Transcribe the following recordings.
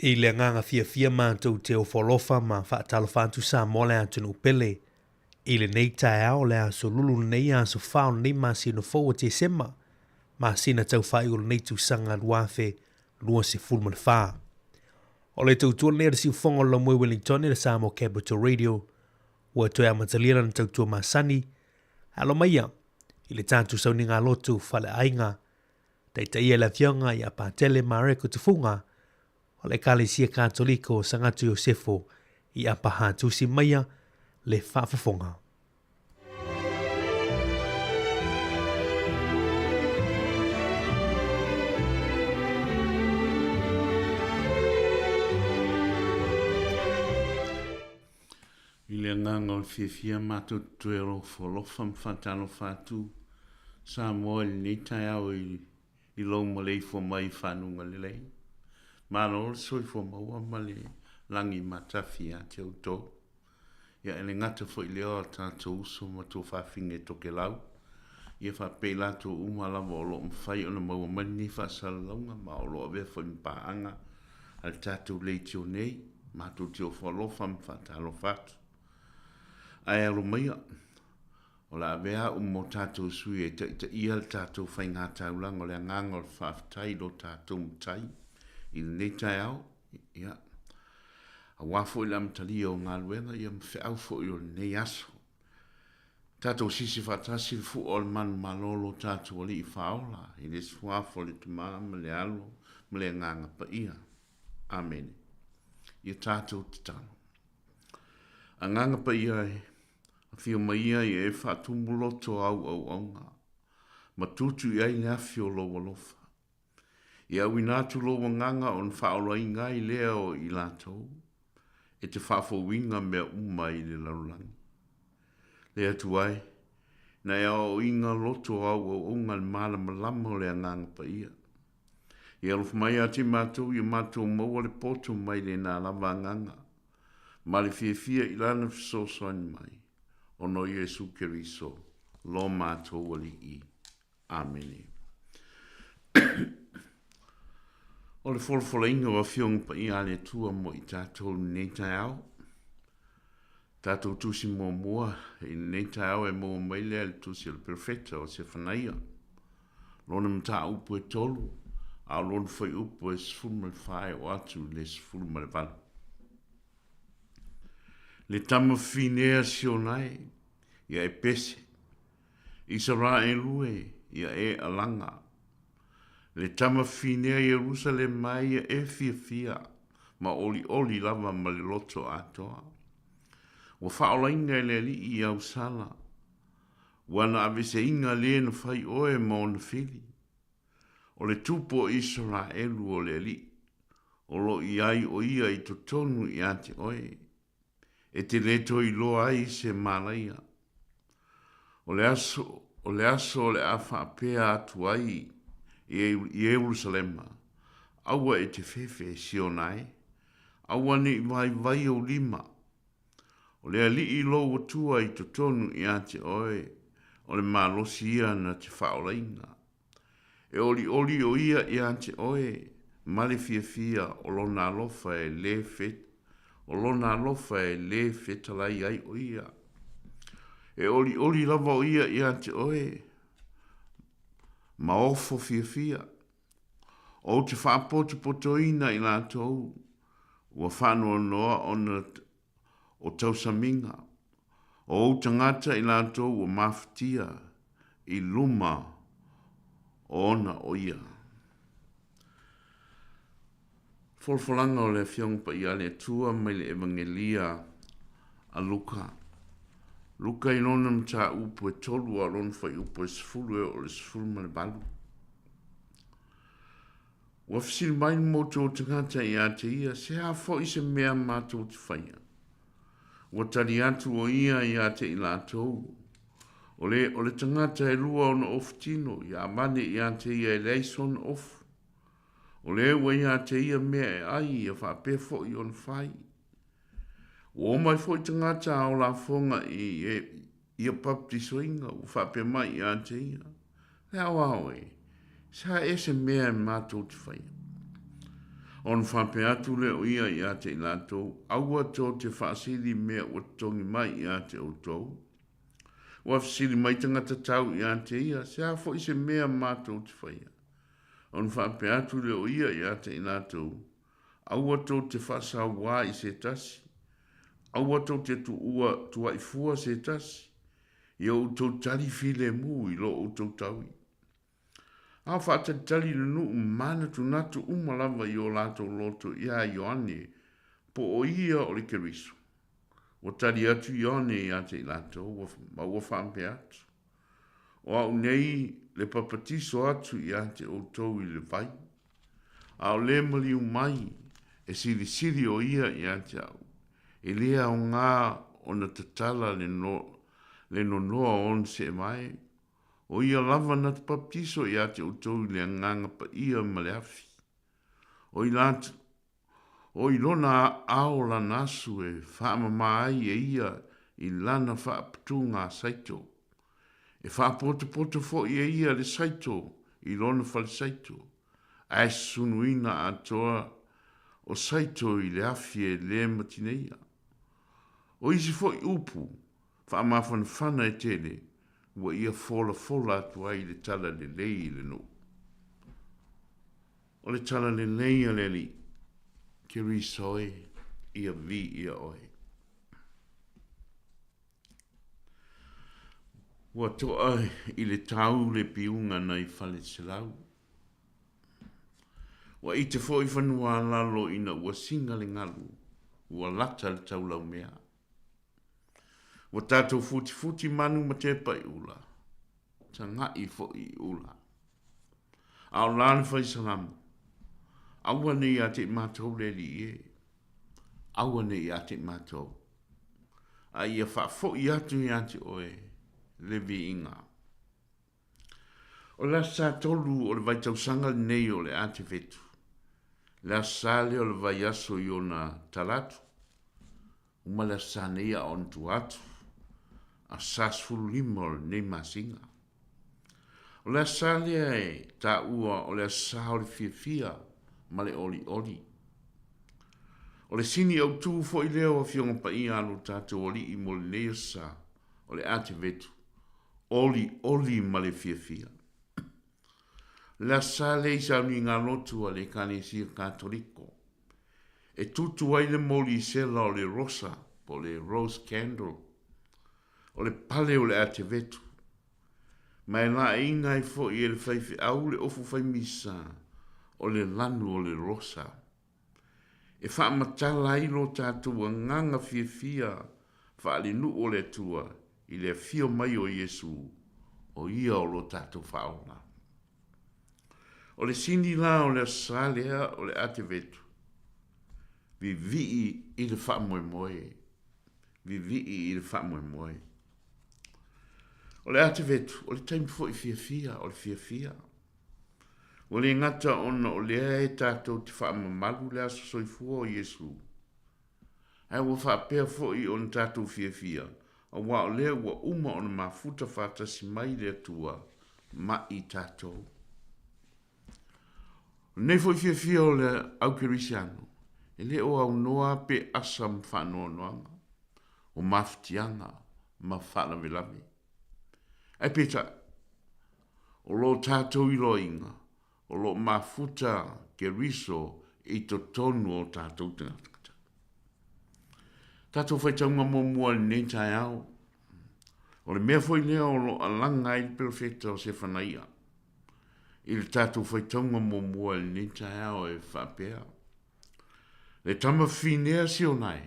I le nganga fia mātou te o folofa ma whaatalofantu sa mo le atunu pele. I le nei tae ao le aso lulu nei aso whao nei masino fōa te sema. Masina tau whai o le nei tu sanga luafe lua se fulman wha. O le tau tua nere si ufongo la mwe Wellington le Samo Capital Radio. Ua toi amatalira na tau tua masani. Alo maia, i le tātu sau ni ngā lotu whale ainga. Teita ia la fionga i a pātele mareko te funga. O le Kalesia Katoliko Sangatu Yosefo i a pahatusi maia le whaafafonga. I le nganga o fia mātou tuero folofa mwhatalo whātu. Sa moa li ni tai au i lau malei fo mai whanunga lelei. Mano soi fo maua male langi matafi a te auto. Ia ele ngata fo i leo tātou uso ma tō whawhinge toke lau. Ia whapela tō umalawa o lo mwhai o na maua mani whasalaunga ma o lo avea fo mpaanga. Al tātou leiti o nei, mātou te o whalofa mwhatalo whatu. Ai alo maia, o la avea mo tātou sui e te ia al tātou whainga taulang o le nganga o whaftai do tātou mtai. I le nei tai au, ia. A wafo i la mtali o ngā luenga, ia mwhi au fo i o nei aso. Tātou sisi whatasi le fu o le man malolo tātou ali i whaola, i le swafo le tumā, ma le alo, ma le nganga pa ia. Amen. Ia tātou te tano. A nganga pa ia e, a whio mai ia i e whatumuloto au nga. Ma tutu i ai le awhio loa lofa. Ia winatu lo nganga on whaola i ngai lea o i lātou. E te whafo winga mea umai le laulangi. Lea tuai, na ea o inga loto au unga le mala malama le nganga pa ia. Ia lof mai ati mātou i mātou maua le poto mai le nā lava nganga. Ma le fia ilana fisosoani mai. Ono Yesu Keriso, lo mātou wali i. Amen. O le folfolenga wa fiong pa i ale tua mo i tātou nei tai au. Tātou tusi mo mua, i nei tai au e mo maile ale tusi al perfecta o se whanaia. Lona mta upo e tolu, a lona whai upo e sfulma le whae o atu le sfulma le valu. Le tama finea sionai, ia e pese. I sara e lue, ia e alanga. Le tama finea Jerusalem mai e fia, ma oli lava ma le loto atoa. Wa whaola inga le li i au sala. Wana avese inga le na whai oe ma ona fili. O le tupo Israelu o le li. O lo i ai o ia i totonu i ate oe. E te leto i loa ai se malaia. O le aso o le afa apea atu ai. I Jerusalema, aua e te fefe sionai, aua ni vai o lima. O le ali i lo watua i totonu i ate oe, o le malosi ia na te whaolainga. E oli o ia i ate oe, male fia o lona alofa e le fet, o lona alofa e le fetalai ai o ia. E oli lava o ia i ate oe, ma ofo fia. O te whaapoto potoina i lātou, ua whanua noa ona o tausaminga. O tangata i lātou ua mawhitia i luma o ona o ia. Folfolanga o le whiongpa i ale tua mai le evangelia a Luka. Luka i lona mta upo e tolu a lona whai upo e sifulu e o le sifulu ma le balu. Wa fisil mai mo tō tangata i ate ia, se hafo i se mea mātou te whaia. Wa tari atu o ia i ate i lātou. O le tangata e lua o na oftino, i amane i ate ia e leison of. O le wa i ate ia mea e ai, i a whapefo i on whai. O mai foi tangata o la fonga i a baptisoinga o whape mai i ante ia. Lea wawe, sa e se mea mātou te whaia. On whape atu le o ia i a te ilatou, aua tō te whaasiri mea o tongi mai i a te o tōu. Wa fasiri mai tangata tau i a te ia, se a fo i se mea mātou te whaia. On whape atu le o ia i a te ilatou, aua tō te whaasa wā i se tasi, aua tō te tua i fua se tasi, i o tō tari file mu i lo o tō taui. A whaata tali nu mana tu natu umalava i o lato loto i a Ioane, po o ia o le keriso. O tali atu Ioane i a te lato, ma ua whampe atu. O au nei le papatiso atu i a te o tau i le vai. A o le maliu mai e siri o ia i a te au. E lea o ngā o na tatala le noa on se mai. O ia lava na te papatiso i a te o tau i le nganga pa ia ma le afi. O i lata, o i lona ao la nasu e whaama mai e ia i lana whaapatu ngā saito. E whaapoto fo i e ia le saito i lona whale saito. Ai sunuina atoa o saito i le afi e le matineia. O isi fo i upu, whaamafana whana e tele, wa ia fola atu ai le tala le lei le no. O le tala le lei a le li, ke risoe ia vi ia oe. Wa toa i le tau le piunga nei whale selau. Wa i te fo i whanua lalo ina ua singa le ngalu, ua lata le tau lau mea. Wa tātou futi manu ma te pai ula. Ta ngai fo i ula. Au lāne whai salamu. Aua nei a te mātou le li e. Aua nei a te mātou. A ia wha fo i atu i ate oe. Le vi inga. O la sa tolu o le vai tau sanga nei o le ate vetu. La sale o le vai aso i o na talatu. Uma la sa nei a on tu atu. A sasfulu limol nei masinga. O le sale e ta ua o le sa o le fia ma le oli. O le sini au tu fo i leo a fionga pa i anu tātou oli i mo le nea sa o le ate vetu. Oli ma le fia. La sale i sa ni ngā lotu a le kanesia katoliko. E tutu ai le moli sela o le rosa po le rose candle. O le pale o le ate vetu. Mai la inga i fo i e le whaifi au le ofu whai misa o le lanu o le rosa. E wha matala i lo tātua nganga fia wha ali nu o le tua i le fio mai o Yesu o ia o lo tātua whaona. O le sini la o le salea o le ate vetu. Vi vii i le wha moe. Vi vii i le wha moe. O le ate vetu, o le taimi fo i fia, o le fia. O le ngata ona o lea e tātou te wha mamalu le aso soifua o Yesu. Ai ua wha pēr fo i on tātou fia. A wā o lea ua uma ona mafuta whātasi mai le tua ma i tātou. Nei fo i fia o le au kerisiano. E le o au noa pe asam whanoa noanga. O maftianga ma whana velami. Ai peta, o lo tātou i loinga, o lo mafuta ke riso i to tonu o tātou tangata. Tātou whai taunga mua nei tai au. O le mea fwoi lea o lo alanga i perfecta o se whanaia. I le tātou whai taunga mua nei tai au e whapea. Le tama whinea si o nai,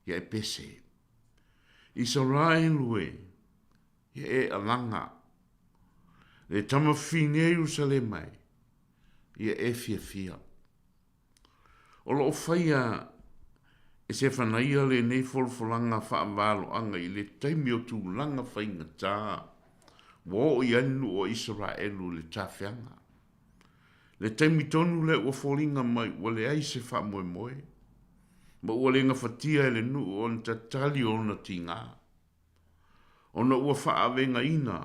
ia e pese. I sa rai lue, ia e alanga. Le tama whine Jerusalemai, ia e fia. O lo whaia e se whanaia le nei folfolanga whaamalo anga i le taimi o tū langa whainga tā. Wo i anu o Israelu le tāwhianga. Le taimi tonu le ua wholinga mai ua le aise wha moe. Ma ua le ngawhatia e le nu o nta tali o na tinga. Ona ua whaavenga ina,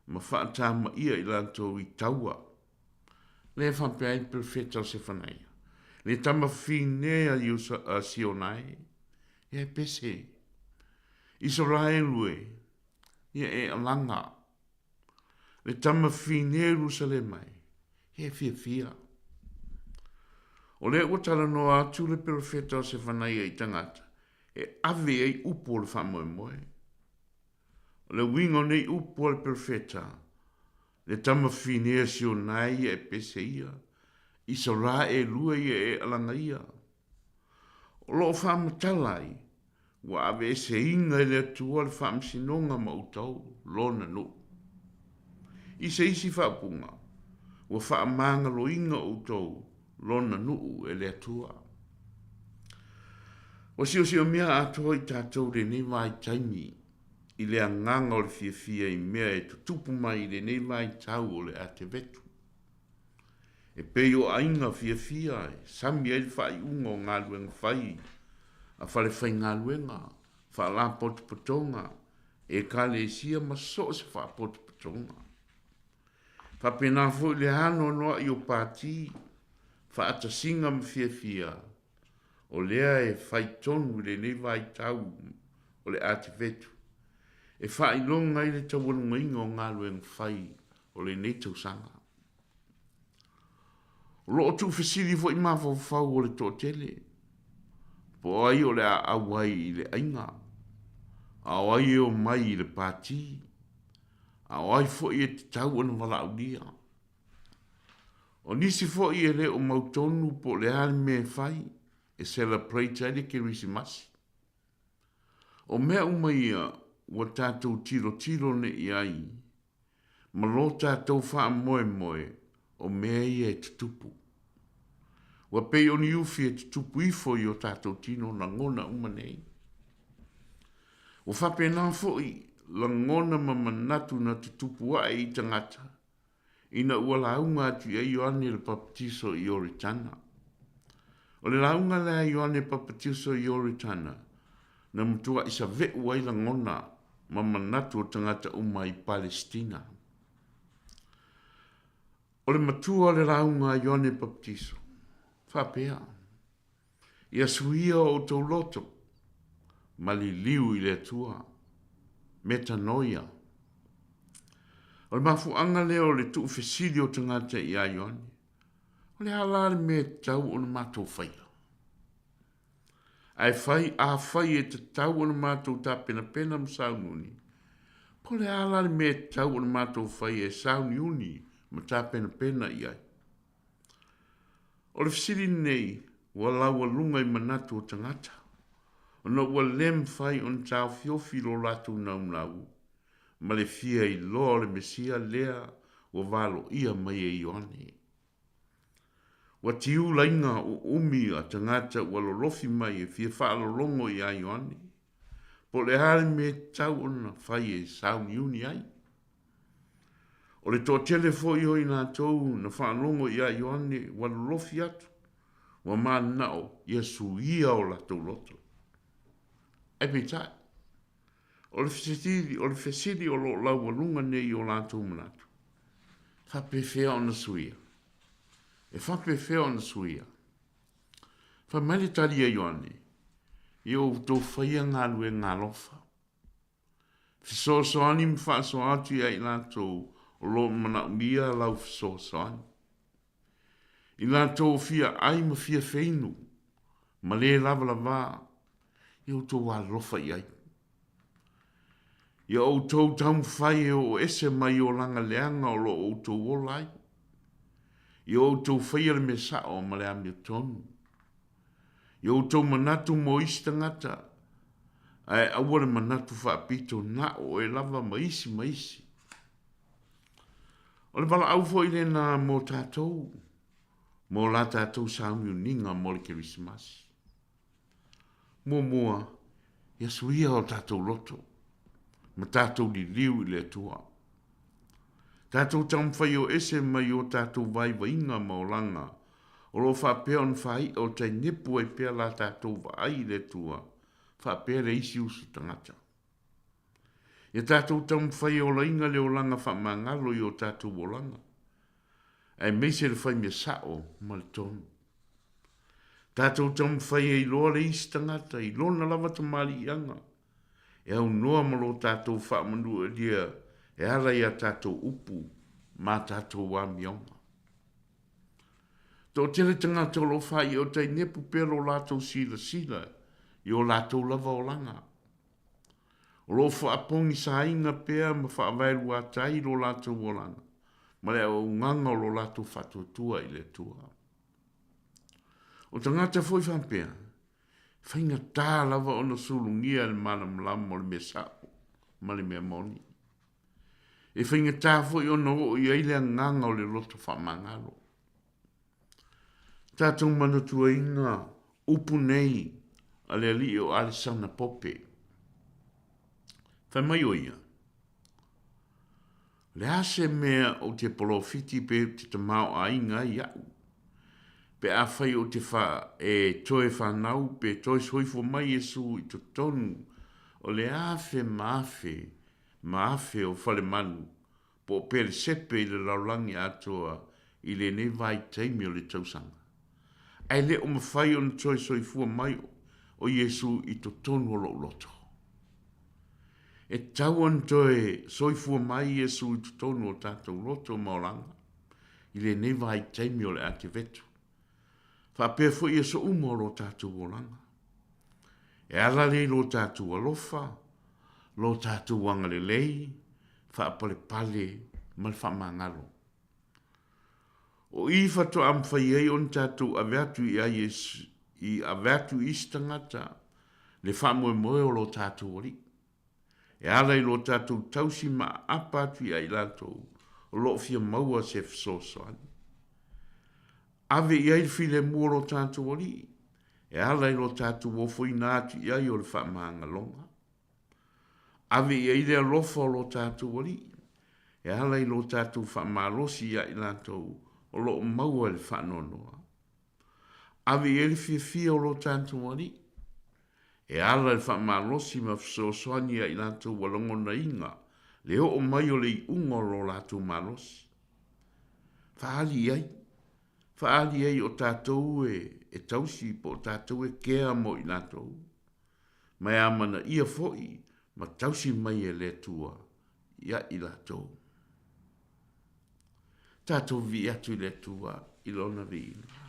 ma whaatama ia i lanto i taua. Le whampea i perfecta se whanaia. Le tama fine a sionai. Ia pese. Israel lue. Ia e alanga. Le tama fine Jerusalemai. Ia fia. O le ua tala no atu le profeta o se whanai ai tangata. E ave ei upo le whamoe moe. O le wingo nei upo le profeta. Le tama fine sionai e pese ia. Isora e lua ia e alanga ia. O lo whamatalai. Wa ave se inga le atua le whamsinonga mautau. Lona no. I se isi whapunga. Wa whamanga lo inga utau. Lona no e le atua. O si o mea atua i tātou le nei vai taimi. I le anganga o le fia i mea e tutupu mai le nei vai tau o le ate vetu. E peo ainga fia e sami e whai unga o ngā luenga whai. A whale whai ngā luenga. Wha la potu patonga. E ka le sia ma so se wha potu patonga. Wha pena fo le hano noa i o pāti. Wha ata singa ma fia. O lea e whai tonu le nei vai tau. O le ate vetu. E whai longa i le tawanu mainga o ngā luenga whai. O le nei tau sanga. Lo tu fesili fo ima fo fau o le tōtele. Po ai o le awai i le ainga. Awai o mai i le pāti. Awai fo i e te tau anu wala audia. O nisi fo i e le o mautonu po le hali me fai. E celebrate ai le Keresimasi. O mea umaia wa tātou tiro ne i ai. Ma lo tātou wha moe. O mea i e tutupu. Wa pei oni ufi e tutupu ifo i o tātou tino na ngona umanei. Wa whape nā foi la ngona mamanatu na tutupu wa e i tangata. Ina ua launga atu e Ioane le papatiso i Oritana. O le launga le Ioane papatiso i Oritana. Na mtua isa veu ai la ngona mamanatu o tangata uma i Palestina. O le matua le raunga Ioane Baptiso. Whapea. Ia suia o tau loto. Mali liu i le atua. Metanoia. O le mafuanga leo le tuu fesili o tangata i a Ioane. O le halare me tau o le matou whaia. Ai whai a whai e te tau o le matou ta pena msaununi. Po le halare me tau o le matou whai e sauniuni. Ma tā pena i ai. O le fisiri nei, wa lawa lunga i manatu o tangata. O na ua lem fai on tāo fiofi lo latu nau. Ma le fia i loa le mesia lea wa valo ia mai e Ioane. Wa tiu lainga o umi a tangata wa lo lofi mai e fia wha lo longo i a Ioane. Po le hale me tau ona fai e sauni uni ai. O le tō telefo i hoi nā tau na whanongo i a Ioane wa lofi atu. Wa mā nao i a suia o la tau loto. E pitai. O le fesiri o lo lau walunga nei o la tau manatu. Whape whea o na suia. E whape whea o na suia. Wha maritari a Ioane. I o tō whaia ngā lue ngā lofa. Fiso ani mwha so atu i a i nā tau o lo mana mia lau fisosoani. I la tō fia ai ma fia feinu, ma le lava, i o tō wā rofa i ai. I o tō taum whai o ese mai o langa leanga o lo o tō wolai. I o tō whai le me sao ma le amia tonu. I o tō manatu mo istangata, ai awale manatu whaapito na o e lava maisi. O le bala au fo i le na mō tātou. Mō la tātou saungi uninga mō le Keresimasi. Mō mua, ia suia o tātou loto. Ma tātou li liu i le atua. Tātou tamwhai o ese mai o tātou vai inga maolanga. O lo whapea on whai o tai nipu e pea la tātou vai le atua. Whapea le isi usu tangata. Ia tātou tamu whai o la inga leo langa whamangalo i o tātou o langa. Ai meise le whai mea sao ma le tonu. Tātou tam whai e loa le isi tangata, i lona lava ta mali ianga. E au noa malo tātou whaamandu e lia, e ala ia tātou upu, mā tātou wā mionga. Tō tele tangata o lo whai o tai nepu pero lātou sila sila, i o lātou lava o langa. O lo whaapongi sa inga pēr ma whaavairu a tai lo lātou o langa. Ma lea o nganga o lo lātou whatuatua i le tua. O tangata foi whampea, whainga tā lava o na sulungia le mana mlamu o le mea sao, ma le mea moni. E whainga tā foi o na o i eile nganga o le loto whamangalo. Tātou manatua inga upu nei a le ali o Alisana Pope. Whai mai o ia. Le ase mea o te polofiti pe te tamau a inga iau. Pe a whai o te wha e toe whanau pe toe soifo mai Jesu i to tonu o le afe maafe o whale manu po pere sepe i le laulangi atoa i le ne vai teimi o le tausanga. Ai le o mawhai o na toi soifua mai o Jesu i to tonu o lo loto. E tauan toe soifua mai Jesu i to tonu o tātou loto maolanga i le ne vai teimi o le ate vetu. Whapea fo ia so umo lo tātou o langa. E ala le lo tātou alofa, lo tātou wanga le lei, whaapale pale, mal whamangalo. O i whato amwhai ei on tātou avertu i a Yesu, i avertu istangata, le whamue moe o lo tātou ori. E ala i lo tātou tausi ma apatu i a ilatou, o lo fia maua se fsosoani. Ave iai file mua lo tātou ori, e ala i lo tātou o fwoi nātu iai o le whamanga longa. Ave iai lea lofa o lo tātou ori, e ala i lo tātou whamalosi iai lātou o lo maua le whanonoa. Ave iai fia o lo tātou ori, e ala le whamalosi ma fsosoani iai lātou walongona inga, le o mai o le i ungo lo lātou malosi. Whaali iai. Whaali ei o tātou e tausi po tātou e kea mo i nātou. Mai amana ia foi, ma tausi mai e le tua, ia i lātou. Tātou vi atu i le tua, i lona vi ina.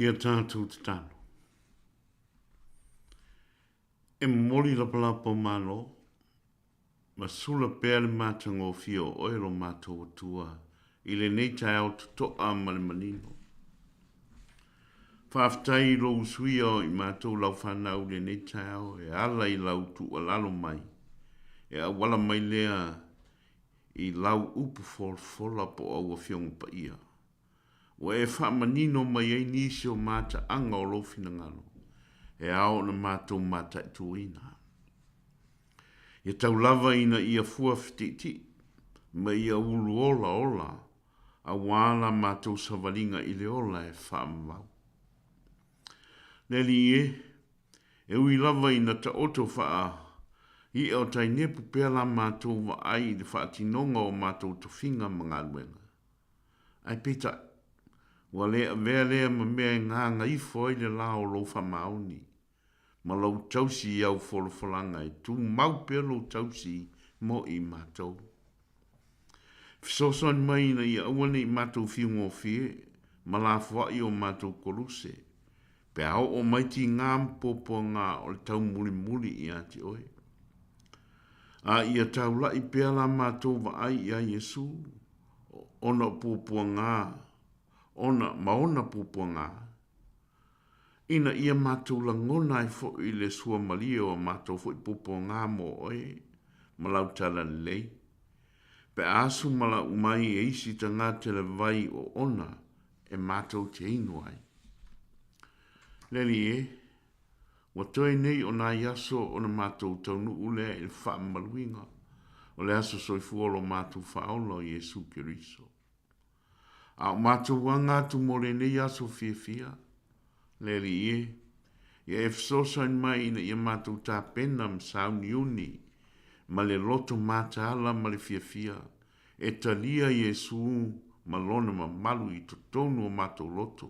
Ia tātou te tano. E moli la palapo malo, ma sula pēle mātango fio oero mātou atua, i le nei tai au tutoa ma le manino. Whaftai lo usuia o i mātou lau whanau le nei tai au, e ala i lau tu alalo mai, e awala mai lea i lau upu fola po au a fionga pa ia. Wa e wha manino mai ei nisi o māta anga o lo fina ngalo, e ao na mātou mata e tuina. Ia tau lava ina ia fua fititi, ma ia ulu ola, a wala mātou savalinga i le ola e wha mwau. Neli e ui lava ina ta oto wha i au tai nepu pēla mātou wa ai le wha tinonga o mātou to finga mga luenga. Ai pita, wa lea vea lea ma mea nganga i foi le lao lo wha mauni. Ma lau tausi i au wholawhalanga e tu mau pia lau tausi mo i mātou. Fisosan mai na i awane i mātou whiungo fie, ma la fwa i o mātou koluse. Pe au o maiti ngām popo ngā o le tau muli i ati oe. A ia tau la i pia la mātou wa ai i a Yesu, ona popo ngā, ona popo ngā. Ina ia mātou la ngona i fo i le sua malio o mātou fo i popo ngā mo oe, malau tala lei. Pe asu mala umai e isi ta ngā tele vai o ona e mātou te inuai. Leli wa toi nei o nā yaso o na mātou taunu ule i le wha maluinga, o le aso soifuolo mātou whaolo Yesu Kiriso. A mātou wanga tu mole nei yaso fia, Leri ia e fsosan mai ina ia mātou tā pena msauni uni, ma le loto māta ala ma le fia, e talia Yesu ma lona ma malu i to tonu o mātou loto,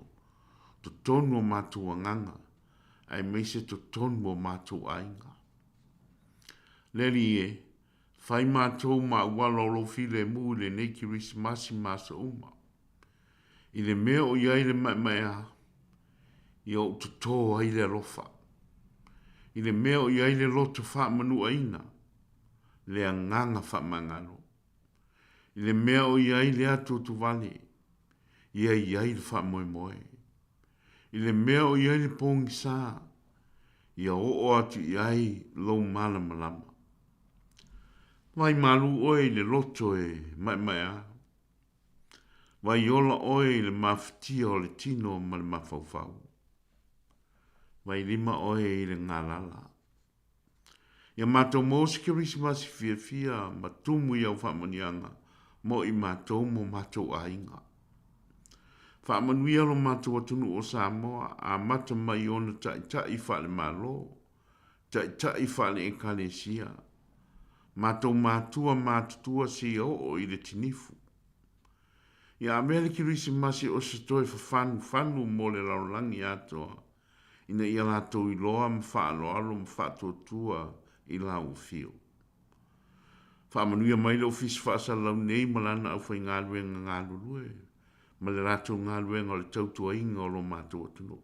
to tonu o mātou anganga, ai meise to tonu o mātou ainga. Leri fai mātou ma wala lo file mu le nei kirismasi masa uma. I le mea o iai le mai i o tuto ai le rofa. I le mea o iai le loto wha manu aina, le anganga wha mangano. I le mea o iai le atu tu vale, iai le wha moe. I le mea o iai le pongi sā, ia o atu iai lo malama. Vai malu oe le loto e mai a. Vai ola oe le maftia o le tino ma le mafau. Vai lima oe i le ngalala. Ia mātou mōsi kirismasi fia ma tumu i au whamanianga mo i mātou mo mātou ainga. Whamanuia lo mātou atunu o Samoa a mata mai ona tai whale malo, tai whale e kalesia. Mātou mātutua si o i le tinifu. Ia amele kirismasi o se toi whanu mo le laulangi atoa. Ina ia lato i loa mwhaaloalo mwhatotua i lau fio. Whamanuia mai le ofisi whaasa lau nei malana au whai ngāluenga ngālulue, ma le lato ngāluenga o le tautua inga o lo mātua tunu.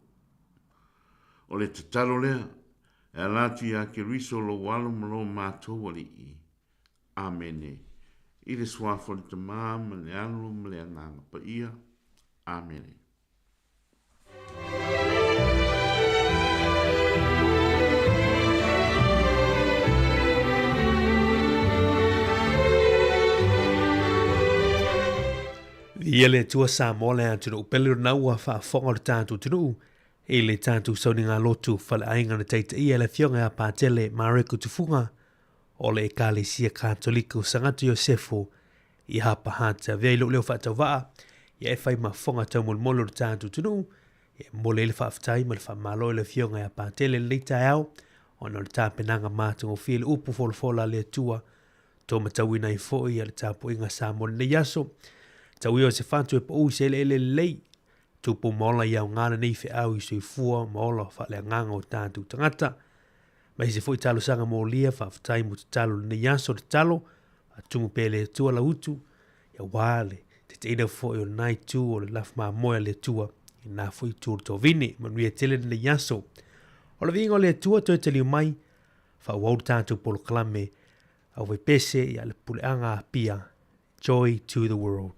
O le tatalo lea, e latu i ake riso lo walo malo mātua li i. Amene. I le swafo le tamā ma le alo ma le anganga pa ia. Amene. Ia le tua sa mole atu upele na ua fa fonga le tātu tunu e le tātu sauni ngā lotu whale ainga na teita ia le fionga a pātele Mariko Tufunga o le Ekalesia Katoliku Sangatu Iosefo i hapa hata vea ilo leo whaatau waa ia e whai ma fonga tau molo le tātu tunu e mole le whaafitai ma le whaamalo le fionga a pātele le leita au o na le tāpenanga mātungo fie le upu folfola le tua tō matawina i foi a le tāpu inga sa mole le yaso tau ia se whantu e pou se ele lei tupu mola iau ngana nei fe au i sui fua mola wha le nganga o tātu tangata mai se foi talo sanga mo lia whaafitai mo te talo le yaso te talo a tumu pele tua la utu ia wale te te ina foi o nai tu o le laf maa moia le tua Nā fui tūr tō vini, manuia tele na yaso. O la vinga o le atua toi te liu mai, wha uau tātou polo klame, au vai pese i ale puleanga pia. Joy to the world.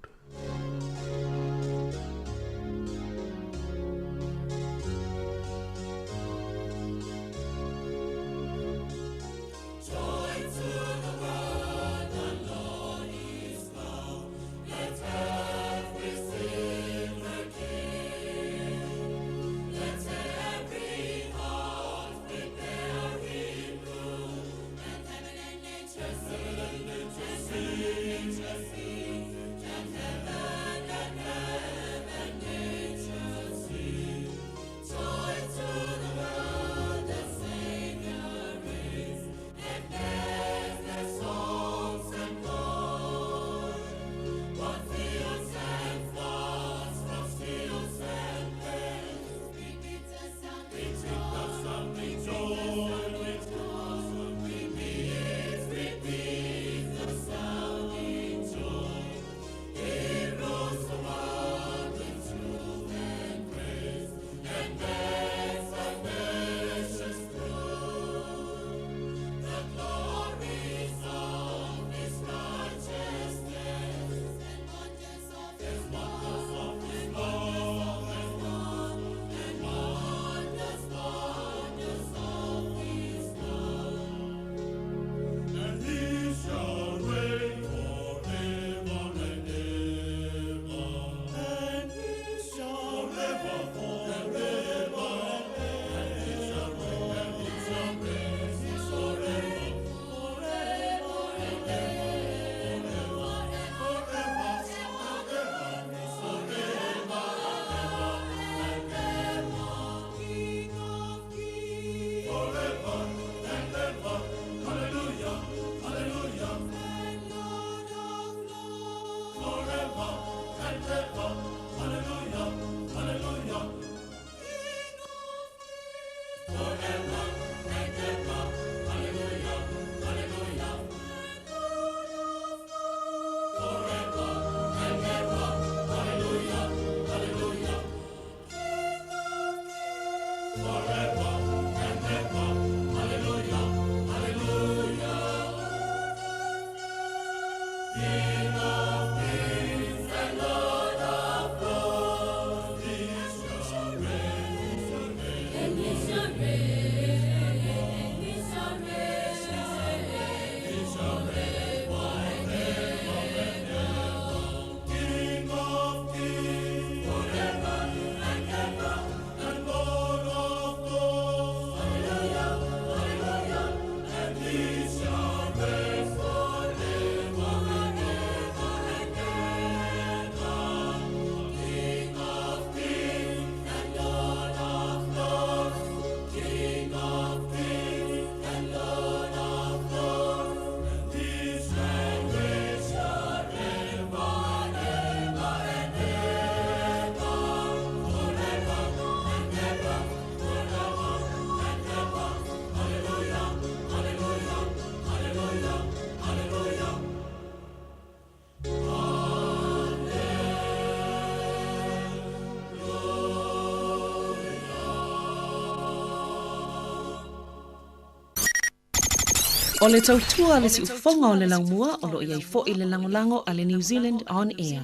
O le tautua le si ufonga o le laumua o lo iai fo i le langolango a le New Zealand On Air.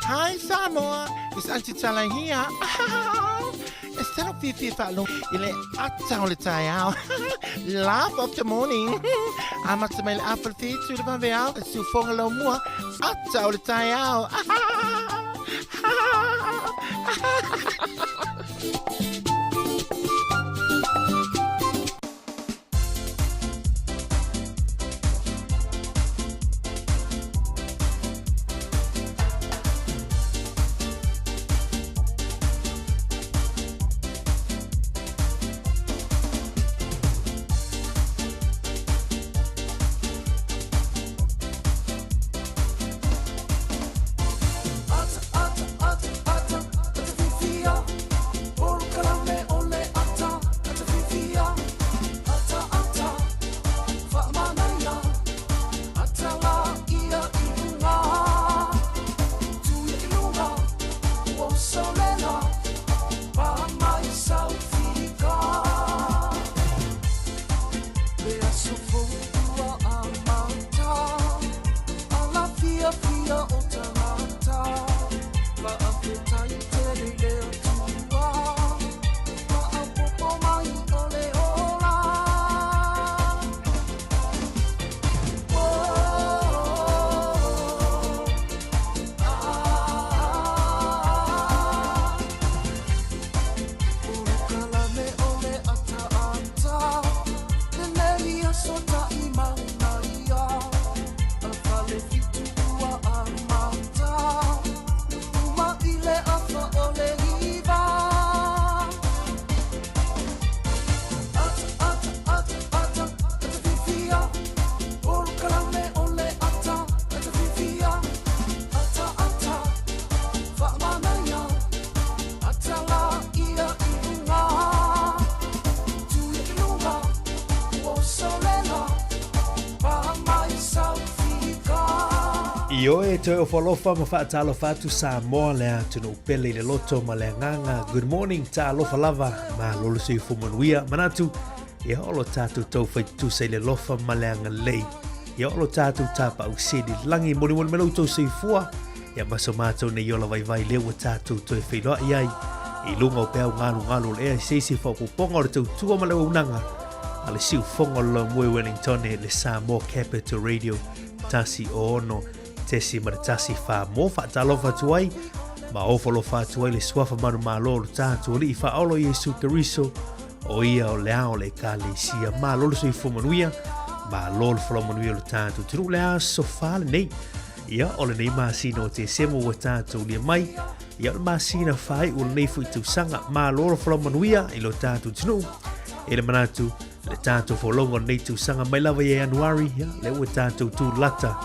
Hi Samoa, it's Auntie Tala here. Instead of Fifi Falo, ile ata o le tai au. Laugh of the morning. I'm at the apple feet to the van veal, si ufonga laumua, ata o le tai au. Por Io e te o falofa ma fa talo fatu sa mo le tunu pele le loto ma le nganga. Good morning ta lofa lava ma lolo si fumanuia manatu. Ia olo tatu tau fai tu se le lofa ma le anga lei. Ia olo tatu tapa au sedi langi moni moni melo tau se fua. Ia maso mato ne yola vai vai lewa tatu to e whailoa iai. I lunga o pēu ngalu le ea seisi whaupu ponga o tau tua ma lewa unanga. Ale siu fonga lo mui Wellington le Samoa Capital Radio. Tasi o ono. Tesi maratasi fa mo fa talofa tuai ma ofolo fa tuai le swafa manu malo tatu li fa olo Yesu Keriso o ia o leao le kalesia ma lolo so ifomanuia ma lolo folomanuia lo tatu tru lea so fa le nei ia o le nei masino te semo wa tatu li mai ia o masina fai o le nei fu tu sanga ma lolo folomanuia i lo tatu tru ele manatu le tatu folongo nei tu sanga mai lava ia Januari ia le wa tatu tu lata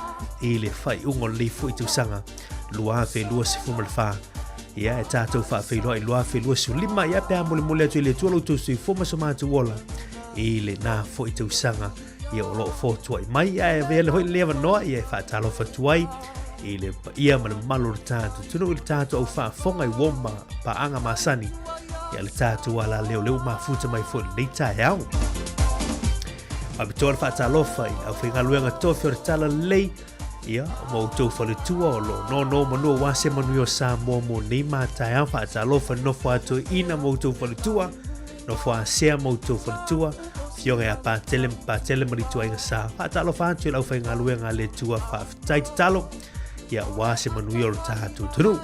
i le fai ungo le fu tu sanga lua fe lua se fu malfa ia e tatou fa fe lua i lua fe lua su lima ia pe amole mole tu le tu lo tu se fu ma so ma tu wola i le na fu tu sanga ia o lo fo tu ai mai ia e ve le hoi leva no ia fa talo fa tu ai i le ia ma malo tatu tu no tatu au fa fonga i woma pa anga masani ia le tatu ala leo ma futa mai fu le tai Abitor fa talo fa au fe ngaluenga tofi o tala lei ia mo to fa le tua lo no manu wa se manu sa mo nei mata ya fa talo fa no fa to ina mo to fa le tua no fa se mo to fa le tua fio ya pa tele mari tua ina sa fa talo fa tu au fe ngaluenga le tua fa tai talo ia wa se manu yo tatu tru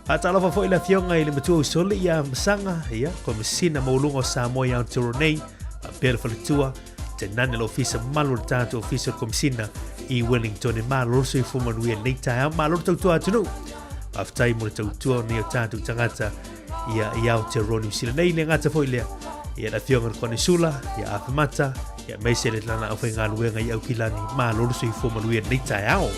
fa talo fa fo ila fio ngai le matu sole ia msanga ia ko mesina mo lungo sa mo ya to nei per fa le tua nane lo fisa malo tanto officer komsina i Wellington e malo so i fumanuia nei tae malo tau tua atunu aftai mo tau tua ni o tanto tangata ia o te roni sila nei le ngata foi lea ia la fionga kone sula ia afamata ia meise le lana au whainga luenga i au kilani malo so i fumanuia nei tae ao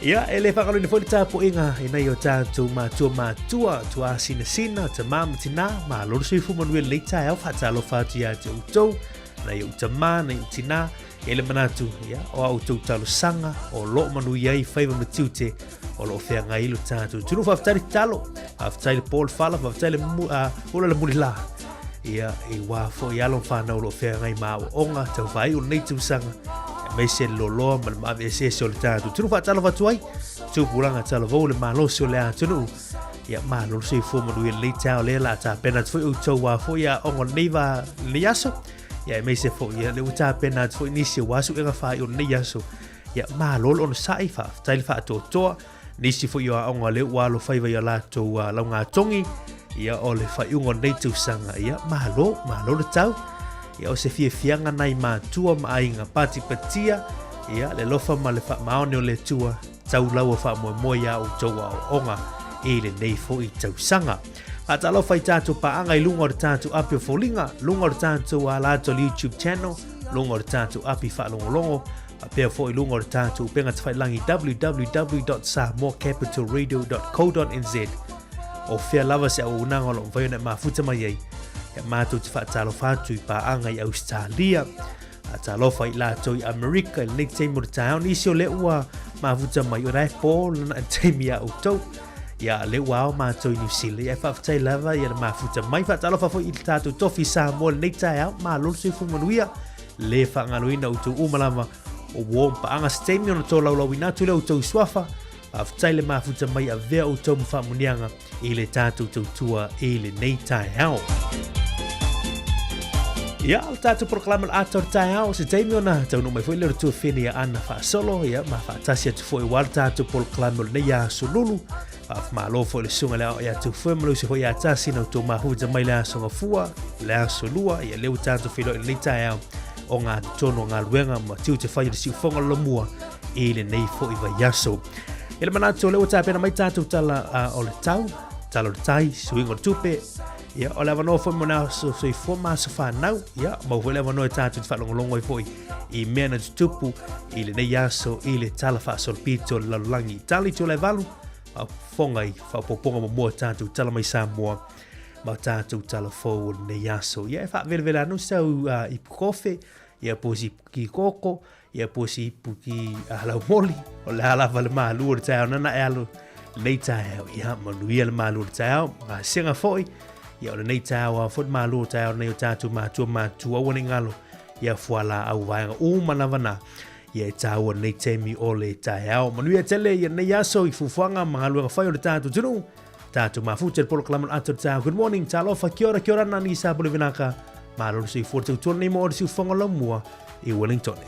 ia ele whakalo ni fwoi tapo inga i nei o tātou mātua tua sina ta māmatina ma loro sui fumanuia lei tae au whatalo whatu ia te utou nei o ta mā nei o tina ele manatu ia o au tau talo sanga o lo manu iai whaiva matiute o lo whenga ilo tātou tunu whafutari talo whafutari Paul Fala whafutari ula le muri la ia i wafo i alon whanau lo whenga i maa o onga tau whai o nei tu sanga mai se lolo mal ma ve se so tanto tu fa talo fa tuai tu puranga talo vole ma lo so le atunu ya ma lo se fo mo le tao le la ta pena fu u to wa fo ya on neva le yaso ya mai se fo ya le uta pena fu ni se wa su nga fa yo ne yaso ya ma lo on sai fa tai fa to ni si fo yo on le wa lo fa ya la to la nga tongi ya o le fa un nei tu sanga ya ma lo le tau ia o se fianga nai mātua ma ainga pati patia ia le lofa ma le wha maone o le tua tau lau wha moe ia o taua o onga e le nei fo i tau sanga. A ta lofa i tātou paanga i lunga o tātou api o folinga, lunga o tātou a lato YouTube channel, lunga o tātou api wha longo a pia fo i lunga o tātou penga te whailangi www.samoacapitalradio.co.nz o fea lava se au unanga o lo mvaione mafuta mai ei. Ya mātou te whaatalo whātui pāanga i Australia. A talofa i lātou i Amerika, i nei teimura tāo, nisi o le ua mafuta mai o rai pō, lana teimi a utou. Ia le ua o mātou i New Zealand, ia whaafutai lava, ia mafuta mai whaatalofa fo i tātou tofi Samoa, nei tāo, mā lorsu i fumanuia, le whaangaluina utou umalama o wōm pāanga steimi ona tō laulau i nātu le utou swafa, whaafutai le mafuta mai a vea utou mwhamunianga i le tātou tautua i le nei tāo. Ia, o tātou proklama ator tae au, se teimi ona, tau no mai fwoi lero tua whini a ana wha solo, ia, ma wha tasi atu fwoi wala tātou proklama nei a solulu, wha ma lo fwoi le sunga leo ia tu fwoi malu se fwoi a tasi na uto mahuja mai le a songa fua, le a solua, ia leo tātou whilo i nei tae au, o ngā tono ngā luenga ma tiu te whai le siu whonga lamua, i le nei fwoi vai yaso. Ele manatu leo tāpena mai tātou tala o le tau, tala o le tai, suingo tupe, ia o le vano foi mona so i forma so fa nau ia mo foi le vano tatu fa longo foi i mena tupu i le nei aso i le tala fa sol pito la langi tali to le valu a fonga i fa poponga mo tatu tala mai Samoa ma tatu tala fo nei aso ia fa vele anu sa i kofe ia posi puki koko, ia posi puki halau moli, o le halawa le malu o le tai au nana e alo, nei tai au, ia manuia le malu o le tai au, ma senga foi, ia o le nei tai au a fot malu o tai au nei o tātu mātua au ane ngalo, ia fuala au vaenga umanawana, ia e tāua nei temi o le tai au, manuia tele ia nei aso i fufuanga mahalua ngawhai o le tātu tunu, tātu mafuta le polo kalaman ato le tai au, good morning, talofa, kia ora nani sa pole vinaka, Malo si forte tuon nei mo o si fonga la mua I Wellington.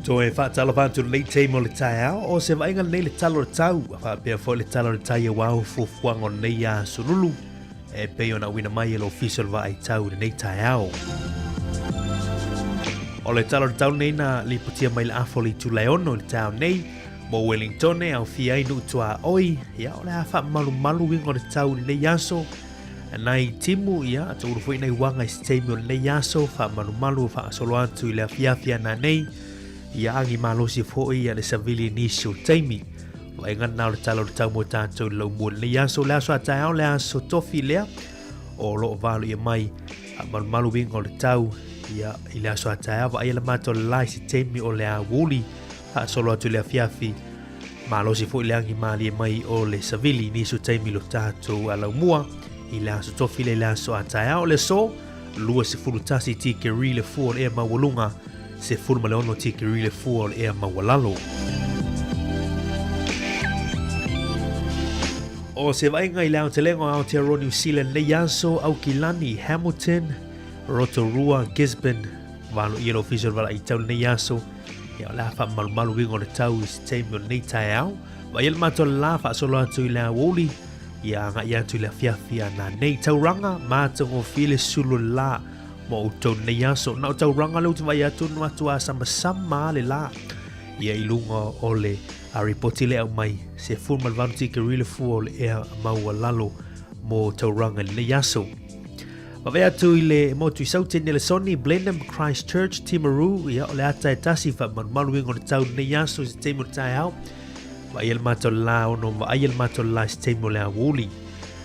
Toe whaatalo whantu nei te mo le tai au, o se vainga nei le talo le tau, whaapea fo le talo le tai e wau fufuango nei a sululu, e peo na wina mai e lo official va ai tau le nei tai au. O le talo le tau nei na li putia mai le afoli tu leono le tau nei, mo Wellington e au fia inu tua oi, ia o le hafa malu wingo le tau le nei aso, nai timu ia atu urufo ina iwanga i steimio le nei aso, fa malu fa solo atu i le fia na nei, ia angi malosi foi ia le savili inisio taimi. Wa ingan nau le talo le tau mo tātou lau mua le aso le aso atai au le aso tofi lea o loo valu ia mai a malu wingo le tau ia i le aso atai au wa ia le mato le lai si taimi o le a wuli a solo atu le fiafi malosi foi le angi mali ia mai o le savili inisio taimi lo tātou a lau mua i le aso tofi le aso atai au le so lua se fulutasi tike ri le fuo le ea mawalunga se furma le ono tiki rile fua le ea mawalalo. O se vainga i leo te lengo au te aro New Zealand le yanso au Kilani, Hamilton, Rotorua, Gisborne, valo i official vala i tau le yanso, ia o lafa malu wingo le tau i se teimio nei tae au, wa il mato le lafa solo atu i lea woli, ia anga i atu i lea fiafia na nei tau ranga, mato ngo file sulu la, mo utou nei aso na utau ranga leu te vai atu no atu a sama le la ia ilunga o le a ripoti le au mai se furma le vanu tika rile fua o le ea maua lalo mo tau ranga le nei aso ma vea atu i le motu i sautene le soni Blenheim Christchurch Timaru ia o le ata e tasi fa malu ingo le tau nei aso se teimo tai au va ia le mato la ono va ia le mato la se teimo le a wuli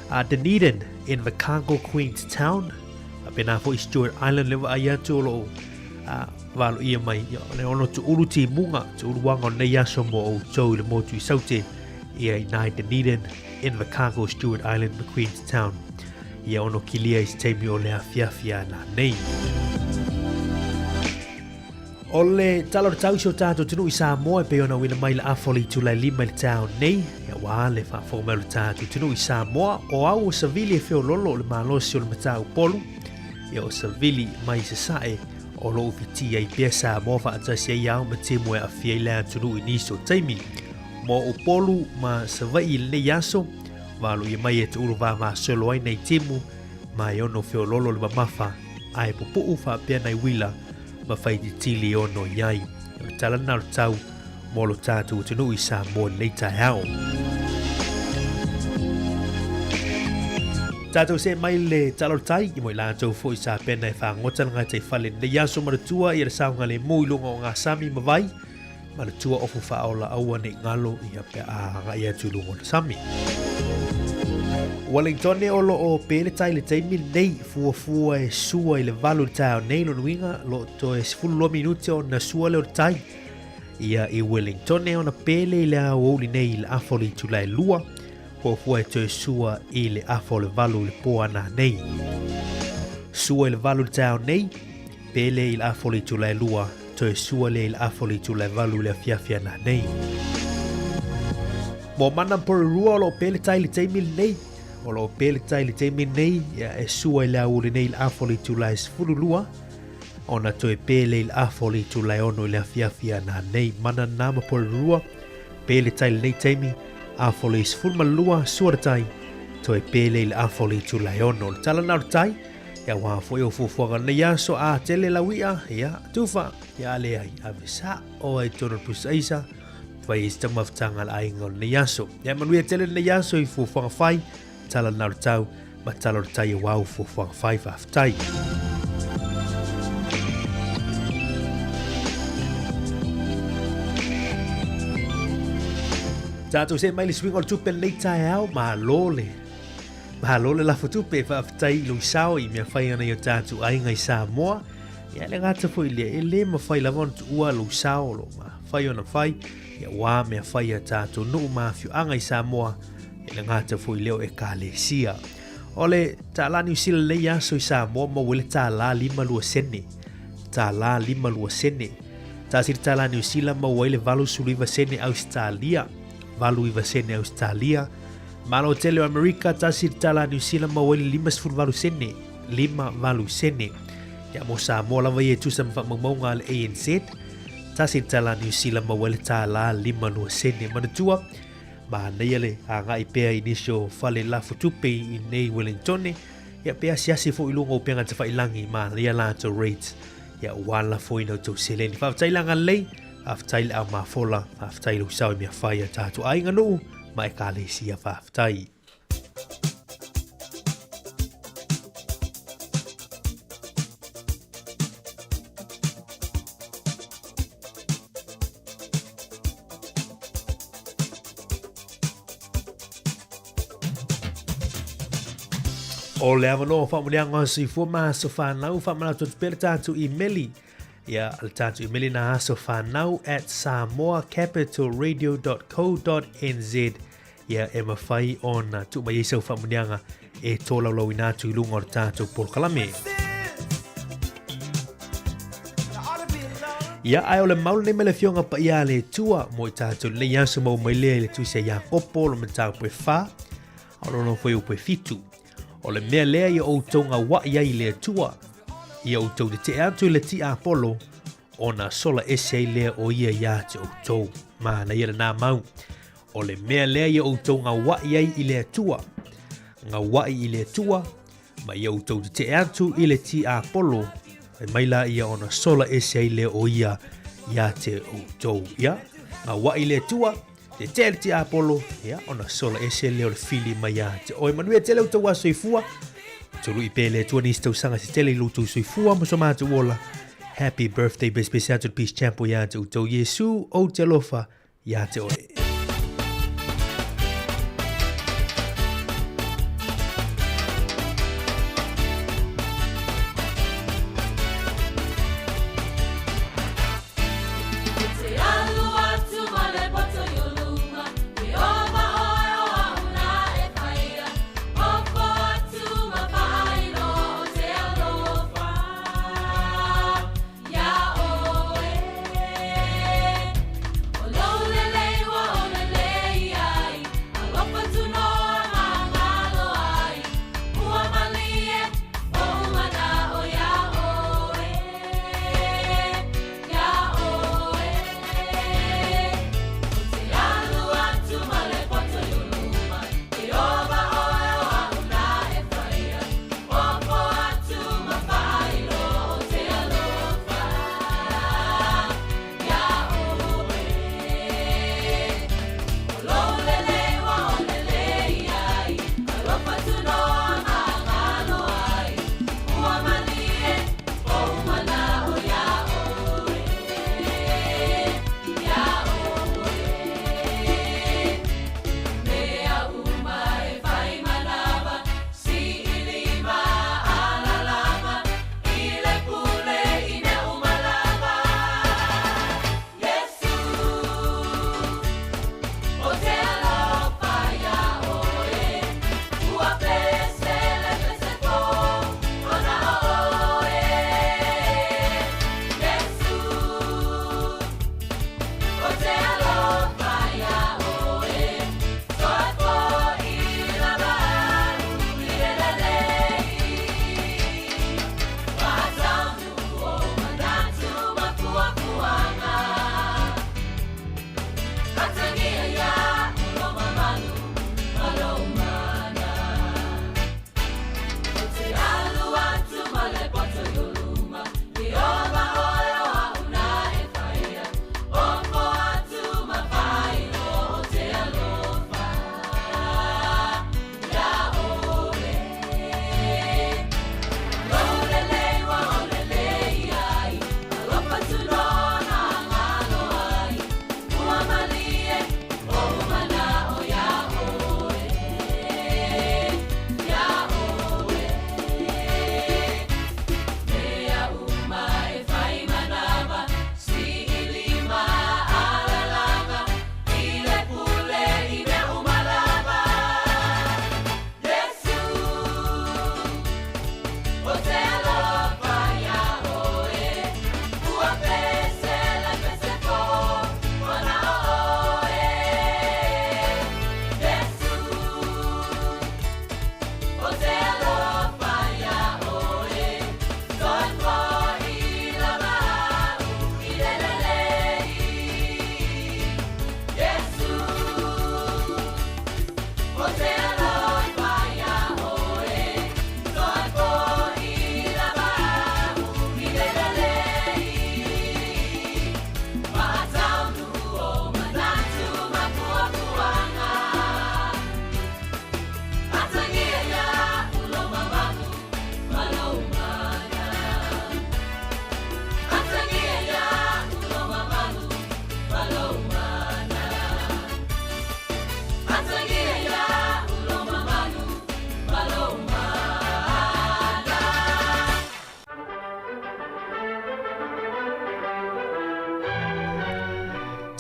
a Dunedin in the Cargo Queenstown pena fo Stewart Island lewa ai atu lo valo ia mai le ono tu uru ti munga tu uru wanga nei aso mo o tau le motu i saute ia i nai Dunedin in the Cargo Stewart Island the Queenstown ia ono kilia i steimi o le afiafia na nei o le talo le tau sio tato tunu i Samoa pe ona wina mai le afoli tu lai lima le tau nei ia waa le fa fo melu tato tunu i Samoa o au sa vili e feo lolo le malosi o le matau polu ia o savili mai se sae o lo ufiti ai pesa mo fa atasi ai au matimo e afia i lea tunu i niso taimi mo o polu ma savai i le yaso valo i mai e te uru va ma solo ai nei timu ma i ono feo lolo le mamafa ai pupu ufa pia nai wila ma fai di tili ono iai o tala nau tau mo lo tatu tunu i sa mo nei tai hao Tātou se mai le talo tai i mo i lātou fo i sa pena e whangota ngā te whale ne yaso maratua i rasaunga le muilunga o ngā sami mawai maratua ofu whaola aua ne ngalo i a pe a ngā ia tulungo na sami. Wellington e olo o pele tai le teimi nei fua e sua i le valu tau nei lo nuinga lo to e sifulu lo minute o na sua leo tai ia i Wellington e ona pele i le au li nei i le afoli tulai lua fua e toe sua i le afo le valu le poana nei. Sua i le valu le tau nei, pele i le afo le tula e lua, toe sua le i le afo le tula e valu le afiafia na nei. Mo mana por rua o lo pele tai le teimi nei, o lo pele tai le teimi nei, e sua i le au le nei le afo le tula e sfuru lua, ona toe pele i le afo le tula e ono i le afiafia na nei. Mana nama por rua, pele tai le nei teimi, afoli sfulma lua suartai toi pele il afoli tulaiono tala nau tai ya wa fo yo fuanga na ya so a tele la wia ya tufa ya le ai avisa o ai tono pusaisa vai sta maftanga ai ngol na ya so ya manui tele na ya so i fuanga fai tala nau tau ma tala tai wa fuanga fai aftai Tātou se mai le swing o tupe nei tai au, ma lole la futupe fa aftai lo sao i mea whai ana i o tātou ainga i Samoa. Ia le ngata fo i le e le ma whai lavon tu ua lo sao lo ma whai ona whai. Ia wā mea whai a tātou nuu ma fiu anga i Samoa. Ia le ngata fo i leo e ka le sia. O le tā la New Zealand le aso i Samoa ma wele tā la 5 lua sene. Tā la 5 lua sene. Tā siri tā la New Zealand ma wele valu suliva sene Australia. Valu i vasene Australia. Malo tele Amerika tasir tala New Zealand ma wali 5 valu sene. 5 valu sene. Ya mo Samoa la vai tu sam fa maunga al ANZ. tasi tala New Zealand mawele tala 5 sene manatua ma nei le anga ipea inisio fale la futupe I nei Wellington ya pea siasi fo ilunga o penga te whailangi ma lia la to rates ya wala fo ino to seleni fa tailanga lei aftail a ma fola aftail usau mi fire tatu ai nganu mai kale sia fa aftai o le avano fa mulianga si fu ma so fa nau fa mala to perta to emaili ya al tatu emaili na so fa nau @samoacapitalradio.co.nz ya ema fai on tu mai so fa mulianga e tola lo ina tu lungo tatu por kalame ya ai ole maul ne mele fionga pa ya le tua mo tatu le ya so mo mai le tu se ya kopo lo mta pe fa alo no foi o pe fitu o le mea lea I o tonga wa iai lea tua. I o tau te atu le ti Apollo o na sola ese lea o ia ia te o tau. Ma na ira nā mau. O le mea lea I o tonga wa iai I lea tua. Nga wa I lea tua. Ma I o tau te atu I le ti Apollo. E maila ia o na sola ese lea o ia ia te o tau. Ia. Nga wa I lea tua. Te tele ti Apollo, ya, ona sola ese leo le fili mai a. Te oi manue tele o taua soifua. Tolu I pele tua ni stau sanga se tele lutu soifua mo so mata wola. Happy birthday best special peace champo ya te utau Yesu o te lofa ya te oi. Whoa.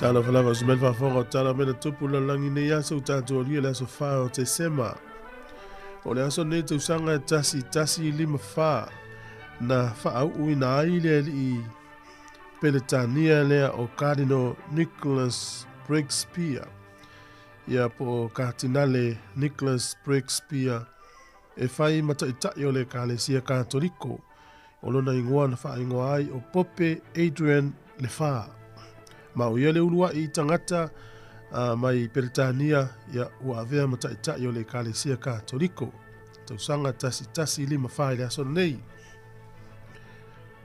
Tala falava sumel fa fonga tala mena tupu la langi ne yasa utatu olia la sofa o te sema. O le aso ne te usanga tasi lima fa na fa au uina aile i Peletania lea o Cardinal Nicholas Breakspear. Ia po Cardinale Nicholas Breakspear e fai mataitai o le Kalesia Katoliko o lona ingoa na fa ingoa ai o Pope Adrian Lefa. Ma o ia le ulua i tangata mai Peletania ia ua avea mataitai o le Kalesia Katoliko. Tausanga tasi lima fa i le aso nei.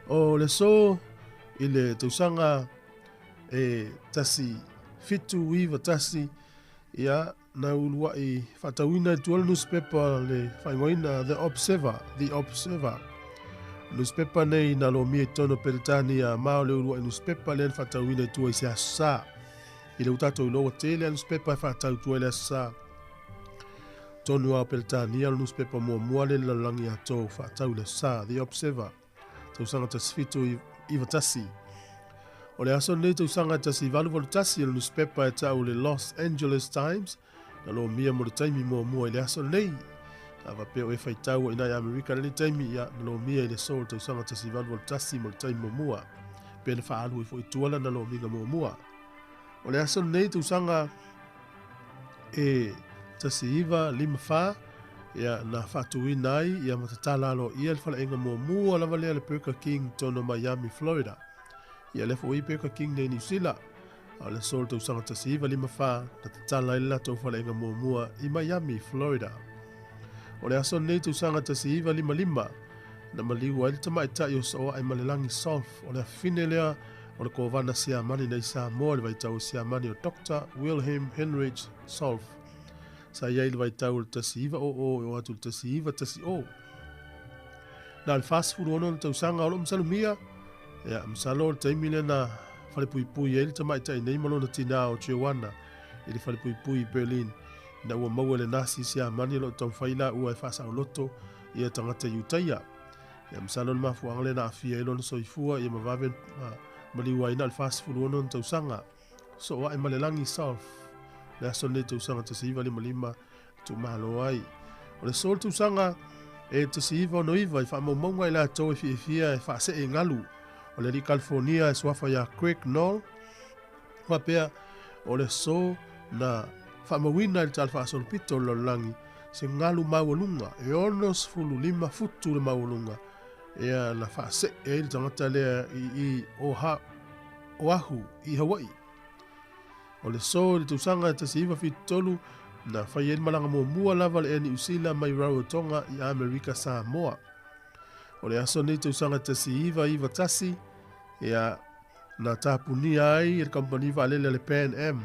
O le so i le tausanga e tasi fitu iwa tasi ia na ulua i whatauina tuala newspaper le whaingoina The Observer. Newspaper nei na lo mie tono Peletania mao le ulua i newspaper le whatauina tua i se asa. I le utato i loa te le newspaper whatau tua i le asa. Tonu a Peletania le newspaper mua le lalangi ato whatau le asa. The Observer. Tausanga tasi fitu iwa tasi. O le aso nei tausanga tasi valu tasi le newspaper e tau le Los Angeles Times na lo mia mo le taimi mua i le aso nei. Ava peo e whaitau ina i Amerika le taimi ia na lo mia i le sol tausanga tasi valu tasi mo le taimi mua. Pena whaalu i fwoi tuala na lo minga mua. O le aso nei tausanga e tasi iwa lima wha ia na whatui nai ia matatala alo ia le whala inga mua lava lea le Burger King tono Miami, Florida. Ia le fwoi Burger King nei New Zealand. A le sol tausanga tasi iwa lima wha na tatala ila tau whala inga mua i Miami, Florida. O le aso nei tausanga tasi iwa lima na maliu ai le tamaitai o soa ai malelangi Solf o le afine lea o le kovana siamani nei Samoa le vaitau siamani o Dr. Wilhelm Heinrich Solf. Sa iai le vaitau le tasi iwa o atu le tasi iwa tasi o. Na le fast food ono le tausanga o lo msalumia. Ia msalo le taimi le na whale pui e le tamaitai nei malona tina o Chihuahua i le whale pui Berlin. Na ua maua le nasi siamani lo tau whaila ua e fasa o loto i a tangata iutaia. Ia msalo le mafuanga le na afia e lona soifua i mawave maliua ina le fast food ono le tausanga. So wa e malelangi Solf. Le aso nei tausanga tasi iwa lima tu mahalo ai. O le sol tausanga e tasi iwa ono iwa i wha maumaunga i la tau e fia e wha se e ngalu. O le ri California e swafa ya Craig Knoll. Wa pea o le so na wha mawina i tal wha asol pito lo langi se ngalu mawalunga. E ono sfulu lima futu le mawalunga. Ea na wha se e il tangata lea i Oahu i Hawaii. O le so le tausanga e tasi iwa fitolu na whai e malanga mua lava le eni usila mai Rarotonga i Amerika Samoa. O le aso nei tausanga tasi iwa tasi ea na tapuni ai e company valele le Pan Am.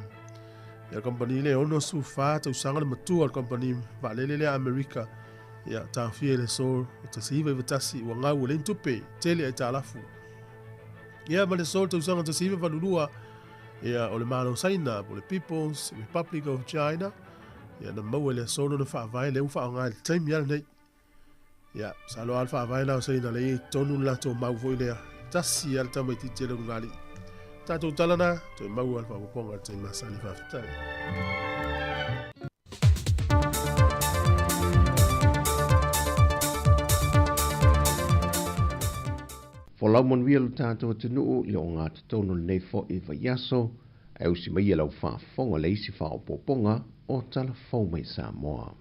E company le ono sufa tausanga le matua le company valele le Amerika. Ea tawhia le so tasi iwa tasi ua ngau le intupe tele e talafu. Ea ma le so tausanga tasi iwa valulua ia o le malo saina o le People's Republic of China ia na maua le sono na whaavai le uwha o ngai le taimi ala nei ia salo al whaavai lao saina le i tonu lato mau voi lea tasi ala tamai titi le rungali tatou talana to mau al whaawaponga le taimi masani whaafitai. Folau manuia lo tātou atunuu le o ngā tatono nei fo I vaiaso au si mai lau whaafonga le isi whaopoponga o tala fau mai Samoa.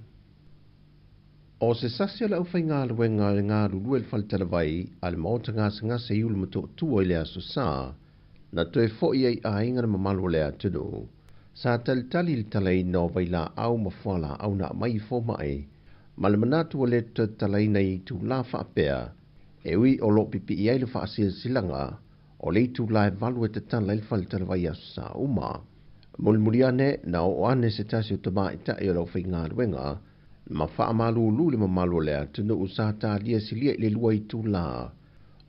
O se sasi ala au whai ngā luenga le ngā lulue le whalitala vai ale maota ngā se iulu mato tua I le aso sā na toe fo I ai ainga na mamalo le atunu. Sa tali le talai no vai la au mawhala au na mai fo mai ma le manatu le talai nei tu la whaapea Ewi o lo pipi I ai le whaasil silanga, o le itu lai valu e te tala il whalitala vai aso sa uma. Mulimuri ane na o ane se tasi o tama I tae o lau whai ngā ruenga, ma wha amalu ulu le mamalo lea tunu usata lia silia I le lua I tu la.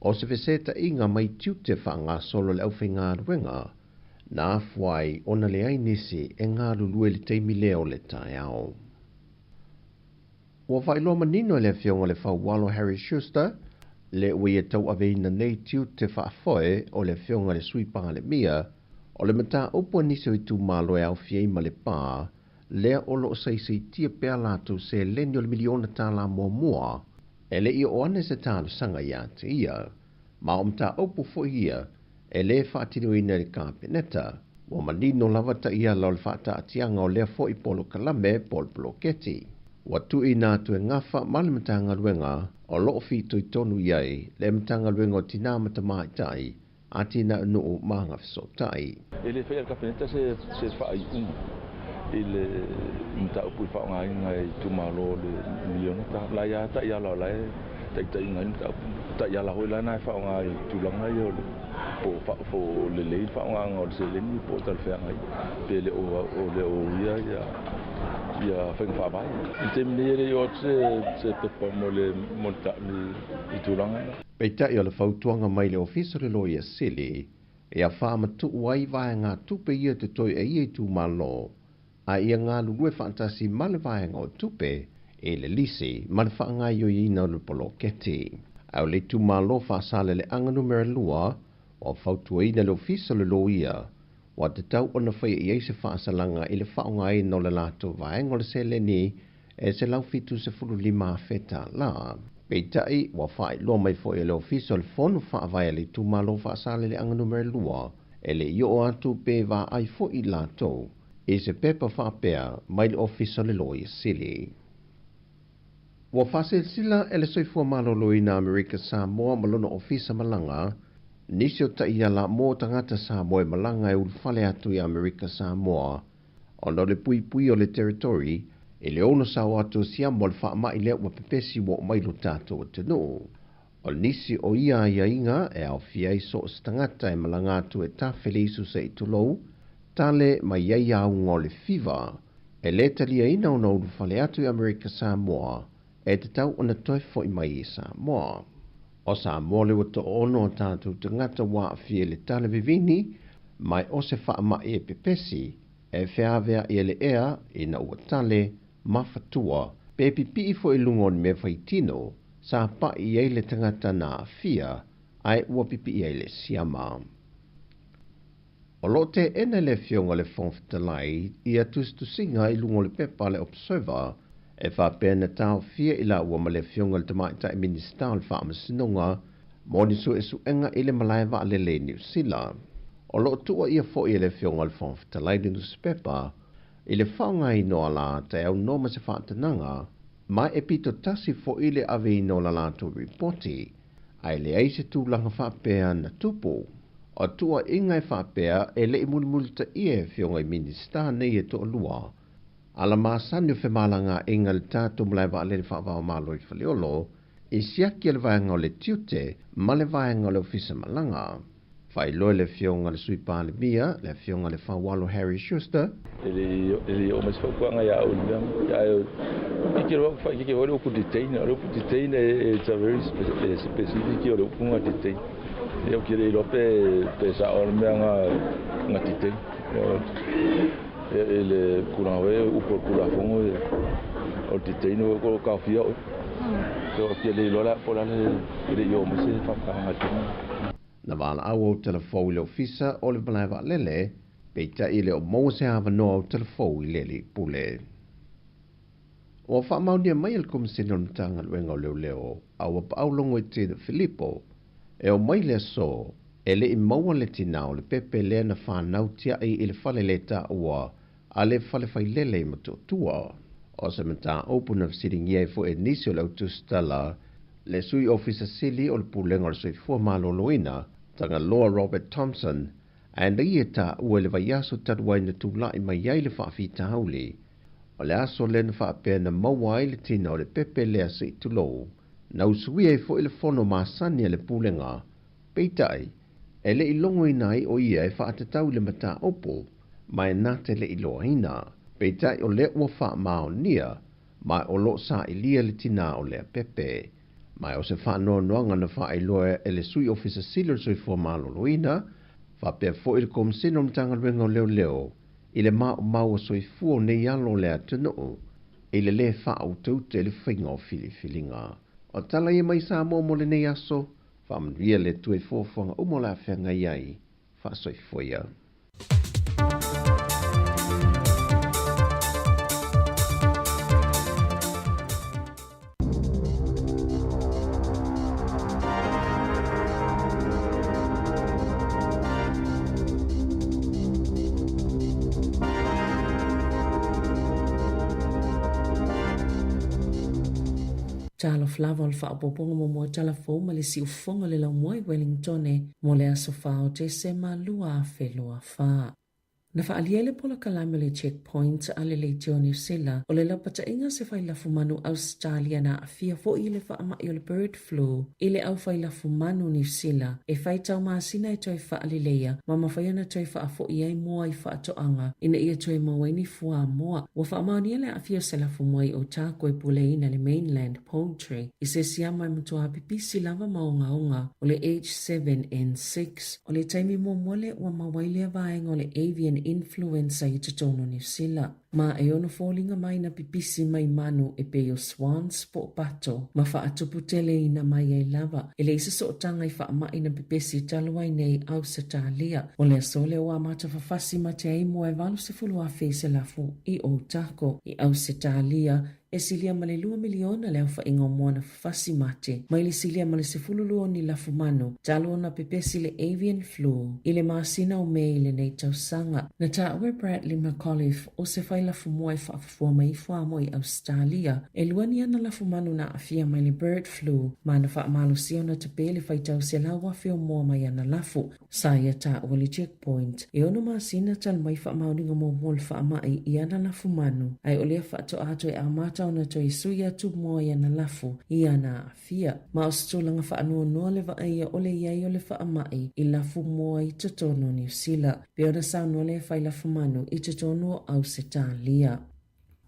O se feseta inga mai tiute wha ngā solo le au whai ngā ruenga, na afuai ona le ai nisi e ngā lulue le teimi leo le tae au. Ua whai loma nino le fionga le whauwalo Harry Schuster, le ui e tau aveina nei tiu te whaafoe o le whionga le suipanga le mia O le mata upo nisi o i tu malo e au fiei ma le pā, lea o lo sei tia pēr lātou se leni o le miliona tā la mua, e le i o ane se tālu sanga ia te ia, ma o mta upo fo ia, e le whaatino ina le kāpeneta, wa manino lava ta ia lau le whaata atianga o lea fo i polo kalame polo bloketi. Wa tu i nā tu e ngafa ma le matanga luenga, o loo fito i tonu iai, le matanga luenga o tina mata maitai, a tina nuu maanga fisotai. Ele fai al kapeneta se whaai ile mta upu i whaonga inga i tumalo le miliona ta ia ta ia la lai ta inga ta ia la hoi lana i whaonga i tulanga i o le po le lei whaonga o se leni po tal whaonga i pe le o ia ia whainga whabai i te minere i o se pepa mo le monta i tulanga Peita i o le whautuanga mai le ofisa le loia sili e a whaamatu wai vai ngā tupe ia te toi e ia i tu malo a ia ngā lulue fantasi male vaenga o tupe e le lisi male whaangai o ina o le polo keti. Au le tu malo whaasale le anganu mera lua o whautua ina le ofisa le loia wa te tau ona whai i eise whaasalanga i le whaangai no le lato vaenga o le seleni e se lau fitu se fulu lima feta la. Peitai wa whai loa mai fo e le ofisa le fonu whaavai le tu malo whaasale le anganu mera lua e le io atu pe va ai fo i lato. E se pepa whapea mai le ofisa le loia sili. Wa whasilsila e le soifua malolo i na Amerika Samoa malona ofisa malanga, nisi o tai ala mō tangata Samoa malanga e ulfale atu i Amerika Samoa, o no le pui o le territory, e le ono sa atu siamo le whaama i lea pepesi wo mai lo tato o tenu. O nisi o ia inga e au fiai so stangata e malanga atu e tawhele isu se i tulou, tale mai iai au ngole fiva, e le talia ina o nau fale atu i Amerika Samoa, e te tau ona toi fo i mai i Samoa. O Samoa le wato ono o tātou te ngata wā fie le tale vivini, mai o se whaama e pepesi, e whiawea i ele ea ina ua tale, mafatua, pe pipi fo i lungon me whaitino, sa pa i eile tangata na fia, ai ua pipi i eile siama. O lo te ene le fionga le fonftalai i atustu singa i lungo le pepa le observer e wha pēna tau fia i la ua ma le fionga le tamaita i minister le wha amasinonga moni su e su enga i le malai wa le le New Zealand. O lo tua ia fo i le fionga le fonftalai le newspaper i le whaonga i noa la te au noma se whaatananga mai e pito tasi fo i le ave i noa la lato reporti ai le eise tūlanga wha pēa na tupu. O tua ingai whapea e le imuli ta ie fionga i minister nei e to lua. Ala maasani o whemalanga inga le tātou mlai wa le whaavao malo i whaleolo, i siaki le vaenga o le tiute, ma le vaenga o le ofisa malanga. Whai loe le fionga le sui pāle mia, le fionga le whawalo Harry Schuster. Ele o mas whakuanga ia au liam, ia au, kike ore uku detain, ore uku detain it's a very specific ore uku nga detain. Eu queria ir pe sa or nga tite ele kurawe u por kurafongo o tite no ko ka fia o queria ir lá por ele yo me se fa nga na vala au telefone ofisa o le balava lele peita ile o mo se ava no telefone lele pule o fa mauni mai el komisionor tanga luenga leo au au longo te Filippo e o mai le so, e le i maua le tinao le pepe le na whanau tia i le whale le ta ua, a le whale whai lele ma tua. O se mata open of sitting ye fo e nisi o le autostala, le sui officer sili o le pulenga o le sui fua malo loina, tanga loa Robert Thompson, and le i ta ua le vaiaso tadua ina tula i mai ai le whaafi tahauli. O le aso le na whaapea na maua i le tinao le pepe le asa i tulou. Na usui e fo ile fono maasani e le pulenga, peitai, e le ilongo inai o ia e whaatatau le mata opo, mai nate le iloa ina, peitai o le ua wha mao nia, mai o lo sa ilia le tina o le pepe, mai o se whaanoa noanga na wha iloa e le sui ofisa siler sui fua malo loina, wha pia fo ile kom sino mtanga rengo leo, ile mau sui fuo ne yalo le atunu, ile le wha au taute le whinga o filifilinga. O tala i mai sa mo le nei aso, wha amria le tue fōwhanga umola whenga iai, wha soifoia. Talo flava o le whaapoponga mo mua talafou ma le si ufonga le lau moai Wellingtone mo le aso whao te se malua a whelua wha. Na whaaliele pola kalame le checkpoint ale le teo New Zealand o le lapata inga se whai lafu manu Australia na afia fo i le wha ama i o le bird flu i le au whai lafu manu New Zealand e whai tau maasina e toi wha alileia ma mawhaiana toi wha a fo i ai moa i wha atoanga ina ia toi mawaini fua moa wa wha amaoni ele afia se lafu moa o tako e pule ina le mainland poultry i se siama i mutua pipisi lava maonga onga o le H7N6 o le taimi mo mole wa mawailia vaenga o le avian influenza i tutono New Zealand. Ma e ono fōlinga mai na pipisi mai manu e peo swans po pato. Ma wha atupu tele ina mai ai lava. E le isa so tanga i wha mai na pipisi taluai nei au se talia. O le asole o amata whawhasi ma te aimo e walu se fulu a se lafu i o tako. I au se talia e silia male 2 miliona leo wha ingo moana whasi mate. Mai le silia male se fululuo ni lafu manu. Talo na pipesi le avian flu. I le maasina o mei le nei tausanga. Na tawe Bradley McAuliffe o se whai lafu moa e whaafua mai fua mo i Australia. E luani ana lafu manu na afia mai le bird flu. Ma na wha malu sio na te pele whai tau se lawa fio moa mai ana lafu. Sa ia tawe le checkpoint. E ono maasina tal mai wha mauninga mo mol wha mai i ana lafu manu. Ai olea wha to ato e amata ona to i suia tu moa i ana lafu i ana afia. Ma o stulanga wha anua noa le wa aia ole iai ole wha mai i lafu moa i tutono New Zealand. Pe ona sa noa le whai lafu manu i tutono au se talia.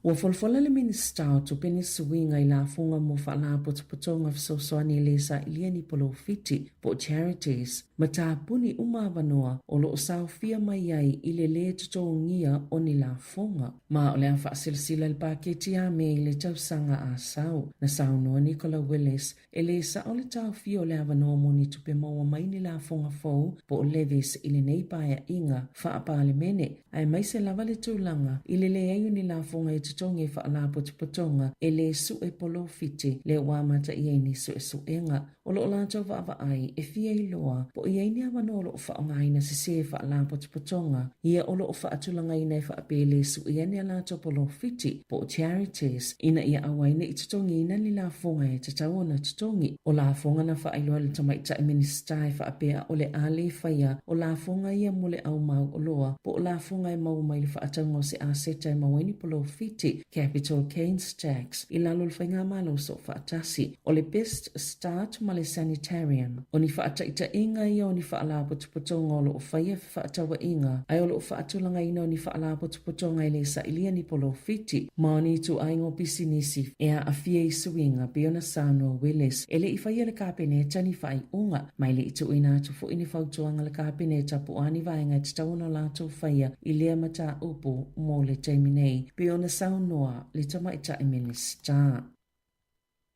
Ua folfola le minista o tupeni suinga i la funga mo whala potopotonga fisosoani le sa iliani polo fiti po charities. Ma tā puni umawanoa o lo sao fia mai ai i le tutongia o ni la funga. Ma o le awha silsila il paketi a me i le tausanga a sao. Na sao noa Nicola Willis e le sa o le tau fia o le awanoa mo ni tupe maua mai ni la funga fau po o levis i le neipaya inga wha apale mene. Ai mai se lava le tūlanga i le ayu ni la funga i tutonga i wha potopotonga e le su e polo fiti le wamata i ni su e suenga. O lo lantou wa ai e fia i loa po i ni awano o lo whaonga ina se wha potopotonga. Ia o lo whaatulanga ina i wha pele su i ni lantou polo fiti po charities ina ia awaina i tutongi ina ni la funga e tatau na tutongi. O la funga na wha iloa le tamaita i minister i wha pea o le ale whaia o la funga ia mole au mau o loa po o la funga e mau mai le whaatanga se aseta i maweni polo fiti capital gains tax i lalo le whainga malo so whaatasi o le best start ma le sanitarium o ni whaataita inga ia o ni whaala potopotonga o lo o whaia whaatawa inga ai o lo o whaatulanga ina o ni whaala potopotonga i le sa ilia ni polo fiti ma o ni tu aingo pisinisi e a afia i suinga Biona Sano Willis e le i whaia le kāpeneta ni whai unga mai le i tu ina tu fu ini whautuanga le kāpeneta po ani vaenga i tatauna lato whaia i lea mata upo mo le teiminei Biona Saunoa le tamaita i minister.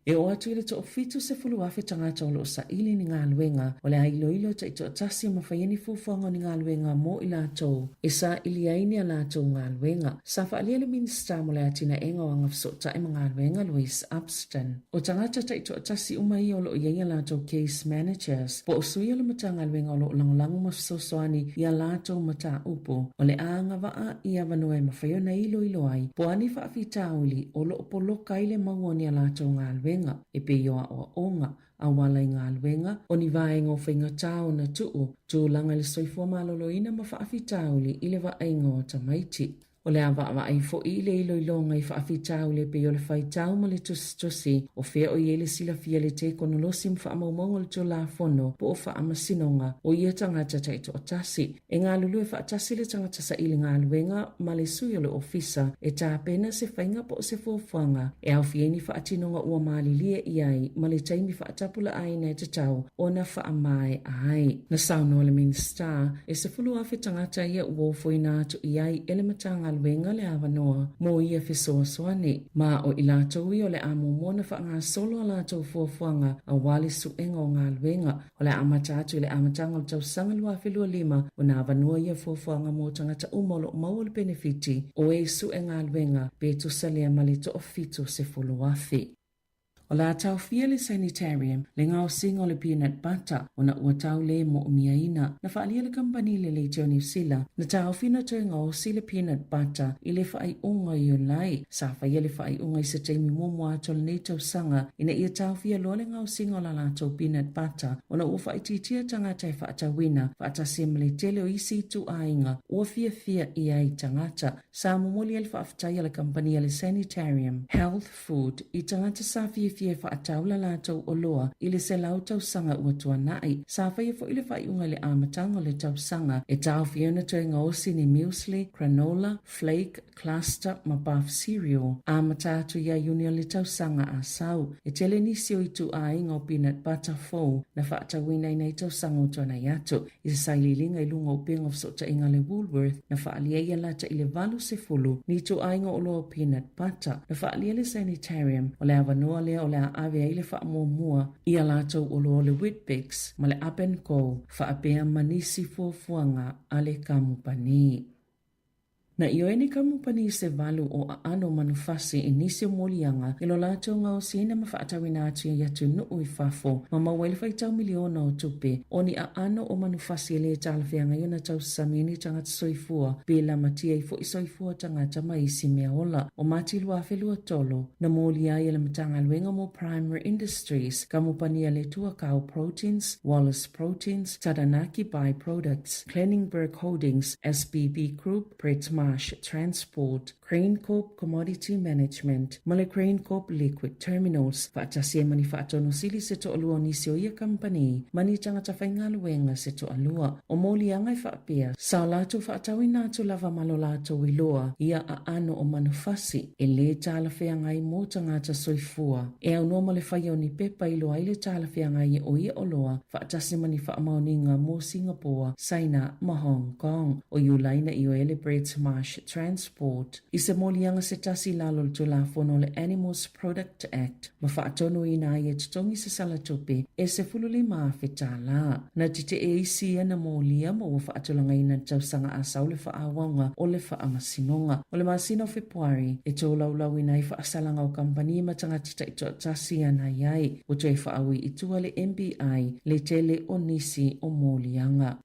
E o atu ile to fitu se fulu afe tangata o lo sa ili ni ngā luenga o le ailo ilo ta ito atasi ma whaieni fufuanga ni ngā luenga mo i lato e sa ili aini a lato ngā luenga. Sa wha alia le minista mo le atina e ngā wanga fsota e ngā luenga Louise Upston. O tangata ta ito atasi umai o lo iei a lato case managers po o sui o le mata ngā luenga o lo langolango ma fsosoani i a lato mata upo o le aanga waa i a vanoe ma whaiona ilo ilo ai po ani wha awhitauli o lo opoloka i le mauoni a lato ngā luenga. E pe yoa o onga a wala i ngā luenga o ni vaenga o whainga tāo na tuu tūlanga le soifua maloloina ma whaafitauli i le vaenga o tamaiti. O le awa ai fo i le ilo ilonga i whaafitau le pe o le whaitau ma le tusi o whea o iele sila fia le te konolosi mwa whaamaumongo le tō la fono po o whaamasinonga o ia tangata taito o tasi. E ngā lulu e whaatasi le tangata sa ili ngā luenga ma le sui o le ofisa e tā pena se whainga po o se fuafuanga e au fieni whaatinonga ua maalilia i ai ma le taimi whaatapula aina e tatau o na whaamae ai. Na sauno le minister e se fulu awhi tangata ia uofo i nātu i ai ele matanga luenga le avanoa mo ia fesoa soani. Ma o ila tau i o le amo mona wha ngā solo la tau fuafuanga a wale suenga o ngā luenga. O le amata atu le amatanga o tau sanga lua whelua lima o nā avanoa ia fuafuanga mo tangata umolo o maua le benefiti o e suenga luenga pe tu salea mali to ofito se foloafi. O la tau fia le sanitarium le ngau singa o le peanut butter o na ua tau le mo o miaina na whaalia le kampani le Leitio New Zealand na tau fina tui ngau si le peanut butter i le whaai unga i o lai sa whaia le whaai unga i sa teimi mua atol nei tau sanga ina ia tau fia lo le ngau singa o la la tau peanut butter o na ua whaai titia tangata i whaatawina whaatasia le tele o isi tu ainga ua fia i ai tangata sa mumoli al whaaftai le kampani le sanitarium health food i tangata sa fia whaataula la tau o loa i le se lau tau sanga ua tua nai. Sa whaia fo i le whai unga le amatanga le tau sanga e tau fiona tui ngaosi ni muesli, granola, flake, cluster, ma buff cereal. Amatatu ia unia le tau sanga a sau. E tele nisi o i tu a inga o peanut butter fo na whaatawina i nei tau sanga o tua nei atu. I se saililinga i lunga o penga of sota inga le Woolworth na whaalia ia lata i le valu se fulu ni tu a inga o loa peanut butter. Na whaalia le sanitarium o le avanoa lea o le awea i le whaamua ia lātou o lo le Whitbix ma le Up and Go whaapea manisi fuafuanga a le kamupani. Na ioeni kamupani se valu o a ano manufasi i nisi o molianga i lo lātou ngau sina ma whaatawina atu i atu nuu i whafo ma mawele whaitau miliona o tupe o ni a ano o manufasi le talawhianga iona tau samini tangata soifua pe la matia i fo i soifua tangata maisi mea ola o mati lua whelua tolo na molia i le matanga luenga mo Primary Industries kamupani le tua Cow Proteins, Wallace Proteins, Taranaki Byproducts, Cleningberg Holdings, SBB Group, Brett Marsh Transport, Crane Corp Commodity Management, Male Crane Corp Liquid Terminals, Whaatasia mani whaatono sili se to alua nisi o ia company, mani tangata whainga luenga se to alua, o moli angai whaapea, sa lato whaatawi nātu lava malo lato wiloa, ia a ano o manufasi, e le tala whea mo tangata soifua, e au noma le whaia ni pepa ilo ai le tala whea ngai o ia oloa, whaatasi mani whaamauninga mo Singapore, China, ma Hong Kong, o iulaina i o ele Brett Marsh Transport. I se molianga se tasi lalo to la fono le Animals Product Act. Ma whaatono i nā e tutongi se salatope e se fululi maa whetala. Na tite e isi ana molia mo wa whaatolanga ina tausanga asau le whaawanga o le whaamasinonga. O le masino Februari e tō laulau ina i whaasalanga o kampani matanga tita ito tasi ana iai. O tō e whaawi i tua le MBI le tele o nisi o molianga.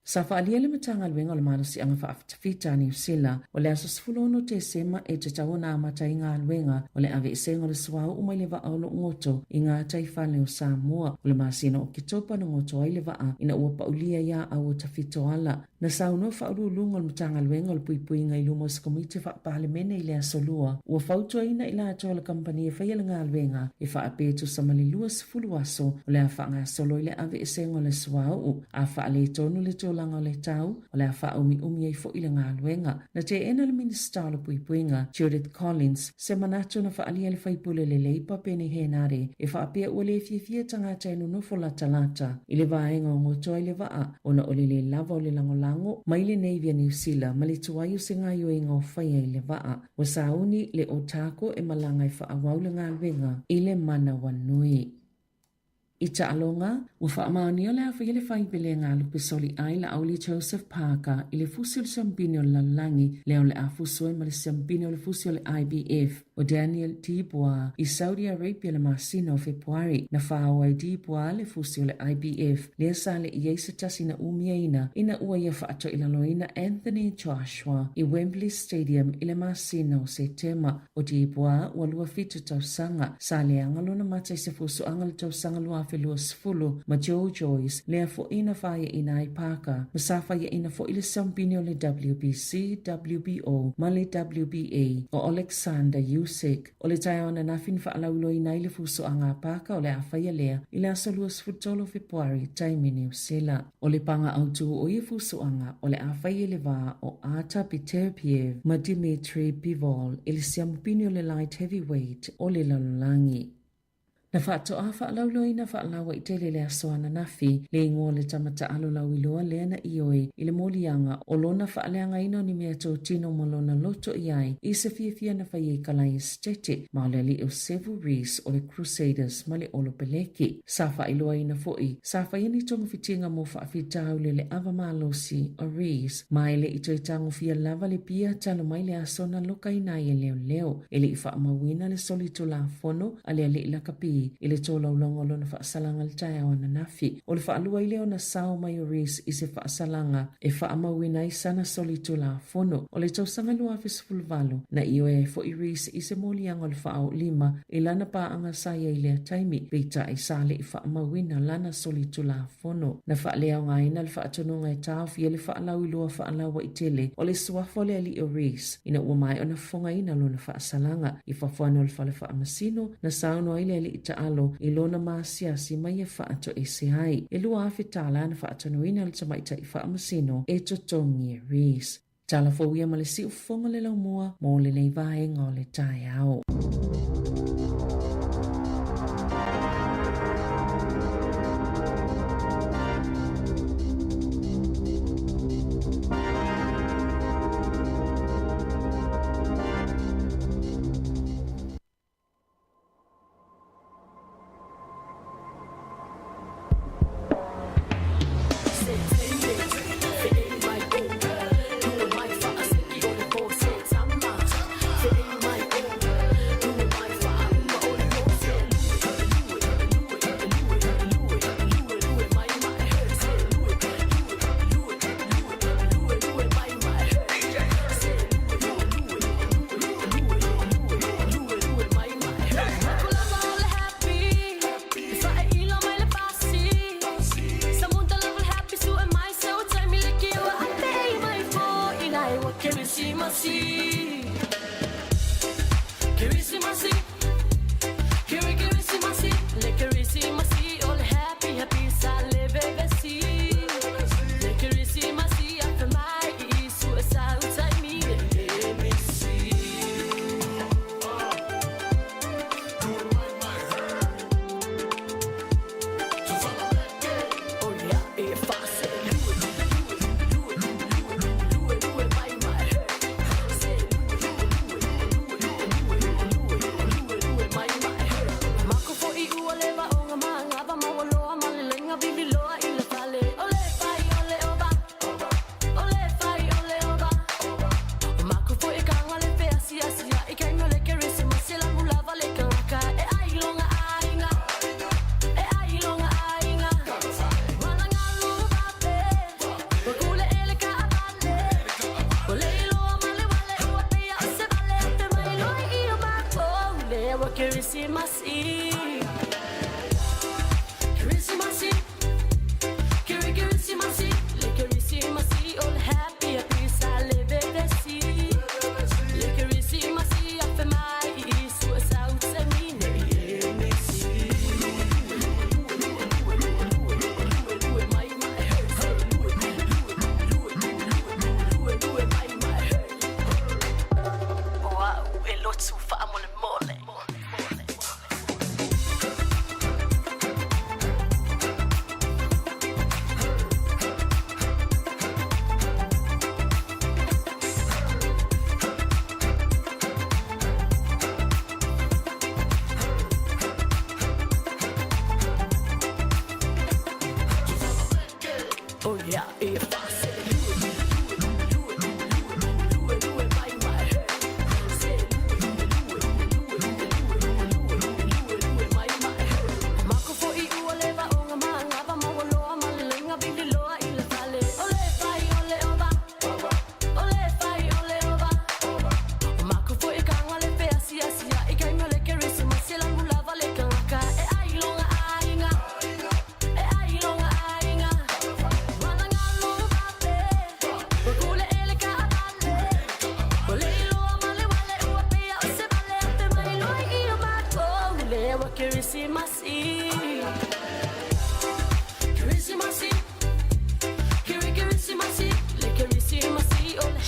Sa whaalia le matanga luenga o le malusi anga whaafitawhita New Zealand o le aso sifulono te sema e te tau na amata i ngā luenga o le awe isenga le suau umai le waa o lo ngoto i ngā taifane o Samoa o le masino o kitopa na ngoto ai le waa ina ua paulia ia au o tawhito ala. Na sauno whauru lunga o le matanga luenga o le pui ngai lumo sa komite whaapahale mene i le aso lua. Ua whautua ina i la atoa le kampani e whaia le ngā luenga e whaapetu sa mali lua sifulu aso o le a whaanga solo i le awe isenga o le suau a whaale tonu le langa o le tau, o le a wha umi ai fo i le ngā luenga. Na te ena le minister o le puipuinga, Judith Collins, se manato na wha alia le whaipule le leipa pene henare, e wha apea ua le fia tangata inu nofo la talata, i le vaenga o ngotoa i le waa, o na ole le lava o le langolango, mai le Navia New Zealand, ma le tuayu se ngā yo inga o whaia i le waa, wa sauni le otako e malanga i wha awau le ngā luenga, i le mana wanui. I Ta'alonga, ua whaamaoni o le awha i le whaipele ngā lupe soli ai la auli Joseph Parker i le fusi o le siambini o le lalangi leo le afusoe ma le siambini o le fusi o le IBF o Daniel Dibois i Saudi Arabia le masina o Februari na whaawa i Dibois le fusi o le IBF lea sa le i eisa tasi na umiaina ina ua ia whaato i laloina Anthony Joshua i Wembley Stadium i le masina o Setema o Dibois ua lua fitu tausanga sa le angalo na mata i se fusu angalo tausanga lua felua sifulu ma Joe Joyce lea fo ina whaia ina ai Parker ma sa whaia ina fo i le siambini o le WBC, WBO ma le WBA o Alexander Usyk o le taiona na fin whaalaulo ina i le fusu anga Parker o le a whaia lea i le asalua sifutolo Februari taimi New Zealand o le panga autu o i fusu anga o le a whaia le vā o Artur Beterbiev ma Dimitri Bivol i le siambini o le light heavyweight o le lalolangi. Na whaatoa whaalaulo na whaalawa I tele le asoana nafi le ingoa le tamata alo lau iloa le na ioe I le molianga o lona whaaleanga ino ni mea tō tino mo lona loto iai I se fia na whai kalai estete ma le li o Sevu Rees o le Crusaders ma le olo peleki. Sa whailoa ina foi, sa whaiani tonga fitinga mo whaafitau le ava malosi o Rees ma ele I toi tango fia lava le pia talo mai le asona loka ina I leo leo ele I whaamawina le solito la fono ale ale la kapi ile tola ulongo lona whaasalanga le tae o na nafi. O le whaalua I leo na sao mai o Rees I se whaasalanga e whaamawina I sana solito la fono. O le tausanga lua fisfulvalo na ioe fo I Rees I se molianga o le whaao lima I lana pa anga saya I lea taimi peita I sale I whaamawina lana solito la fono. Na whaalea ngaina le whaatonunga e tau fia le whaalau ilua whaalawa I tele o le suafo le ali o Rees ina ua mai o na fonga ina lona whaasalanga I whafuana o le whale whaamasino na sauno ile ali ita alo I lona maasia si mai e whaato e se hai. E lua awhitala na whaatonuina le tamaita I whaamasino e totongi e Rees. Tala fōia ma le si ufonga le lau mua mo le nei vaenga o le tae ao.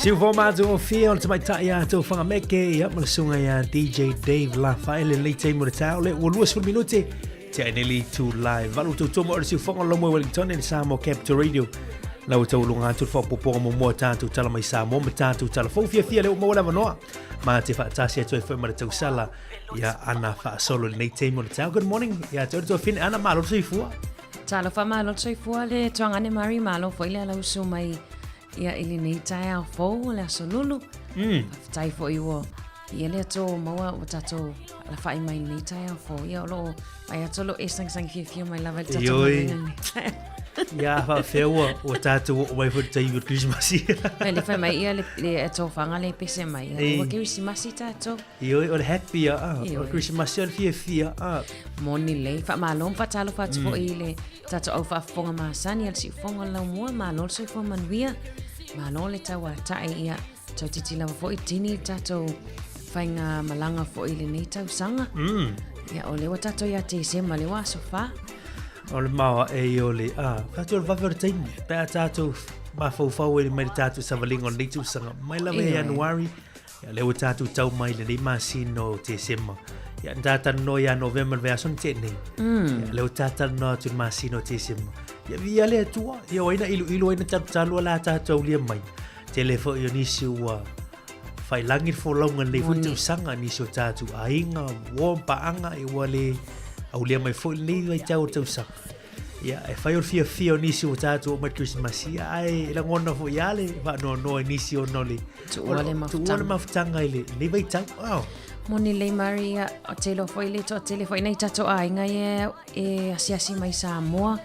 Siu fo mātou o fia o te mai tai a tau whangameke I apma sunga ia DJ Dave la whaele lei te mo tau le o luas ful minute te aineli tu live valu tu tomo o siu whanga lomo Wellington e Samoa Capital Radio lau tau lunga tu whapoponga mo mua tātou tala mai Samoa ma tātou tala fia leo mo wala manoa ma te whaatasi atu e whaimara tau sala ia ana whaasolo nei te mo tau. Good morning ia tau tau whine ana malo tui fua Talo wha malo tui fua le tuangane mari malo fo ile lau su mai ia ili nei tai au fou le aso lulu. Tai fo iwo. Ia le ato maua o tato la whai mai nei tai au fou. Ia olo ai ato lo e sang fia mai lava tato maringa. Ia whawhewa o tātou o mai futa i o Christmas ia. Le whai mai ia le ato whanga le pese mai. Ia o kiri si masi tato. Ioi o le happy ia o Christmas ia le fia. Moni le wha malom wha talo wha tupo i le tato au wha whonga maasani al si whonga lau mua malol soi wha manuia. Malo le tau a tae ia tau titi lawa fo I tini tato whainga malanga fo I le nei tau sanga. Ia o lewa tato ia te sema lewa sofa. O le maua e o le tato le wawere taimi. Pea tato ma fau e mai le tato savalinga o le nei tau sanga. Mai lawa e Januari. Ia lewa tato tau mai le nei masino te sema. Ia tata no ia November vea son te nei. Ia lewa tata no atu masino te sema. Ia via le atua, ia waina ilu waina talua la tātou lia mai. Te le fo i o nisi ua whailangir fo launga le futu sanga nisi o tātou ainga, paanga i ua le au lia mai fo i nei wai tau tau sanga. Ia e whai or fia o nisi o tātou o mai Christmas ia ai e la ngona fo i ale, wha no e nisi o noli. Tuole mafutanga i le, nei wai tau. Moni le Maria o telo foi le to tele foi nei tato ainga e asiasi mai Samoa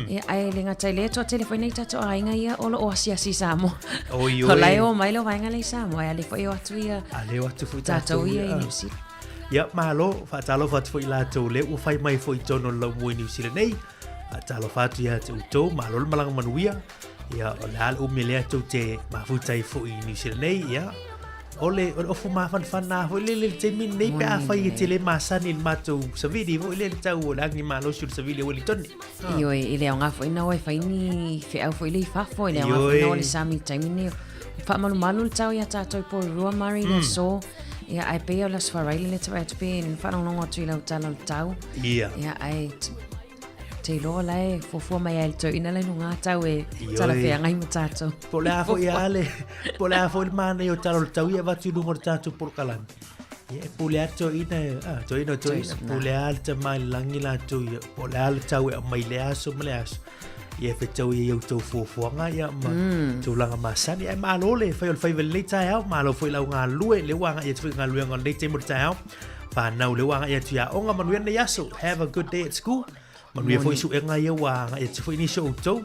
e ai le ngata le to tele foi nei tato ainga ia olo o asiasi Samoa o lai o mai lo vainga le Samoa le foi o atu ia ale o atu foi tato ia New Zealand ia malo fa talo fa foi la to le o fai mai foi tono lo mo New Zealand nei talo fa tu ia to malo malang manuia ia o la o mele to te mafutai foi New Zealand nei ia Ole ofu mafan na ho le te min nei pe a fai te le masani il mato savidi ho le tau la ngi malo sur savili Wellington io ile nga foi na wai fai ni fe au foi le fa foi le nga foi no le sami time ni fa malu tau ya tato po rua mari le so ya ai pe o las farai le tau at pe in fa no tu la tau ya ai te lo lai fo mai al to ina le nunga tau e tala fe ngai matato po la fo ya le po la fo il mane yo talo tau ia vatu no mortato por kalan ye po le to ina po le alta mai langi la to po le al tau mai le aso ye fe tau ye to fo nga ya ma to langa masani ai malo le fa fai le tai malo foi la nga lue le wanga ye tu nga lue nga le te mortao fa na le wanga ye tu ya onga manuia na yaso have a good day at school Manuia foi su enga ia wa e te foi ni so to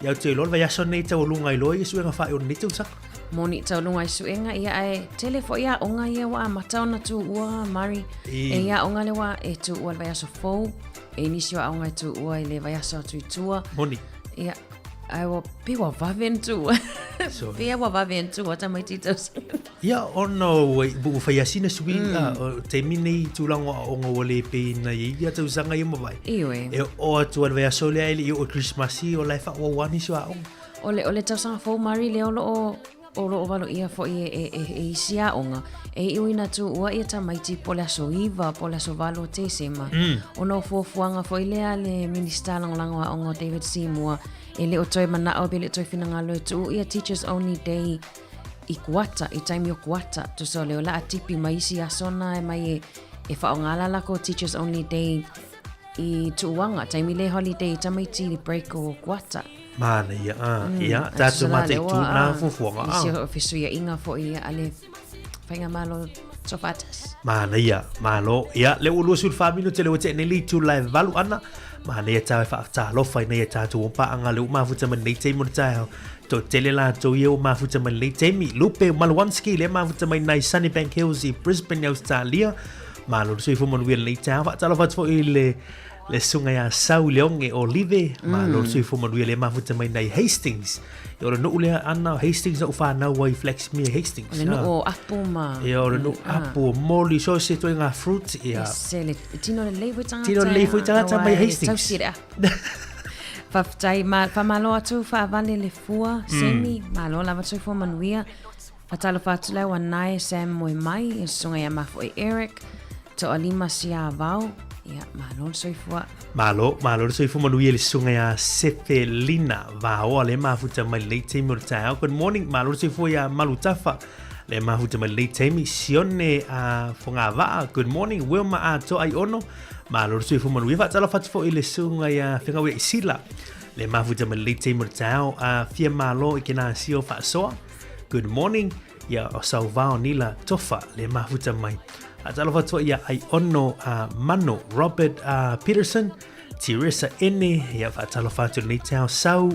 ia te lol vai aso nei te lunga i loi su enga fa o ni tu sa moni te lunga su enga ia ai telefo ia onga ia wa matau na tu ua mari e ia onga le wa e tu ua vai aso fo e ni si onga tu ua le vai aso tu tua moni ia ai wa piwa vaventu pia wa vaventu ata mai titos ia ono bu fa yasina subi te mini tu langa onga wale pe na ia tu sanga ia mai e o tu vai aso le ai o Christmas o lai fa wa wani so ole tau sanga fo mari le o valo ia fo e sia onga e uina tu ua ia tamaiti pola so iva pola so valo te sema ono fo fuanga fo ile le minister langa onga David Seymour ele o toi mana o bele toi fina ngalo tu ia teachers only day I kuata I time yo kuata to so le la tipi mai si asona e mai e fa ngala la ko teachers only day I tuanga time le holiday tamaiti break o kuata mana ia tatu mate tu na fufuanga si ofisu ia inga fo ia ale fainga malo sofatas mana ia malo ia le ulu sul famino te le te neli tu live valu ana mana ia ta fa ta lo fa ia tatu pa anga le ma futa man nei te mo ta to tele la to ia ma futa man le te mi lupe malwanski le ma futa mai nai Sunnybank Hills I Brisbane Australia malo so fu mon wil nei ta fa ta lo fa fo ile le sunga ya sau leonge olive ma lo so fu mon wil ma futa mai nai Hastings yo no ule ana Hastings o fa na wai flex me Hastings le no apple ma yo no apple moli so se to nga fruit ya sele tino le lefu tanga mai Hastings fa tai ma fa malo atu fa vale le fua semi malo la va so fu manuia Fatalo fatu leo wanae Sam moe mai, e sunga ya mafo e Eric, to alima siya vau, ia malol soifua. Malo soifua manuia le sunga ya Sefelina, vau le mafuta mai late team o tau. Good morning, malo soifua ya Malutafa. Le mafuta mai late team, sione fonga va. Good morning, Wilma a to ai ono. Malo soifua manuia fatalo fatu fo ile sunga ya Whengawe Sila. Le mafuta mai late team o tau, fia malo ikena sio fa soa. Good morning, ya o sauvao nila tofa le mafuta mai. Atalo fatua ya ai ono Mano Robert Peterson, Tirisa ene ya atalo fatua nei tau sau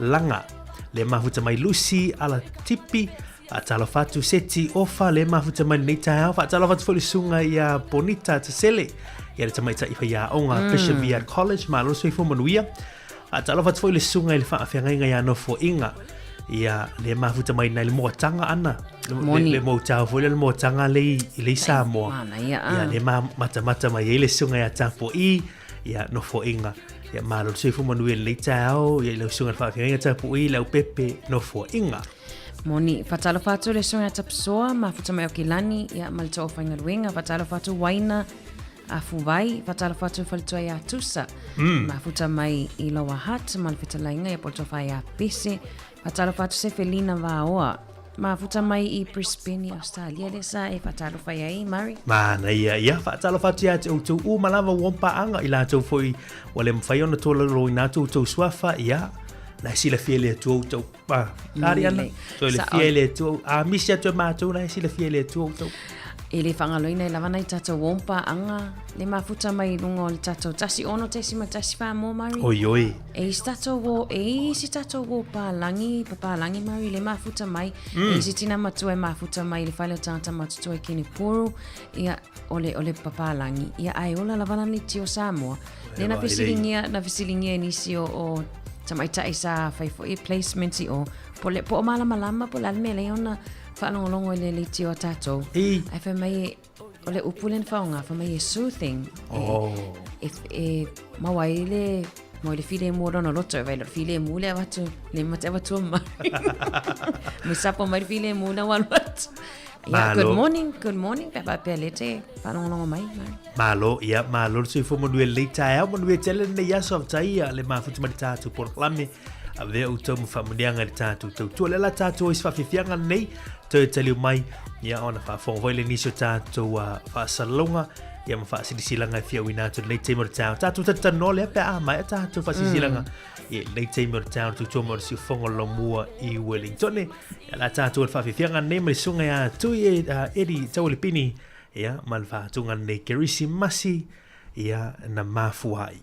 langa le mafuta mai Lucy ala tipi atalo fatu seti ofa le mafuta mai nei tau atalo fatua sunga ya Bonita Tsele ya le tamaita ifa ya onga Bishop College malo so ifo manuia atalo fatua sunga le fa afenga ya no fo inga ia le mafuta mai nai le moatanga ana le moatau foi le moatanga le Samoa ia le mata mai le sunga ya tapo ia no fo inga ia malo se fu manuel le tau ia le sunga fa finga tapo le pepe no fo inga Moni fatalo fatu le sunga tapsoa mafuta mai okilani ia malto fainga luenga fatalo fatu waina afuvai fatalo fatu faltua ya tusa mafuta mai ilawa hat malfita lainga ya porto fa ya pese fatalo fatu Sefelina vaoa mafuta mai i Brisbane Australia lesa e fatalo fa ai Mari mana ia fatalo fatu ya tu malava wompa anga ila tu foi wale mfai ona tola ro ina tu swafa ia na sila fiele tu pa ariana to le fiele tu a misia tu ma tu na sila fiele tu ele fangaloina la vana tata wompa anga le mafuta mai lungo le tata tasi ono tesi matasi fa mo Mari oi e stato wo si tato wo pa langi Mari le mafuta mai e si tina matu e mafuta mai le fale tata matu e kini puru ia ole papa langi ia ai ola la vana ni tio Samoa le na visilingia inisi o tamaita isa faifo e placement o po malama po la mele ona whaalongolongo le tio tato. Ai wha mai ole upulen whaonga, wha mai soothing. Mawai le file mo rono loto, vai le file mo le watu, le mate watu ma. Me sapo mai file mo na walwat. Good morning, Papa Pelete, whalongolongo mai. Malo se fu mo le tae, mo le tele ne yaso taia le mafuta mai tatu por lame. Ave o tau mawhamunianga le tātou tau le la tātou is whawhiwhianga nei te taliu mai ia ona whawhongwai le niso tātou whaasalonga ia ma whaasilisilanga e whia winātou nei teimo le tātou tatano le pe mai a tātou whaasilisilanga ia nei teimo le tātou tō mo le si whongo lomua i Wellington ia la tātou le whawhiwhianga nei ma le sunga ia tui eri tau le pini ia ma le whaatunga nei Kerisi Masi ia na mafuai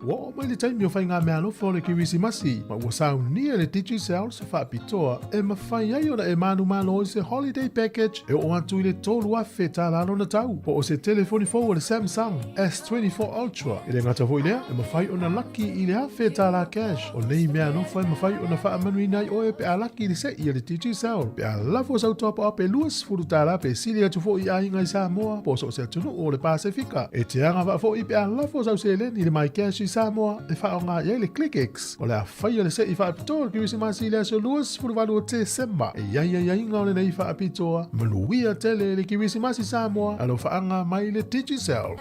Wa mai le taimi o whai ngā mea alofo le Kirisimasi, ma ua saunia le Digicel se whaapitoa e mawhai ai ona e manu malo i se holiday package e o atu i le tolu afe tā lalo na tau. Po o se telefoni fo o le Samsung S24 Ultra. I le ngata hoi lea, e mawhai ona laki i le afe tā la cash. O nei mea alofo e mawhai ona wha amanu i nai o e pe a laki le se i le Digicel. Pe a lafo sau topa ape luas furu tā la pe sili atu fo i ainga i Samoa, po so se atunu o le Pasifika. E te anga wa fo i pe a lafo sau se len i le mai cash i Samoa e wha o ngā iei le ClickX. O le a whai le se i wha apitoa Kirisimasi le aso luas furu walu o te semba. E iai ngā le nei wha apitoa. Manuia tele le Kirisimasi Samoa alo whaanga mai le Digicel.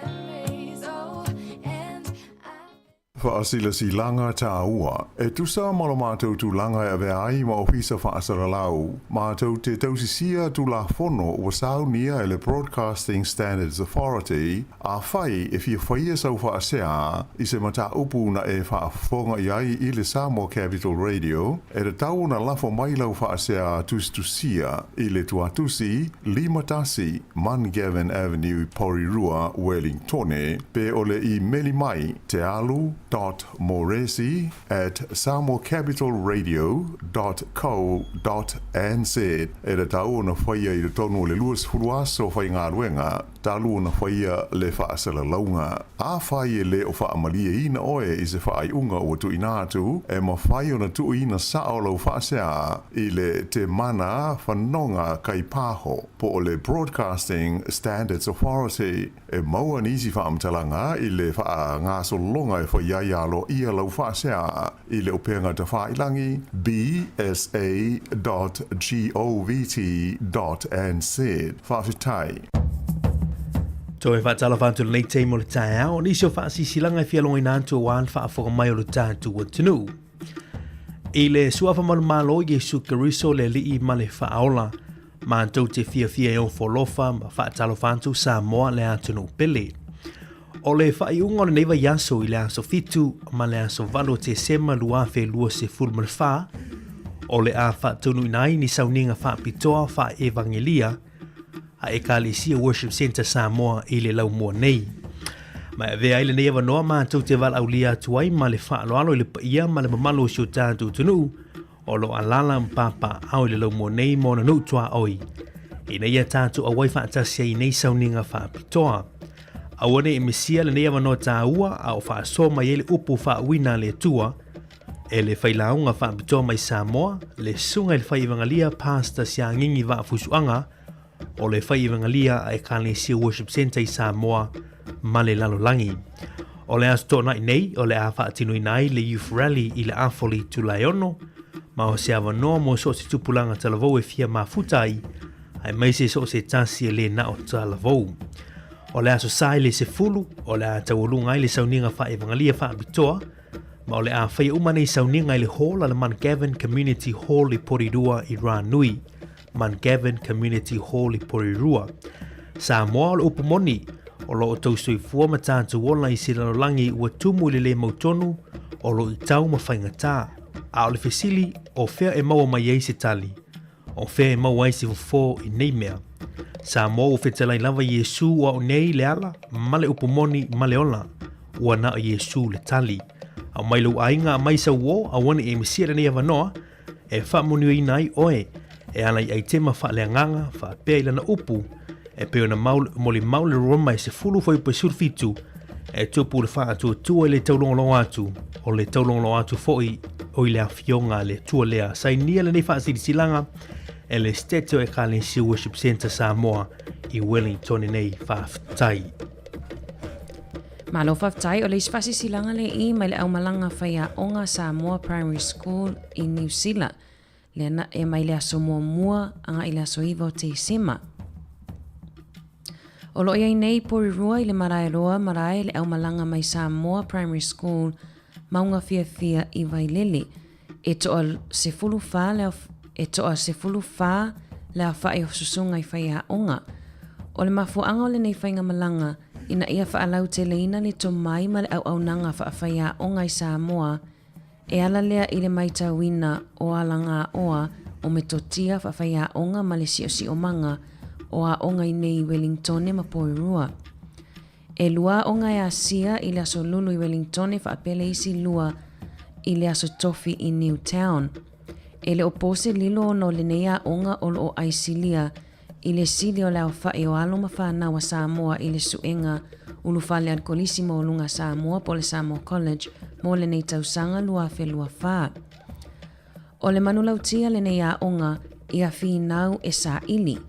Whaasila si langa tā ua. E tusa malo mātou tu langa e vea ai ma ofisa whaasara lau. Mātou te tausisia tu la whono o sau nia e le Broadcasting Standards Authority a whai e fia whaia sau whaasea i se mata upu na e whaafonga i ai i le Samoa Capital Radio e re tau na lafo mai lau whaasea tustusia i le tuatusi Limatasi Man Gavin Avenue Porirua Wellingtone pe ole i meli mai te alu .moresi@samoacapitalradio.co.nz e re tau na whaia i le tonu le luas furuaso whai ngā ruenga talu na whaia le whaasala launga. A whai e le o whaamalia ina oe i se whai unga o tu inatu e ma whai o na tu ina saolo whaasea i le te mana whanonga kai pāho po o le Broadcasting Standards Authority e maua nisi whaamtalanga i le wha ngā solonga e whai ialo ia lau whaasea i le upenga ta whailangi bsa.govt.nz whawhitai. Toi whaatala whantu nei teimo le tae ao, nisi o whaasi silanga i whialonga i nātu o wān whaafoka mai o le tātu o tinu. I le suafa malu malo i Jesu Kariso le li i male whaaola, mātou te fia e o wholofa ma whaatala whantu Samoa le atunu pele. O le whaiunga o le neiva yaso i le aso fitu ma le aso valo te sema lua fe lua se fulma le wha, o le a whaatunu inai ni sauninga whaapitoa wha evangelia, a Ecclesia Worship Center Samoa i le lau mua nei. Ma e vea ile nei wanoa mātou te wala aulia tuai ma le whaaloalo i le paia ma le mamalo si o tātou tunu o lo alala mpapa au i le lau mua nei mo na nutua oi. I nei a tātou awai whaatasia i nei sauninga whaapitoa. Awane e mesia le nei wanoa tā ua au whaasoma i le upu whaawina le tua e le whailaunga whaapitoa mai Samoa le sunga i le whaivangalia pasta si a ngingi whaafusuanga o le whaivangalia a Ecclesia Worship Center i Samoa ma le lalolangi. O le astona i nei, o le a whaatinu i nai le Youth Rally i le Afoli Tulaiono, ma o se awanoa mo so se tupulanga talavou e fia mafutai, ai mai se so se tasi e le na o talavou. O le aso sai le se fulu, o le a tawulunga i le sauninga whaevangalia whaabitoa, ma o le a whai umane i sauninga i le hall ala Man Gavin Community Hall i Porirua i Ranui, Man Gavin Community Hall i Porirua. Samoa o le upumoni, o lo o tausui fua ma tātou ola i silalolangi ua tumu i le mautonu, o lo i tau ma whaingatā. A o le fesili, o whea e maua mai ei se tali, o whea e maua ei se fufo i nei mea. Samoa o whetalai lava Yesu ua o nei le ala, ma le upumoni ma le ola, ua na o Yesu le tali. A mai lau ainga a mai sa uo, a wane e misia nei avanoa, e whaamoniu i nai oe, e ala i aitema wha le anganga, wha pea i lana upu, e peo na moli maule roma e se fulu fai pa surfitu, e tupu le wha atu tua le taulongolo atu, o le taulongolo atu foi, o i le awhionga le tua lea. Sai nia le nei wha silanga, e le Statue Ecclesia Worship Center Samoa i Wellington nei whaafitai. Malo whaftai o le isfasi silanga le I mai le au malanga whaia onga Samoa Primary School i New Zealand. Le ana e mai le aso mua anga i le aso iwa o te sema. O lo iai nei Porirua i le marae roa marae le au malanga mai Samoa Primary School maunga fia i Wailele. E toa se fulu wha le a whae o susunga i whaia onga. O le mafuanga o le nei whainga malanga ina ia whaalau te leina le to mai ma le au nanga whaia onga i Samoa e ala lea i le maitawina o alanga oa o me totia whaia onga ma le si o manga o a onga i nei Wellington ma Porirua. E lua o ngai asia i le aso lulu i Wellington whaapele isi lua i le aso tofi i Newtown. E le opose lilo no le nea onga o lo aisilia i le sili o leo whae o alo mawhana wa Samoa i le suenga ulufale ad kolisimo o lunga Samoa po le Samoa College mo le nei tausanga lua whelua wha. O le manulautia le nea onga i a whinau e sa ili.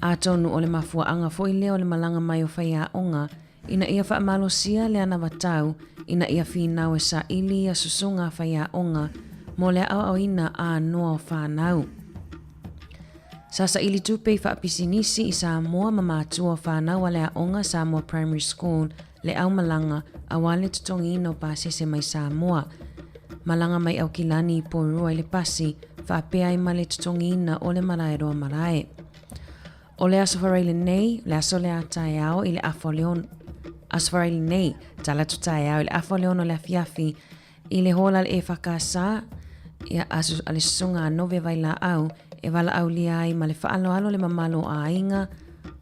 A tonu o le mafua anga fo i leo le malanga mai o whaia onga ina ia wha malosia le ana watau ina ia whinau e sa ili a susunga whaia onga mo le au ina a noa o whanau. Sasa ili tupe wha pisinisi i Samoa mamatua whanau a lea onga Samoa Primary School le au malanga a wale tutongi no pasese mai Samoa. Malanga mai au kilani i porua i le pasi wha pea i male tutongi na o le marae roa marae. O le aso whareile nei, le aso le atae au i le afoleon. Aso whareile nei, tala tutae au i le afoleon o le afiafi i le hola le e whakasa ia aso ale sunga nove vai la au e wala au lia ai ma le whaaloalo le mamalo a inga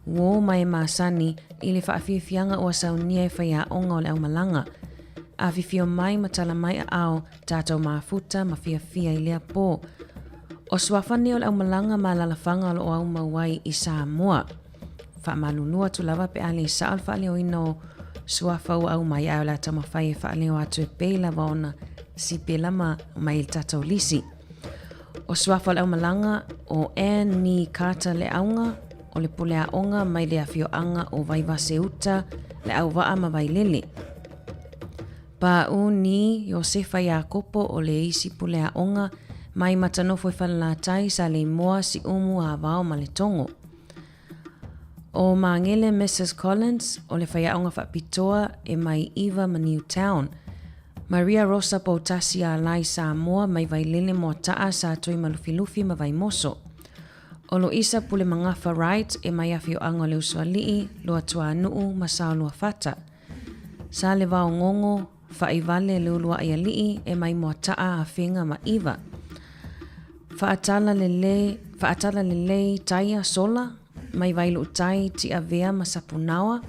wo mai masani i le whaafiafianga o saunia e whaia onga o le au malanga. A fifio mai matala mai a au tātou maafuta ma fia i lea po. O swafani o le au malanga ma lalafanga o au mawai i Samoa. Whaamalunua tu lava pe ale i saal whaaleo ino swafa o au mai au la tamawhai e whaaleo atu e peila vaona si pelama mai il tātou lisi. O swafa le au malanga o ni kata le aunga o le pulea onga mai le afio anga o vaivase uta le au waa ma vai lele. Pa ni Josefa Iakopo o le isi pulea onga mai matanofo i whanalatai sa le moa si umu a vao ma le tongo. O maangele Mrs. Collins o le whaia onga whapitoa e mai Eva ma Newtown. Maria Rosa Pautasi a lai Samoa mai vai lele mo taa sa toi malufilufi ma vai moso. O lo isa pule mangafa right e mai afio anga le uswalii lo atua nuu ma sao lua fata. Sa le vao ngongo whaivale le ulua ia lii e mai mo taa a whenga ma Eva. Whaatala le lei taia sola mai vai lu tai ti a vea ma sapunawa.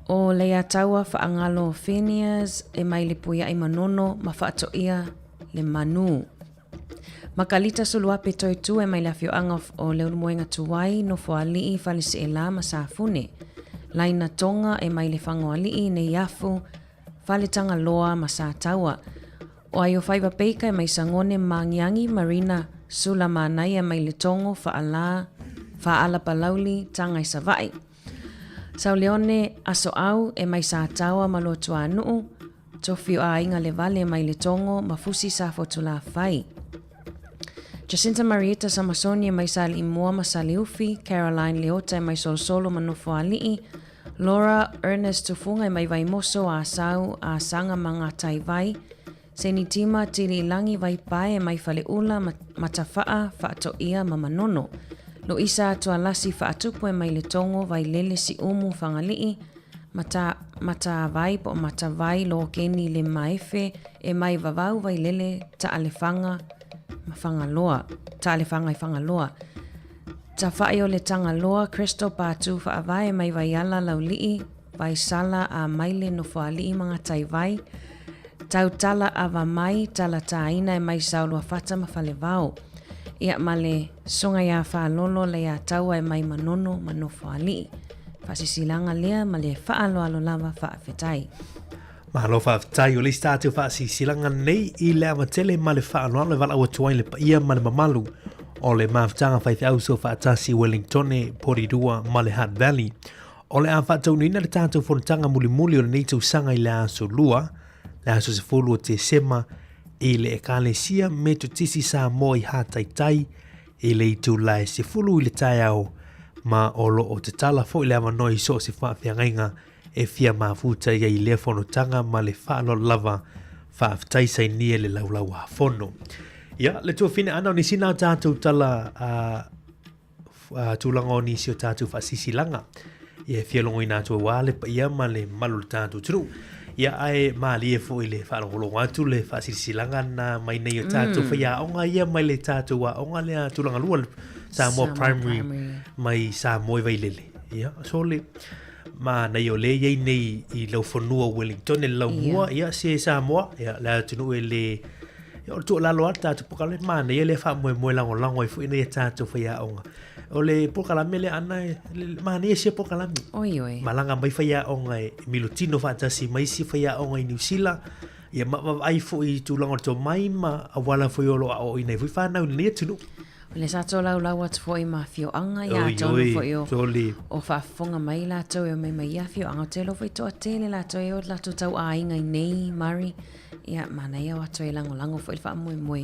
O le ataua whaangalo Phineas e mai le puia i manono ma whaatoia le manu. Makalita sulua pe toi tu e mai le afio anga o le ulumoenga tuwai no foalii falisi e la ma safune. Laina tonga e mai le whangoalii ne iafu faletanga loa ma sa taua. O ai o whaiva peika e mai sangone mangiangi Marina Sulamanai e mai le tongo whaala palauli tanga i savai. Sau leone aso au e mai sa taua ma lo tua nuu, tofio a inga le vale mai le tongo ma fusi sa fotula fai. Jacinta Marieta Samasoni e mai sa li mua ma sa liufi, Caroline Leota e mai solo ma nofo alii, Laura Ernest Tufunga e mai vai moso a sau a sanga manga tai vai, Senitima tili langi vai pae e mai fale ula matafaa faato ia mamanono. Lo isa atua lasi faatupu e mai le tongo vai lele si umu whangalii, mata vai po mata vai lo keni le maefe e mai vavau vai lele ta alefanga whangaloa, ta alefanga i whangaloa. Ta whae o le tanga loa, Crystal Patu whaavai e mai vai ala laulii, vai sala a maile no whaalii mga tai vai, tau tala ava mai tala taina e mai saulua fata ma whale vau. Ia male songa ia whaalolo le ia taua e mai manono manofo alii. Whasisilanga lea male whaalo alo lava whaafetai. Mahalo whaafetai o le statu whasisilanga nei i lea matele male whaalo alo wala ua tuain le paia male mamalu o le mawhtanga whaithi au so whaatasi Wellingtone, Porirua, male Hutt Valley. O le a whaatau nina le tātou whanatanga muli o le neitou sanga i le aso lua, le aso se fulu o te sema, i le ekalesia me tu tisi sa mo i hataitai i le i tu lai se fulu i le tai au ma olo o te tala fo i le amanoi so se whaafia e fia mafuta i le whanotanga ma le whaalo lava whaaftai sai nia le laulau a whono. Ia, le tua whine ana o ni sina o tātou tala tūlanga o nisi o tātou whaasisilanga. Ia fia longo i nātua wale pa ia ma le malu le tātou tunu. Ia ai mali e fo i le whaarongolo atu le whaasisilanga na mai nei o tātou whaia onga ia mai le tātou wa onga lea tūlanga lua Samoa Primary mai Samoa vai lele. Ia, so le ma na yo le ye nei I lo fonua Wellington e lo mua ia se Samoa ia la tunu le yo tu la lo ata tu pokale ma na le fa mo la ngo I fu ina ta tu fa ya onga o le pokale le ana ma ni se pokale oi malanga mai fa ya onga milutino fa ta si mai si fa ya onga I New Zealand ia ma ai fu I tu longo to mai ma awala fu yo lo o ina fu fa na ni tunu le sa to lau at foi ma fio anga ya tonu foi o o fa fonga mai la to e mai ya fio anga te lo foi to tele la to e o la to tau a inga nei mari ya mana ya wa to e lango foi fa moi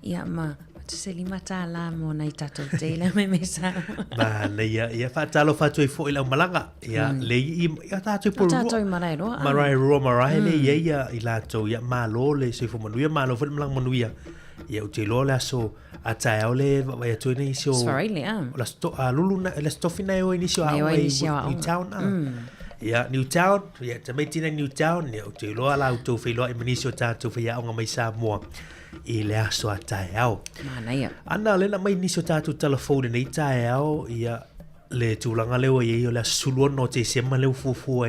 ya ma to se lima ta la mo nai tato tele me sa ba le ya fa talo fa to e foi la malanga ya le ya ta to por marai le ya ila to ya malo le se fu manuia malo fu malang manuia ya o te lo la so a tai ole vai tu ni so la sto a lulu na la sto fina o inicio a Newtown ya Newtown ya te mai tina Newtown ya o te lo ala auto fe lo inicio ta tu fe ya o mai sa mo I le aso a tai au mana ya ana le na mai inicio ta tu telefone nei tai au ya le tulanga le o ye la sulu no te sema le fufu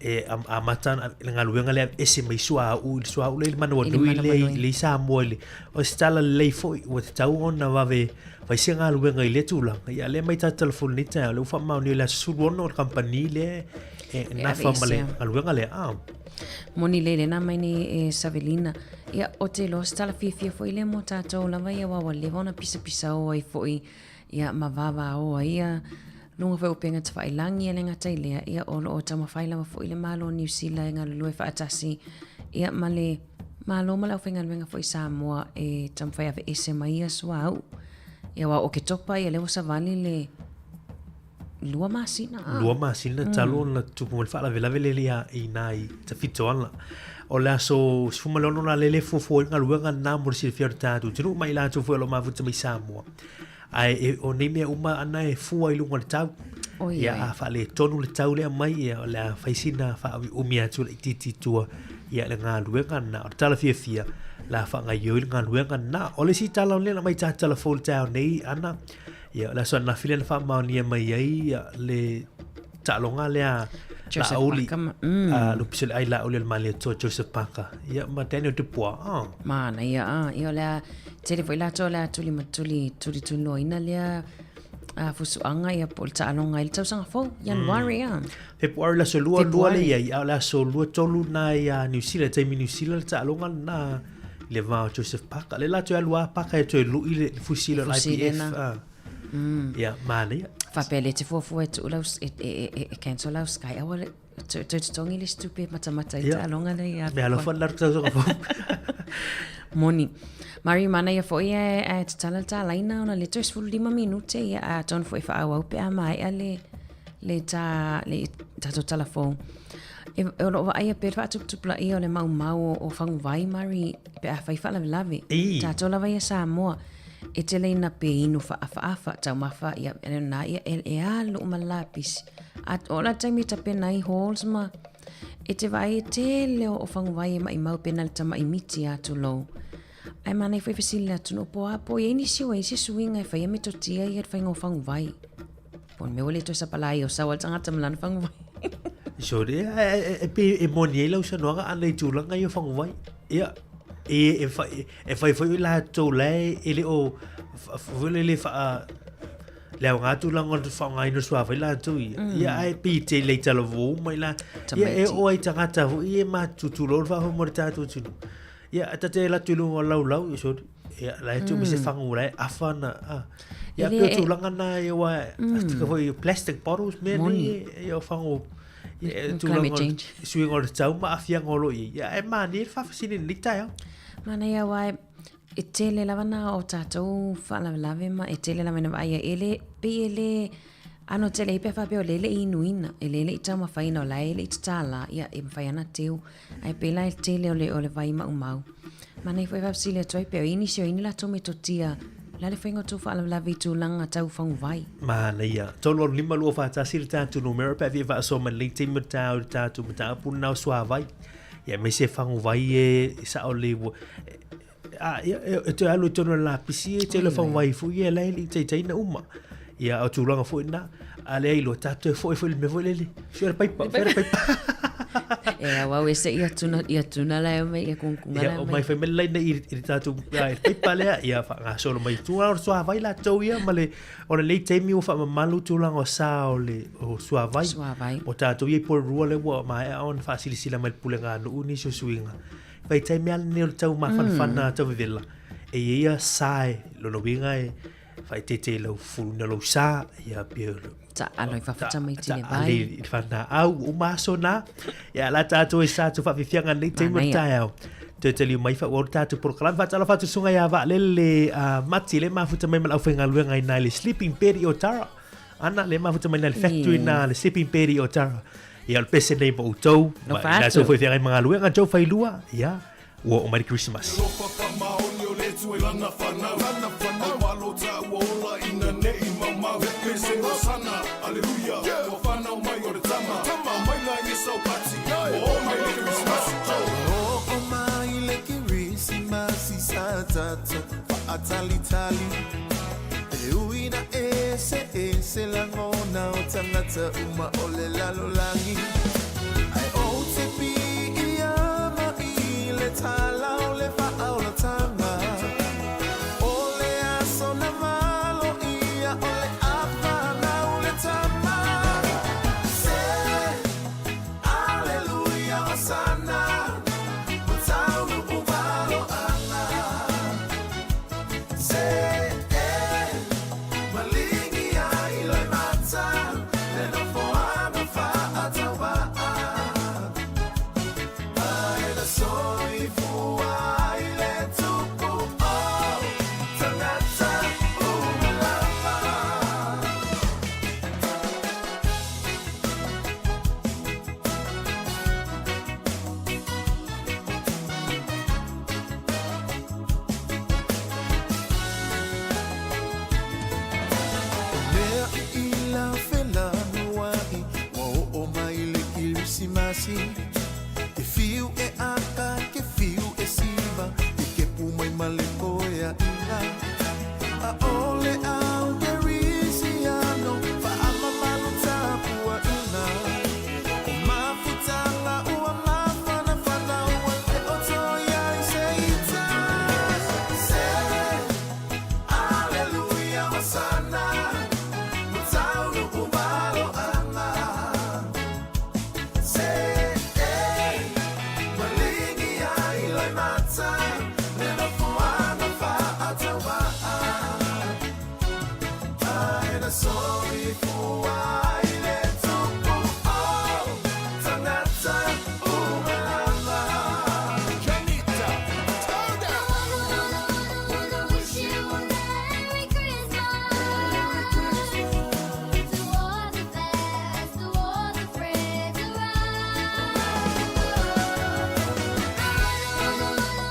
e a matan nga luenga le ese mai sua le manu le sa moile o stala le foi o tau ona vave vai senga luenga le tula ya le mai ta telefone ni ta le fa ma ni la suono company le na famale luenga le moni le na mai ni Savelina ya o te lo stala fifia foi le mo tato la vai wa le vona pisa o ai foi ya mavava o ia Lunga fa upenga te whailangi e lenga tailea ia olo o tama whaila fo ile malo New Zealand ngā lulue whaatasi ia male malo mala upenga luenga fo I Samoa e tama whai ave ese mai a sua au ia wa o ke topa ia lewa sa vali le lua masina talo na tupu mo le whaala velave le lia I nai ta fito ala o le aso sifumalono na lele fofo ngā luenga nā mori si fiar tātu tinu mai la tufu alo mafuta mai Samoa ai o nei mea uma ana e fua I lunga le tau ia a fa le tonu le tau le mai ia le faisina fa umia tu le titi tua ia le ngā luenga na o tala fia la fa ngai yo ngā luenga na o le si tala le mai ta telefone tau nei ana ia la so na file fa ma ni mai ia le talonga le a Auli lu pisel ai la ole mali to Joseph Parker ia ma Daniel Dubois mana ia le tele foi la to la tuli matuli tuli tuno ina le fusu anga ia pol talonga il tau sanga fo January February la so lua le ia la so lua tolu na ia New Zealand te New Zealand talonga na le va Joseph Parker le la to lua Parker to lu ile fusilo IPF ia mana ia fa pele te fofo tu laus e cancel laus kai awale to tongi le stupid mata ita longa le ya me alo fa la tso moni mari mana ya foi e tala laina ona le 5 minute ya a ton foi fa au pe mai le ta to telefone e o va ia per fa tu pla io le mau o fangu vai mari pe a fa la lave ta to la vai Samoa e te leina pe inu fa tau mafa ia na ia e alu malapis at ola taimi ta pe nai halls ma e te vai te leo o fangu vai mai mau penal tama imiti atu lo ai mana foi facile atu no po e ni siwa isi swinga fa ia meto tia ia fa ngo fangu vai pon me ole to sa palai o sa wal tanga tamlan fangu vai Jode e moniela o no nga ana tu langa yo fangu vai ia e fai la to le ele o le fa le nga tu langa fa nga ino swa fa la tu ia ai pi te le tala vo mai la ia e o ai tanga ta ia ma tu lo fa mo ta tu tu ia ta te la tu lo lau so ia la tu mi se fangu le afana ia pe tu langa na ia wa ka foi plastic bottles me ia fangu tu langa swing or tau ma afia ngolo ia e ma ni fa fasini lita mana ia wai e tele lavana o tatou whaalawalawe ma e tele lavana vai ele pe ano tele i pefa peo lele inuina e lele i tau mawhaina o lai ele i tatala ia e mwhaiana teu ai pela e tele o le vai mau mana i fwai wapsile toi peo ini sio ini la tome totia la le whaingo tu whaalawalawe tu langa tau whangu vai mana ia tolo lima lua whatasiri tātu no mera pe viva so man link team tau tātu mata puna swa vai ia me se whangu vai e sa o le ia te alu tono la pisi e te le whangu vai fu ia lai li te na uma ia o tūlanga fo ina ale ilo tatu fo me fo lele fere paipa e wa we se ia tuna la me ia kunga ia o mai fa mele na i tatu paipa le ia fa nga solo mai tu or so vai la to ia male o le temi o fa malu tūlanga o sa o le o so vai o tatu ia por rua le wa mai on fa sila mai pulenga no ni so swinga vai temi al ne o tau ma fan tau vela e ia sai lo no vinga e fai te lo fulu na lo sa ia piero ta aloi fa fata mai tine vai ali fa na au o maso na ia la tato e sa tu fa fianga nei te mo tau te te li mai fa o tato por klan fa tala fa tu sunga ia va le mati le ma futa mai mal au fenga luenga i na le sleeping peri o tara ana le ma futa mai na le factory na le sleeping peri o tara ia le pese nei mo utou na so foi fianga i mga luenga jo fai lua ia o Merry Christmas. Ese la ngona o tangata uma ole la lolangi ai o te pi ia ma i le tala o le fa o la tanga ole aso na malo ia ole apa na o le tama se aleluia osana o tau no ubalo ana se que fio e aka que fio e siva e que puma e malecoia ina a ole au gerisiano fa ama malu tapua ina o mafutanga ua mafana fana ua te otoia i seita se aleluia masana mutaunu umalo ana sorry for why let go oh tanata umalama Janita turn down wanna wish you a Merry Christmas to all the best to all the friends around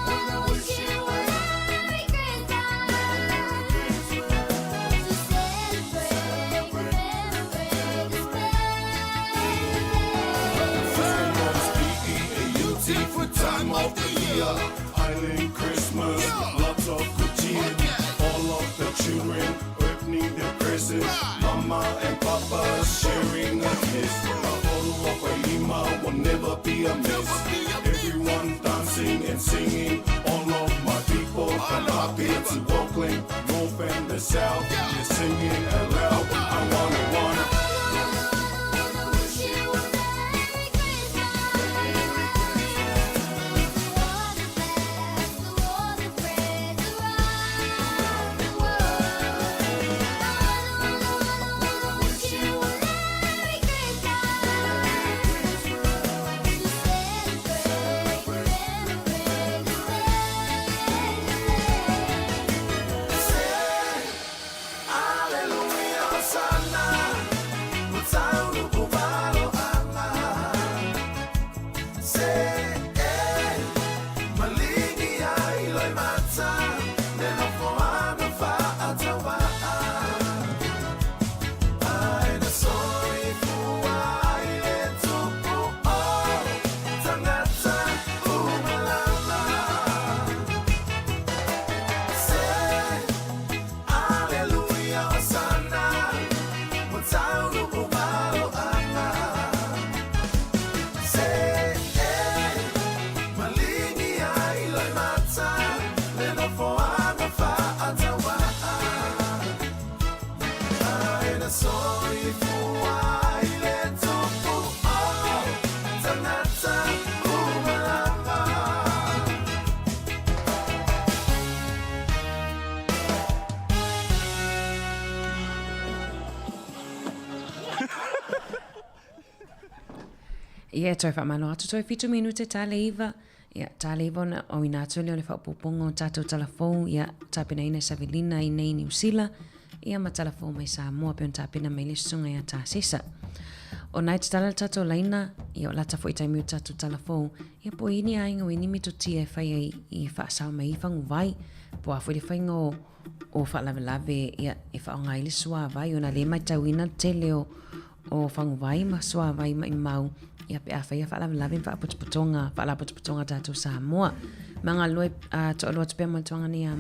wanna wish you a Merry Christmas to celebrate for time of the year, Island Christmas, lots of good cheer. All of the children opening their presents, Mama and Papa sharing a kiss. A photo of a lima will never be a miss. Everyone dancing and singing. All of my people from up here to Oakland, North and the South, they're singing aloud. I wanna. Hallelujah. Ia toi whamano atu toi 7 minute tā leiva. Ia tā leiva o ina atule o le whapopongo tātou talafou. Ia tāpina ina Savelina i nei New Zealand. Ia ma talafou mai Samoa pe on tāpina mai le sunga ia tā sesa. O nai te tala tātou laina, ia o lata fo i taimiu tātou talafou. Ia po ini ainga o ini mito tia e whai i whaasau mai i whangu vai. Po a fo i whainga o whaalawelawe ia e whaonga i le sua vai. O na le mai tauina tele o whangu vai ma sua vai ma i mau. Ia pe a whaia whaalawelawe wha apotopotonga tātou Samoa. Manga loe to aloa tupea matuanga ni a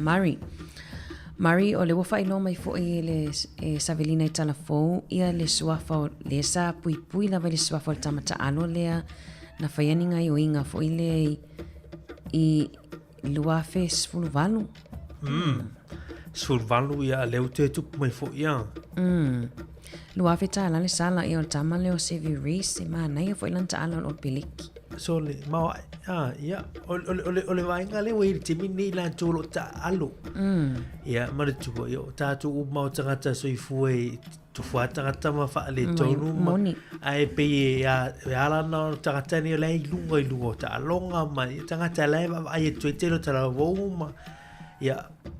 Mari o le wafa ilo mai fo i le Savelina i talafou. Ia le suafa o le sa pui lava le suafa o le tamata alo lea na whaianinga i o inga fo i le i luafe sfuluvalu. Sfuluvalu ia leo te tupu mai fo ia. Luafe ta ala le sala i o tama leo Sevi Reese e maanai fo i lanta ala o Piliki. So le mau ia o le vainga le wei te mini la tolo ta alo. Ia ma le tupo yo tatu u mau tangata so i fue tu fua tangata ma fa le tonu ma ai pe ia ala no tangata ni le lungo ta longa ma tangata le ai tu te lo tala vo ma ia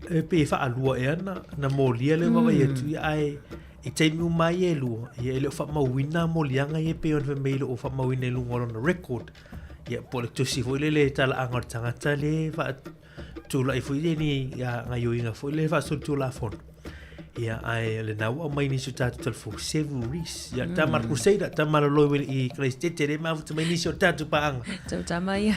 e pe fa alua e na molia le va ia tu ai i te mu mai e lua ia le fa mawina molianga e pe on fe mail o fa mawina lungo on record ia po le tusi foi le tala angar tangata le fa tu la foi ni ia ngayo inga foi le fa sul tu la fon ia ai le na o mai ni su tatu telefo Sevuris ia tamar crusader tamar lo i Christete le ma fu mai ni su tatu pa anga Tamaya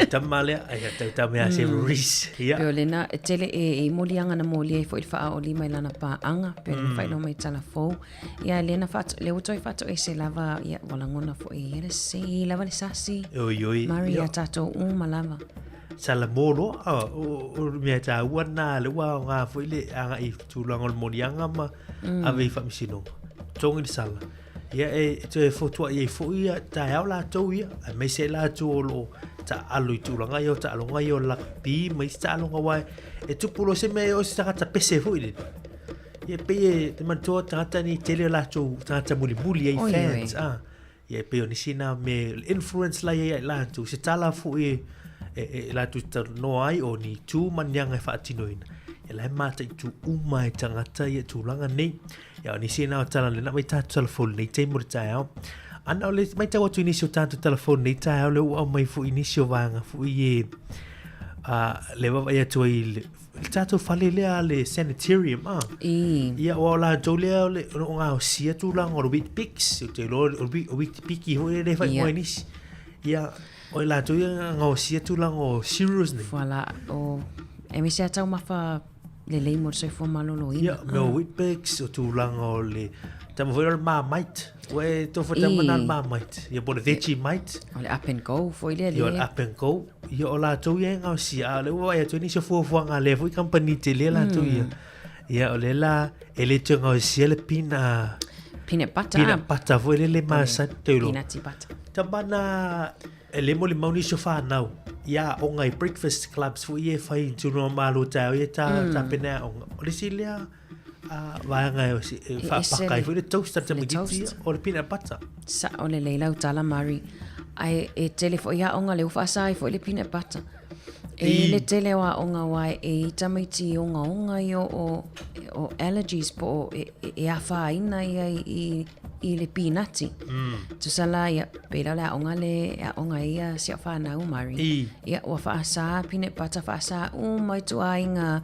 tamale ai tamaya Sevuris ia pe lena tele e molianga na molia e foi fa o lima lana pa anga pe fa no mai talafo ia lena fa le utoi fa to e se lava ia walangona fo e le se lava le sasi oi Maria tato malava Salamolo o me ta wana le wa nga foi le anga i tulang ol monianga ma ave fa misino tongi sala ia e te foto ia foi ta ya la to ia me se la to lo ta alu tulanga yo ta longa yo la pi me sta longa wa e tu pulo se me o sta ta pese foi le ia pe te man to ta ni tele la to ta muli ai fans ia pe oni sina me influence la ia la to se tala foi la tu no ai o ni tu manyanga fa tinoina e la mata tu umai tangata ia tulanga nei ia ni sina o tala le na mai ta telefon nei te murtaio ana le mai ta watu inisio tanto telefon nei ta le o mai fu inisio vanga fu ie le va ia tu il tato fale le sanitarium ia o la jole le nga o sia tulanga o bit pix te lo o bit piki ho le fa mo inis ia o la tu nga sia tu lang o serious ni voilà o emisia tau mafa le mo se fo malolo ia no witpex o tu lang o le tamo foi ma might we to fo tamo na ma might ia por veggie might o le up and go foi le ia up and go ia o la tu nga sia le wa ia tu ni se fo nga le foi company te le la tu ia o le la ele tu nga sia le peanut butter foi le ma sa te lo peanut butter tabana ele mo le mauni sofa now ia o ngai breakfast clubs fu ie fai tu no malo ta ia ta pena o le silia va ngai fa pa kai fu le toast ta migiti o le peanut butter sa o le leila utala Mari ai e telefo ia onga le ufa sai fo le peanut butter e le tele wa onga wai e tamaiti onga yo o allergies po e afa ina ia i le pinati tu sala ia pela la onga le onga ia sia fa na Mari ia o fa sa peanut butter fa sa mai tu ainga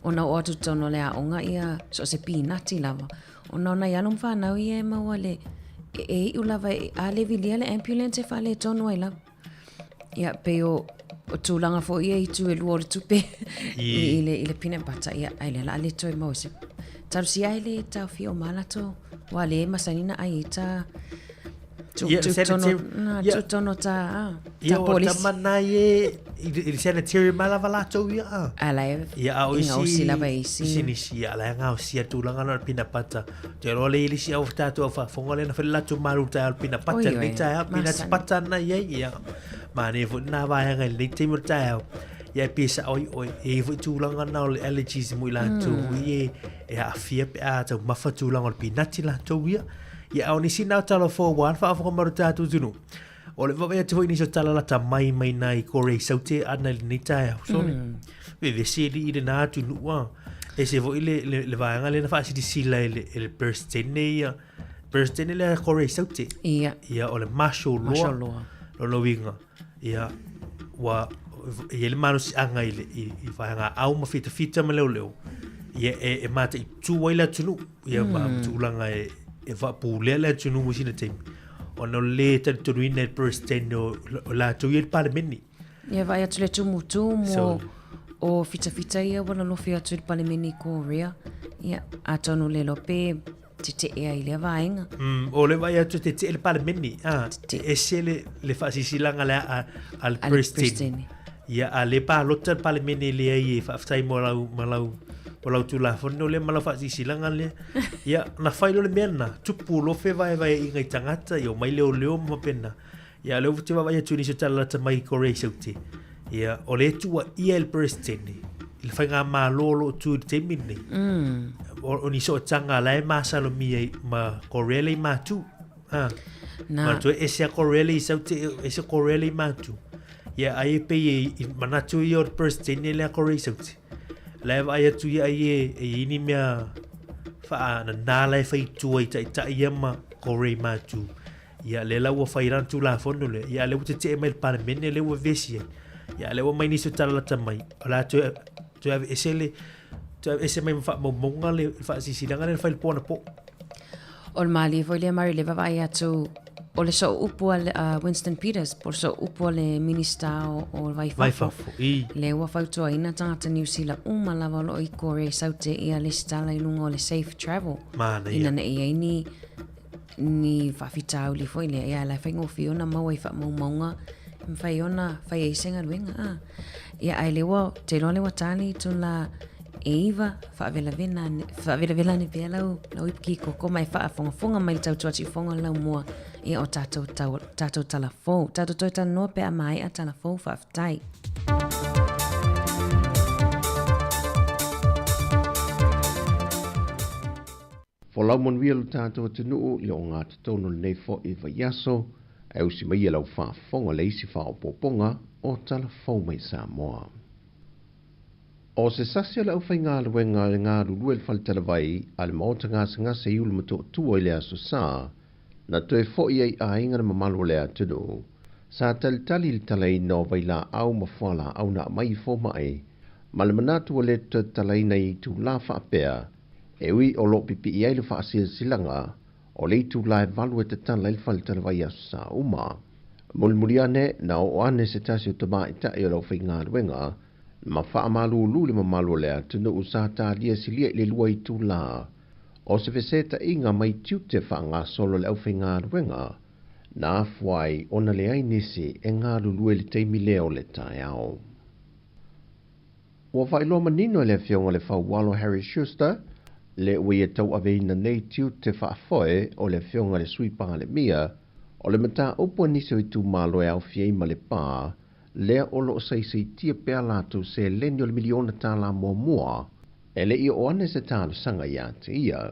ona o tu tono le onga ia so se pinati lava ona na ia lum fa na ia ma wale e ulava a le vilia le ambulance fa le tono ai la ia pe o tulanga fo ia i tu e luo tupe i le peanut butter ia ai le la le toi mo se taru si ai le tau fio malato wale masanina ai ta tu tono ta police ta manaie il sanitarium malavalato ia ala ia o si la vai si si ala nga o si tulanga no peanut butter te ro le si o tato fa fongole na fela tu maluta al peanut butter ni ta peanut butter na ia ma ne fu na va nga le te murta ia pisa oi e fu tulanga na le allergies mu la tu e a fia a tu mafa tulanga al peanut la tu ia Ia o ni sina tala fo wan fa fa maru tatu tunu. O le vava te foi ni so tala la mai mai nai kore saute ana ni tai so. Ve se li de na tu wa. E se vo le vaanga le na fa si di sila le birthday ne birthday ne le kore saute. Ia o le masho loa. Lo winga. Ia wa le manus anga i vaanga au ma fita ma leo. Ia e mata i tu waila tunu. Ia ma tulanga e va pule le tunu mo sina tem. Ono le tu ine birthday no la tu il parlamenti. Ia vai atu le tumutu mo o fita ia wana lofi atu il parlamenti Korea. Ia atonu le lope te e ai le vainga. O le vai atu te il parlamenti. E se le fa sisilanga le al birthday. Ia a le pa lota il parlamenti le ai fa ftai malau Polau tu la fono le malau fa sisilanga le. Ia na failo le mena tupu lo fe vai ingai tangata yo mai leo ma pena. Ia leo te vai atu ni so tala ta mai Korea sauti. Ia o le tua ia el presidente. Il fa nga malolo tu te minni. O ni so tanga la ma salo mi ma Korea le ma tu. Ma tu ese Korea le sauti ese Korea le ma tu. Ia ai pe manatu yo presidente le Korea sauti. Leva ai tu ia ini mea fa na lai fai tu ai ta ia ma Korea ma tu ia le la wa fai ran tu la fono le ia le te email para mene le wa vesi ia le wa mai ni so tala tamai ala tu esele tu ese mai fa monga le fa si silanga le fai pona po ol mali foi le mari le va ai tu o le so upo Winston Peters por so upo le minista o vai fa le wa fa to ina tata New Zealand lava lo I Korea saute ia le stala ilungo le safe travel ina ne ni fa fitau li foi le ia la fa ngofiona ma wai fa monga fa ona fa ia senga winga ia ai le wa te lo le watani tu la Eva fa vela ni pela la wipki ko mai fa fonga mai tau tuachi fonga la mo e o tato talafo tato toita no pe mai a talafo fa tai Folau mon wielu tato tunu le o ngā tatono nei fo I Vaiaso e usi mai e lau wha fonga le isi wha o poponga o talafo mai Samoa. O se sasi ala ufai ngā luenga le ngā lulu el whalitalawai ale maota ngā se iulu mato tua I le aso sā na toe fo I ai a inga na mamalo le atunu. Sa talitali li talai no vaila au mawhala au na mai fo mai ma le manatu o le talai nei tu la whaapea e ui o lo pipi I ai le whaasil silanga o le tu la valu e te tala il whalitalawai aso sā uma. Mulmuriane na o ane se tasi o tama I tae o lau whai ngā luenga ma wha amalu lule ma malo lea tunu usata lia silia le lua I tu la. O se feseta inga mai tiute wha ngā solo le au ngā ruenga, na afuai ona le ai nisi e ngā lulue le teimi leo le tae au. Ua whai loma nino le whionga le whau walo Harry Schuster, le ui e tau aveina nei tiute wha afoe o le whionga le suipanga le mia, o le mata upua nisi o I tu malo e au whieima le pā, lea olo o sei tia pea latu se lenio le miliona tā la mua, e le I o ane se tālu sanga ia te ia,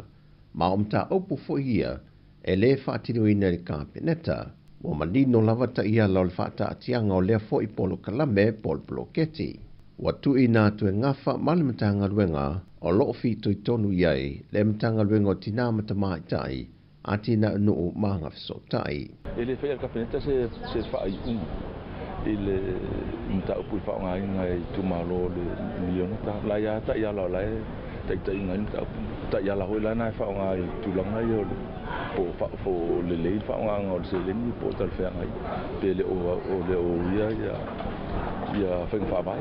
ma o mta opu fo ia, e le whaatino ina le kāpeneta, wa manino lavata ia lau le whaata atianga o lea fo I polo kalame polo bloketi. Wa tu I nātu e ngawha male matanga luenga, o loo fito I tonu iai, le matanga luenga o tina matamai tai, a tina nuu maanga fisotai. E le whai al kāpeneta se whaai il mta upu fa nga ngai tu malo le miliona ta la ya ta ya la ta ngai ta ya la ho la na fa nga tu la ngai yo po le fa nga ngol se le ni po tal fa ngai pe le o ya fa fa ba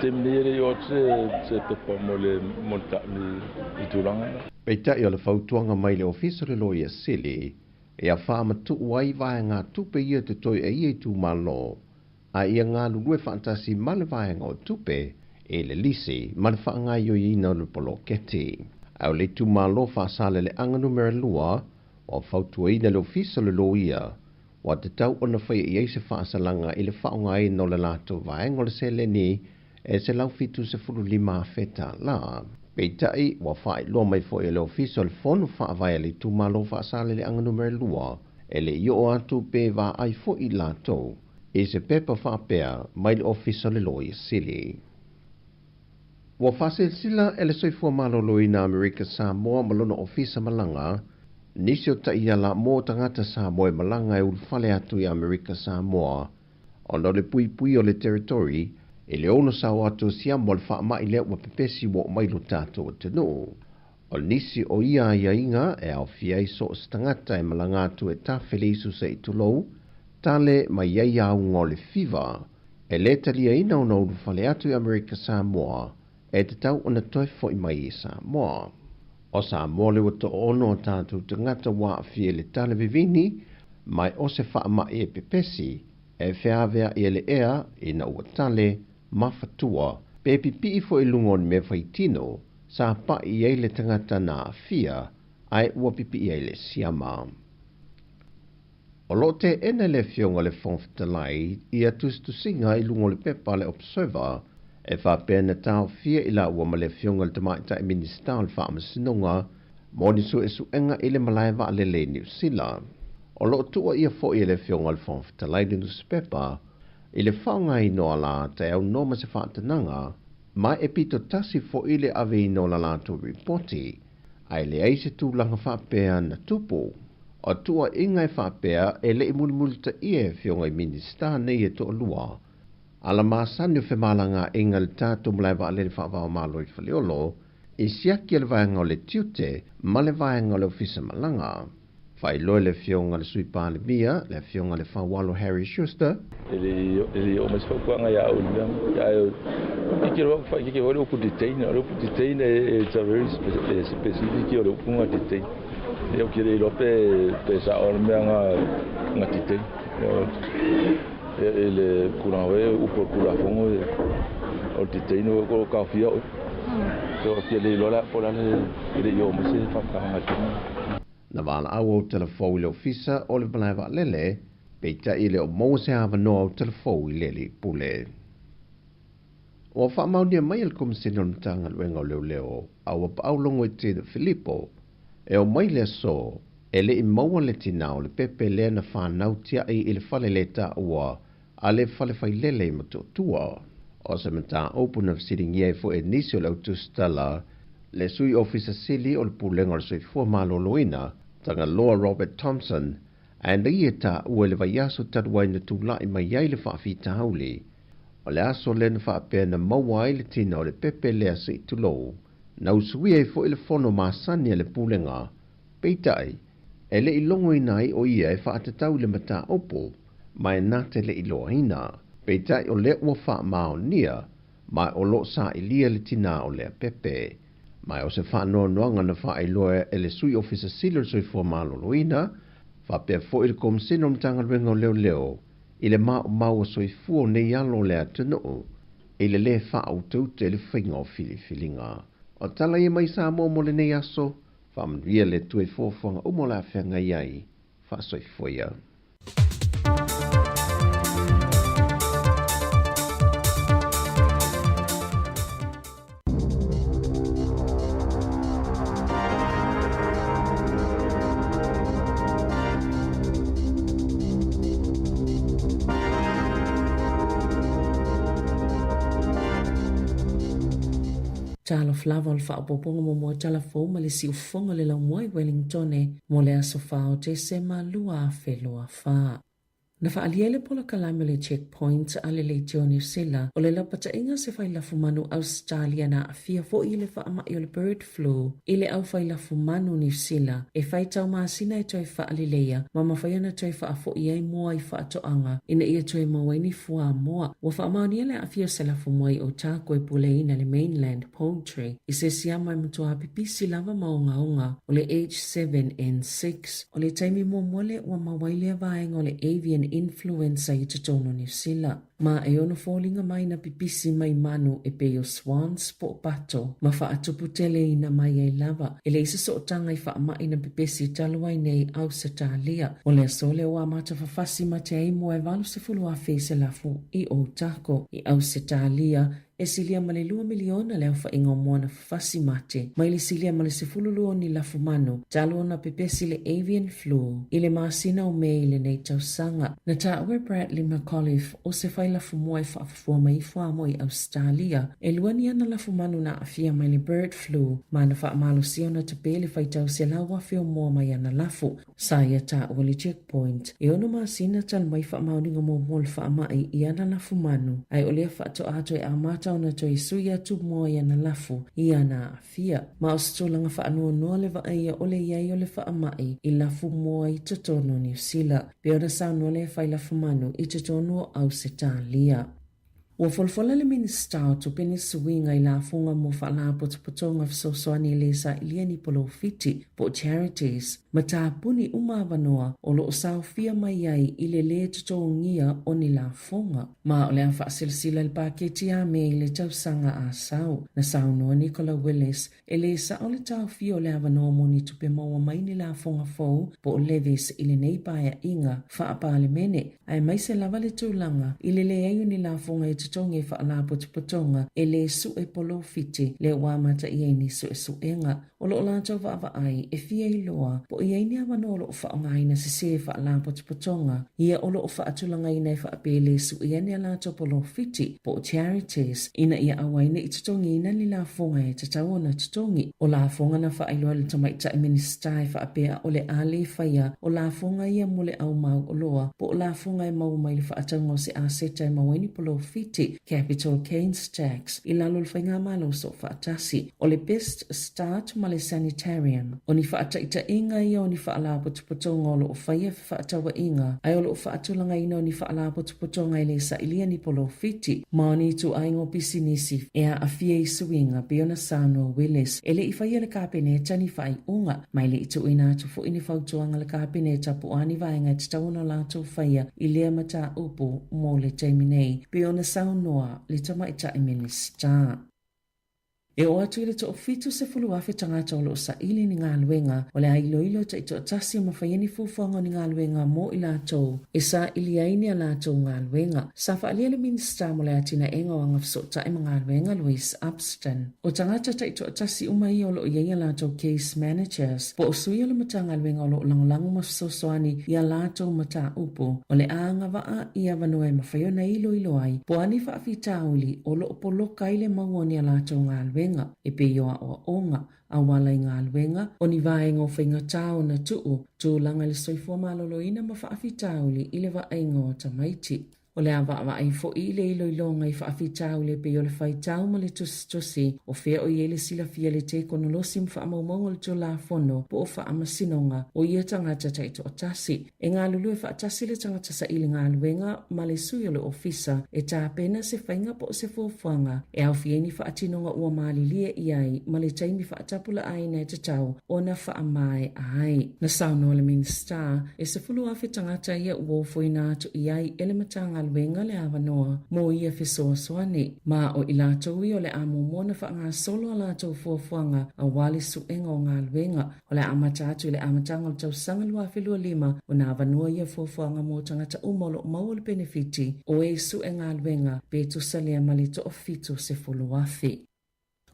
tem le yo se te po mo le monta ni tu la ngai pe ta yo le fa tuanga mai le officer le loya sili e a fa ma tu wai va nga tu pe ye te toi e tu malo a ia ngā lulue whaantasi male vaenga o tupe e le lisi male whaangai o ina le polo keti. Au le tu malo whaasale le anganu mera lua o whautua ina le ofisa le loia wa te tau ona whai I eise whaasalanga I le whaongai no le lato vaenga o le se le ni e se lau fitu se furu lima feta la. Peitai wa fai lo mai fo ele official phone fa vai le tu malo fa sale le anga numero lua ele yo atu pe va ai fo I lato e se pepa fa pea mai le official lo I sili. Wa fa sila ele soi fo malo lo ina America Samoa malona ofisa malanga nisio ta ia la mo tangata Samoa malanga e ulfale atu I America Samoa ono le pui o le territory e le ono sa watu siamo le wha mai lea wa pepesi wa mai lo tato o te no. O nisi o ia inga e au fiai so stangata e malanga atu e tawhele isu se itulou, tale mai iai au ngole fiva, e le talia ina o nau whale atu I America Samoa, e te tau ona toi fo I mai I Samoa. O Samoa le wato ono o tato tangata wa fie le tale vivini, mai o se wha mai e pepesi, e whiawea I ele ea ina ua tale, mafatua, pe pipi fo I lungon me faitino, sa pa I ele tangata na afia, ai ua pipi I ele siama. O lote ene le fionga le fonftalai, I atustu singa I lungo le pepa le observer, e fa pena tau fia I la ua ma le fionga le tamaita I ministal fa amasinonga, moni su esu enga I le malaiva le le New Zealand. O lo tua ia fo I le fionga le fonftalai le newspaper, I le whaonga I noa la te au noma se whaatananga, mai e pito tasi fo I le ave I noa la to reporti, ai le aise tūlanga whapea na tupu. O tua ingai whapea e le I mulimulita ia fionga I minista nei e to lua. Ala maasani o whemalanga inga le tātou mlaiva ale le whaavao malo I whaleolo, I siaki le vaenga o le tiute, ma le vaenga o le ofisa malanga. Fai loe le fionga le sui pāle mia, le fionga le whawalo Harry Schuster. Ele o mas whakuanga ia au liam. Ia Ike roa whai kike hore upu detain. Ore upu detain it's a very specific ore upu nga detain. Ia kire lope pe sa o mea nga detain. Ele kurawe upu kurafongo o detain o ko kawhia o. So kire lola pola ele yo mas whakanga detain. Na wala au o telefou le ofisa o le malaiva lele, peita I le o mou se hawa noa o telefou I lele pule. O wha maunia mai al komisina o tanga luenga o leo, au a paulongo I te de Filippo, e o mai le so, e le I maua le tina o le pepe le na whanau tia I le fale le ta ua, a le fale fai lele I mato tua. O se mata open of sitting ye fo e nisi o le autostala, le sui officer sili o le pulenga o le sui fua malo loina, tanga loa Robert Thompson, and the ieta ua le vaiaso tadua ina tūlai mai iai le whaafita hauli. O le aso le na whaapea na maua I le tina o le pepe lea se itulou, na usui e fo I le fono maasani le pulenga, peitai, e le ilongo inai o ia e whaatatau le mata opo, mai nate le iloa hina, peitai o le ua wha mao nia, mai o lo sa ilia le tina o le pepe. Mai o se whanau noanga na wha iloa e le sui officer silo sui fo malo loina, wha pia fo I le komisina o mtanga luenga o leo, I le mau sui fuo ne yalo le atunu, I le wha au taute le whainga o filifilinga. O tala I mai sa mo le ne aso, wha mria le tue fōwhanga umo la whenga iai, wha soi foia. Talo flava o le whaapoponga mo mua talafou ma le si ufonga le lau moai Wellington mo le aso whao te se ma lua a whelua wha. Na whaaliele pola kalame le checkpoint a le leitio New Zealand o le lapata inga se whai lafu manu Australia na a fia fo I le whaamai o le bird flu I le au whai lafu manu New Zealand e whai tau maasina e toi whaalileia ma mawhaiana toi wha fo I ai mua I wha toanga ina ia toi mawaini fua moa wa whaamauni le a fia se lafu moai o tā koe pule ina le mainland poultry I se siama mtua pipisi lava maonga o le H7N6 o le taimi mua mole wa mawailea vaenga o le avian influenza I te tono New Zealand. Ma e ono fōlinga mai na pipisi mai manu e peo swans po pato. Ma wha atuputele ina mai e lava. E le isa so tanga i wha mai na pipisi taluai nei au se talia. O le asole o amata whawhasi ma te aimo e walu se fulu a se lafu i o tako. I au se talia e silia male 2 miliona leo fa ingo moana fasi mate. Ma ili silia male se fululu ni lafu manu. Talo na pepesi le avian flu. Ile maasina o me ile nei tausanga. Na tawe Bradley McAuliffe o se fai lafu moe whaafua mai fua mo i Australia. E luani ana lafu manu na afia mai le bird flu. Ma na wha amalo siona te pele fai tau se lau wafio moa mai ana lafu. Saia tawe le checkpoint. E ono maasina tan mai wha mauninga mo mol wha amai i ana lafu manu. Ai olea wha to ato e amata ona to isuia tu moa ia na lafu ia na afia. Ma o stolanga wha anua noa le va aia ole iai ole wha amai i lafu moa i totono New Zealand. Pe ona sa noa le whai lafu manu i totono au se talia. Ua folfola le minista o tupeni suinga i la funga mo whala potopotonga fisosoani le sa iliani polo fiti po charities. Ma tāpuni umawanoa o lo sao fia mai ai i le tutongia o ni la funga. Ma o le awha silsila le paketi a me i le tausanga a sao. Na sao noa Nicola Willis e le sa o le tau fia o le awanoa mo ni tupe maua mai ni la funga fau po o levis i le neipaya inga wha le mene. Ai mai se lava le tūlanga i le ayu ni la funga i tutonga i wha potopotonga e le su e polo fiti le wamata i eini su e suenga. O lo la tau wa ai e fia i loa po i eini awano o lo wha onga ina se se wha potopotonga. Ia o lo wha atulanga ina i wha pele su i ene la tau polo fiti po charities ina ia awaina i tutongi ina ni la funga e tatau na tutongi. O la funga na wha ailoa le tamaita i minister i wha apea o le ale whaia o la funga ia mole au mau o loa po o la funga e mau mai le wha atanga o se aseta e mawaini polo fiti capital gains tax i lalo le whainga malo so wha atasi. O le best start ma le sanitarium. O ni wha ataita inga ia o ni wha ala potopotonga o lo o whaia wha atawa inga. Ai o lo o wha atulanga ina o ni wha ala potopotonga i le sa ilia ni polo fiti. Ma o ni tu aingo pisinisi e a afia i suinga Biona Sano Willis. E le i whaia le kāpeneta ni whai unga. Mai le i tu ina tu fu ini whautuanga le kāpeneta po ani vaenga te tauna la tu whaia i lea mata upo mo le teiminei. Biona Saunoa le tamaita i minister. E o atu ile to ofitu se fulu afe tangata o lo sa ili ni ngā luenga o le ailo ilo ta ito atasi o mawhaiani fufuanga ni ngā luenga mo i lātou. E sa ili aini a lātou ngā luenga. Sa whaalia le minister mo le atina enga o ngafso ta ima ngā luenga Louise Upston. O tangata ta ito atasi umai o lo iei a lātou case managers. Po o sui o le mata ngā luenga o lo langolango mafsosoani i a lātou mata upo. O le aanga waa i a vanoe mawhaiona ilo ilo ai. Po ani whaafitauli o lo opoloka ile mauoni a lātou ngā luenga. E pe yoa o onga a wala i ngā luenga o ni vaenga o whainga tāo na tuu tūlanga le soifua maloloina ma whaafitauli i le vaenga o tamaiti. O le awa ai fo i le ilo ilonga i whaafitau le pe o le whaitau ma le tusi o whea o i ele sila fia le te konolosi mwa whaamaumongo le tō la fono po o whaamasinonga o ia tangata taito o tasi. E ngā lulu e whaatasi le tangata sa ili ngā luenga ma le sui o le ofisa e tā pena se whainga po o se fuafuanga e au fieni whaatinonga ua maali lia i ai ma le taimi whaatapula aina e te tau o na whaamae ai. Na sauno le minister e se fulu awhi tangata ia ua foina atu i ai ele matanga luenga le awanoa mo ia fisoa soani. Ma o ilatou i o le amo mona wha ngā solo a latou fuafuanga a wali suenga o ngā luenga. O le amata atu i le amatanga o tau sanga lua whilua lima o nā awanoa ia fuafuanga mo tangata umolo mau le benefiti o e suenga luenga pe tu salia malito o fitu se fulu wafi.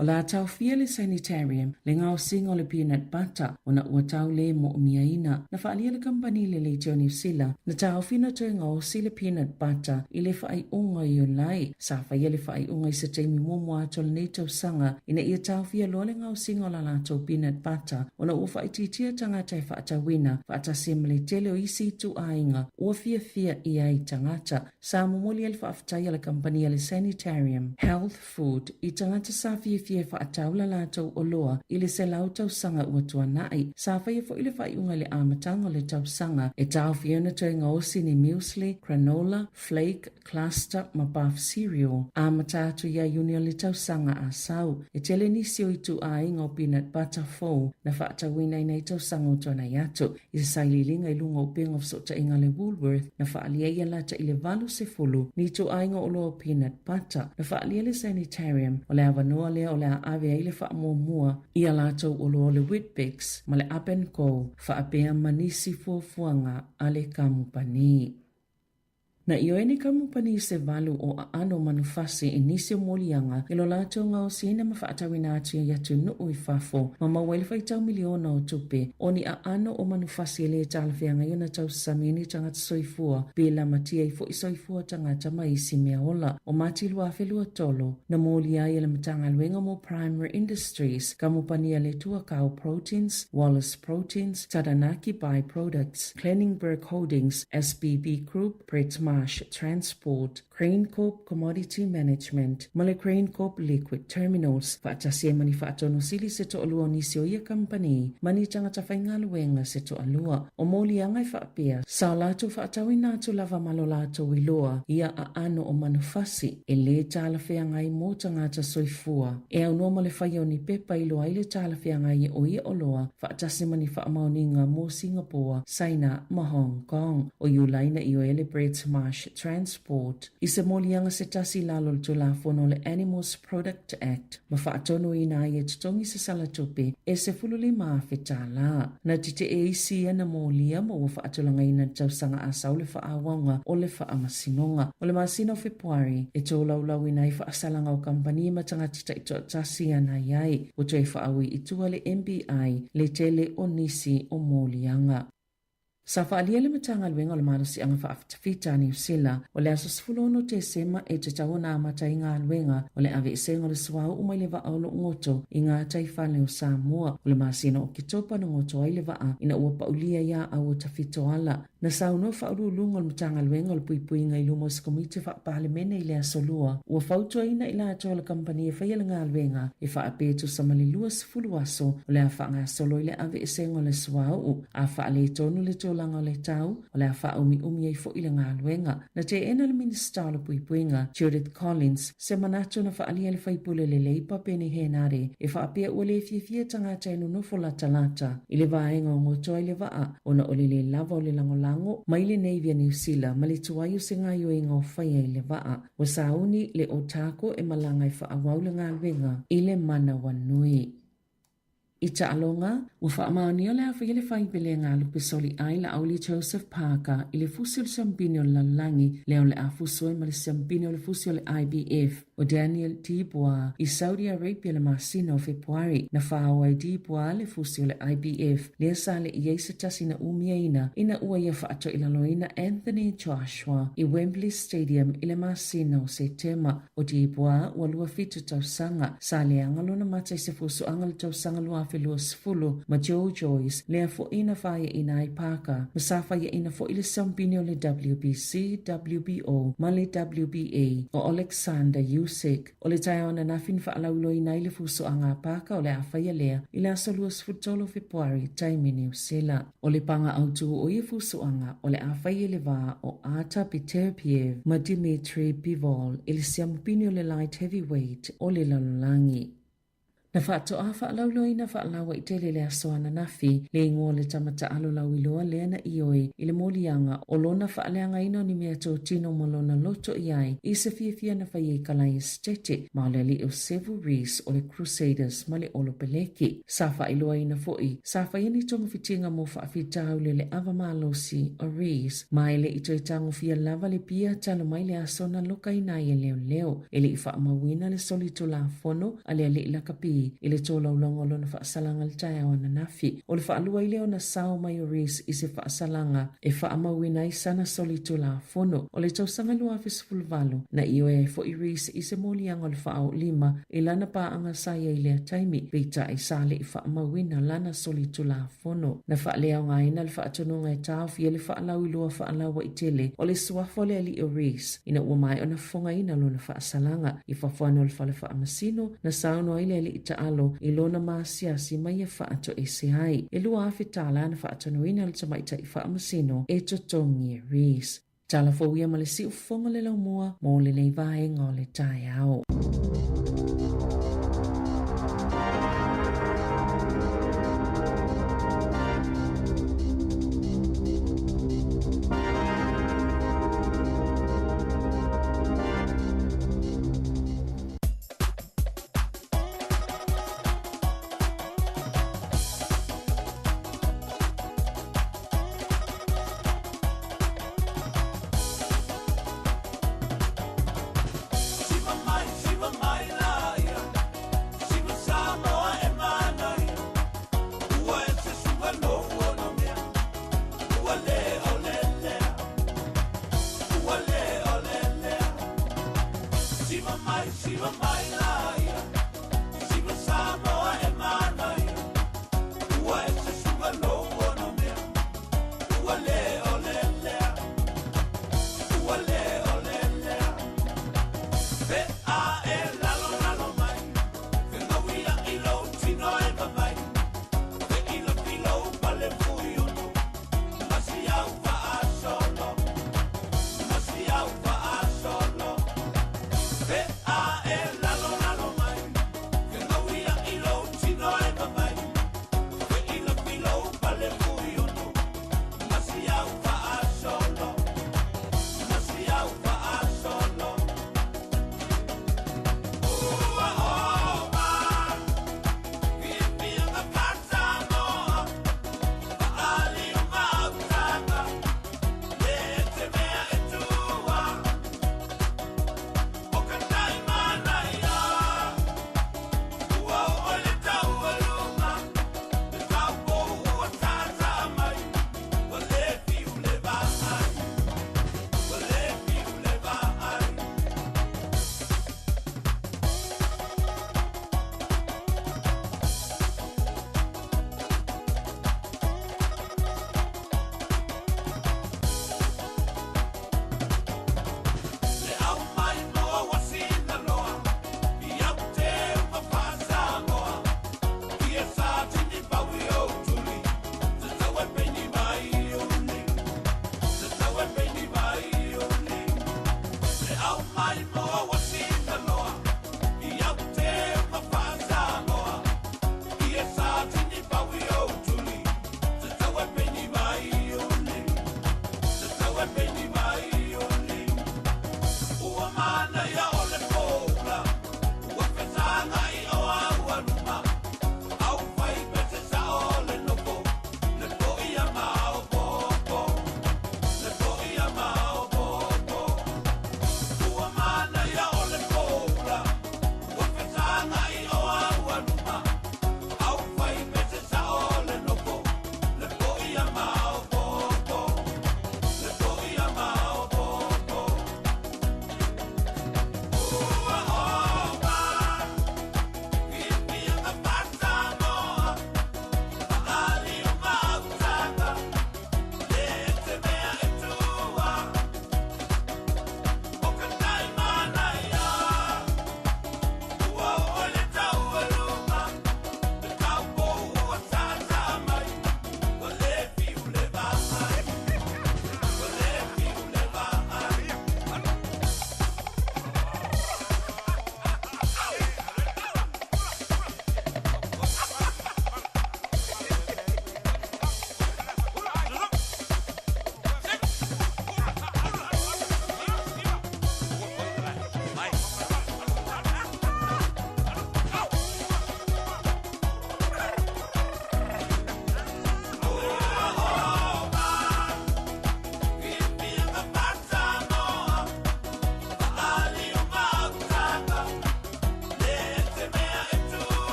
O la tau fia le sanitarium le ngau singa o le peanut butter o na ua tau le mo umia ina. Na whaalia le kampani le Leitio New Zealand na tau fina toi ngau si le peanut butter i le whaai unga i online. Sa whaia le whaai unga i sa teimi mua ato le neitau sanga ina ia tau fia lo le ngau singa o la lato peanut butter o na ua whaai titia tangata i whaatawina whaatasia le tele o isi tu ainga ua fia i ai tangata. Sa momoli le whaaftai le kampani le sanitarium health food i tangata sa fia fie whaatau la lātou o loa i le se lau tau sanga ua tuanai. Sa whaia fo ile whaiunga le amatanga le tau sanga e tau fiona tue ngaosi ni muesli, granola, flake, cluster, ma puff cereal. Amatatu ia unia le tau sanga a sau. E tele nisi o itu a inga o peanut butter fo na whaatawina i nei tau sanga o tuana yato. I se saililinga i lunga o penga of sota inga le Woolworth na whaalia ia lata i le valu se fulu ni tu a inga o loa peanut butter. Na whaalia le sanitarium o le avanoa lea o le ave ai le whaamua ia latou o loa le Whitbix ma le Up and Go whaapea manisi fuafuanga a le kamupani. Na ioeni kamupani se valu o ano manufasi i nisi o molianga ilo lato ngā o sina ma whaatawina atu i atu nuu i whafo ma mawele whaitau miliona o tupe o ni a ano o manufasi le talawhianga iona tau samini tangata soifua bila matia i fo i soifua tangata maisi mea ola o mati lua whelua tolo na molia i le matanga luenga mo Primary Industries kamupani le Tuakau Proteins, Wallace Proteins, Taranaki Byproducts, Cleaningberg Holdings, SBB Group, Brett Marsh Transport, Crane Corp Commodity Management, Male Crane Corp Liquid Terminals, Whaatasia mani whaatono sili se to alua nisi o ia company, mani tangata whaingaluenga se to alua, o moli angai whaapea, sa lato whaatawi nātu lava malo lato wiloa, ia a ano o manufasi, e le tala wheangai mo tangata soifua, e au noa male whai o ni pepa ilo ai le tala wheangai o ia oloa, whaatasi mani whaamauninga mo Singapore, China, ma Hong Kong, o iulaina i o ele Brett Marsh Transport. I se molianga se tasi lalo to la fono le Animals Product Act. Ma whaatono i nā i tutongi se salatope e se fululi maa whetala. Na tite e isi ana molia mo whaatolanga ina tausanga asau le whaawanga o le whaamasinonga. O le masino Februari e tō laulau i nai whaasalanga o kampani matanga tita i tō tasi ana iai. O tō e whaawi i tua le MBI le tele o nisi o molianga. Sa whaalia le matanga luenga o le marusi anga whaafitawhita New Zealand o le asosfulono te sema e te tau na amata i ngā luenga o le awe isenga le suau umai le waa olo ngoto i ngā taifane o Samoa o le masina o kitopa na ngoto ai le waa ina ua paulia ia au o tawhito ala. Na sauno whauru lunga o le matanga luenga o le puipui ngai lumo se komite whaapale mene i le asolua. Ua whautua ina i la atoa le kampani e whaia le ngā luenga e whaapetu samali lua sifulu aso o le a whaanga solo i le awe isenga o le suau a whaale tonu le tō langa o le tau o le a whaumi ai fo i le ngā luenga. Na te ena le minister o le puipuinga Judith Collins se manato na whaalia le whaipule le leipa pene henare e whaapea ua le fia tangata inu nofo la talata i le vaenga o ngotoa i le waa o na ole le lava o le langolango mai le Navia New Zealand ma le tuayu se ngā yo inga o whaia i le waa o sauni le otako e malanga i whaawau le ngā luenga i le mana wanui. I ta alonga, ua whaamaoni o le awhi le whaipele ngā lupe soli ai la auli Joseph Parker i le fusi o le siambini o le lalangi leo le afusoe ma le siambini o le fusi o le IBF o Daniel Dibois i Saudi Arabia le masina o Februari na whaawa i Dibois le fusi o le IBF lea sa le i eisa tasi na umia ina ua ia whaato i laloina Anthony Joshua i Wembley Stadium i le masina o September o Dibois ua lua fitu tausanga sa le angalo na mata i se fusu angalo tausanga lua whelua sifulu ma Joe Joyce lea fo ina whaia ina ai Parker ma sa whaia ina fo i le siambini o le WBC, WBO ma le WBA o Alexander Usyk o le tae ona nafin whaalaulo i nai le fuso a ngā Parker o le a whaia lea i le asolua sifutolo Februari taimi New Zealand o le panga autu o i fuso anga o le a whaia le vā o Artur Beterbiev ma Dimitri Bivol i le siambini o le light heavyweight o le lalolangi. Na whaatoa whaalaulo i na whaalawa i tele le asoana nafi le ingoa le tamata alo lau iloa lea na ioi i le molianga o lona whaaleanga ino ni mea tō tino mo lona loto i ai i se fia na whai e kalai estete ma le li o Sevu Rees o le Crusaders ma le olo peleki. Sa whailoa ina foi, sa whai ni tonga fitinga mo whaafitau le ava malosi o Rees ma ele i toi tango fia lava le pia talo mai le asona loka ina i leo e le i whaamawina le solito la fono a le la kapi i le tōlaulonga lona whaasalanga le tai au ananafi. O le whaalua i leo na sao mai o Rees i se whaasalanga e whaamauina i sana soli tula fono. O le tausanga lua fesfulvalo na i oe fo i Rees i se molianga le whaau lima i lana paanga saia i lea taimi peita i sale i whaamauina lana soli tula fono. Na whaalea ngaina le whaatonunga e taufi e le whaalau i lua whaalaua i tele o le suafole ali o Rees ina ua mai o na fonga ina lona whaasalanga i whafuano le whale whaamasino na sauno ai le i taalo i lona maasiasi mai e whaato e se hai. E lua afe tala na whaatonuina le tamaita i whaamasino e totongi e Rees. Tala fawia ma le si ufonga le lau mua mo le nei vaenga o le tai au. La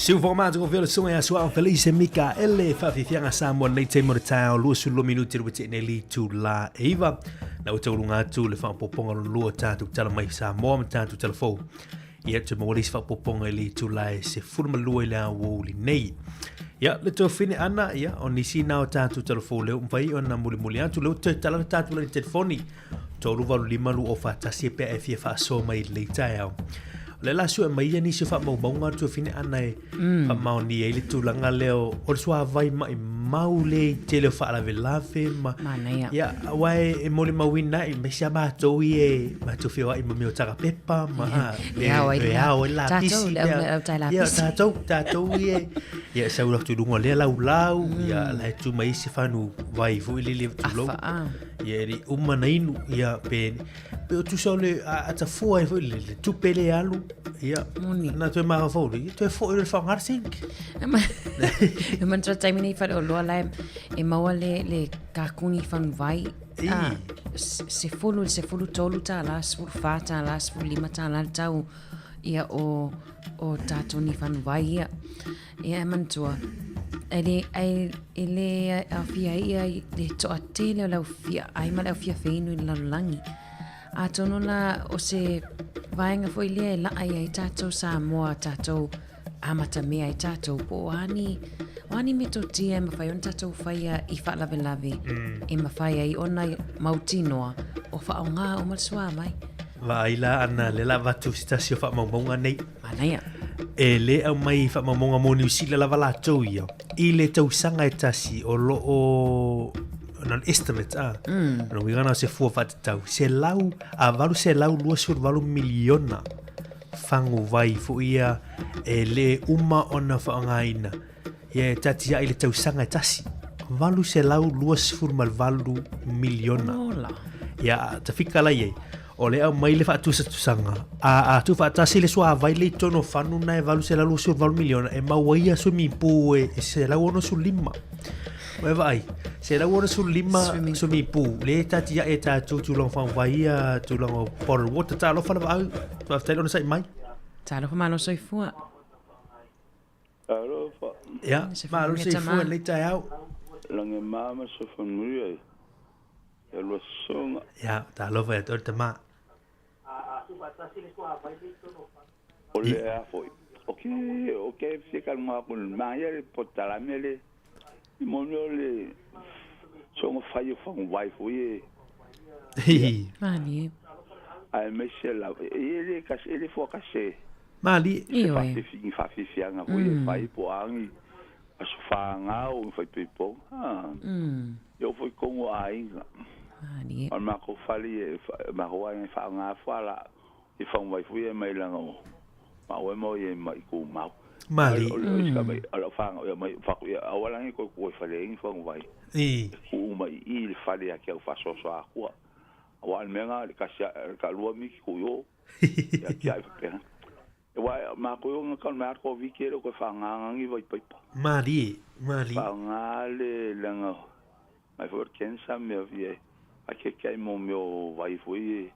Siu formato con violazione a sua Felice Micaele fa fifianga Samuel nei tempo di tao lu sullo minuti ruti nei tu la Eva na uto lunga tu le fa poponga lu tatu tala mai Samuel tatu tala fo ia te mo fa poponga li tu la se furma lu ile a woli nei ia le to fine ana ia onisi na tatu tala fo le vai ona muli atu le te tala tatu le telefoni to lu valu lima lu ofa ta CPF fa so mai le tao le la su mai ni se fa mau nga tu fine ana fa mau ni ele tu langa leo o sua vai mai mau le tele fa la velave ma ya wai e mole mau wina e me sia ba to ye ma tu fi wa i mo tara pepa ma ya wai la pisi ya ta to ye ya sa u tu dungo le lau ya la tu mai se fa nu vai fu ile le tu lo ya ri umana inu ya pe tu so le a ta fu ai fu le tu pele alu ya na tu ma fo le tu fo le fa ngar sink man tra time ni fa lo la e ma le ka kuni fan vai se fulu tolu ta la sur fata la sur lima ta la tau ia o tato ni fan vai ia man tua ele a fia ia le to atele la fia ai ma la fia feinu la langi a tono la o se vaenga foi le la ai tato sa mo tato amata me ai tato po ani me to tia ma fai on tato fai I fa la velave e ma fai ai ona mautinoa o fa nga o mal swa mai vai la ana le la vatu stasio fa mamonga nei anaya e le au mai fa mamonga mo ni sila la vala toia I le tau sanga e tasi o lo o non estimate no we gonna se fu fa tau se lau a valu se lau lu sur valu miliona fangu vai fu ia e le uma ona fa ngaina ye tati ya ile tau sanga e tasi valu se lau lu sur mal valu miliona ya ta fika la ye o le au mai le fa tu sanga a tu fa tasi le sua vai le tono fanu na e valu se lau sur valu miliona e ma waia su mi pu e se lau ono su lima Mai vai. Se la wona sul lima sumi pu. Le tati ya eta tu long fang vai tu long por water ta lo fa la au. Tu fa lo sai mai. Ta lo fa malo soi fu. Alo fa. Ja, ma lo sai fu le ta au. Lange mama so von mui. Ya lo song. Ja, ta lo fa to ta ma. Ole a foi. Okay, se calma con Maria potala mele. Monyo le songo fai fang vai foi mali ai meshela ele fo kase mali fa fi anga foi fai po angi as fanga o fai pipo eu fui com o ainga mali al ma ko fali ma ho ai fa nga fala I fang vai foi mai lango ma o mo ye mai ku mau mali ala fanga ya mai fa ya awalangi ko fale in fang vai mai il fale ya ke fa so akua awal menga ka lua mi ku yo ya ki ai pe wa ma ko yo kan ma ko vi ke ko fanga ngi vai pa mali fanga le langa mai for ken sa me vie a ke mo meu vai foi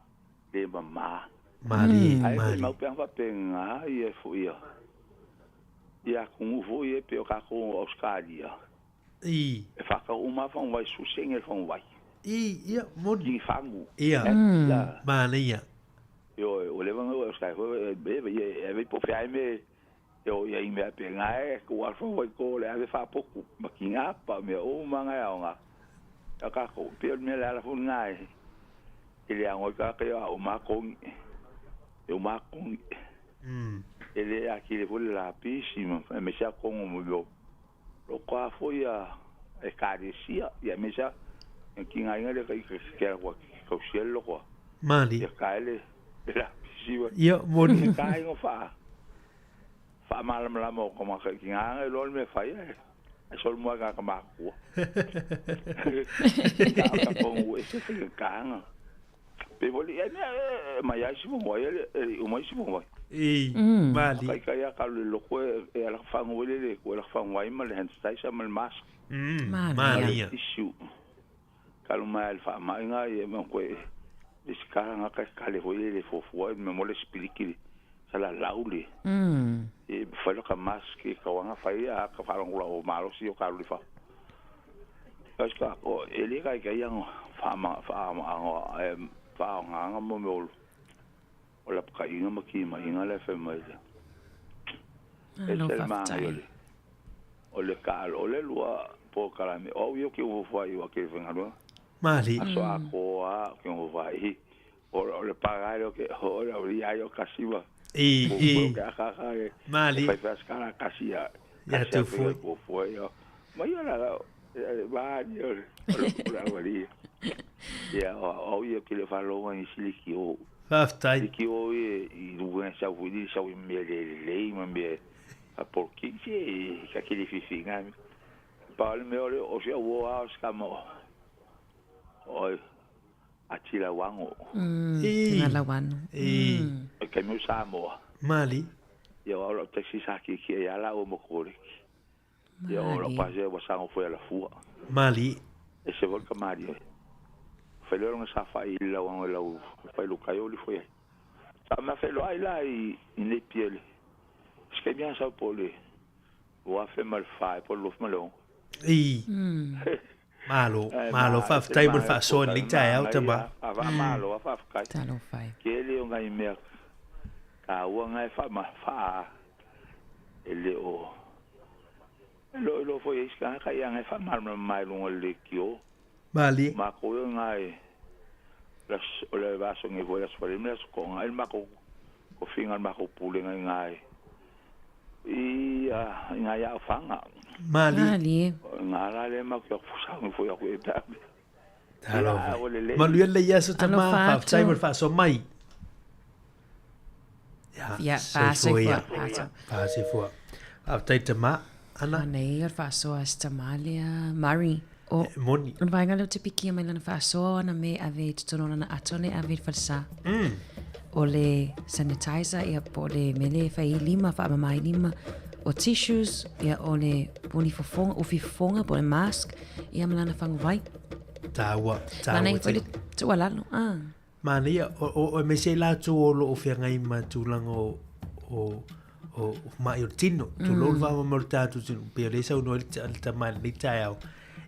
le mama mali ai ma pe fa penga ia foi ia com o vô e pelo com os caria e faca uma vão vai suceder vão vai ia modi fango ia mania eu levo os caras bebe e por fiame eu ia me pegar com o foi com ele fa pouco maquinha pa me uma nga eu cá com pelo me lá foi ngai ele é um cara que eu marco ele aquele foi lá piscina me já com o meu o qual foi a carecia e a mesa em que ainda ele que era o cielo ko mali e caile lá piscina ia moni cai no fa mal mo como que ainda ele me faz é só mo ga ka maku tá com esse que canga pevoli mas já se vou ele o mais se vou mali kai ka lo ko e la fango le ko la fango ai mal han stai sa mal mas mali issue kalma al fa ma nga e mo ko diskara nga ka le voye le fofo me mo le expliquer sala lauli e falo ka maski ka wanga fai a ka falo ngula o malo si o ka lu fa ka o ele ka yang fa nga mo mo o la ka inga maki ma inga le fe mai e se ma o le ka o le lua po kala me o yo ki o fa yo ke venga no mali aso a ko a ke o vai o le pagario que o le ria yo casi va mali fai fas cara casi ya tu foi yo ma yo la va yo la varia ya o yo que le falo en siliki o faftai que o e do en sa vudi sa o me le me a por que que aquele fifinga para me o se o a scamo oi atila wango ngala wano ke mo samo mali yo lo taxi saki ki ya la o mokori yo lo pase o sango foi la fua mali e se vol kamari felo nga sa fa ila wango la o fa lo kayo li foi sa ma felo ai la i le piele ce bien ça pour le o a fait mal fa pour lo malo malo fa table fa so ni tai au tama malo fa ka talo fai ke le nga ime ka wa nga fa ele o lo foi ska ka ya nga fa mal mai lo le kio mali ma ko nga las o le va so ngi volas for el mes ko nga el ma ko fingal ma ko pule nga nga ya fanga mali ngala le ma ko fusa foi a kueta talo malu le yaso tama fa table fa so mai ya fa se fo after tama ana nei fa so astamalia mari o moni on vai ngalo te piki mai lana fa so na me ave tono na atone ave falsa o le sanitizer ia po le mele fai lima fa mai lima o tissues ia o le poni fofonga o fifonga po le mask ia malana fang vai tawa mana foi tu ala no mania o me sei la tu o lo fe ngai ma tu lango o ma io tino tu lo va ma morta tu pe le sa no il tamal ni tao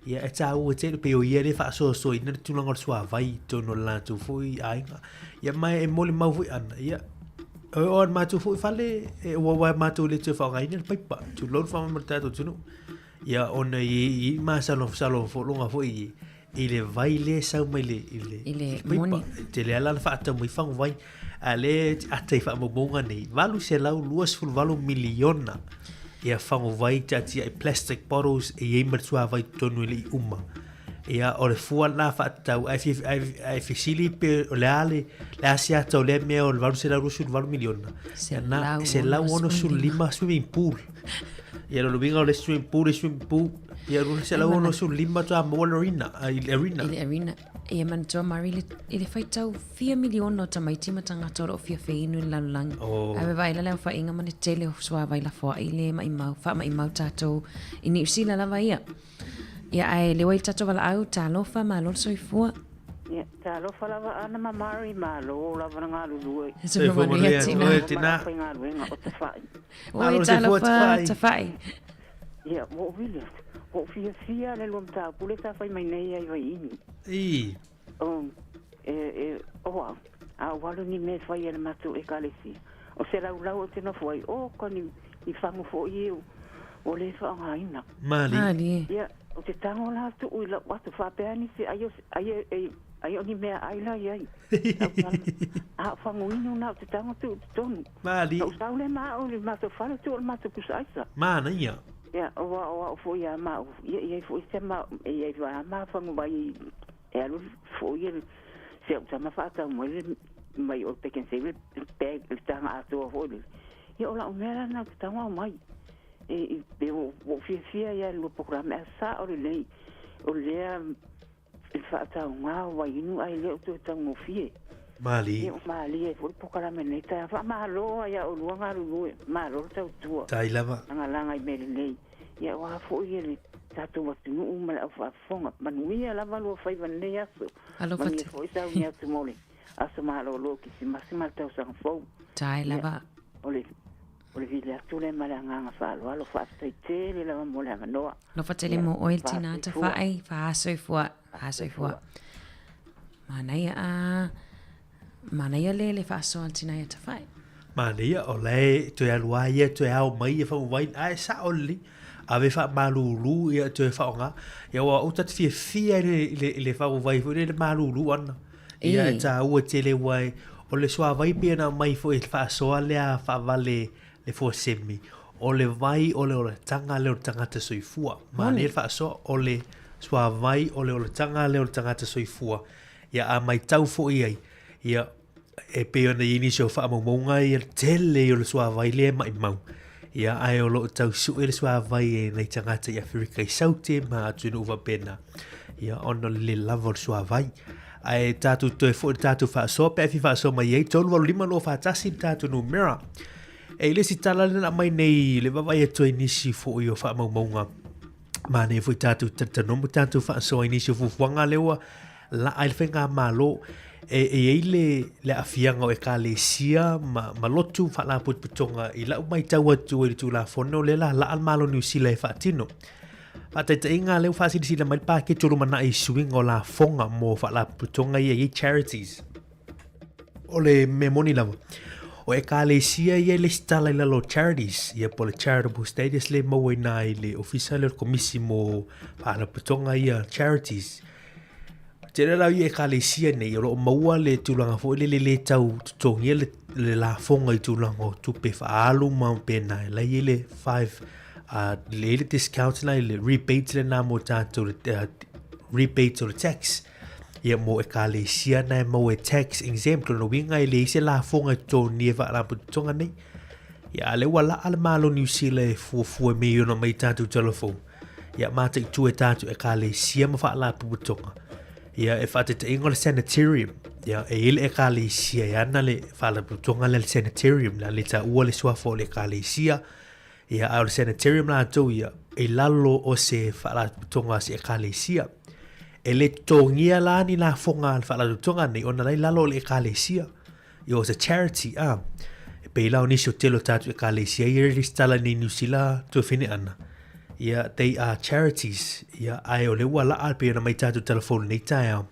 ia e tau o te pe o ia le fa so ina tu lango sua vai tu no la tu foi ai ia mai e mole mau foi ana ia o ma tu foi fale e o ma tu le tu fa ngai ni pa tu lo va ma morta tu no ia ona i ma salo fo longa foi ile vai le sau mai ile moni te le ala fa ta mai fang vai ale ate fa mo bonga nei valu se lau luas ful valu miliona ia fang vai tati ai plastic bottles e mer sua vai tonu le uma ia o le fua la fa ta ai fisili pe le ale la sia to le me o valu se lau sul valu miliona se lau ono sul lima swimming pool ia lo vinga o le swimming pool ia rule se la uno sul lima to arena ia man to mari ile fai tau 4 miliona o tamaiti matanga toro o fia feinu in lalang ave vai la fa inga man tele swa vai la fo ile mai mau tato ini usila la vai ia ai le wai tato vala au talo fa malo soi fo ia talo fa la ana mari malo la vanga lu se fo mo le tina o talo fa fai ia mo vile o fia le lomta pule ta fai mai nei ai vai ini a walo ni me fai ele matu e kalesi o se lau te no foi o koni i fango fo iu o le fa ngaina mali ia o te tango la tu u la watu fa peani se ayo ni me ai la ia a fango inu na te tango tu tonu mali o saule ma o le matu fa tu o matu kusaisa mana ia ya o fo ya ma ia fo se ma ia va ma fa mo vai elo fo ia se o ma fa ta mo mai o peken se pe ta a to fo ia o la mera na ta mo mai e o fia ia lo programa sa o le fa ta nga vai nu ai le to ta mo fie mali e fo programa ne ta fa ma lo ia o luanga lu ma lo ta tu tai lava langa i mele ia wa fo ile tato watu nu mala fa fonga manuia la valo fa vane ya so alo fa fo isa unia tu mole aso malo lo ki si masima ta sa fo tai lava o le vile atu le malanga whaalua lo whaafeite le lawa mo le anganoa. No whatele mo oil tina ta whaai, whaasoi fua. Manaia le whaasoa tina ia ta whaai. Manaia o le to ya lua ia to ya o mai e whauwai ai sa o li. A ve wha malulu ia to e whaonga. Ia wa utat fia le whauwai fu le malulu ana. Ia e ta ua te le wai o le soa vai pia na mai fu e whaasoa lea whaavale le fua semi. O le vai o le tanga le o tangata soifua. Manaia whaasoa o le soa vai o le tanga le o tangata soifua. Ia a mai tau fo iai. Ia e peo na ini so wha maunga i tele o le soa vai le mai mau. Ia ai o lo tau su e le soa vai e nei tangata i Afrika i saute ma atunu uwa pena. Ia ono le lava o le soa vai. Ai tatu to e fo tatu wha so pe fi wha so mai e tonu walu lima lo wha tasi tatu no mera. E le si tala le na mai nei le wawai e toi nisi fo i o wha maunga. Ma ne fo tatu tatanomu tatu wha so i nisi fo wanga lewa la ai le whenga malo. E le afianga o e ka le sia ma lotu fa la putonga i la mai tau atu i tu la fono le la al malo New Zealand e fatino. Pa te inga le fa si la mai pa ke tulu mana i swing o la fonga mo fa la putonga i charities. O le memoni lava. O e ka le sia i le stala i la lo charities i po le charitable status le mo i na i le official komisi mo fa la putonga i charities. Tere lau i e ka le sia nei, o lo maua le tūlanga fo le tau tutongi le la fonga i tūlanga o tupe whaalu mau pena. Lai le 5, le discount lai le rebate le nā mo tātou rebate o le tax. Ia mo e ka le sia nei mo e tax exempt no winga i le ise la fonga i tutongi e whaalapu tutonga nei. Ia le wala ala malo New Zealand fuafua me yona mai tātou telefon. Ia mata i tu e tātou e ka le sia ma whaalapu tutonga. Ia e whate te ingo le sanitarium. Ia e ele e ka le isia. Ia na le whala putonga le sanitarium. La le ta ua le suafo le ka le isia. Ia au le sanitarium la tau ia. E lalo o se whala putonga se e ka le isia. E le tongia la ni la fonga le whala putonga nei. Ona lai lalo le ka le isia. Ia o se charity. E pe ilau nisio telo tatu e ka le isia. Ia ristala ni New Zealand tu fine ana. Ia they are charities. Ia ai o le ua la alpe na mai tatu telefonu nei tai au.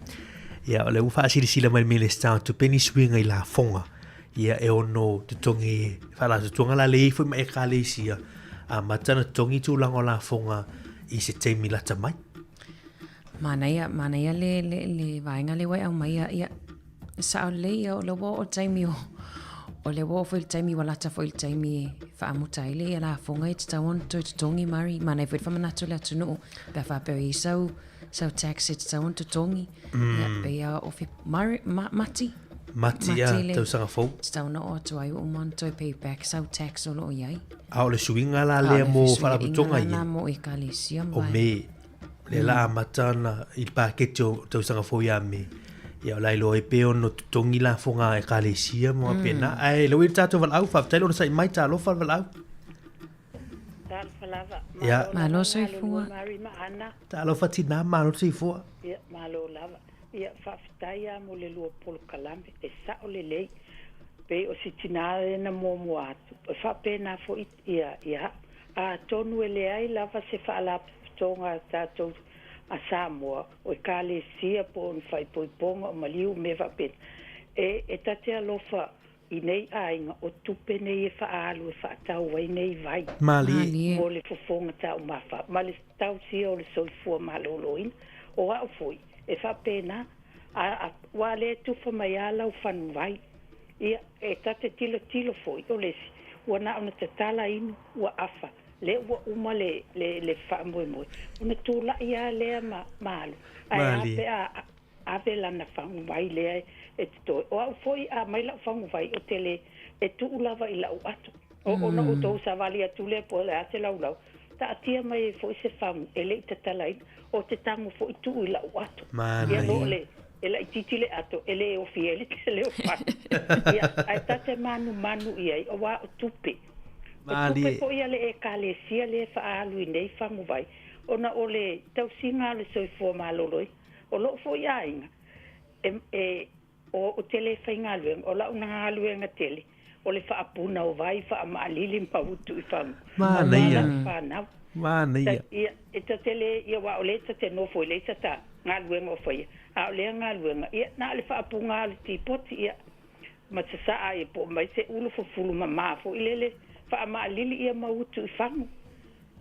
Ia o le ua whaasiri sila mai mele stau tu peni swinga i la fonga. Ia e ono tutongi whala tutonga la le ifu mai e ka le isia. A matana tutongi tu lango la fonga i se teimi lata mai. Mana ia le vainga le wai au mai ia sa le ia o le wo o taimi o le wo foi taimi wala ta foi taimi fa amuta ile la fonga i tawon to tongi mari mana foi fa manatu le tunu ba fa pe so tax it tawon to tongi ya be ya o fi mati ya to sanga fo tawon o to ai o man to pay back so tax o lo yai a le swinga la le mo fa la tonga i na mo e kalisiam o me le la matana il paquete to sanga fo ya me. Ia lai lo e peo no tongi la fonga e kalesia mo pena. Ai lo i tato val au fa telo sai mai ta lo fa val au. Tal falava. Ia. Ma lo sai fua. Ta lo fa tina ma lo sai fua. Ia ma lo lava. Ia fa ftaia mo le lo pol kalambe e sa o le lei. Pe o si tina na mo mo atu. Fa pena fo ia a tonu ele ai lava se fa la tonga tato a Samoa o ka le sia po fai po ponga o maliu me va pen e tatea lofa i nei ainga o tupe nei e fa alu e fa tau wai nei vai mali mo le fofonga tau mafa ma le tau sia o le soifua maloloin o a foi e fa pena a wa le tufa mai ala o fan vai ia e tate tilo foi o le wana ona tatala inu wa afa le uma le fa mo una tula ia le malu ai a vela na fa vai le e to o foi a mai la fa vai o tele e tu lava ila o ato o no o to sa valia tu le po le ate la ta tia mai foi se fa ele tatalai o te tango foi tu ila o ato ia lo le ela titile ato ele o fiele le o fa ia ai tate manu ia o wa tupe Mali. Ko ia le e kalesia le fa alu nei fa mo vai. Ona ole tau singa le soi fo maloloi. O lo fo ia inga. O tele fa inga lu o la una alu nga tele. o le whaapuna o vai whaamaalili mautu I whangu. Mana ia. Whanau. Mana ia. E ta tele ia wa o le ta te nofo I le ta ngā luenga o whaia. A o lea ngā luenga. Ia nā le whaapunga le tipoti ia. Ma te saa e po mai se ulu fufulu ma mafo I lele whaamaalili ia mautu I whangu.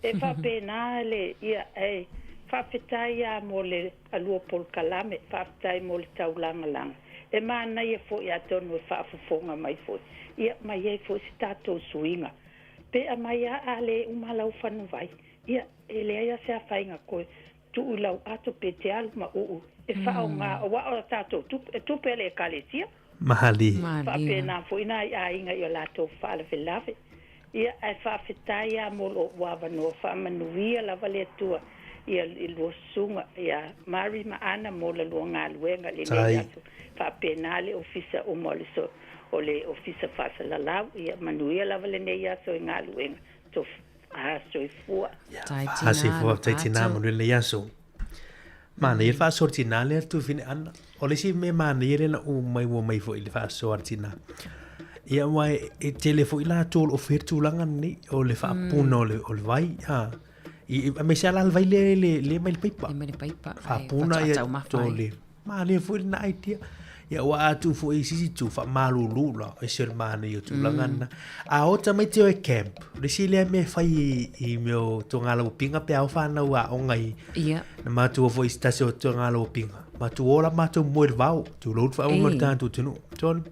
E whapena le ia e whawhetai ia mo le alua pol kalame, whawhetai mo le taulanga langa. E mana ia fo ia tonu e whaafufonga mai fo. Ia mai e fo si tātou suinga. Pe a mai a le umalau whanu vai. Ia e le aia se a whainga koe tu ulau ato pe te alu ma uu. E whao ngā o wa o tātou tupe le kalesia. Mahali. Whapena fo ina I a inga I o lātou whaalawe lawe. Ia e whawhetai ia mo lo wawano whamanuia lava le tua. Ia I lua sunga. Ia Mari Maana mo la lua ngā luenga le le atu. Whapena le ofisa o mo le so. O le ofisa whasalalau. Ia manuia lava le nei aso I ngā luenga. To aso I fua. Hasi fua taitina manuia le aso. Mana ia whaasortina le atu fine ana. O le si me mana ia le na o mai wo mai fo I le whaasortina. Ia wai e telefo I la tol o fertulanga ni o le whaapuna o le vai. I me se ala vai le mai le paipa. Le mai le paipa. Whaapuna ia tole. Ma le fo I na aitia. Ia wa atu fo I sisi tu whaamalulu la. E se mana I o tulanga na. A ota mai te o e camp. Le si lea me whai I meo tongala o pinga pe au whanau a ongai. Ia. Na matu o fo I stase o tongala o pinga. Matu ora matu moer vau. Tu lout wha umar tantu tunu. Tonu.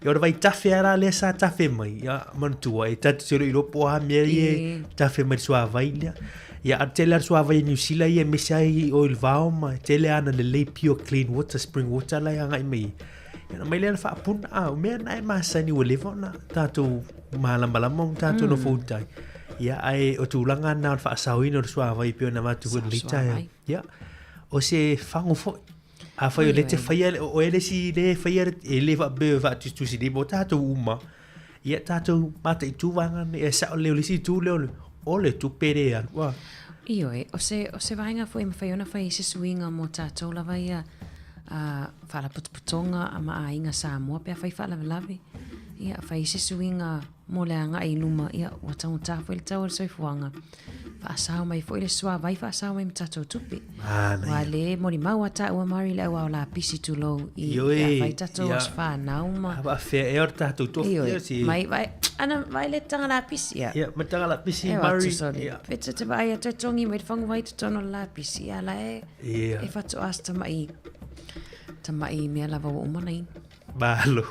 Ia ora vai tafe ara le sa tafe mai. Ia mantua e tatu tiro I ropo ha meri e tafe mai sua vai lea. Ia a tele ar sua vai New Zealand ia mesai o il vau ma tele ana le lei pure clean water spring water la ia ngai mai. Ia mai le fa pun a me na e masa ni o levo na tatu malama tatu no futai. Ia ai o tulanga na fa sauina o sua vai pio na matu ko lita. Ia o se fango fo a fai le te fai o ele si le fai ele va be va tu si de botato uma ia tato mata I tu vanga e sa le le si tu le o le tu pere wa Io o se vainga foi me fai ona fai se swinga mo tato la vai a fala putonga ama a inga sa mo pe fai fala lave ia fai se swinga mo le anga I luma ia o tau ta foi le tau so fuanga fa sa mai foi le swa vai fa sa mai tato tupi wa le mo ni mau ata o Mari le wa la pisi tu lo I fai tato fa na uma va fe e or tato to si mai vai ana vai le tanga la pisi ia ma tanga la pisi Mari pizza te vai te tongi me fangu vai te tono la pisi ala e fa to asta mai me la va o manai Balo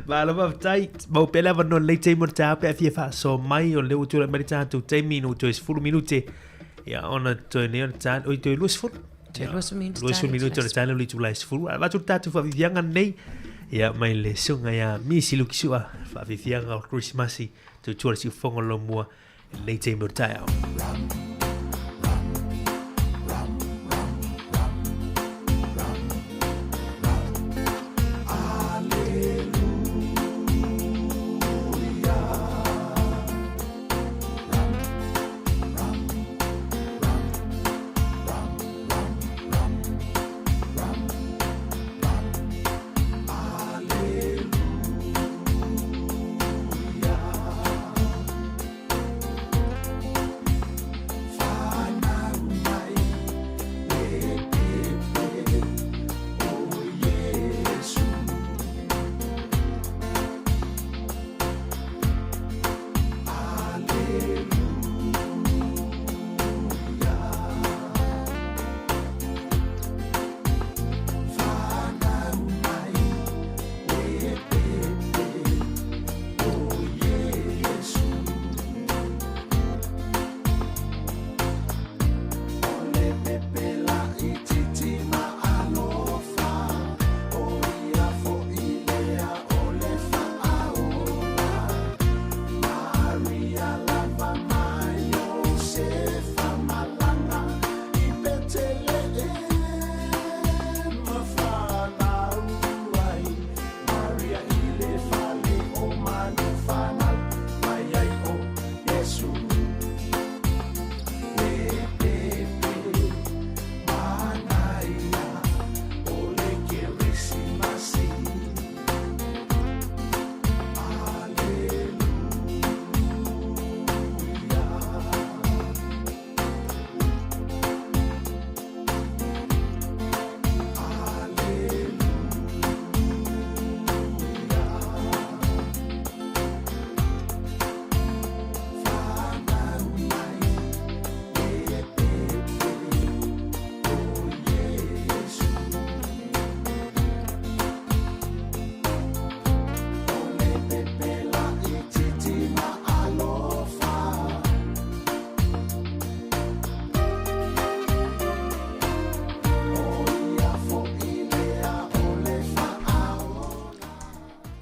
ba tai mo pela va non lei te morta pe fia fa so mai o le utu la merita tu 10 minuti es full minuti ia ona to ne tan o to lus full lus minuti o tan li tu la es full va tu tatu fa vivianga nei ia mai le sunga ia mi si luksua fa vivianga o Christmasi tu tu si fongo lo mua lei te morta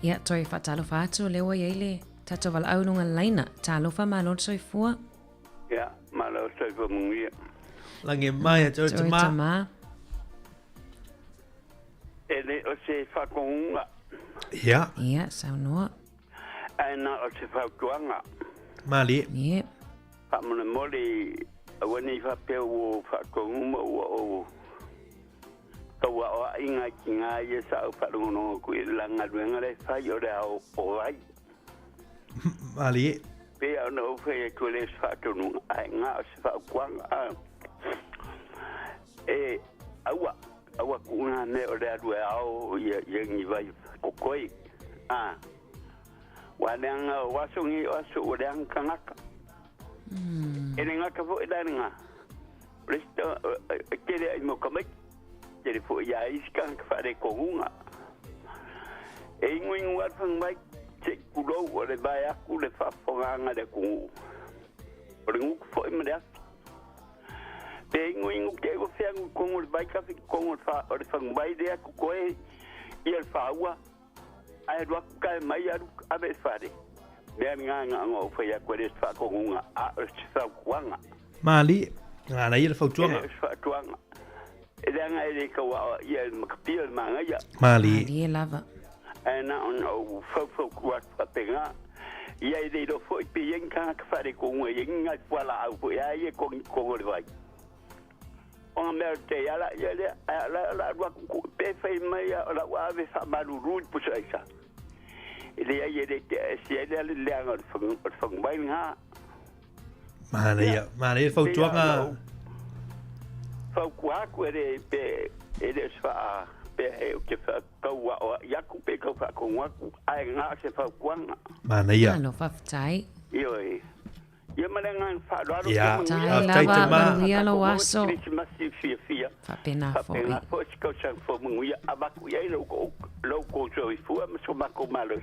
Ia toi whatalofa atu lewa iele tato wala aununga laina talofa malo soifua. Ia, malo soifua mungia. Lange mai toi tama. Ele o se whakonga. Ia. Ia, saunoa. Aina o se whautuanga. Mali. Ia. Whamana mori awani whapeo o whakonga o kaua o inga ki ngā ia sa au wharongono ko i langa ruenga le whai o rea o ai. Mali. Pea ona o whai e kua le whatonunga ai ngā o se whaukuanga. E aua kuna me o rea rue au ia ngi vai kokoi. Waneanga o wasongi o aso o reanga kangaka. Ene ngaka fo i daringa. Presto kere ai mo kamai. Jadi fo ya iskan ka fare ko hunga e ingu wat fang mai che kulo o le bai aku le fa fonga de ku o le ngu fo me da e ingu ke go fe ngu ko le bai ka fi ko fa o le fang bai de aku ko e il fa wa ai do ka mai ya ave fare de nga ngo fo ya ko le fa ko hunga a fa kwanga Mali ana il fa tuanga Idanga ele ka wa ia makapil manga ya. Mali. Mali lava. Ana on fo kwat patenga. Ia ide do fo pe yenka ka fare ko ngwe yenga kwala au ya ye ko le vai. On merte ya la ku pe fe mai la wa ve sa malu rut pu sa. Ile ya ye de si ele le nga fo mai nga. Mali fo tuanga. Faukuā ko ere pe ere swa pe o ke fa kaua o yaku pe ka fa ko ngaku ai nga se faukuanga mana ia no faftai ioi ia malenga fa do ia lava mangia lo waso fia fa pena fo fo ko sa fo mungia abaku ia lo ko so i fu ma so ma ko malo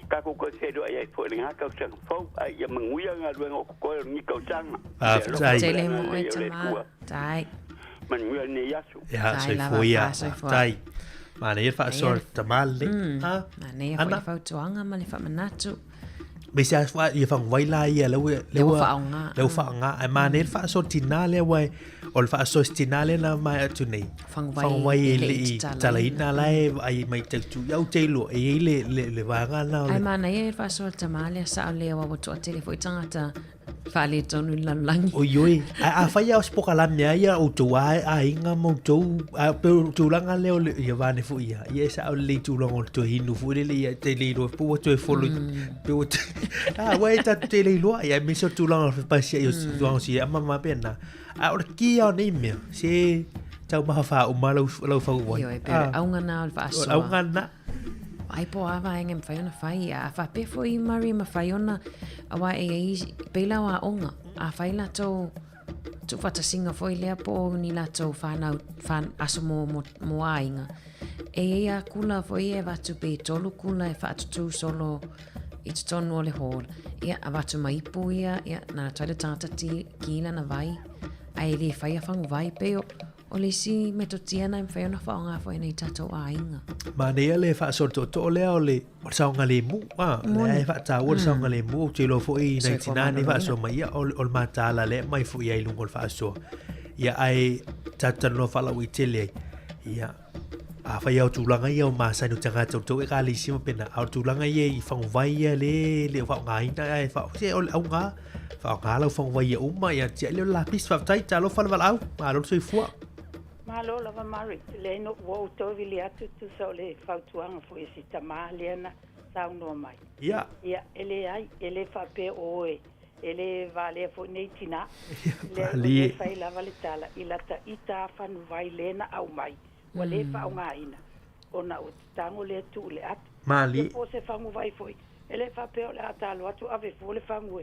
ka ko se do ai fo nga ka sa fo ai ia mungia nga lo ko ni ko sang tele mo tama tai manuel ne yasu ya se foi tai mana ia fa sort tamale ha mana ia fa tuanga mali fa manatu bisa fa ia fa waila ia le fa nga ai mana fa sort tinale wai ol fa sort tinale na mai atu nei fa wai le talaina lai ai mai te tu yau te lo e le vanga na ai mana ia fa sort tamale sa le wa to tele foi tangata Fale tonu langi. Oi. A fai au spoka mea ia o tu a inga mo tu a tu langa leo ia vane fu ia. Ia sa au le tu langa tu hinu fu le ia te le ro pu tu folo. Pe o wai ta te le lo ia mi so tu langa pa si ia tu langa si mama pena. A o ki au nei me. Se tau ma fa o malo lo fa o. Io pe au ngana al fa so. Au ngana. Ai po ava engem faiona fai a fa pe foi mari ma faiona awa e pela wa onga a faila to fata singa foi le po ni la to fan asomo mo ainga e ia kula foi e va tu pe tolu kula e fa tu solo it's tonu le hol ia ava tu mai pu ia na tole tata ti kila na vai ai le fai fang vai peo o le si metotia na mfeona whaonga fo nei tato ainga. Ma nea le wha sorto to lea o le saunga le mu. Le wha ta o le saunga le mu. Te lo fo i 99 wha so mai ia o le matala le mai fo i ai lungo le wha so. Ia ai tatan lo whala ui tele ai. Ia a whai au tūlanga ia o māsai no tanga tau e ka le sima pena. Au tūlanga ia i whangwai ia le whaonga ina ai whaonga o le au ngā. Whaonga lau whangwai ia uma ia tia leo la pis whaftai talo whala wala au. Ma lo soi fua. Malo lava mari le no wo to vili atu tu so le fautuanga fo isi tama lena sau no mai ia ele fa pe oe ele vale fo neitina le fai lava le tala ilata ita fan vai lena au mai wale fa nga ina ona o tango le tu le at mali po se fangu vai foi ele fa pe o le ata lo atu ave fo le fangu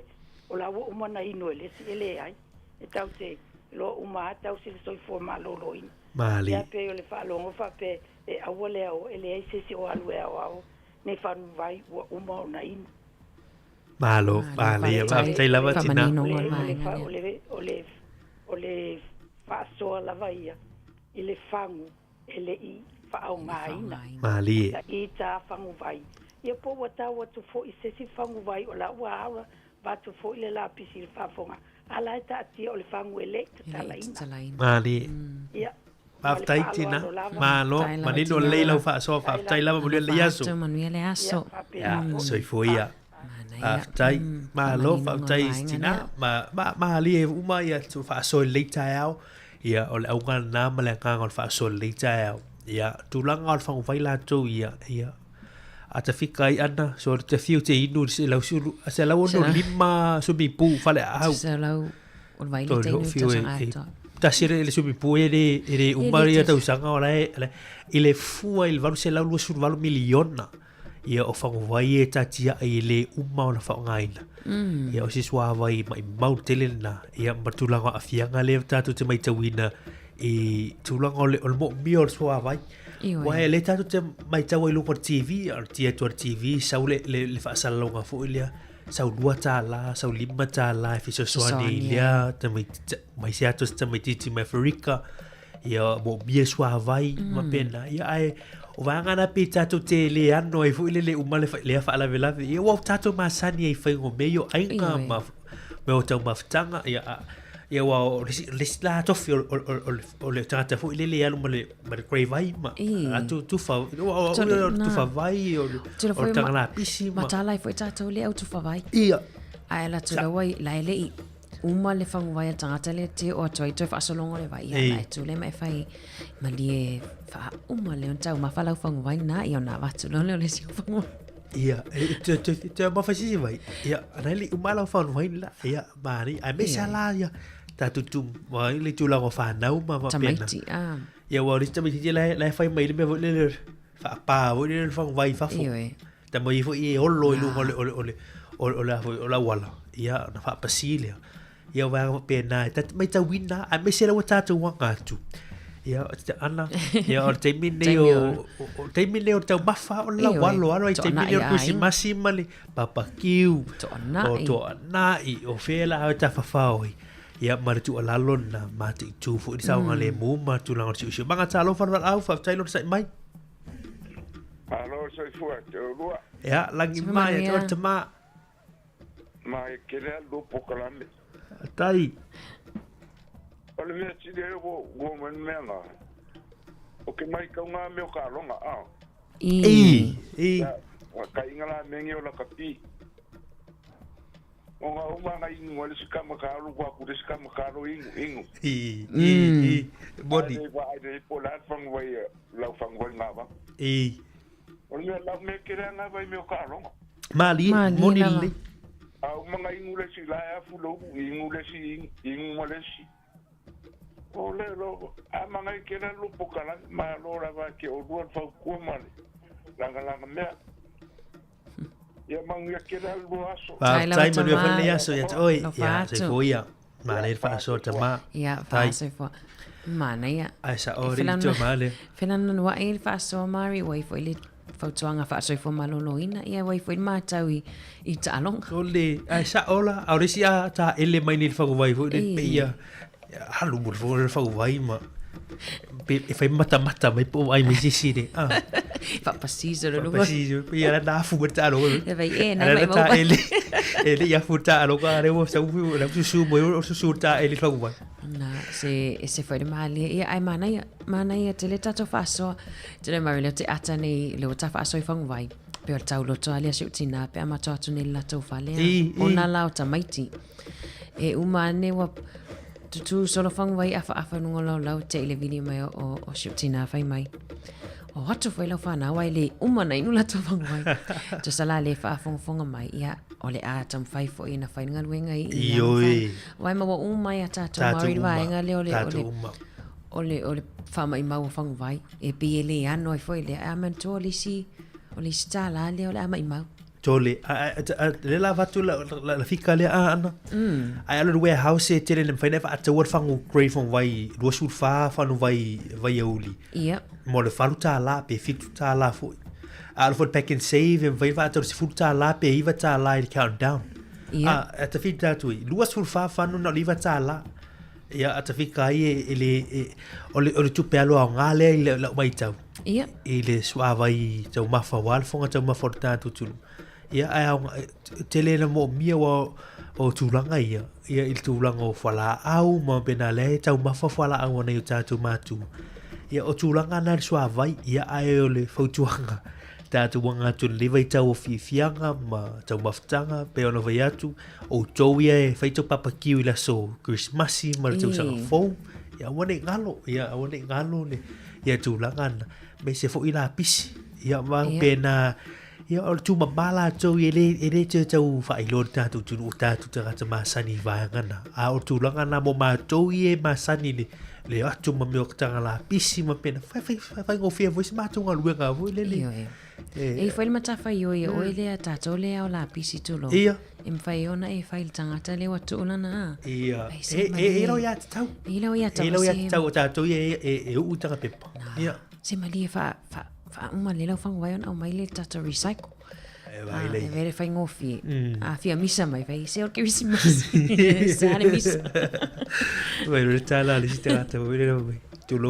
o la wo umana ino ele si ele ai e tau te lo uma tau si soi fo malo loin mali ya pe le fa longo fa pe e awole o ele se o alu e o ne fa vai uma na in malo vale va te lava tina ole fa so la vai ele fangu ele i whaau maina. Mali. I tā whangu vai. Ia po watau atu fo i sesi whangu vai o la ua aura vatu fo i le la pisi le whafonga. Ala e ta atia o le whangu ele ta talaina. Mali. Ia. Whaftai tina. Malo. Manino leila whaasoa whaftai lava mulia le aso. Whaftai manuia le aso. Ya, soifuia. Whaftai. Malo whaftai tina. Mali e uma ia tu whaasoa leita au. Ia o le aunga nā malanga ngon whaasoa leita au. Ia tulanga o whangu vai la tau ia. A te whika i ana, so te whiu te inu, se lau ono lima sumi pū whale au. Se lau, o vai le te inu te sanga ato. Ta sere le sumi pū e re umari a tau sanga o lai, i le fua i le valu se lau lua suru valu miliona. Ia o whangu vai e tatia i le uma o na whaongaina. Ia o siswa vai mai mau tele na, ia matulanga a fianga le tatu te mai tawina i tulanga o le mo mio o swa vai. Wai le tatu te mai tau i lunga TV, ar tia tuar TV, sau le whaasalonga fo ilia, sau lua tā la, sau lima tā la, e fiso soani ilia, mai se atos te mai titi mai Afrika, ia mo mia swa vai, ma pena, ia ai, o vangana pe tatu te le ano, e fo ilia le umale le whaalawe lawe, ia wau tatu maasani e whaingo meio, ainga me o tau mawhtanga, ia wa les la tofi o le tata fu le alu ma le grey vai ma atu tu fa vai o tanga la pisi ma ta lai foi tata le au tu fa vai ia ai la tu la wai la le i uma le fangu vai tanga le te o toi toi fa solongo le vai ia tu le mai fai ma le fa uma le tau ma fa la fangu vai na ia na va tu le si fangu ia te ma fa si vai ia anali uma la fangu vai la ia mari ai me sala ia tatu tu mai le tu la go fa nau ma pena tamaiti ia wa ri tamaiti la fai mai le le fa pa o le fa vai fa fo ta mai fo i o lo lu o la wala ia na fa pasilia ia wa pena ta mai ta wina a me se la tatu wa ngatu ia ana ia o te mine o tau mafa o la walo alo te mine o kusi masimali papa kiu to na i o fela ta fa fa ia maritu alalon na mati tu fu di saunga le mu ma tu lang si banga talo fa au fa tailo sai mai alo sai fu lua ya langi mai to tama mai kele do pokalame tai ole me ti de go men menga o ke mai ka nga me ka longa wa ka ingala mengi o la kapi o nga uma nga ingu wale sika makaru kwa kude sika makaru ingu body ai po la fang vai la fang vai nga ba o le la me kere nga vai me karo mali monili au mga ingu le si la ya fulo ingu le si ingu male si o le lo a mga kere lu pokala ma lo la va ke o duan fa ku male la me ia mangia kera lu aso tai manu fa le aso ia oi ia se foia ma le fa aso tama ia fa se fo mana ia ai sa ori to male fenan no ai fa aso mari wai fo ile fautuanga fa aso fo maloloina ia wai fo ma tau i talong ole ai sa ola aurisia ta ele mai ni fa vai fo le peia halu mo fo fa vai ma e fai mata mai po ai mi sisire fa pasizo lo pasizo ia na futa lo e vai na mai mo ele ia futa lo ka re mo sa u la su mo o su ta ele fa vai na se foi de mali ia ai mana ia te le tato faso te le mari le te atani le ta faso i fang vai pe o tau lo to ali su tina pe ama to ni la to fa le ona la ta maiti e umane wa tu solo fang vai afa no lo te le video mai o shootina fai mai o hatu foi lo fana wai le umana inu la to fang vai to sala le fa fonga mai ia o le atam fai fo ina fai ngal wenga i wai ma wa mai ata to mari vai nga le fa mai mau fang vai e pele ano foi le amen to le si o le stala le mai mau tole le la vatu la fika le ana ai alo warehouse e tele le faina fa ata wor fangu grey fong vai do sul fa no vai uli ia mo le faluta la pe fitu ta la fo al for pack and save and vai va to si futa la pe iva ta la il countdown ia at the fit that we luas sul fa no liva ta la ia atafika ai o le tupe alo au ngale i le mai tau ia i le suava i tau mafa wal fonga tau mafa tatu tulu ia ai tele na mo mia o tulanga ia il tulanga o fala au ma benale tau mafa fala au nei tatu matu ia o tulanga na suava ia ai o le fautuanga tatu wanga tu liva i tau o fianga ma tau maftanga pe ono vai atu o tau ia e faito papa kiwi la so Christmasi ma tau sanga fou ia wane ngalo le ia tu langana me se fo ila pisi ia ma pena ia o tu mabala tau ele tau fa ilo tatu tu tatu tata masani vangana a o tu langana mo ma tau ie masani le atu ma me o tanga la pisi ma pena fa go fia voice ma tu ngaluenga vo le e foi mata fai o ele a tato le au la pisi tulo ia em fai ona e fai tangata le watu ona na ia lo ya tau tato e u tanga pepa ia se mali fa uma le lau fango vai ona au mai le tato recycle e vere fai ngofi a fia misa mai fai se o ke visi masi sa ne misa bueno está la lista ta bueno tu lo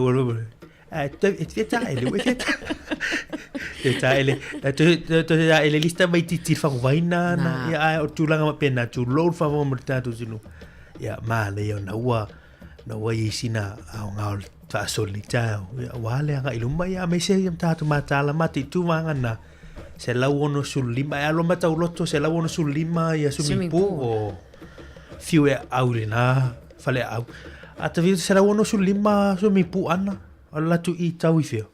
ele lista mai ti fango vai na ia o tu langa pena tu lo fango merta tu sinu ia ma le ona ua i sina au ngau ta solita wale nga iluma ia me se ta tu mata la mati tu mangana se la uno sul lima alo mata uloto se la uno sul lima ia sumi pu o fiu e aurina fale au atavi se la uno sul lima sumi pu ana ala tu i tau fio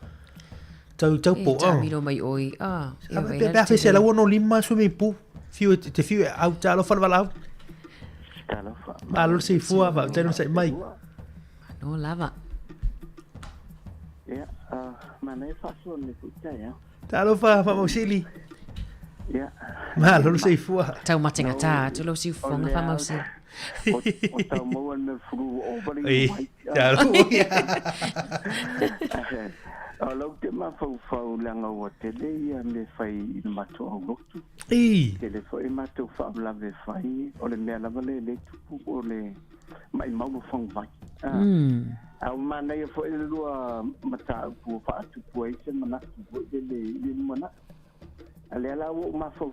tau po miro mai oi pe se la uno lima sumi pu fiu te fiu au ta lo falvala malo se fu va te no sai mai no lava ya mana fa so le futa ya talo fa mausili ya malo se fu tau matenga ta tu lo si fonga fa mausili o tau mo na fru o bari talo alo te ma fa langa o tele ya me fai ma to o tele foi ma to fa la ve fai o le me la vale le tu o le mai mau fong vai au mana ia foi lua mata pu fa tu poi se mana pu le mana ale la o ma fo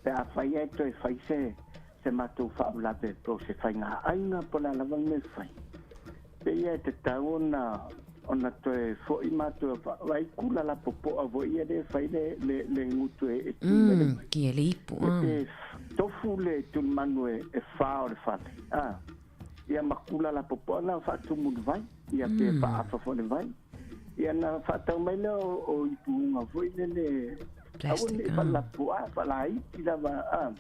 pe a fai e to fai se matou fa'avelape po se faigaʻaiga po le alava me fai pe ia te tau ona toe fo'i matou vai kula la popo'a fo'i le fai le ngutu e kia le ipu tofu le tulumanu e fā o le fale ia makula la popo'a na fa'atumu le vai ia pe fa'afa fo le vai ia na fa'atau mai le o ipuga fo'i le plastic falaiti lava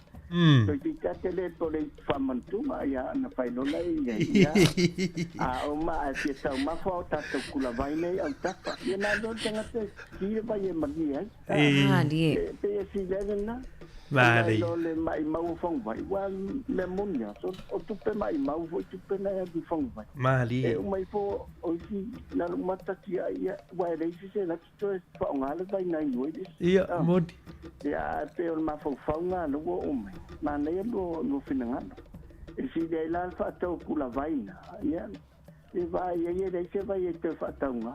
so tika tele po le famantunga ia na failona ia o ma te tau ma fo tato kula vai nei au tapa ia na do tanga te ki vai e magi ai pe si na vale le mai mau fong vai wa le munya so o tu pe mai mau vo tu pe na di fong vai mali e mai po o si na mata ki ia wa le si se na to fa ngale vai na yoi ia modi ia pe o ma fo nga no o mai ma ne no finanga e si de la fa to kula vai na ia e vai ia de se vai te fa taunga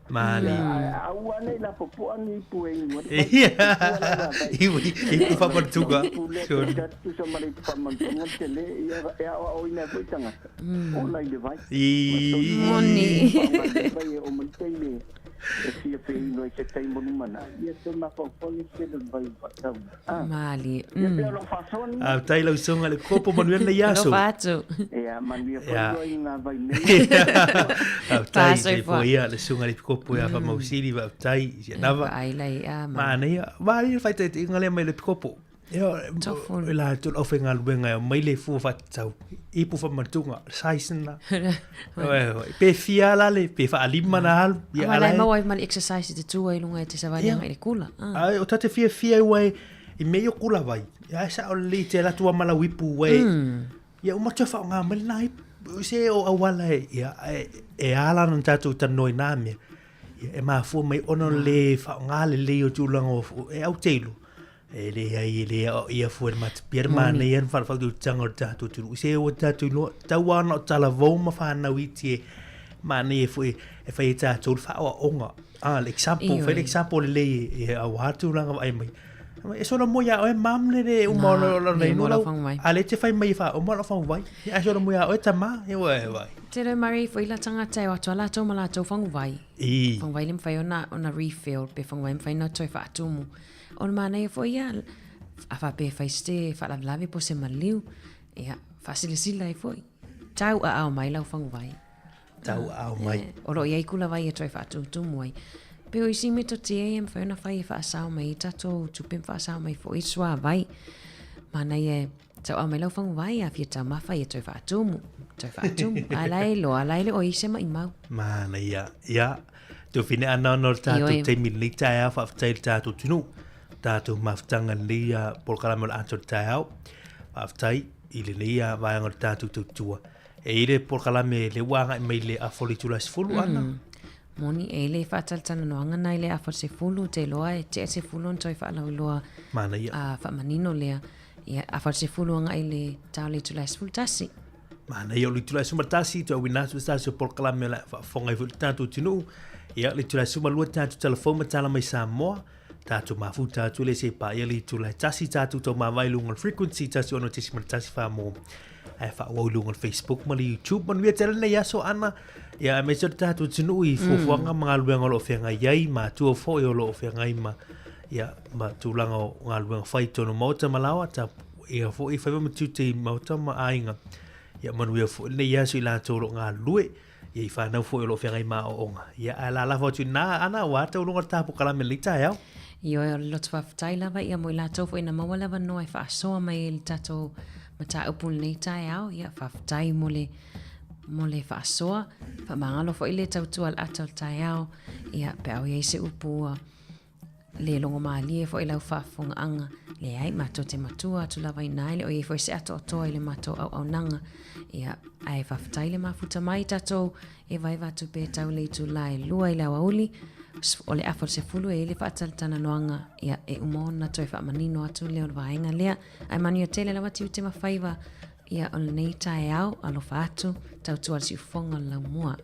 mali au ane la popo ani pue ia i fa portuga so tu so mari fa mantunga tele ia o ina voitanga o la de vai moni vai o mantele e si pe no se tai mo mana ia te ma fa poli se de vai fa mali ia pe lo fa son tai lo songa le copo manuel le yaso ia mania fa ina vai ne tai se foi le sunga le copo ia fa mausili va tai se nava ai lai ma nei va ia fa te ngale mai le copo ia la tu ofenga luenga mai le fu fa tau i pu fa mantunga saisna pe fia la le pe fa alima na hal ia ala mai mal exercise te tu ai lunga te savani ngai kula ai o tate fia wai i meio kula vai ia sa o le te la tu mala wipu wai ia uma te fa nga mal nai se o awala ia e ala non tatu tanoi na me e ma fu mai ono le fa nga le o tu lango e au telo ele ia fuer mat pier mana ia fa tu tangor ta tu se o ta tu lo ta wa no ta la vo ma fa na witi mana e fu e fa ta tu fa o onga l'example le e a wa tu langa ai mai e sona mo ya o mam le o mo lo nei no ale te fai mai fa o mo lo fa vai e sona mo ya o ta ma e vai te re mari foi la tanga te o tola to mala to fang vai fang vai lim fai ona refill pe fang vai fai no to fa tu mu on mana e foi ya a fa pe fai ste fa la lavi po se maliu e fa sila e foi tau a mai la fang vai tau a mai o lo ia kula vai e to fa tu mu pe o isi me to te em fa na fai fa sa mai tato tu pem fa sa mai foi swa vai mana e tau a mai la fang vai a fieta ma fai e to fa tu mu alai lo ise mai mau mana ia tu fine ana no ta tu te milita ya fa tail ta tu tunu ta tu maftanga lia por kala mo anto tao fa tai ile lia va ngor ta tu tu e ile por kala me le wanga me le a foli tu las fulu ana moni ele fa tal tan no anga nai le a for se fulu te loa e te se fulu on toi fa la loa mana ia a fa manino le ia a for se fulu anga ile ta le tu las fulu tasi mana ia le tu las sumartasi to wina tu sta por kala me la fonga i ta tu tunu ia le tu las sumalua ta tu telefone tala mai Samoa ta tu mafuta tu le se pa ia le tu la tasi ta tu to ma vai lungal frequency ta su ono te sumartasi fa mo ai fa wo lungal Facebook ma le YouTube man via tele ya so ana ia me se ta tu tunu i fo fonga mga luenga lo fenga yai ma tu fo yo lo fenga ma ia ma tu langa ngal fai to no mota malawa ta ia fo i fa me tu te mota ma ainga ia manuia fo le ia si la to nga lue ia fa na fo lo fenga ma o nga ia ala la fo tu na ana wa to lo ta po kala melita ia io lo tfa taila va ia mo la to fo ina mawala va no fa so mai il tato mata upun nei tai au ia fa tai mole fa so fa mangalo fo ile tau tu al atal tai au ia pe au ia se upu le longo mali fo ila fa fonga anga le ai mato te matua tu lava inai le o fo se ato to ile mato au nanga ia ai fa taile mafuta mai tato e vai va tu pe tau le tu lai lua ila wauli o le afor se fulu e le fa tana noanga ia e umona to fa manino atu le o vainga le ai mani o tele la wati te mafaiva ia o nei tai au alo fa atu tau tu al si fonga la mua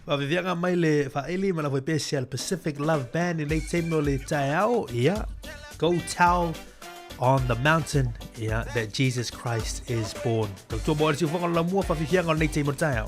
va vivianga mai le fa eli ma la foi special Pacific Love Band in late temo le tao ia go tell on the mountain yeah that Jesus Christ is born to bo si fonga la mua fa vivianga late temo tao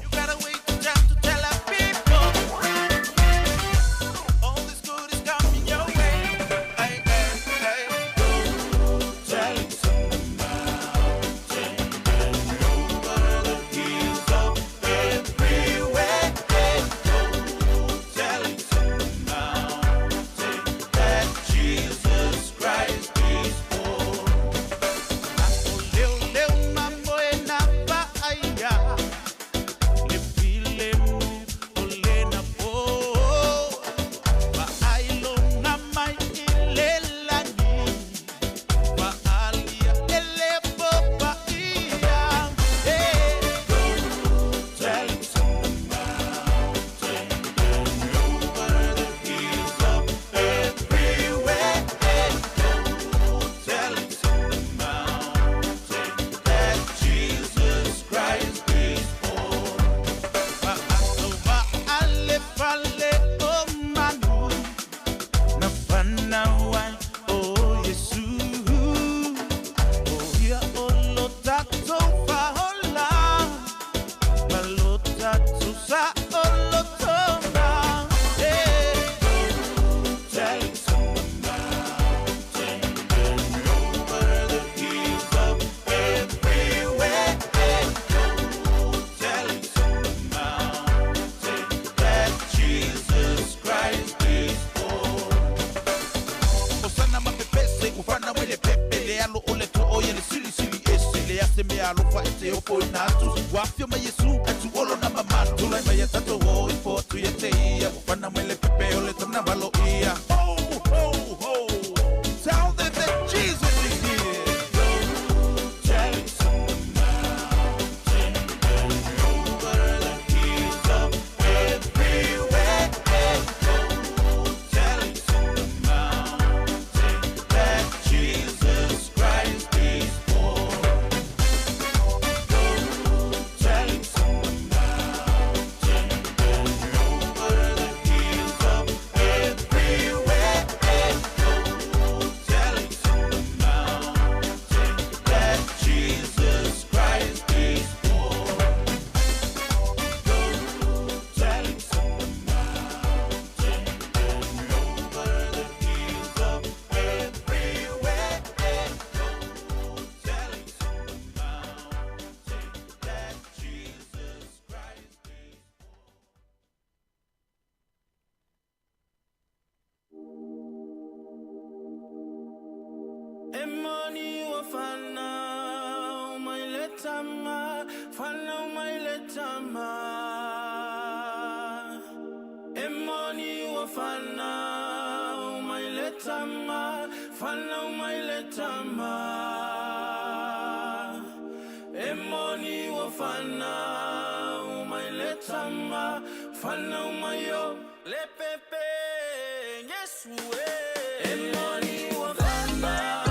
wafana umailetama fana umailetama emoni wafana umailetama fana umailetama emoni wafana umailetama fana umayo lepepe yesue emoni wafana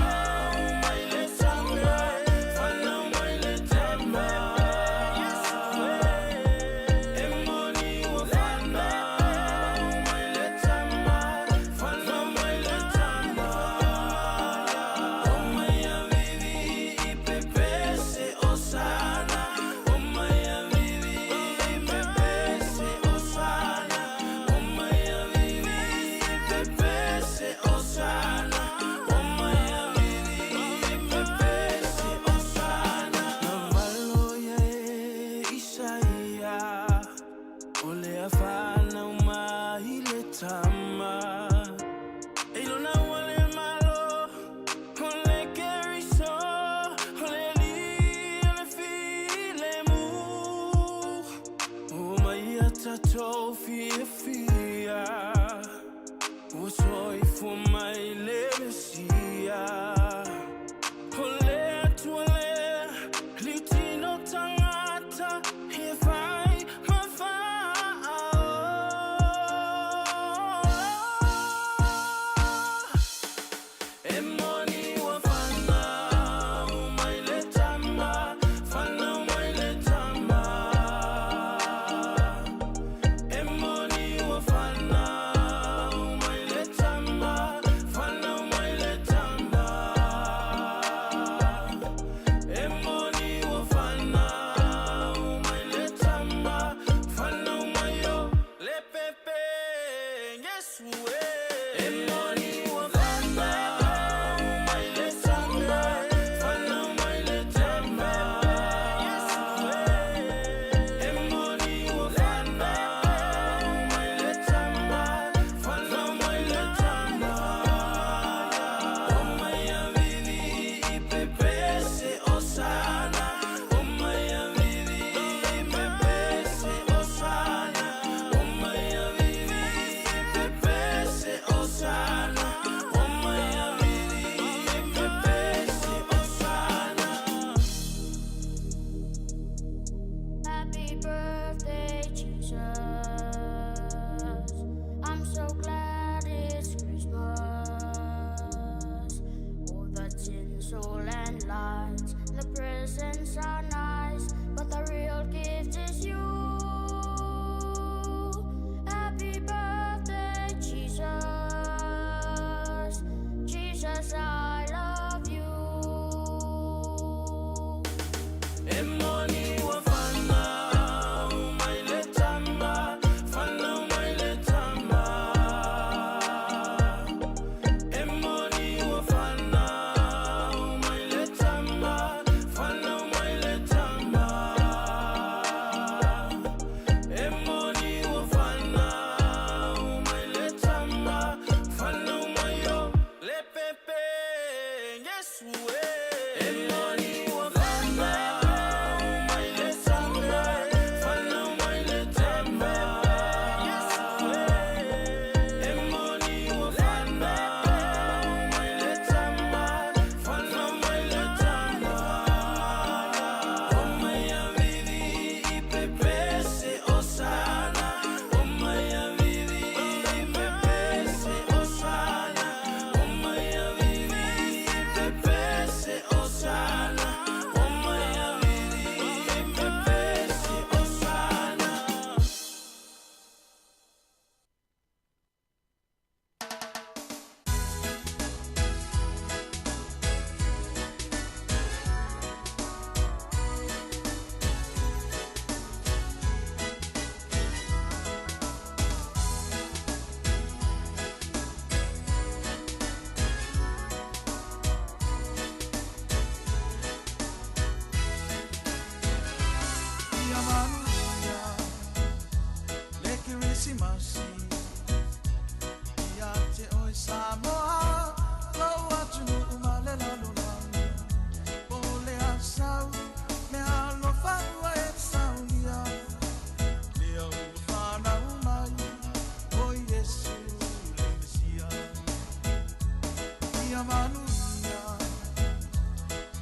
ia manuia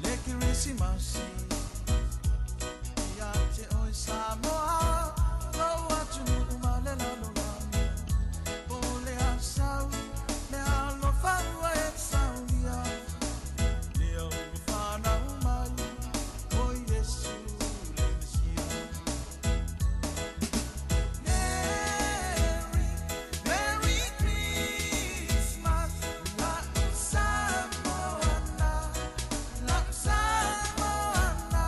le Christmas ia te oi Samoa no atu uma le la lula o le asau le alo faru e saulia le o fana umai o Yesu le Mesia. Merry Christmas, la Samoana, la Samoana.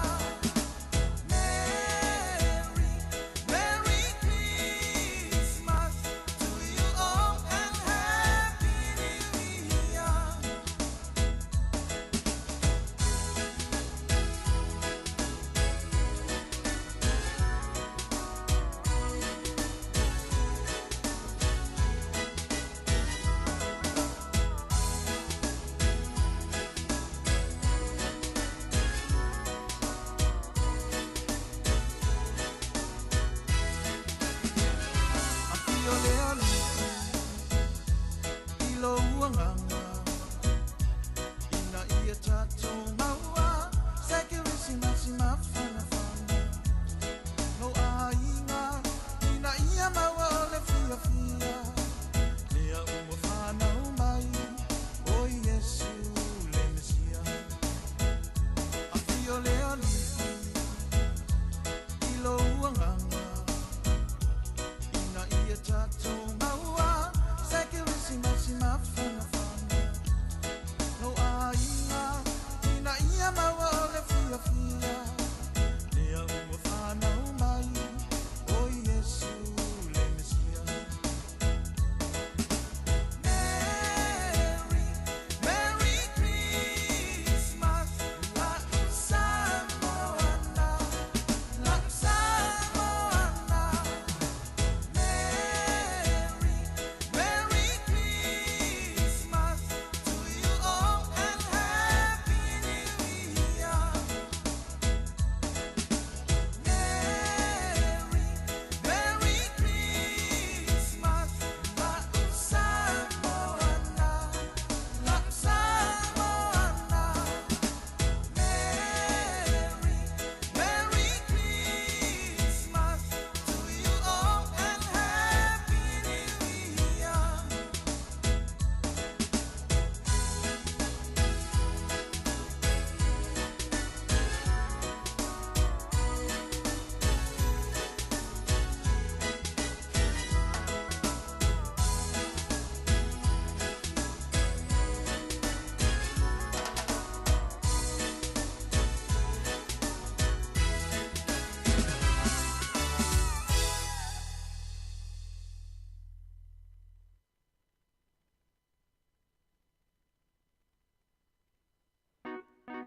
Merry Christmas to you all and Happy New Year. Afio le aluku, ilo uanganga, ina ia tatou maua, seke risi masi mafana fana. No ainga, ina ia maua ole fia fia, lea uma fana umai, o Yesu le Mesia. Afio le aluku, ilo uanganga, ina ia tatou maua, seke risi masi mafana fana. No ainga, ina ia maua ole fia fia, lea uma fana umai, o Yesu le Mesia. Merry Christmas, la Samoana, la Samoana. Merry Christmas to you all and Happy New Year. Merry Christmas, la Samoana, la Samoana. Merry Christmas to you all and Happy New Year.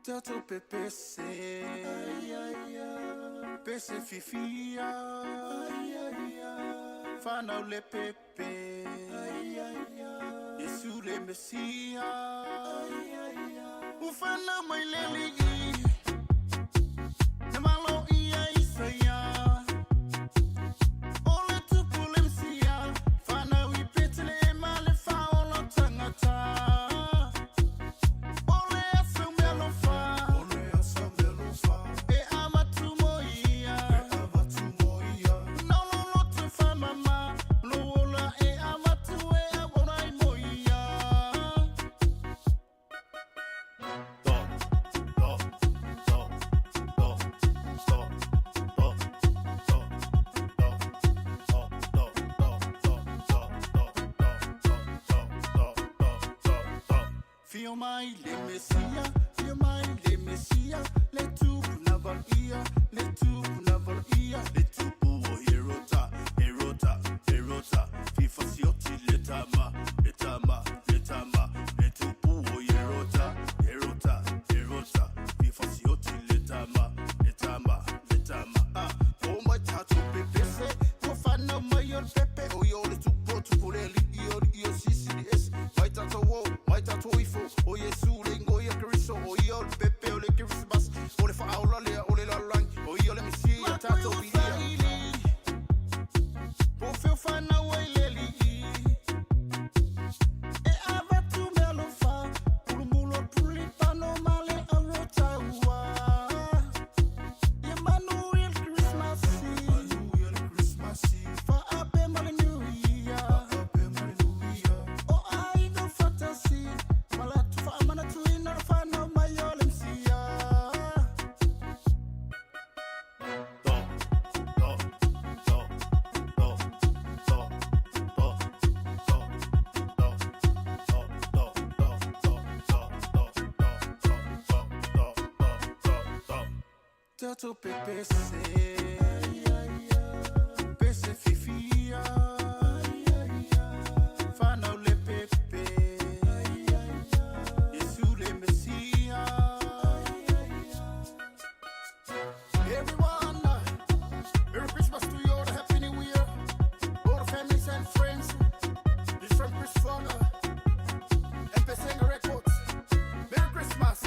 Tato PPC, PC Fifia, Fanau le Pepe, Yesu le Mesia, Ufana mai leli, Namalo ia Isaiah, Ole tupu le Mesia, Fanau I petele male faolo tangata. Fio mai le Mesia, fio mai le Mesia, le tu naval ia, le tu naval ia, le tu buo herota, herota, herota, FIFA sioti le tama, le tama, le tama, le tu buo herota, herota, herota, FIFA sioti le tama, le tama, le tama. Ah, oh my tattoo PPC, go fana mayor Pepe, oh yo le tu pole io CCDS, my tattoo wo, my tattoo ifo. O Yesu le ngoya Kristo o yo Pepe o le Christmas o le fa aula le o le la lang o yo le Mesia tato bilia po feo fana wa leli e ava tu me lo fa Tato pepese, pese fifia, fana le pepe, Yesu le Messia. Everyone, Merry Christmas to you all, Happy New Year, all the families and friends. This from Chris Fonda, Epeseng Records. Merry Christmas.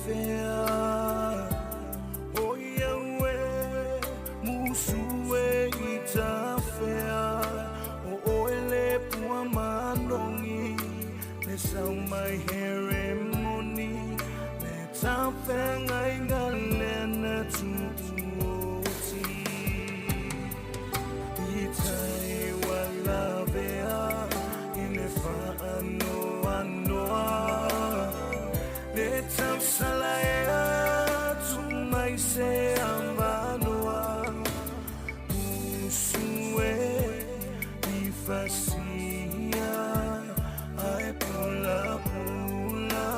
fea o iaue musue I ta fea o ele pua manongi le sau mai ceremony le ta fea ngai ngalena tuuti I tai wala vea ine whaano anoa le tau salaea tu mai se ambanoa musue I fasia ai pula pula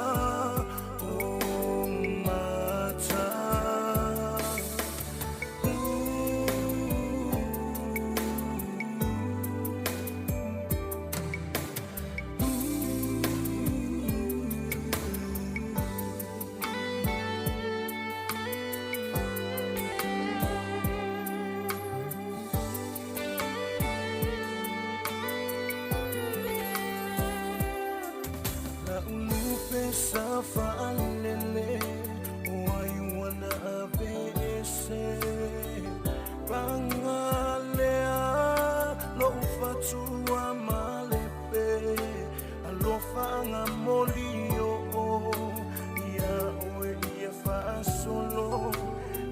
o mata Safa alele wai wana abese bangalea lo fatua malepe alofa ngamolio ia oe ia fa solo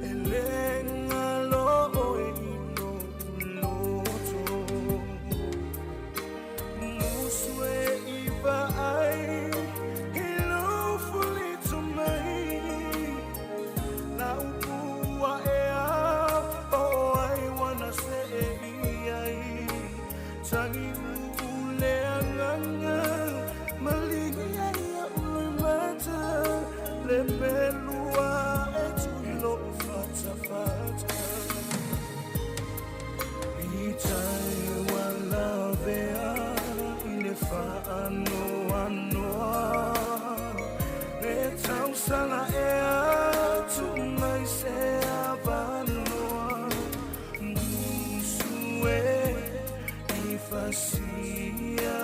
elenga lo oe ino loto musue iba ai Tangi uleanganga malingia ya ulimata lepelua etulo fata fata Itai wala vea inefa anoa Letau sala ea tumai se avanoa Musue Fasia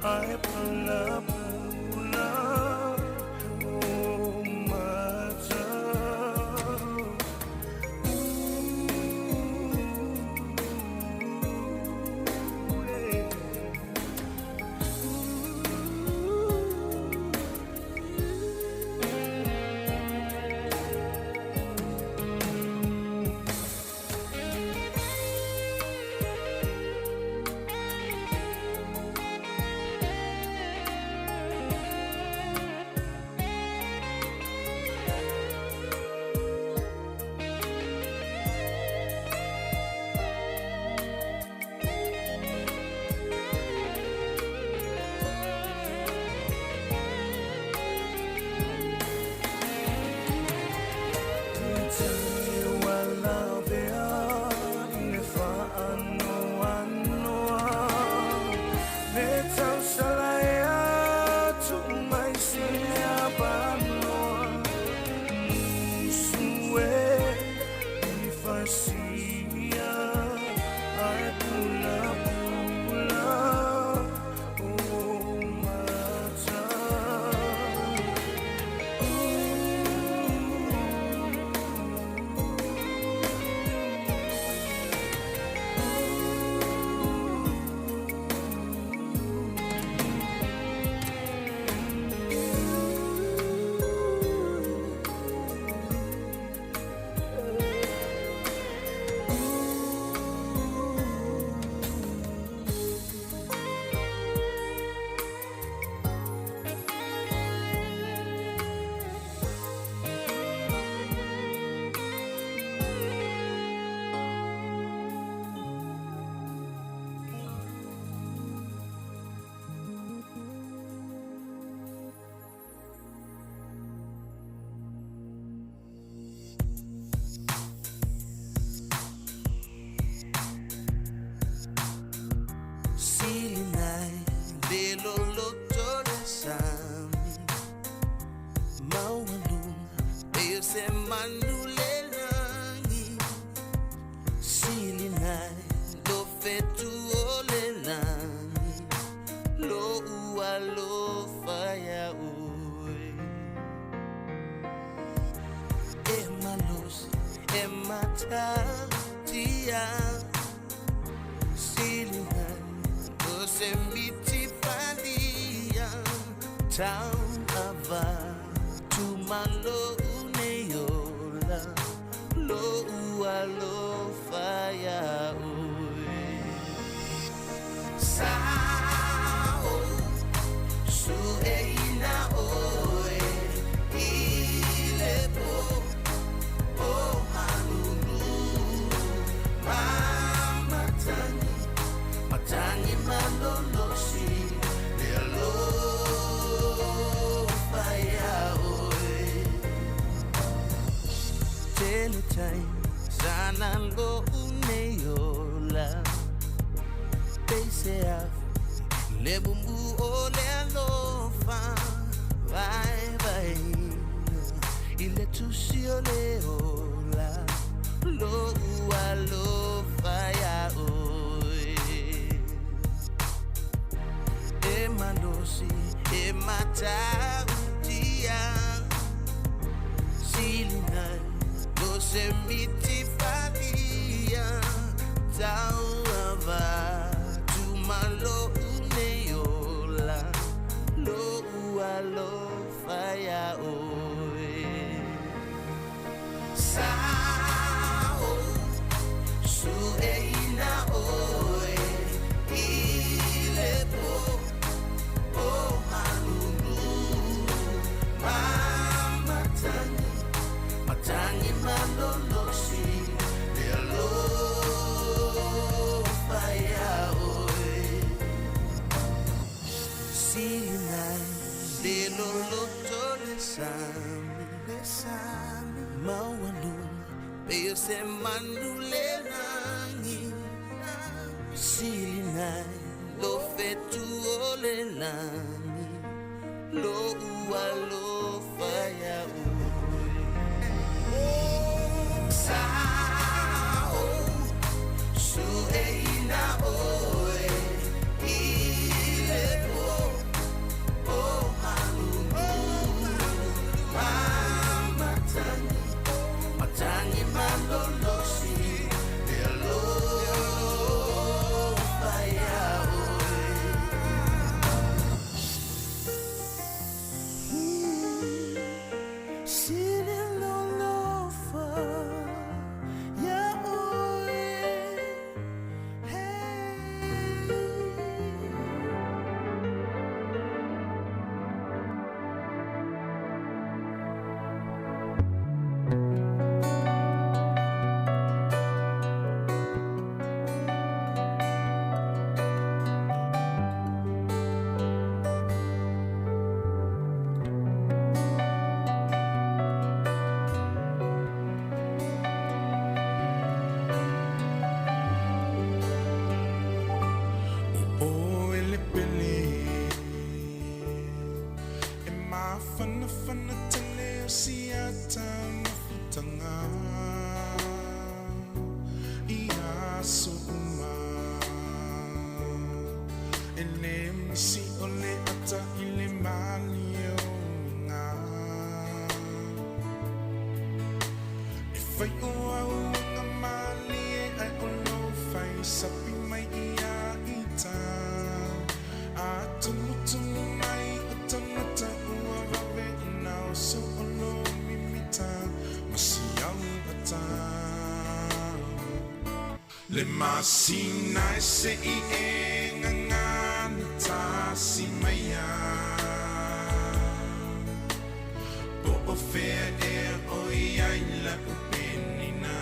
ai pula pula o mata Ematatia Silingan Yosemite Valia Town Ava Tumalo Uneola Lo Ualo Fire Sao Sueina Oe Ilepo O Malulu Mamatani Matani Malolosi Lelo Fire Oe Teletime Sana Lo Uneola Lebumbu ole alofa vai vai ile tusi ole ola lo alofa ya oi e mandosi e mata utia silina lo semiti fadia tawa Malo uneola lo alo fire oe sao sueina oe ilepo o malulu matani malolosi lo fire de loloto le sami mawanu peyo se manule nangi silina lo fetu ole nangi lo ualo faya sao sueina oe ilepo Matani malolosi Lelo fire Sililolofa Ya oe Le masina se I ngangan ta si maya Po ofea o ia la upenina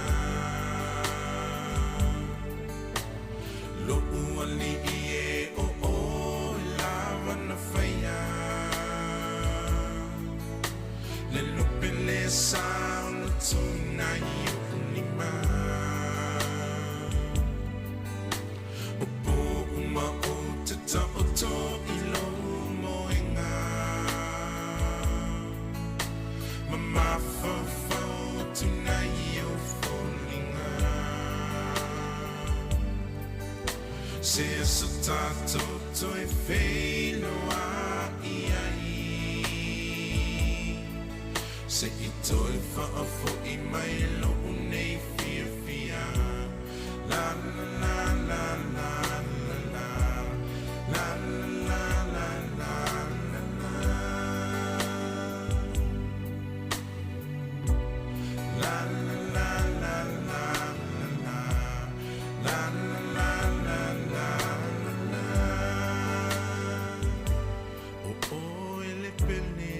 Lo uali e o lava na faya Le lupele sa tunai unima to ilo moenga mama fo tonight you falling se so tato to e felo a Se I toi wha fo I mai lo unei fia fia. La la la la la la la. La la la la la la. La la la la la la la. La la la la la la la. Oh oh ele pele.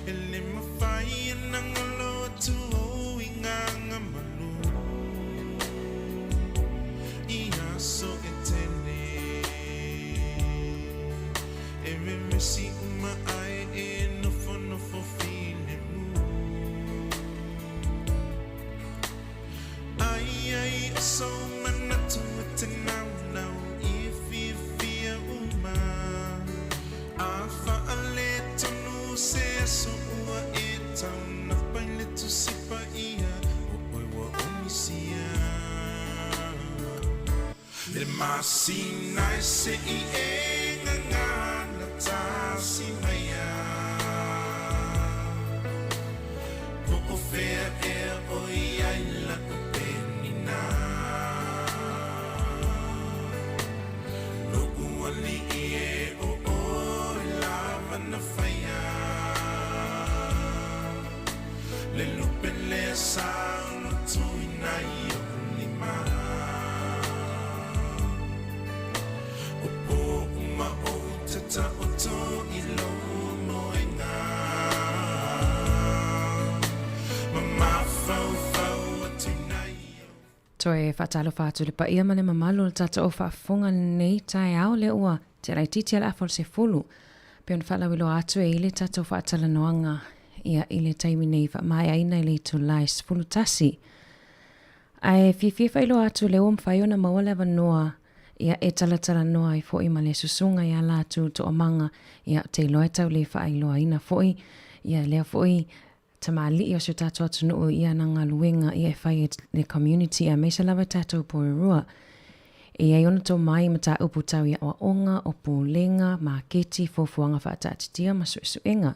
Ele mafai nang lo tu inganga malu. Ia so etene. Eme mesi uma ai e no fo fine mu. Ai ai so manatu tenau nau if fia uma. Afa ale tonu se so ua e tau na paile tu sipa ia. O oi wa omisia. Le masina se I e ngana ta si maya. O fea e o ai la penina. No uali e o lava na faya. Le lupe le sa no tuina I o lima. O uma o tata o to I lo moenga. Mama fau atina Toi whatalo whātu le pa ia mane mamalu le tata o whaafonga nei tai au le ua te rai titi ala afol se fulu. Peon whalawilo atu e ile tata o whaatala noanga ia ile taimi nei wha mai aina ile tu lai sfulu tasi. Ai whiwhiwha ilo atu le whaiona mawale noa ia e talatala noa I fo I ma le susunga ia lātu to o manga ia te loa tau le wha iloa ina fo I ia lea fo I tamali o se tato atu nuu ia nanga luenga ia whai le community a meisa lava tato Porirua. Ia iona tō mai ma tā upu tau ia o onga, o pōlenga, ma keti, fofuanga whaatatitia, ma suenga.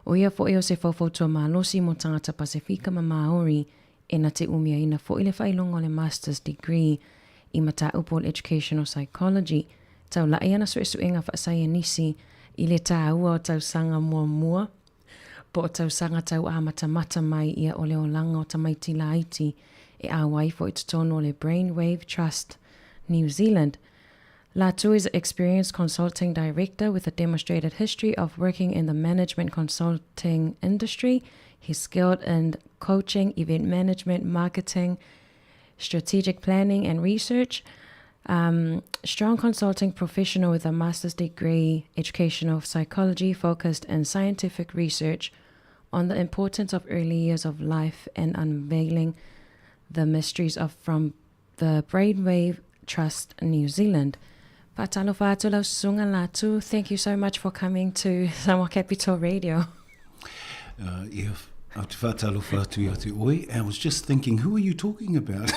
O ia fo o se fofo tō malosi mo tangata Pasifika ma Maori e na te umia ina fo ile whailonga le master's degree I ma tā upu le educational psychology. Tau la ia na suenga whaasaya nisi I le tā ua o tau sanga mua. Po o tau sanga tau a mata mai ia o leo langa o tamaiti la iti e a waifo I tutono le Brainwave Trust New Zealand. Latu is an experienced consulting director with a demonstrated history of working in the management consulting industry. He's skilled in coaching, event management, marketing, strategic planning and research. Strong consulting professional with a master's degree, educational psychology focused in scientific research on the importance of early years of life and unveiling the mysteries of from the Brainwave Trust New Zealand. Patalo Fatula Sunga Latu, thank you so much for coming to Samoa Capital Radio. I was just thinking, who are you talking about?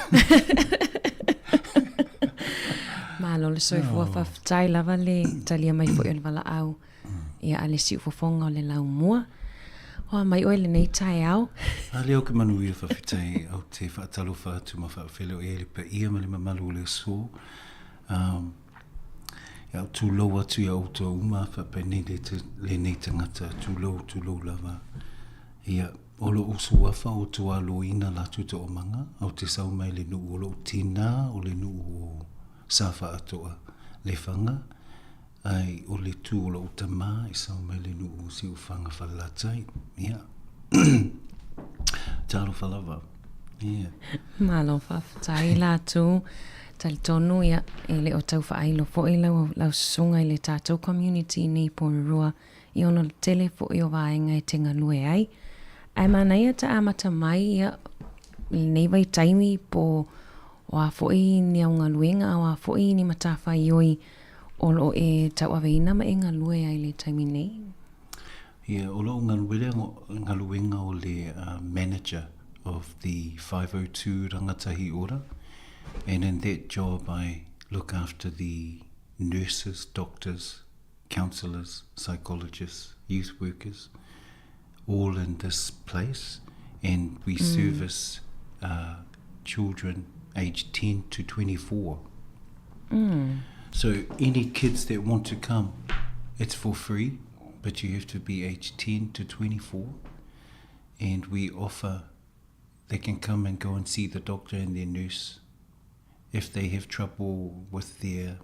Malo so fa tai lava le talia mai fo yon vala au. Ia ale si fo fonga le lau mua. O mai o le nei tai au. Ale o ke manu ia fa fitai au te fa talo fa tu ma fa fele e le pe ia ma le malu le so. Ya tu lo wa tu ya auto uma fa pe nei le nei tangata tu lo lava. Ia o lo usu wa fa o tu alo ina la tu to manga au te sau mai le nu o lo tina o le nu o safa atoa le fanga ai o le tu o lo utama I sau mai le nu o si o fanga whalatai ia taro whalava ia malo whaftai la tu tal tonu ia e le o tau whailo fo I lau sunga I le tātou community ni Porirua I ono tele fo I o vaenga I tenga lue ai ai mana ia ta amata mai ia nei vai taimi po o a fōi ni au ngaluenga o a fōi ni matawha ioi o lo e tau aveina ma e ngalue ai le taimi nei. Ia, o lo ngaluenga o le manager of the 502 Rangatahi Ora, and in that job I look after the nurses, doctors, counsellors, psychologists, youth workers, all in this place, and we service children aged 10 to 24. So any kids that want to come, it's for free, but you have to be aged 10 to 24. And we offer, they can come and go and see the doctor and their nurse. If they have trouble with their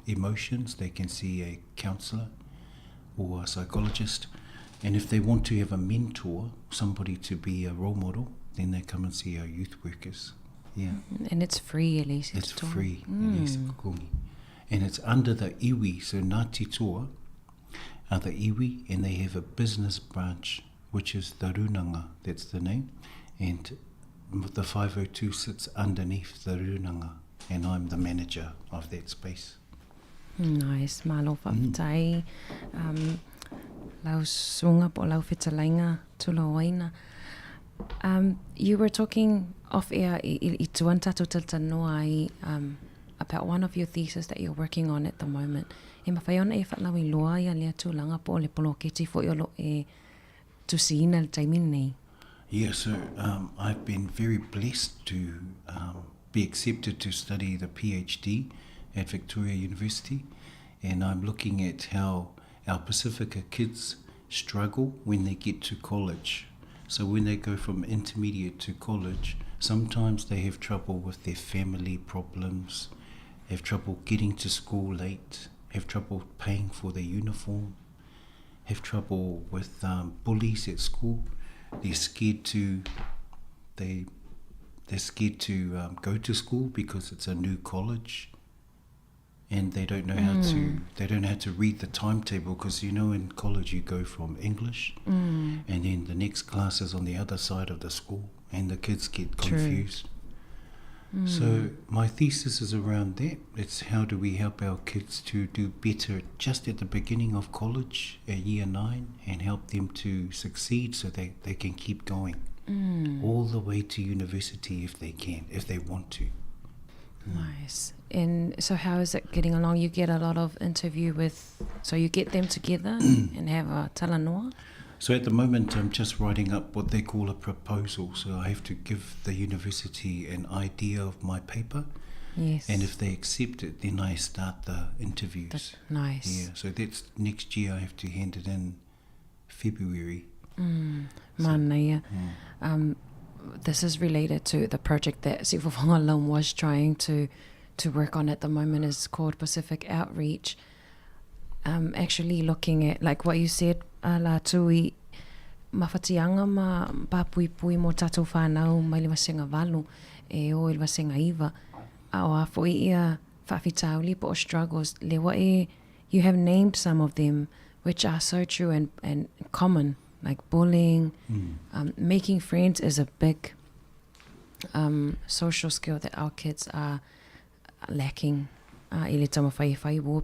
emotions, they can see a counsellor or a psychologist. And if they want to have a mentor, somebody to be a role model, then they come and see our youth workers. Yeah. And it's free, Elise. It's free, Elise Kukungi. And it's under the iwi, so Ngāti Toa are the iwi, and they have a business branch, which is the Runanga, that's the name. And the 502 sits underneath the Runanga, and I'm the manager of that space. Nice, malo whawhitai. Lau sunga po lau whitalainga tula waina. You were talking off air I tuan tatou talanoa ai about one of your theses that you're working on at the moment. E mawhaiona e whatlau I loa ia lea tūlanga po le polo keti fo I olo e tusina le taimini nei. Yeah, so I've been very blessed to be accepted to study the PhD at Victoria University, and I'm looking at how our Pacifica kids struggle when they get to college. So when they go from intermediate to college, sometimes they have trouble with their family problems, have trouble getting to school late, have trouble paying for their uniform, have trouble with bullies at school. They're scared to go to school because it's a new college, and they don't know how to read the timetable, because you know in college you go from English and then the next class is on the other side of the school, and the kids get confused. So my thesis is around that. It's how do we help our kids to do better just at the beginning of college at year 9, and help them to succeed so they can keep going all the way to university if they can, if they want to. Nice. And so how is it getting along? You get a lot of interview with, so you get them together and have a talanoa? So at the moment I'm just writing up what they call a proposal. So I have to give the university an idea of my paper. Yes. And if they accept it, then I start the interviews. Nice. Yeah, so that's next year. I have to hand it in February. This is related to the project that Sifufonga Lom was trying to work on at the moment. Is called Pacific Outreach. Actually looking at, like what you said, la tui mawhatianga ma papuipui mo tatou whanau mai le wasenga walu e o le wasenga iwa. Awa fo ia whawhitauli po o struggles. Le wa e, you have named some of them which are so true and common, like bullying. Making friends is a big social skill that our kids are lacking. Ile tama whai wo.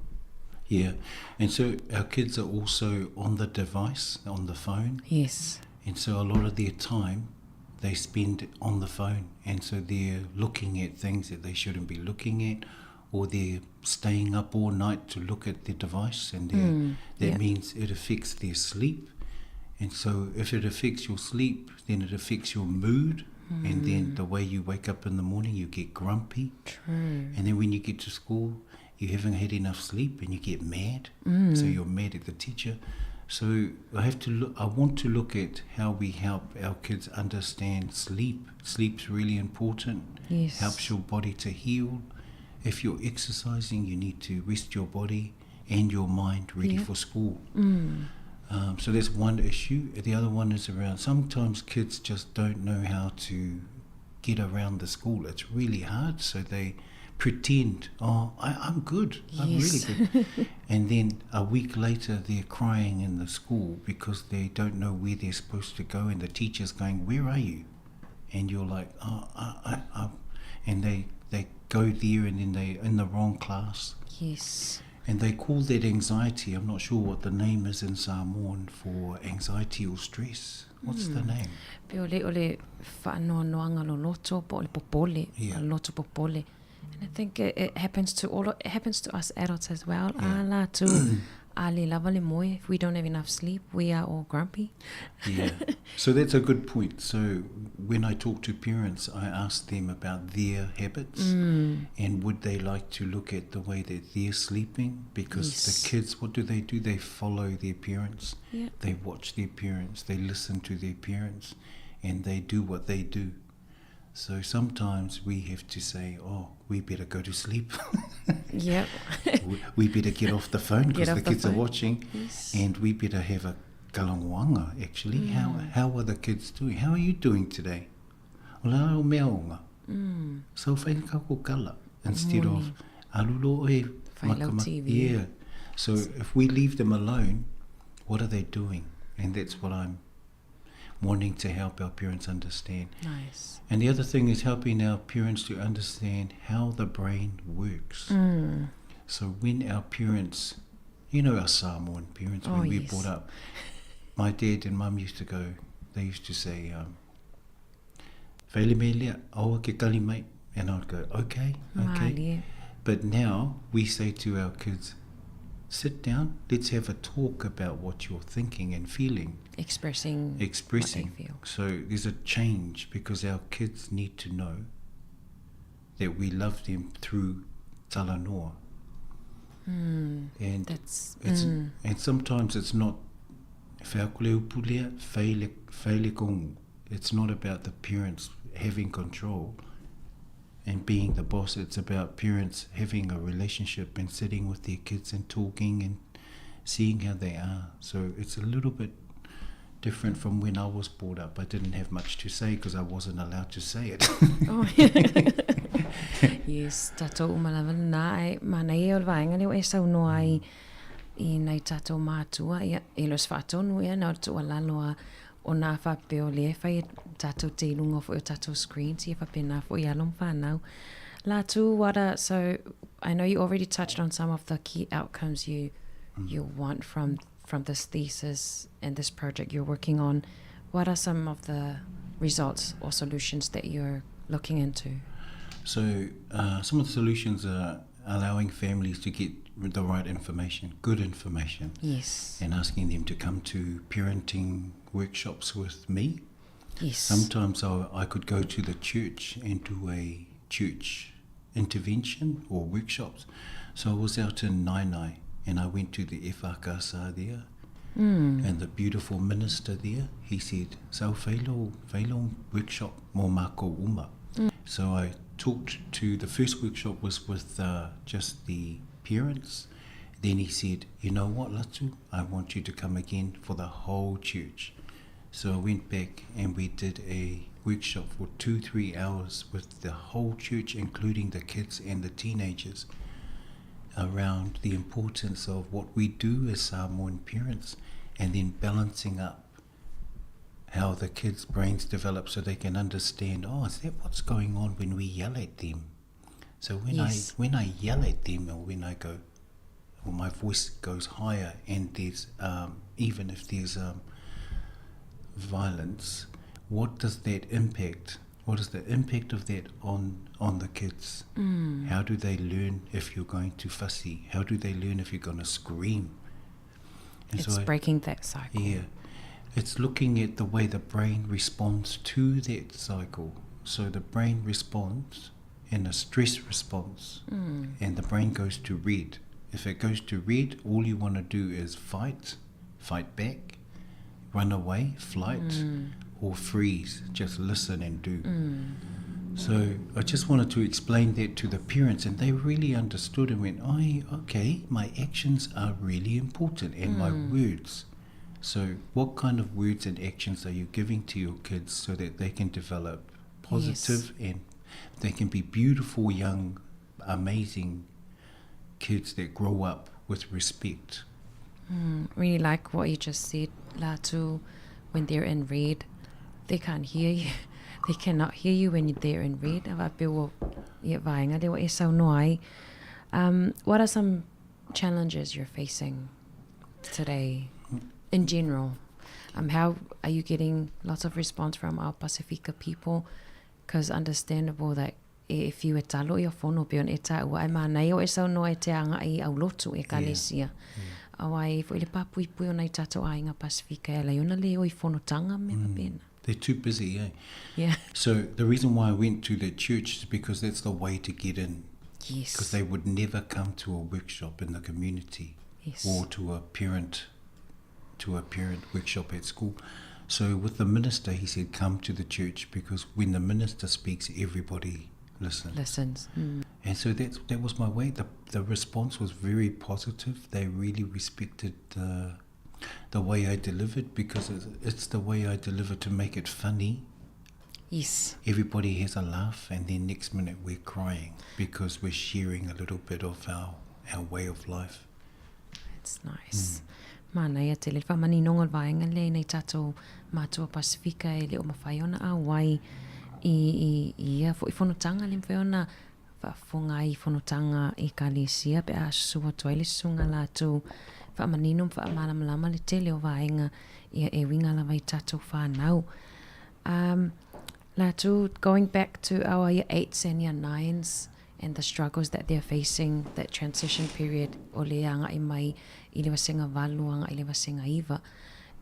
Yeah, and so our kids are also on the device, on the phone. Yes. And so a lot of their time they spend on the phone, and so they're looking at things that they shouldn't be looking at, or they're staying up all night to look at their device, and that means it affects their sleep. And so if it affects your sleep, then it affects your mood, and then the way you wake up in the morning, you get grumpy. True. And then when you get to school, you haven't had enough sleep and you get mad, so you're mad at the teacher. So I want to look at how we help our kids understand sleep. Sleep's really important. Yes. Helps your body to heal. If you're exercising, you need to rest your body and your mind ready for school. So that's one issue. The other one is around, sometimes kids just don't know how to get around the school. It's really hard, so they pretend, I'm good, I'm really good. And then a week later they're crying in the school because they don't know where they're supposed to go, and the teacher's going, where are you? And you're like, and they go there, and then they're in the wrong class. Yes. And they call that anxiety. I'm not sure what the name is in Samoan for anxiety or stress. What's the name? Pe ole whaanoanoanga lo loto po ole popole, loto popole. And I think it happens to us adults as well. La tu Ali lava le moe, if we don't have enough sleep, we are all grumpy. Yeah. So that's a good point. So when I talk to parents, I ask them about their habits and would they like to look at the way that they're sleeping, because the kids, what do? They follow their parents. Yeah. They watch their parents, they listen to their parents, and they do what they do. So sometimes we have to say, oh, we better go to sleep. Yep. we better get off the phone because the kids are watching. Yes. And we better have a kalangwanga, actually. How are the kids doing? How are you doing today? Ola o mea onga. So whainaka ko kala. Instead of, alulo e Whailau TV. Yeah. So if we leave them alone, what are they doing? And that's what I'm wanting to help our parents understand. Nice. And the other thing is helping our parents to understand how the brain works. So when our parents, our Samoan parents, when we brought up, my dad and mum used to go, they used to say, "Whaile me lea, aua ke kali mai." And I'd go, okay. But now we say to our kids, sit down, let's have a talk about what you're thinking and feeling. Expressing what they feel. So there's a change because our kids need to know that we love them through talanoa. And that's and sometimes it's not it's not about the parents having control and being the boss. It's about parents having a relationship and sitting with their kids and talking and seeing how they are. So it's a little bit different from when I was brought up. I didn't have much to say because I wasn't allowed to say it. Yes, tatou umalawa na mana e o vaenga leo e sau no ai I nei tatou mātua ia e los whaatonu ia na tu alaloa o nā whapeo le whai tatou te ilunga fo o tatou screen si e whapena fo I along whanau. Latu, so I know you already touched on some of the key outcomes you want from this thesis and this project you're working on. What are some of the results or solutions that you're looking into? So some of the solutions are allowing families to get the right information, good information. Yes. And asking them to come to parenting workshops with me. Yes. Sometimes I could go to the church and do a church intervention or workshops. So I was out in Nainai and I went to the Efakasa there. And the beautiful minister there, he said, "Sau whailo workshop mō mākou uma." So I talked to, the first workshop was with just the parents. Then he said, "You know what, Latu, I want you to come again for the whole church." So I went back and we did a workshop for 2-3 hours with the whole church, including the kids and the teenagers, around the importance of what we do as Samoan parents and then balancing up how the kids' brains develop so they can understand, oh, is that what's going on when we yell at them? So when I yell at them, or when I go, or my voice goes higher, and there's even if there's violence, what does that impact? What is the impact of that on the kids? How do they learn if you're going to fussy? How do they learn if you're going to scream? And it's breaking that cycle. Yeah. It's looking at the way the brain responds to that cycle. So the brain responds in a stress response, and the brain goes to red. If it goes to red, all you want to do is fight back, run away, flight, or freeze, just listen and do. So I just wanted to explain that to the parents, and they really understood and went, okay, my actions are really important, and my words. So what kind of words and actions are you giving to your kids so that they can develop positive and they can be beautiful, young, amazing kids that grow up with respect? Really like what you just said, Latu. When they're in red, they can't hear you. They cannot hear you when they're in red. What are some challenges you're facing today in general? How are you getting lots of response from our Pacifica people? Because understandable that if you talo I whono pe on e tā ua e mānei o e sau no e te anga I au lotu e Kalesia. awai fo ile papui pui ona I tatou ainga Pasifika e laiona le o I whanotanga me papena. They're too busy, eh? Yeah. So the reason why I went to the church is because that's the way to get in. Yes. Because they would never come to a workshop in the community. Yes. Or to a parent workshop at school. So with the minister, he said, come to the church, because when the minister speaks, everybody listens. And so that was my way. The response was very positive. They really respected the way I delivered, because it's the way I deliver to make it funny. Yes. Everybody has a laugh, and then next minute we're crying because we're sharing a little bit of our way of life. It's nice. Mana ia te le whamani nongal vaenga le nei tatou mātua Pasifika e le o mawhaiona a wai ia fo I whanotanga le mwhaiona whafonga I whanotanga I Kalesia pe a susua toile sunga lātou whamanino whamalamalama le tele o vaenga ia e winga lawa I tatou whanau. Lātou, going back to our year 8s and year 9s and the struggles that they're facing, that transition period o le anga I mai I le wasenga walu anga I le wasenga iwa.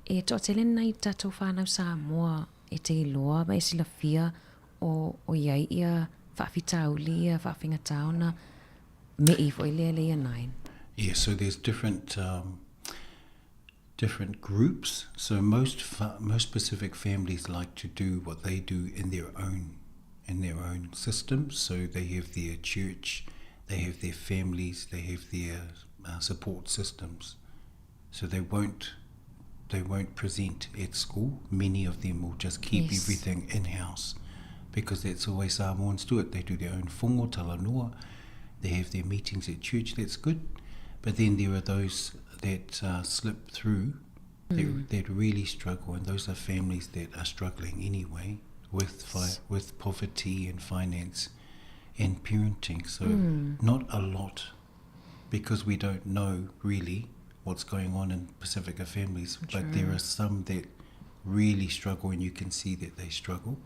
E to tele nei tatou whanau Samoa e te iloa ma e sila fia o iai ia whaafitauli ia whaafinga taona me I fo I le ia 9. Yeah, so there's different groups. So most Pacific families like to do what they do in their own systems. So they have their church, they have their families, they have their support systems. So they won't present at school. Many of them will just keep everything in-house, because that's the way Samoans do it. They do their own whongo, talanua, they have their meetings at church, that's good. But then there are those that slip through, that really struggle, and those are families that are struggling anyway with poverty and finance and parenting. So not a lot, because we don't know really what's going on in Pacifica families. True. But there are some that really struggle, and you can see that they struggle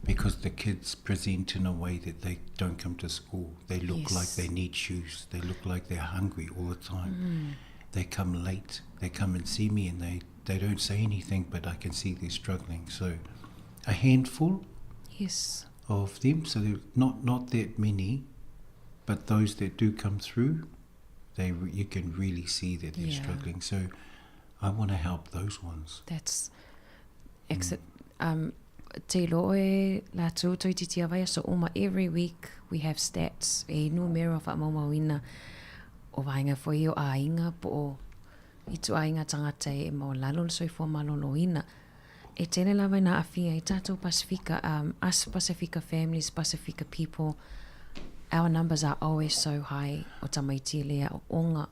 because the kids present in a way that they don't come to school. They look like they need shoes. They look like they're hungry all the time. They come late. They come and see me, and they don't say anything, but I can see they're struggling. So a handful of them, so not that many, but those that do come through, you can really see that they're struggling. So I want to help those ones. That's excellent. Te loe la tu toi titia vai so uma every week we have stats e numero fa mawina o vainga foi o ainga po I tu ainga tangata e mo lalo so fo maloloina e tene lava na afia I tatou Pasifika, us Pasifika families, Pasifika people, our numbers are always so high o tamaiti lea o onga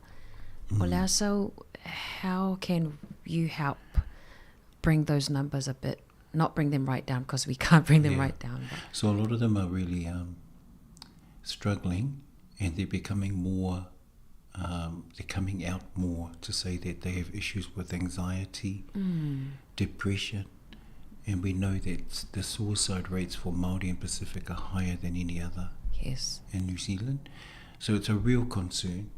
o lea. So how can you help bring those numbers a bit, not bring them right down, because we can't bring them right down. But. So a lot of them are really struggling, and they're becoming more, they're coming out more to say that they have issues with anxiety, depression, and we know that the suicide rates for Māori and Pacific are higher than any other in New Zealand. So it's a real concern.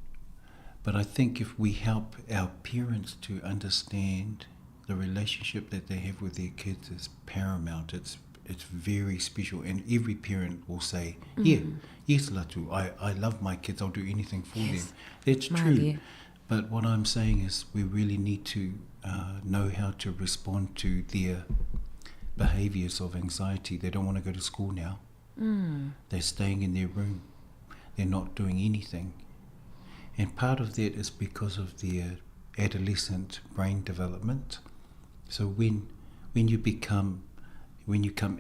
But I think if we help our parents to understand the relationship that they have with their kids is paramount. It's very special, and every parent will say, yes, Latu, I love my kids, I'll do anything for them. That's true. But what I'm saying is we really need to know how to respond to their behaviours of anxiety. They don't want to go to school now. They're staying in their room. They're not doing anything. And part of that is because of their adolescent brain development. So when you come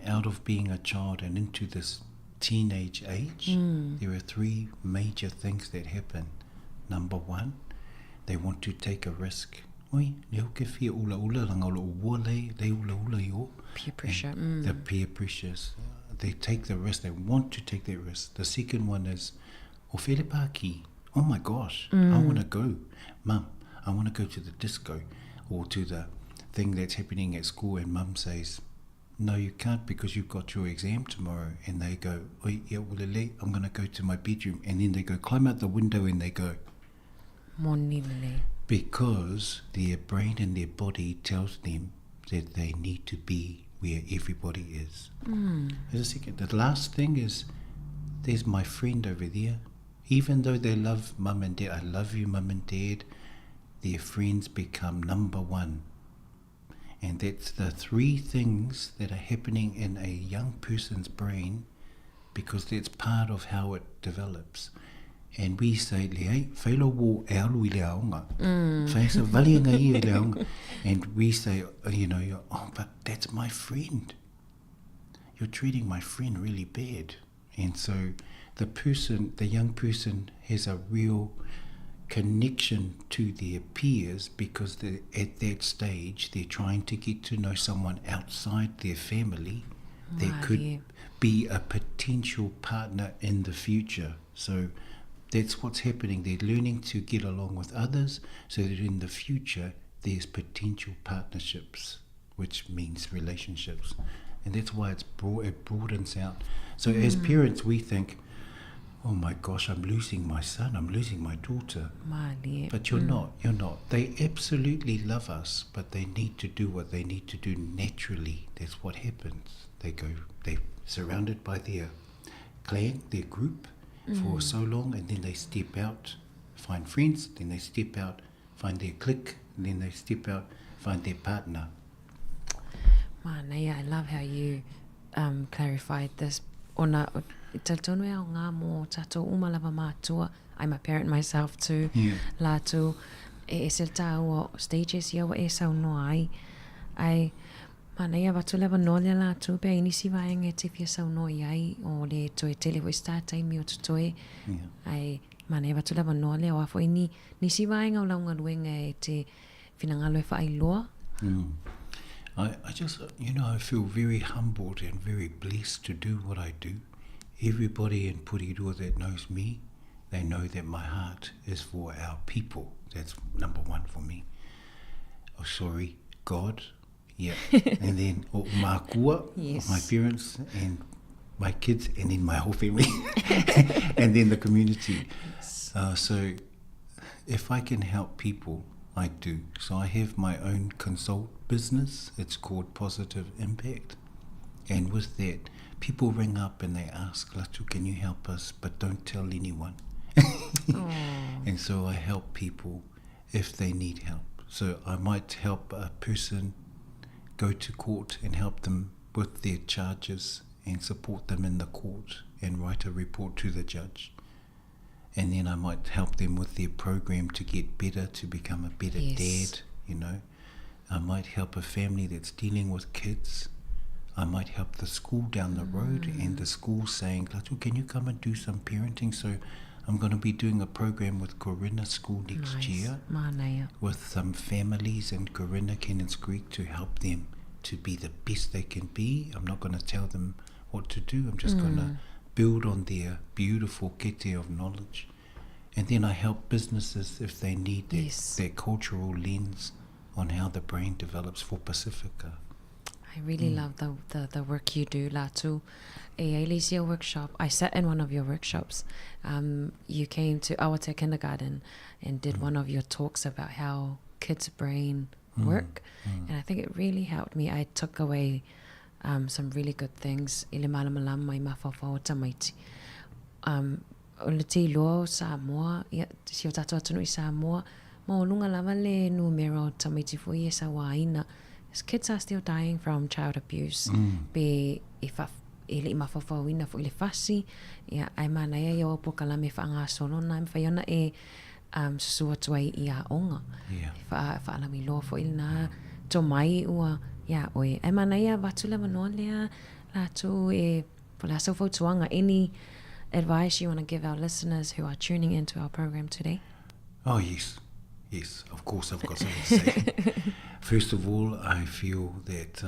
out of being a child and into this teenage age, there are three major things that happen. Number one, they want to take a risk. Peer pressure. The peer pressures. They take the risk. They want to take that risk. The second one is, oh my gosh, I want to go. Mum, I want to go to the disco or to the thing that's happening at school, and Mum says, no, you can't because you've got your exam tomorrow. And they go, I'm going to go to my bedroom. And then they go, climb out the window, and they go. Because their brain and their body tells them that they need to be where everybody is. There's a second. The last thing is, there's my friend over there. Even though they love mum and dad, I love you, mum and dad, their friends become number one. And that's the three things that are happening in a young person's brain, because that's part of how it develops. And we say, whailo wo e alu I le aonga. Whaisa valianga I le aonga. And we say, but that's my friend. You're treating my friend really bad. And so the young person has a real connection to their peers, because at that stage they're trying to get to know someone outside their family that could be a potential partner in the future. So that's what's happening. They're learning to get along with others so that in the future there's potential partnerships, which means relationships. And that's why it broadens out. So as parents, we think, oh my gosh, I'm losing my son, I'm losing my daughter. But you're not. They absolutely love us, but they need to do what they need to do naturally. That's what happens. They're surrounded by their clan, their group, for so long, and then they step out, find friends, then they step out, find their clique, and then they step out, find their partner. I love how you clarified this. I'm a parent myself too. Latu stages Manaya vatuleva nolia la tu pe inisi vaeng te fia sau no iai o le toe tele vo start time o toe ai manaya vatuleva nolia wa fo ini nisi vaeng o launga luenga te finangalo fa iloa. I just I feel very humbled and very blessed to do what I do. Everybody in Purirua that knows me, they know that my heart is for our people. That's number one for me. Oh, sorry, God. Yeah, and then Makua, my parents and my kids, and then my whole family, and then the community. So if I can help people, I do. So I have my own consult business. It's called Positive Impact. And with that, people ring up and they ask, Latu, can you help us? But don't tell anyone. And so I help people if they need help. So I might help a person go to court and help them with their charges and support them in the court and write a report to the judge. And then I might help them with their program to get better, to become a better dad, I might help a family that's dealing with kids. I might help the school down the road and the school saying, Latu, can you come and do some parenting? So I'm going to be doing a program with Corinna School next year with some families in Corinna, Cannons Creek, to help them to be the best they can be. I'm not going to tell them what to do. I'm just going to build on their beautiful kete of knowledge. And then I help businesses if they need their cultural lens on how the brain develops for Pacifica. I really love the work you do, Latu. Alicia workshop. I sat in one of your workshops. You came to Awate Kindergarten and did one of your talks about how kids' brain work, and I think it really helped me. I took away some really good things. Ilimala mai mafafao tamaiti. Oleti lo Samoa, si o tato atunu I Samoa, mo lunga lava le numero tamaiti fo I sa waina. Kids are still dying from child abuse. Be if ili mafafawina fo ile fasi ya ai mana ya yo pokalame fa nga solo na fa yona susua tuai ia onga fa ala mi lo fo ilna to mai ua ya oi ai mana ya vatula manolea la tu pola so fo tuanga. Any advice you want to give our listeners who are tuning into our program today? Oh yes, of course I've got something to say. First of all, I feel that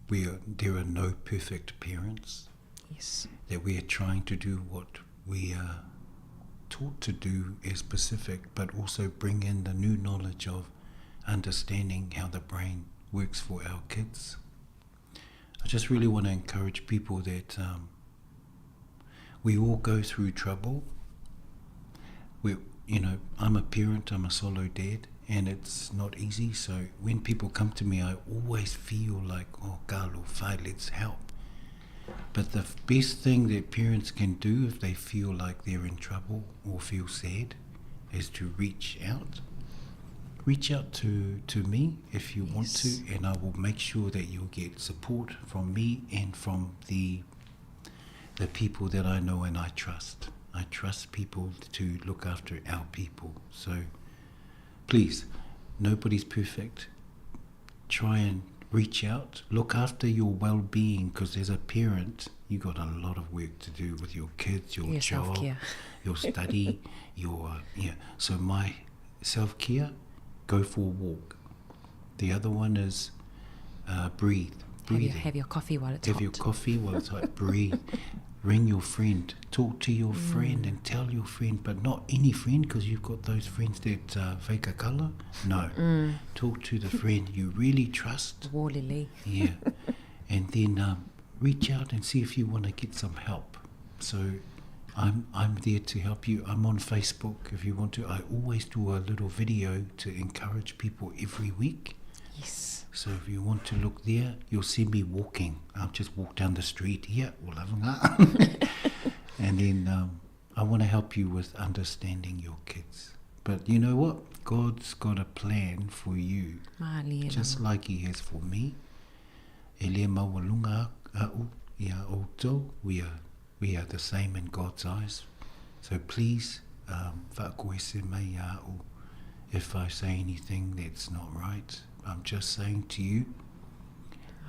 there are no perfect parents. Yes. That we are trying to do what we are taught to do as Pacific, but also bring in the new knowledge of understanding how the brain works for our kids. I just really want to encourage people that we all go through trouble. I'm a parent, I'm a solo dad, and it's not easy. So when people come to me, I always feel like, oh, Carlo, fine, let's help. But the best thing that parents can do if they feel like they're in trouble or feel sad is to reach out. Reach out to me if you want to, and I will make sure that you'll get support from me and from the people that I know and I trust. I trust people to look after our people. So please, nobody's perfect. Try and reach out. Look after your well-being, because as a parent, you got a lot of work to do with your kids, your job, self-care. Your study, So my self-care, go for a walk. The other one is breathe. Have your coffee while it's hot. Have your coffee while it's hot. Breathe. Ring your friend. Talk to your friend and tell your friend, but not any friend, because you've got those friends that fake a colour. No. Talk to the friend you really trust. Wallily. Yeah. And then reach out and see if you want to get some help. So I'm there to help you. I'm on Facebook if you want to. I always do a little video to encourage people every week. Yes. So if you want to look there, you'll see me walking. I'll just walk down the street here. And then I want to help you with understanding your kids. But you know what? God's got a plan for you. Just like He has for me. We are the same in God's eyes. So please, if I say anything that's not right, I'm just saying to you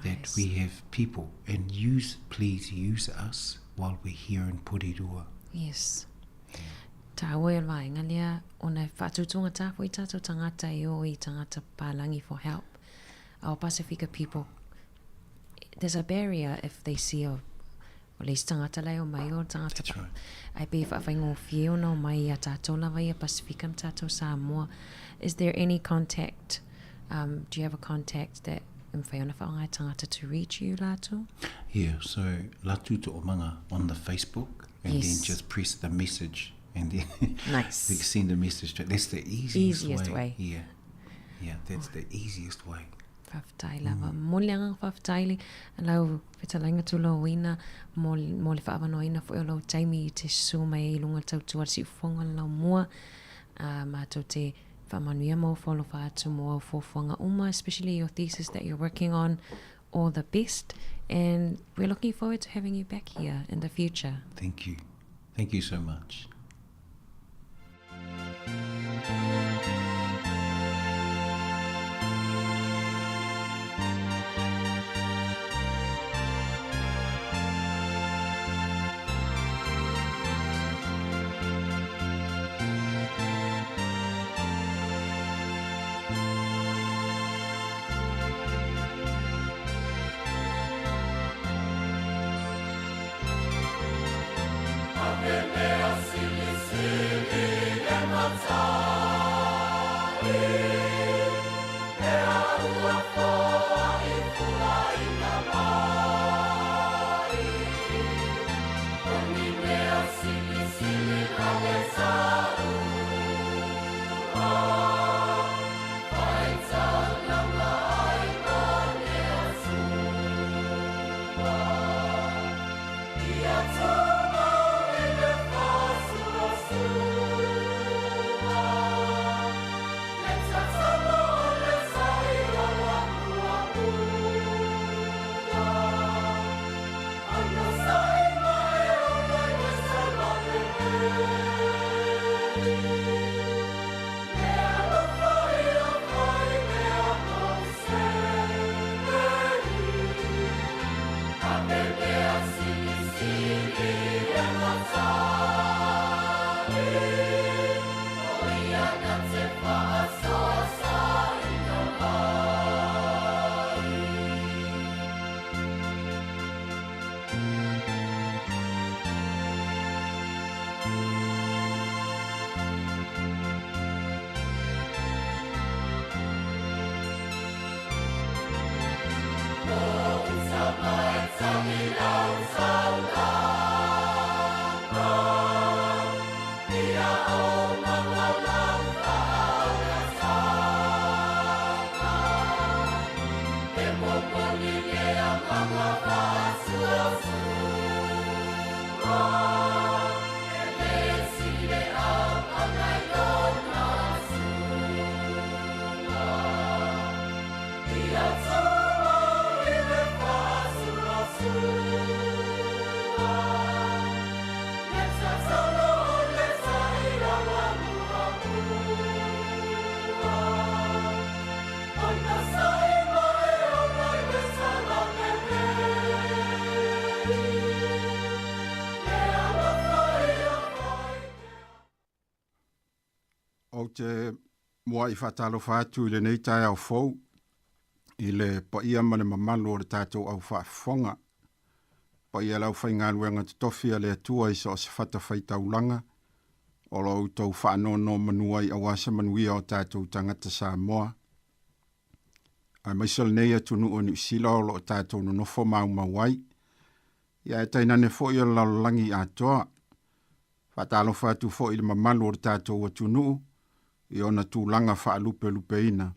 that we have people, and please use us while we're here in Porirua. Yes. Tā oe wainga lea, o nei whātutunga tāpoi tātou tangata e o I tangata pālangi for help. Our Pasifika people, there's a barrier if they see or at least tangata lei o mai o tangata. That's right. Ai pe whawhaingo whio no mai a tātou lawa I a Pasifika tātou Samoa. Is there any contact, do you have a contact that mwhaiona whaongai tangata to reach you, Latu? Yeah, so Latu to Omanga on the Facebook, and then just press the message, and then nice. we send the message to. That's the easiest way. Yeah, that's the easiest way. Whawhtai lava. Molianga whawhtaili, lau whetalainga tūlo wina, mo le whaawanoina fo lau taimi I te sumai I lunga tautua si ufonga lau mua, mātou te whamanuia mo wholo whaatu mo whawhanga uma, especially your thesis that you're working on. All the best, and we're looking forward to having you back here in the future. Thank you. Thank you so much. Soon. te mua I whatalo whātu I le nei tai au fau. I le pa ia ma le mamalu o le tātou au whaafonga. Pa ia lau whainga luenga te tofia le atua I so se whata whaitaulanga. O lo tau whaanono manua I awasa manuia o tātou tangata Samoa. Ai maisal nei atunu o New Zealand o tātou no nofo mau mawai. Ia e tainane fo I lalangi atoa. Whatalo whatu fo I le mamalu o tātou atunu. I ona tūlanga whaalupe lupe ina.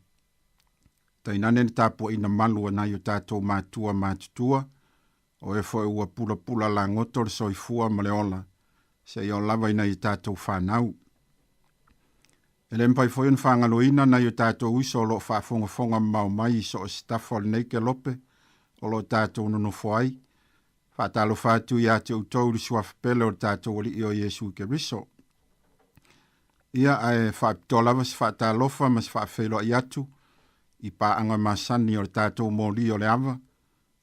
Tainane ni tāpo ina malu ana I o tātou mātua mātutua. O e fo e ua pula pula la ngoto le soifua ma le ola. Se I o lava ina I tātou whanau. Ele mpai fo yon whangalo ina na I o tātou uso lo whaafonga mau mai so o stafo le neike lope. O lo tātou nono foai. Whatalo whatu I ate utou li suafpele o tātou oli I o Yesu ke riso. Ia ai whaapitolawa si whaatalofa ma si whaafelo I atu. I paanga masani o tātou mōli o le awa.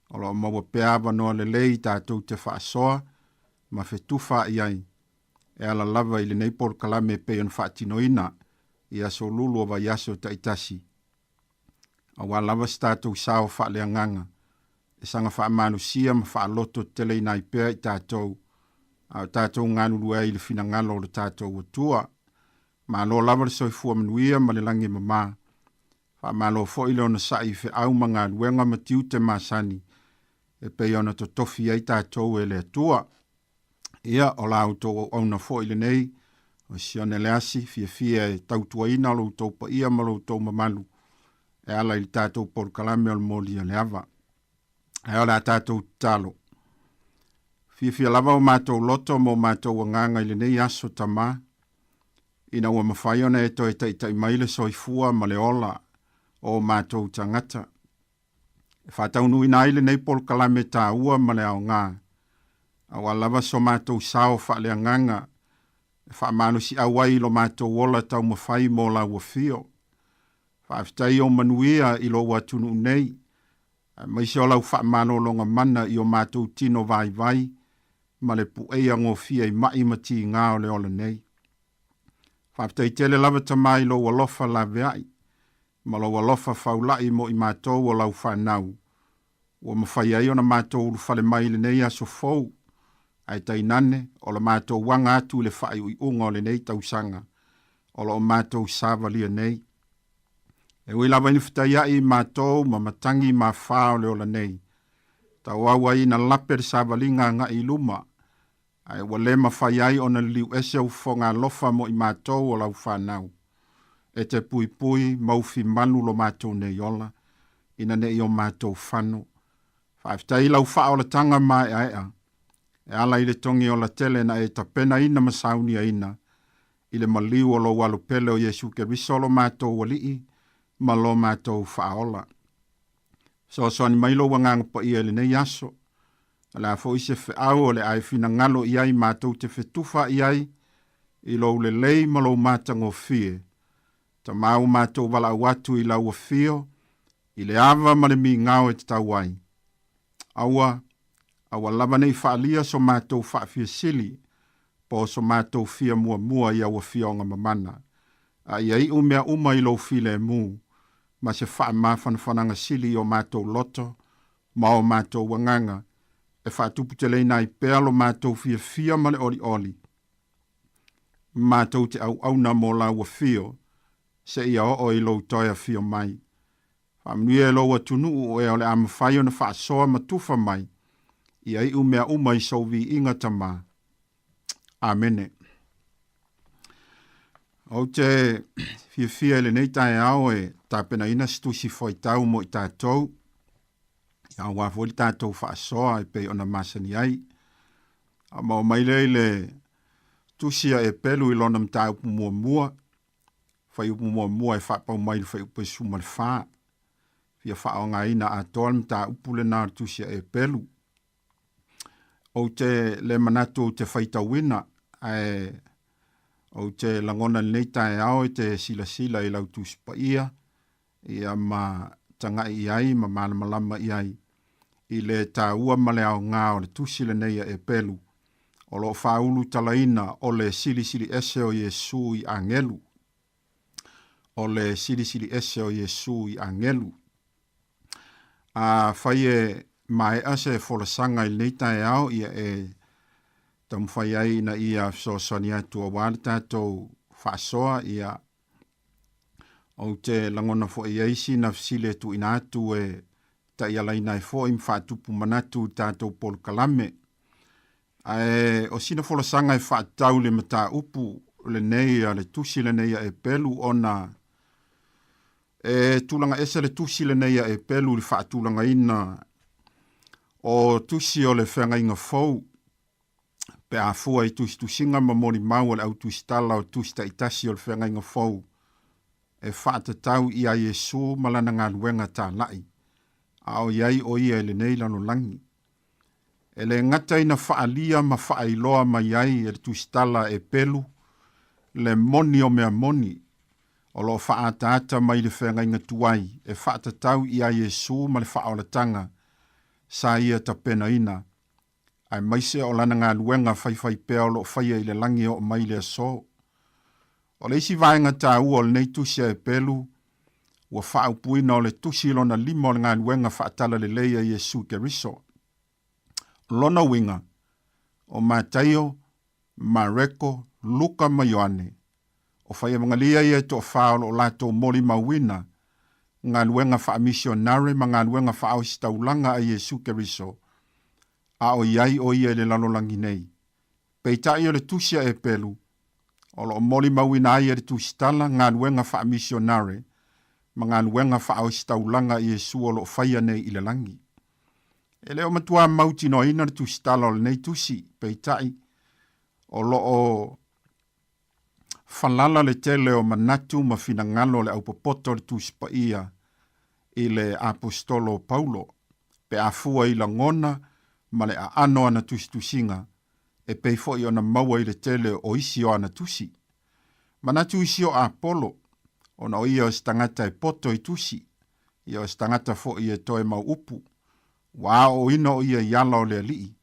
O lo maua peawa noa le lei tātou te whaasoa. Ma whetuwha I ai. E ala lava I le neipol kalame pe on whaatino ina. I aso lulu o vai aso taitasi. A wa lava si tātou sao whaaleanganga. E sanga whaamanusia ma whaaloto tele ina I pea I tātou. A tātou nganulu e I le fina ngalo o le tātou atua. Ma lo lava le soifua manuia ma le langi mama. Fa ma lo fo ile ona sai fe au manga luenga matiu te masani. E pe ona to tofi ai tātou e le atua. Ia o la auto ona fo ile nei. O sione le asi fia e tautua ina lo tau pa ia ma lo tau mamalu. E ala I tātou por kalame o le moli le ava. E ala tātou talo. Fia lava o mātou loto mo mātou wanganga ile nei aso tama. Ina ua mawhai ona e toi tai maile soifua ma le ola o mātou tangata. E whātaunu ina aile nei pol kalame tā ua ma le ao ngā. Awa lava so mātou sao whaalea nganga. E whaamanu si awai lo mātou ola tau mawhai mo la ua fio. Whaafitai o manuia I lo watunu nei. Maisi o lau whaamano longa mana I o mātou tino vai vai. Ma le puea ngō fia I mai mati ngā o le ola nei. Whaafitai tele lava tamai lo walofa la veai. Ma lo walofa whaulai mo I mātou o lau whanau. Ua mawhai ai ona mātou ulu whale mai le nei aso fau. Ai tainane o la mātou wanga atu le whai ui unga o le nei tausanga. O la o mātou sāvalia nei. E ui lava ini whitai ai mātou ma matangi ma whao le ola nei. Tau awa I na lape sāvalinga nga I luma. Ai wale mawhai ai ona liu ese u fonga lofa mo I mātou o lau whanau. E te pui pui maufi manu lo mātou nei ola. Ina nei o mātou whanu. Whaaftai lau whao la tanga mai aia. E ala I le tongi o la tele na e tapena ina masaunia ina. I le maliu o lo walu pele o Yesu ke risolo mātou walii. Ma lo mātou whaola. So ni mailo wanganga pa ia le nei aso. Ala fo ise fe au o le ai fina ngalo I ai mātou te fetufa I ai. I lo le lei ma lo mātango fie. Ta mau mātou wala watu I lau fio. I le ava ma le mi ngao e te tauai. Awa lava nei whaalia so mātou whaafia sili. Po so mātou fia mua I awa fionga mamana. A iai umea I lo file mu. Ma se wha mawhanawhananga sili o mātou loto. Ma o mātou wanganga. E whaatuputele nai pealo mātou fia male oli. Mātou te au na mo la ua fio. Se ia o I lo toia fio mai. Whamnuia lo wa tunu o e ole amawhai ona whaasoa matufa mai. Ia I umea I sauvi inga tama. Amene. O te fia ele nei tae ao e tāpena ina stusi foi tau mo I tātou. Ia wafo I tātou whaasoa e pei ona masani ai. A mau maile le tusia e pelu I lona mta upu mua. Whai upu mua e whapau mai le whai upu e suma le wha. Fia whao ngā ina a toa mta upu le nā tusia e pelu. O te le manatu o te whaitawina. O te langona nei tae ao e te sila I lau tuspa ia. Ia ma tanga I ai ma malama I ai. I le tā ua male au ngā o le tusile nei e pelu. O lo whaulu talaina o le sili ese o Yesu I angelu. o le sili ese o Yesu i angelu. Whai e mai ase folasanga i leita e au ia e tam whai ai na ia so soni atu o wale tātou whaasoa ia o te langona fo i eisi na fsile tu ina atu e ta ia laina e fo im whaatupu manatu tātou pol kalame. O sina folasanga e whaatau le mata upu le nei a le tusi le nei e pelu ona tulanga ese le tusi le nei e pelu le whaatulanga ina o tusi o le whenga inga fau pe a fua i tusinga mamori mau le au tusitala o tusita itasi o le whenga inga fau e whaatatau i a Yesu malana ngā luenga tā lai a o iai o ia le nei lano langi e le ngata ina whaalia ma whaailoa ma iai e le tusitala e pelu le moni o mea moni o lo whaatata mai le whenga inga tuai e whaatatau i a Yesu ma le whaolatanga sa ia ta pena ina ai maise o lana ngā luenga whai pea o lo whaia i le langi o mai le so o le isi vaenga tā ua o le nei tusia e pelu ua whaaupuina o le tusi lona lima o le ngā luenga whaatala le leia Yesu Keriso lona winga o Mataio, Mareko, Luka ma Ioane o whaia mangalia ia to whaolo o lato mori mawina ngā luenga wha misionare ma ngā luenga wha au staulanga a Yesu Keriso a o iai o ia le lalolangi nei. Peitai o le tusia e pelu o lo mori mawina ai le tusitala ngā luenga wha misionare ma ngā luenga wha au staulanga a Yesu o lo whaia nei i le langi. E leo matua mauti no ina le tusitala o le nei tusi peitai o lo o falala le tele o manatu ma fina ngalo le au popoto le tuspa ia i le apostolo Paulo pe afua i la ngona ma le a ano ana tusinga e peifo i ona maua i le tele o isi o ana tusi. Manatu isi o Apollo ona o ia o stangata e poto i tusi ia o stangata fo i e toe mau upu wa o ina o ia yala o le alii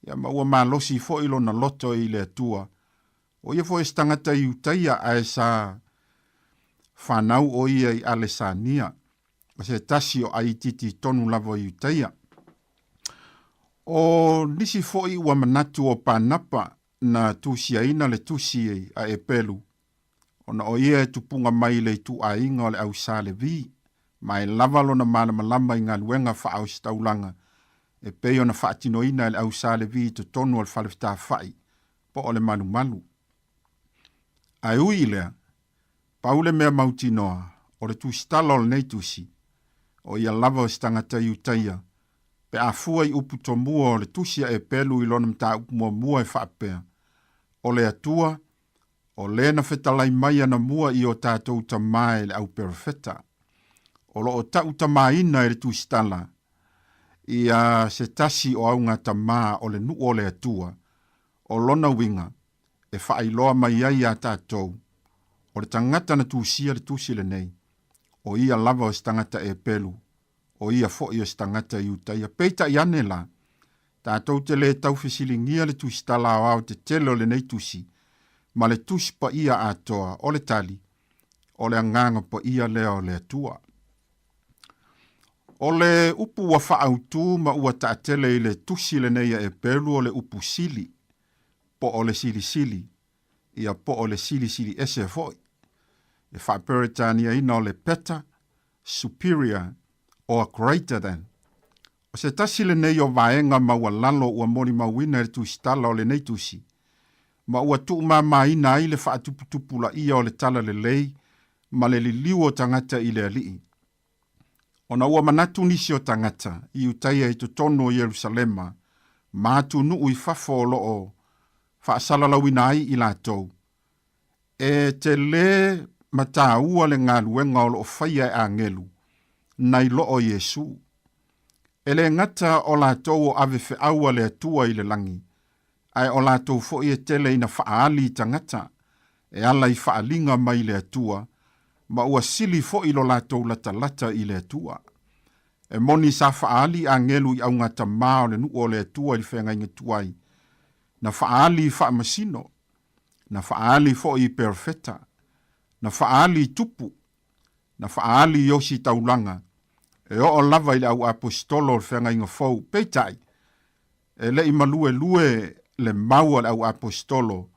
ia maua malosi fo i lona loto i le atua o ia fo e stangata i utaia a e sa whanau o ia i Alesania o se tasi o aititi tonu lavo i utaia. O nisi fo i ua manatu o panapa na tusia ina le tusi a e pelu o na o ia e tupunga mai le tu a inga o le au sa le vi mai lavalo na malama i ngā luenga wha au staulanga e peo na whaatino ina le au sa le vi to tonu al whalewhita whai po o le malu. Ai ui lea, paule mea mautinoa o le tusitala o le nei tusi o ia lava o stangata i utaia pe a fua i upu tomua o le tusia e pelu i lona mta upu mua e whaapea o le atua o le na whetalai mai ana mua i o tātou tamae le au perfeta o lo o tau tamaina e le tusitala i a se tasi o au ngā tamaa o le nu o le atua o lona winga e whaailoa mai ai a tātou o le tangata na tusia le tusi le nei o ia lava o stangata e pelu o ia fo i o stangata i utaia peita i ane la tātou te le tau fesilingia le tusitala o au te tele o le nei tusi ma le tusi pa ia atoa o le tali o le anganga pa ia lea o le atua. O le upu wa whaautu ma ua taatele i le tusi le neia e pelu o le upu sili po o le sili ia po o le sili ese foi. E whaperetania ina o le peta, superior or greater than. O se tasi le nei o vaenga ma ua lalo ua mori mawina e tusitala o le nei tusi. Ma ua tuu ma ina ai le whaatuputupu la ia o le tala le lei ma le liliu o tangata i le alii. Ona ua manatu nisi o tangata i utaia i tutono o Yerusalema ma atu nuu i fafo o loo whaasalalawina ai i lātou. E te le mata ua le ngā luenga o loo whaia e angelu nai loo Yesu. E le ngata o lātou o ave fe aua le atua i le langi. Ai o lātou fo i e tele ina whaali tangata e ala i whaalinga mai le atua ma ua sili fo i lo lātou lata i le atua. E moni sa whaali angelu i au ngata mao le nuo le atua i whenga inga tuai. Na whaali whaamasino, na whaali fo i perfeta, na whaali tupu, na whaali yosi taulanga, e o lava i le au apostolo le whenga inga fau, peitai, e le i lue le maua le au apostolo,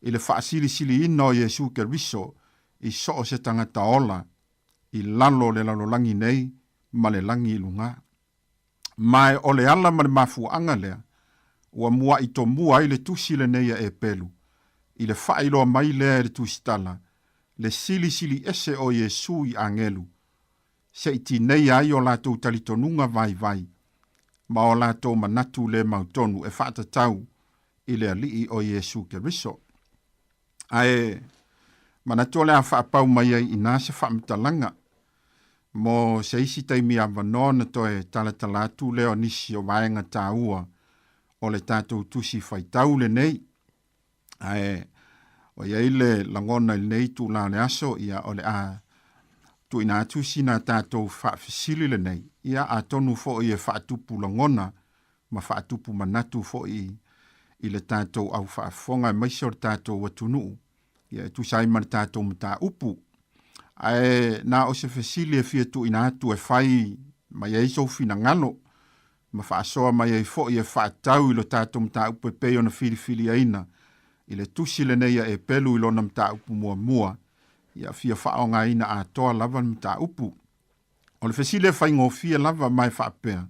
i le whaasili sili ina o Jesu Keriso, i so se tangata ola, i lalo le lalolangi nei, ma le langi ilunga. Mai o le ala ma le mafuanga lea, ua mua i to mua i le tusi le neia e pelu, i le whaeloa mai lea le tusitala, le sili ese o Jesu i angelu, se iti nei ai o latou talitonunga vai, ma o latou manatu le mautonu e whaatatau i le alii o Jesu Keriso. Ae, manatu le a whaapau mai ai i nasa whaamitalanga, mo se isi taimi a vanona toe talatalatu leo nisi o vaenga tāua o le tātou tusi whaitau le nei. Ae, o iei le langona il nei tu la le aso ia o le a tu ina tusi na tātou whaafisili le nei. Ia a tonu fo i e whaatupu langona, ma whaatupu manatu fo i le tātou au whaafonga maise o le tātou watunu. Ia tu saimar tātou mta upu. Ae, na o se fesili e fia tu ina atu e whai mai e iso fina ngano, ma whaasoa mai e fo i e whaatau i lo tātou mta upu e peo na fili aina, i le tusi le neia e pelu i lo na mta upu mua, ia fia whaonga ina a toa lava mta upu. O le fesili e whai ngofia lava mai whaapea,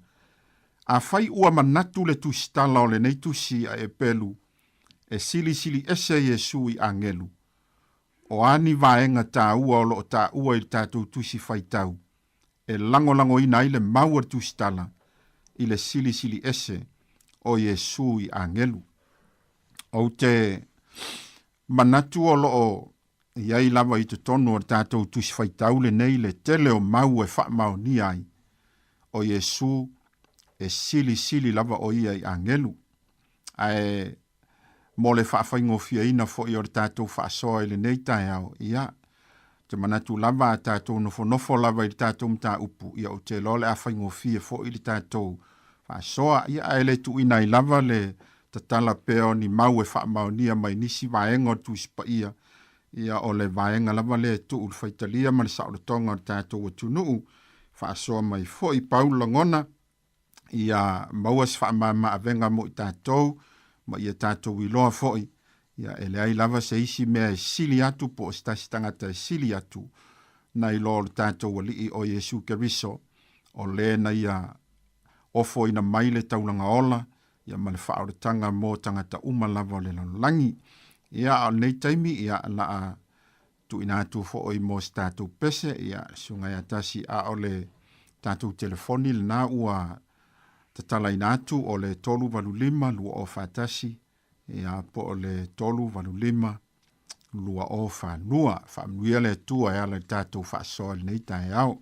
a whai ua manatu le tusi tala o le nei tusi a e pelu, e sili ese Jesu i angelu. O ani vaenga tā ua o loo tā ua i tātou tusi whaitau. E lango ina i le maua tusi tala, i le sili ese o Jesu i angelu. O te manatu o loo iai lava i te tonu o tātou tusi whaitau le nei le tele o mau e whaamau ni ai. O Jesu e sili lava o ia i angelu. Ae mo le whaawhaingo fia ina fo i o tātou whaasoa i le nei tai au, ia, te manatu lava a tātou nofo lava i le tātou mta upu, ia o te lole a whaingo fia fo i le tātou whaasoa, ia a ele tu ina i lava le tatala peo ni mau e whaamau nia mai nisi vaenga tu sipa ia o le vaenga lava le tu ul whaitalia ma le sauratonga o tātou atunuu, whaasoa mai fo i paula ngona, ia mauas whaamama avenga mo i tātou, ma ia tātou i loa foi, ia ele ai lava se isi mea e sili atu po o stasi tangata e sili atu, na i loa tātou alii o Jesu Keriso, o le na ia ofo ina maile taulanga ola, ia ma le whaaretanga mō tangata uma lava o le langi, ia o nei taimi ia la a tu ina atu fo o i mō tātou pese, ia sungai atasi a o le tātou telefoni le na ua tatala ina atu o le 325 lua o whatasi, ia po o le 325 lua o whanua, whamnuia le tua ea le tātou whaasoa nei tai au.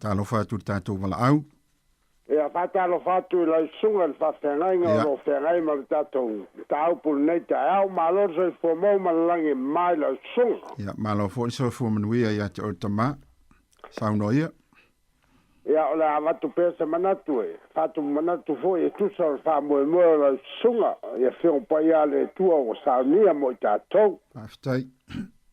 Talo fatu tātou wala au. Ia whatalo fatu i lai sunga le whawhengai ngā lo whengai ma le tātou. Tāupu nei te au malo se fo mau malangi mai lai sunga. Ia malo fo iso fo manuia ia te ortama. Sauno ia. Ia o le awatu pesa manatu e. Fatu manatu fo i tusa o whamoe moe lai sunga. Ia whiong pa ia le tua o saunia mo i tātou. Aftai.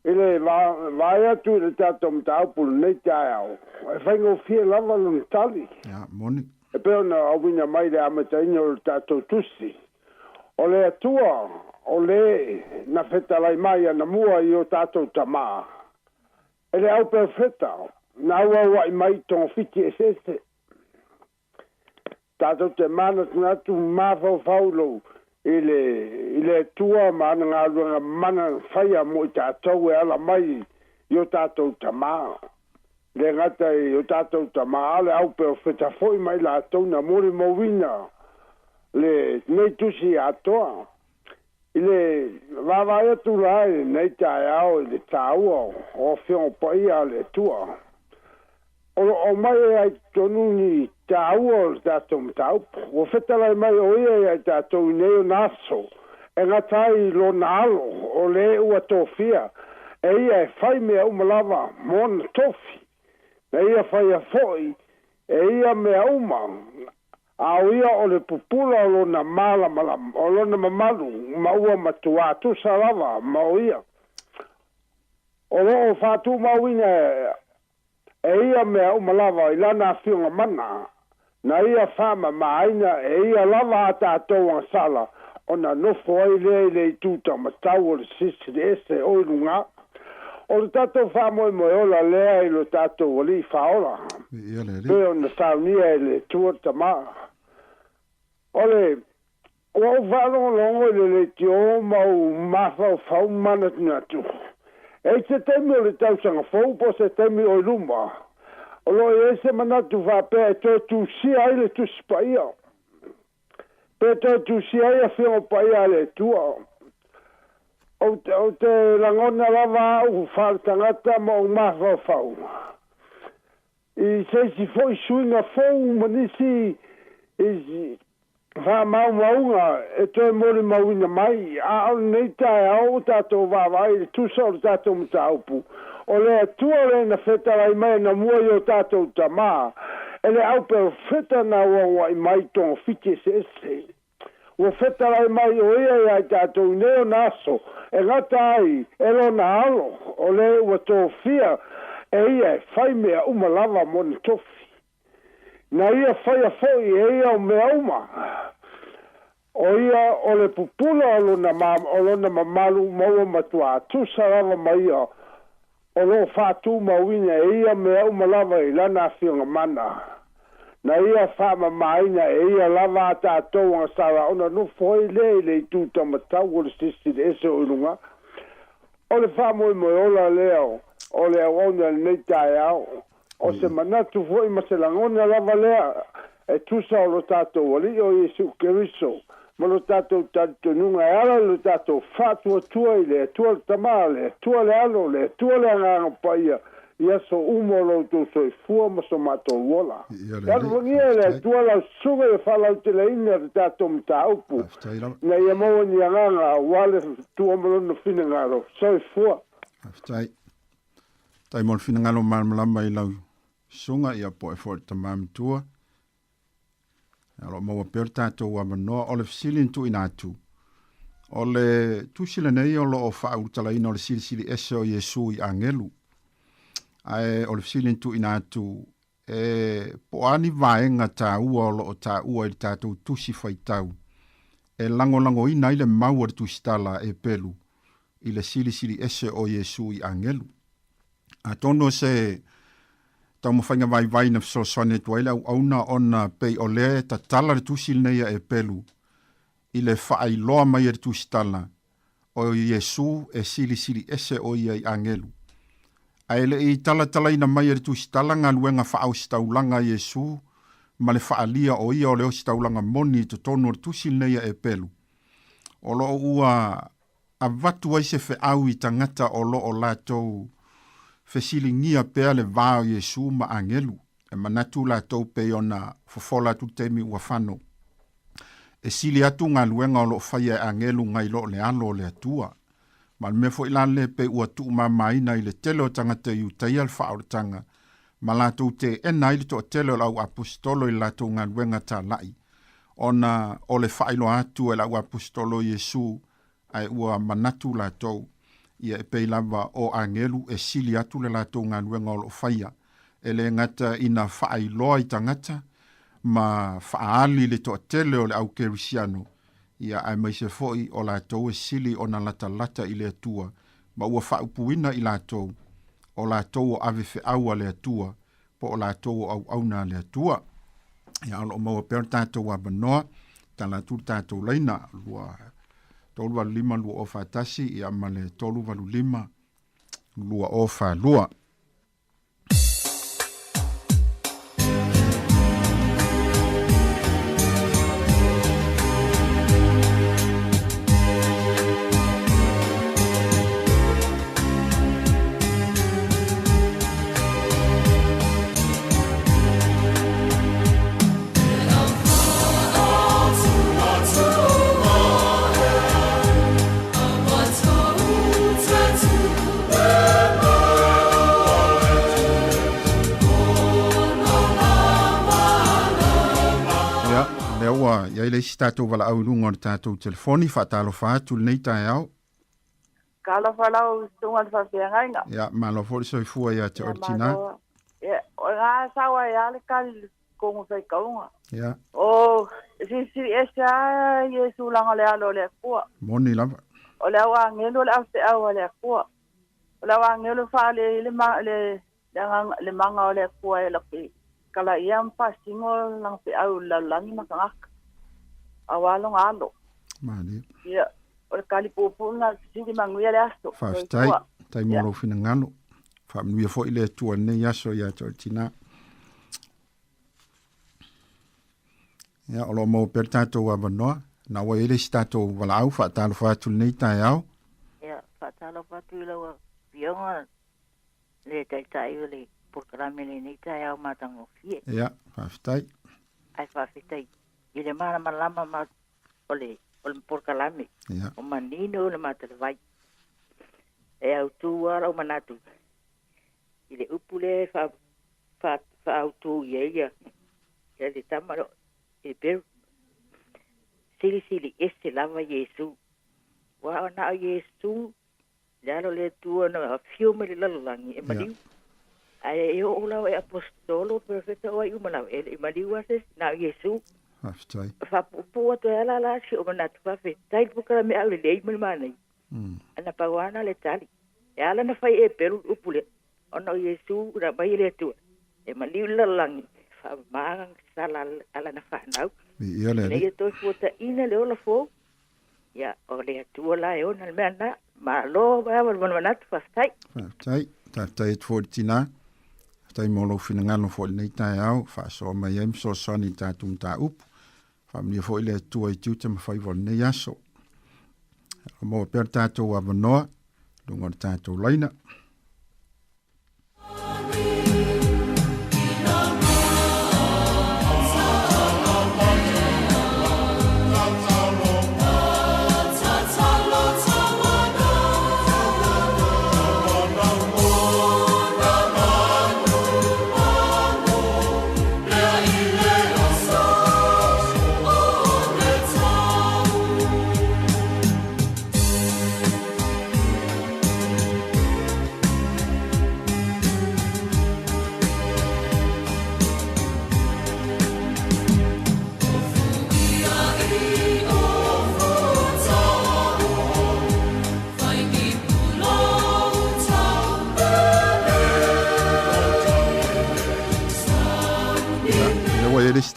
Ele vai atu le tātou mtaupu nei te au. E whaingo fia lava lun tali. Ia, moni. E peo na awina mai le amataina o le tātou tusi. O le atua, o le na fetalai mai ana mua i o tātou tamā. E le au perfeta, na ua i mai tōng fiti e sese. Tātou te mana tunatu mawhau whaulo i le tua mana ngā luenga mana whaia mo i tātou e ala mai i o tātou tamā. Le ngata i o tātou tamā, le au perfeta foi mai la tōna mori mowina le nei tusi atoa. I le wawai atu lai nei tae au i le tāua o whiong paia le tua. O mai ai tonu ni tāua o le tātou mtaupu. O whetalai mai o ia ai tātou nei o naso. E ngatai lo nalo o le ua tofia. E ia e whai mea umalawa mona tofi. E ia whai a foi. E ia mea uma. Au ia o le pupula o lona mala malam, o lona mamalu, maua matua, tu salawa, mau ia. O loo whātu mauina e ia mea umalawa i lana whiunga mana, na ia whama maaina e ia lava a tātou ang sala, o na nofo ai le tūta matau o le sisi le ese o ilunga. O le tātou whamoe moe ola lea i lo tātou wali whaola. Peo na saunia e le tuata maa. Ole, o whalongo le tio mau mawhau whau mana tinatu. E se temi o le tausanga whau, po se temi o iluma. O lo e se manatu whapea e tō tu sia ai le tu spaia. Pe tō tu sia ai a whio paia le tua. O te langona lava au whaltangata mo mawhau whau. I se si foi suinga whau manisi is Wha maunga e toi mori mauina mai, a au nei tae au tātou wāwai, tusa o tātou mtaupu. O lea tua le na whetarai mai na mua i o tātou tamā, e le au pēr wheta na wawa i mai tōng whiti se ese. O whetarai mai o ia i ai tātou neo naso, e ngata ai, e lo na alo, o le ua tō whia, e ia e whai mea umalawa moni tofi. Na ia whaia foi e ia o mea uma. O ia o le pupula o lona mamalu maua matua. Tu sarava mai ia o lo whātu mauina e ia mea uma lava i lana whiunga mana. Na ia whama maina e ia lava a tātou ang sara ona no foi le tūta matau o le sisi de ese o ilunga. O le whamoe moe ola leo o le aona le nei tae au. O se manatu foi ma se langona lava lea e tusa o lo tātou wali o Jesu Keriso. Ma lo tātou tātununga e ala lo tātou whātua tua i le tua le tamā, le tua le alo, le tua le anganga paia. Ia so umo lo tō soi fua ma so mātou wola. E alo wangia le tua la suga e whalau te le ina le tātou mta aupu. Na ia maua ni anganga wale tua malona whina ngaro. Soi fua. Aftai. Tai mon whina ngalo malama i lau. Sunga ia po e fōi tamam tua. Alo maua pēr tātou wa manoa o le fisilin tu inatu. O le tusile nei o lo o whautala ina o le silisili ese o Jesu i angelu. Ai o le fisilin tu inatu e poani vaenga tā ua o lo o tā ua i tātou tusi whaitau. E lango ina i le maua le tusitala e pelu i le silisili ese o Jesu i angelu. A tono se tau mawhainga vai na fisosone tuaila au na ona pei o le ta tala le tusil neia e pelu i le whaai loa mai e tusitala o Jesu e sili ese o ia i angelu. A ele i tala ina mai e tusitala ngā luenga whaau staulanga Jesu ma le whaalia o ia o leo staulanga moni to tono le tusil neia e pelu. O lo ua a vatu ai se whaau i tangata o lo o lātou fesili ngia pea le vāo Jesu ma angelu, e manatu la tau pe ona fofola tu temi ua whano. E sili atu ngā luenga o lo whaia e angelu ngai lo le alo le atua. Ma le mefo ilale pe ua tu maina i le tele o tangata i utai al whaoratanga. Ma la tau te ena i le to tele o lau apostolo i la tau ngā luenga tā lai. Ona o le whailo atu e lau apostolo Jesu ai ua manatu la tau. Ia e pei lava o angelu e sili atu le lato ngā nuenga o lo whaia. E le ngata ina whaai loa i tangata, ma whaali le toa tele o le au kerisiano, ia ai mai se foi o lātou e sili o na lata i le atua, ma ua whaupuina i lātou, o lātou o ave fe aua le atua, po o lātou au auna le atua. Ia alo o maua pēr tātou a banoa, tā lātou tātou leina, lua tolu walu lima lua o whātasi, ia ma le tolu walu lima lua o whālua. Ia le si tātou wala au lunga o tātou telefoni, whaatalo whaatu nei tai au. Kala whalau tunga le whawhiangainga. Ia, malo fori soi fua ia te ortina. Ia, o ngā sawa ia le kali kongu whai kaunga. Ia. O, si esa Yesu langa le alo le kua. Moni lava. O le awa ngelu le afe awa le kua. O le awa ngelu wha le manga o le kua e laki. Kala ia mpa singo lang pe au lalangi makangaka. Awalo ngalo. Mani. Ia, o le kali pupuna sidi manguia le asto. Whaftai, tai moro fina ngalo. Whamnuia fo ile tua nei aso ia te ortina. Ia, olo mo per tātou wabanoa. Na wa ele si tātou wala au, whaatalo whātu nei tai au. Ia, whaatalo whātu ilawa pionga le tai le porkarame le nei tai au matango fie. Ia, whaftai. Ai whawhitai. I le mana malama ma ole porkalame. Ia. O manino le mata le vai. E au tu ara o manatu. I le upule fa au tu ia. E le tamaro e peru. Sili ese lava Yesu. Wa na Yesu. Lalo le tu na fiume le lalangi e maliu. Ai e o la e apostolo perfetto o umana e maliu ase na Yesu. Aftai. Fa po to la si o manatu fa fe. Tai puka me ale le me mani. Ana pawana le tali. E ala na fai e peru upule. Ono Yesu ra mai le tu. E maliu lalangi. Fa mang sala ala na fa nau. Ia le. Ne to futa ina le ola fo. Ya o le tu la e ona me ana. Ma lo ba manatu fa tai. Aftai. Tai fortina. Tai molo fina ngalo fo nei tai au. Fa so mai em so soni ta tum ta up. Famia fo ile tu ai tu te mafai vol nei aso. Mo per tātou a manoa. Lunga tātou laina.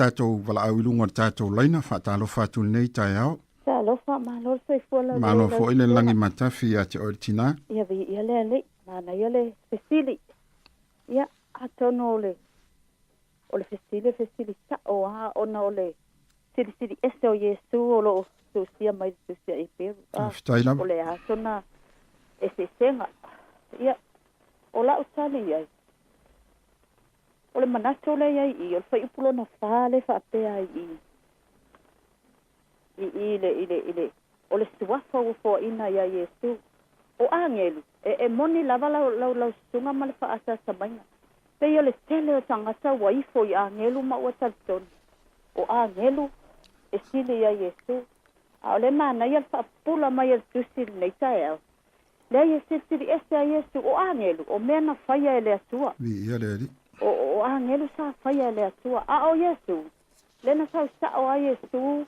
Tātou wala au ilunga tātou laina, whaatalo whātu nei tai au. Talofa, malo se fola. Malo fo ile langi matafi a te ortina. Ia vi ia le, mana ia le fesili. Ia atono ole. Ole fesili sa o ha ona ole. Sili ese o Yesu olo susia mai susia i peru. Ole atona ese senga. Ia ola usali ia. Ole manato le ai i o fai pulo na fale fa pe ai ile ole suafa o fo ina ya Yesu o angelu e moni lava la sunga mal fa asa sabaina pe ole tele o tangata wa ifo i angelu ma o talton o angelu e sile ya Yesu ole mana ya fa pula mai el tusil nei tae le Yesu sili ese Yesu o angelu o mena faia ele atua vi ele o angelu sa faia le atua o Yesu lena sa o Yesu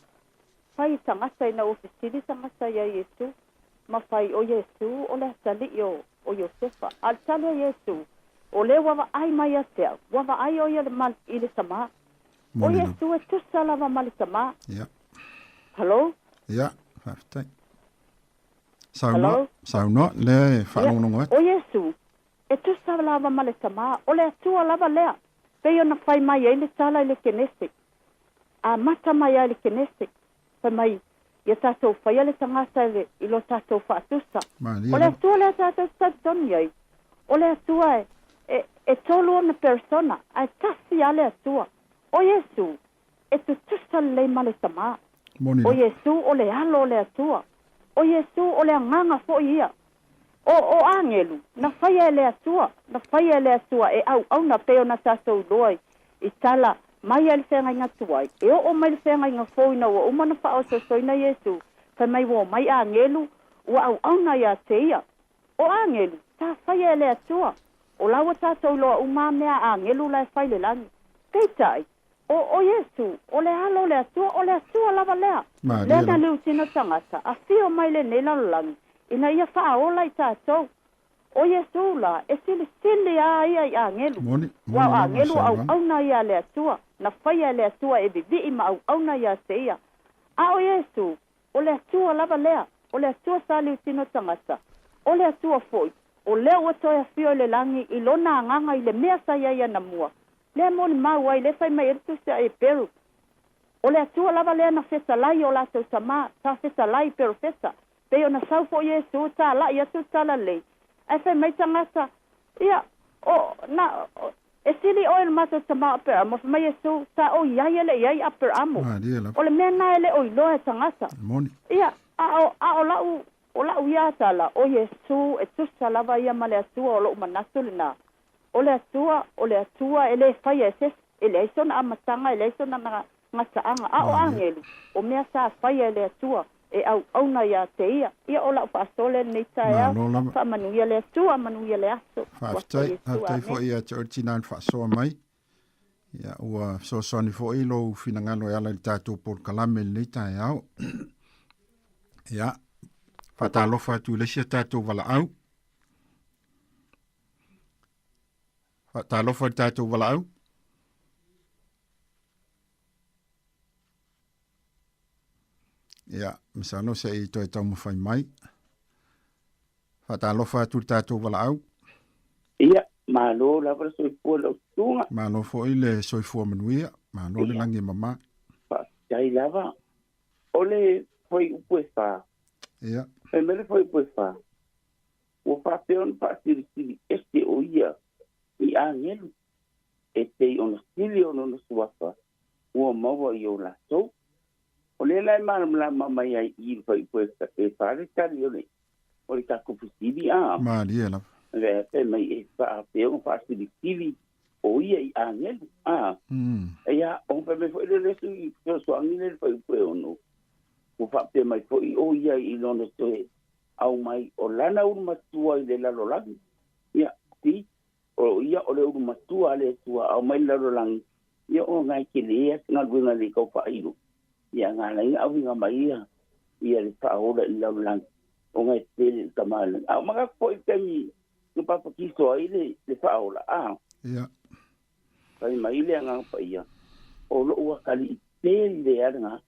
fai tangata ina ofisili tangata ia Yesu ma fai o Yesu o le tali o Yosefa al tali Yesu o le wava ai mai atea wava ai o ia le mal i le sama o Yesu e tusa lava ma le sama hello faftai sauno le whanongonga o Yesu e tusa lava ma le sama o le atua lava lea peo na fai mai ai le tala i le kenese a mata mai ai le kenese fai mai ia tātou whaia le tangata i lo tātou whaatusa. O le atua le tātou tatoni ai. O le atua e tolu ona persona, ai tasi a le atua. O Yesu, e tu tusa le male tama. O Yesu, o le alo o le atua. O Yesu, o le anganga fo ia. O angelu, na whaia le atua. Na whaia le atua e au na peo na tātou loi. I tala, mai ele whenga inga tuai. E o mai le whenga inga fōina ua umana wha o soina Yesu. Kai mai wo mai a ngelu, ua au auna ia te ia. O a ngelu, tā whaia ele atua. O lawa tātou loa umamea a ngelu lai whaile langi. Keitai, o Yesu, o le halo le atua lava lea. Lea na liu tina tangata, a fio mai le nela langi. Ina ia wha ola i tātou. O Yesu la, e sili a ia i a ngelu. Wau a ngelu au auna ia le atua. Na whaia le atua e vivi ma au auna ia te ia. A o Yesu, o le atua lava lea. O le atua sali utino tangata. O le atua foi. O lea watoia fio le langi i lona anganga i le mea sa ia na mua. Lea moni mau ai le fai mai eritu sea e peru. O le atua lava lea na fesa lai o la tau sama. Ta fesa lai peru fesa. Peo na saufo Yesu ta la ia tu tala lei. Ai fai mai tangata. Ia, e sili o ele mato sama aper amo. Mai Yesu ta o iai ele iai aper amo. O le mea na ele o iloa tangata. Ia, o lau ia tala. O Yesu e tusa lava ia ma le atua o lo manatu lina. O le atua ele fai eses. Ele aisona amatanga, ele aisona ngataanga. O angelu. O mea sa fai ele atua. E au na ia te ia. Ia o lau whaasole nei tae au. Wha manuia le atua, manuia le aso. Whaaftai fo ia te oritinan whaasoa mai. Ia ua soasoni fo ilo finangalo e ala i tātou por kalame nei tae au. Ia, whaatalofa tu lesia tātou wala au. Whaatalofa tātou wala au. Ia, misano se i toi tau mawhai mai. Whaatalofa tu tātou wala au. Ia, malo lava soifua lau tunga. Malo fo i le soifua manuia. Malo le langi mama. Jai lava. Ole foi upue wha. Ia. E mele foi upue wha. Ua whapeon whaasiri este o ia. I a ngelu. E te ona sili ona suafa. Ua maua i o la tau. O le lai mala mai ai i fai puesta e pare tali ole. O le kako fisivi a. Maria la. Le pe mai e pa pe un fisivi o ia i angelu a. E ya on pe me foi le su so angile fai pu no. O fa pe mai foi o ia i lono toe. Au mai o lana un matua i le lalo langi. Ia ti o ia o le un matua le tua au mai lalo langi. Ia o ngai ke le nga gwinga le ko fa iru. Ia ngā lai au inga mai ia le whaola i lau lang o ngai tele tamale. Au mga koi kemi ni papa kiso ai le whaola. Ia. Kai mai le ngā whaia. O lo ua kali i tele le aranga.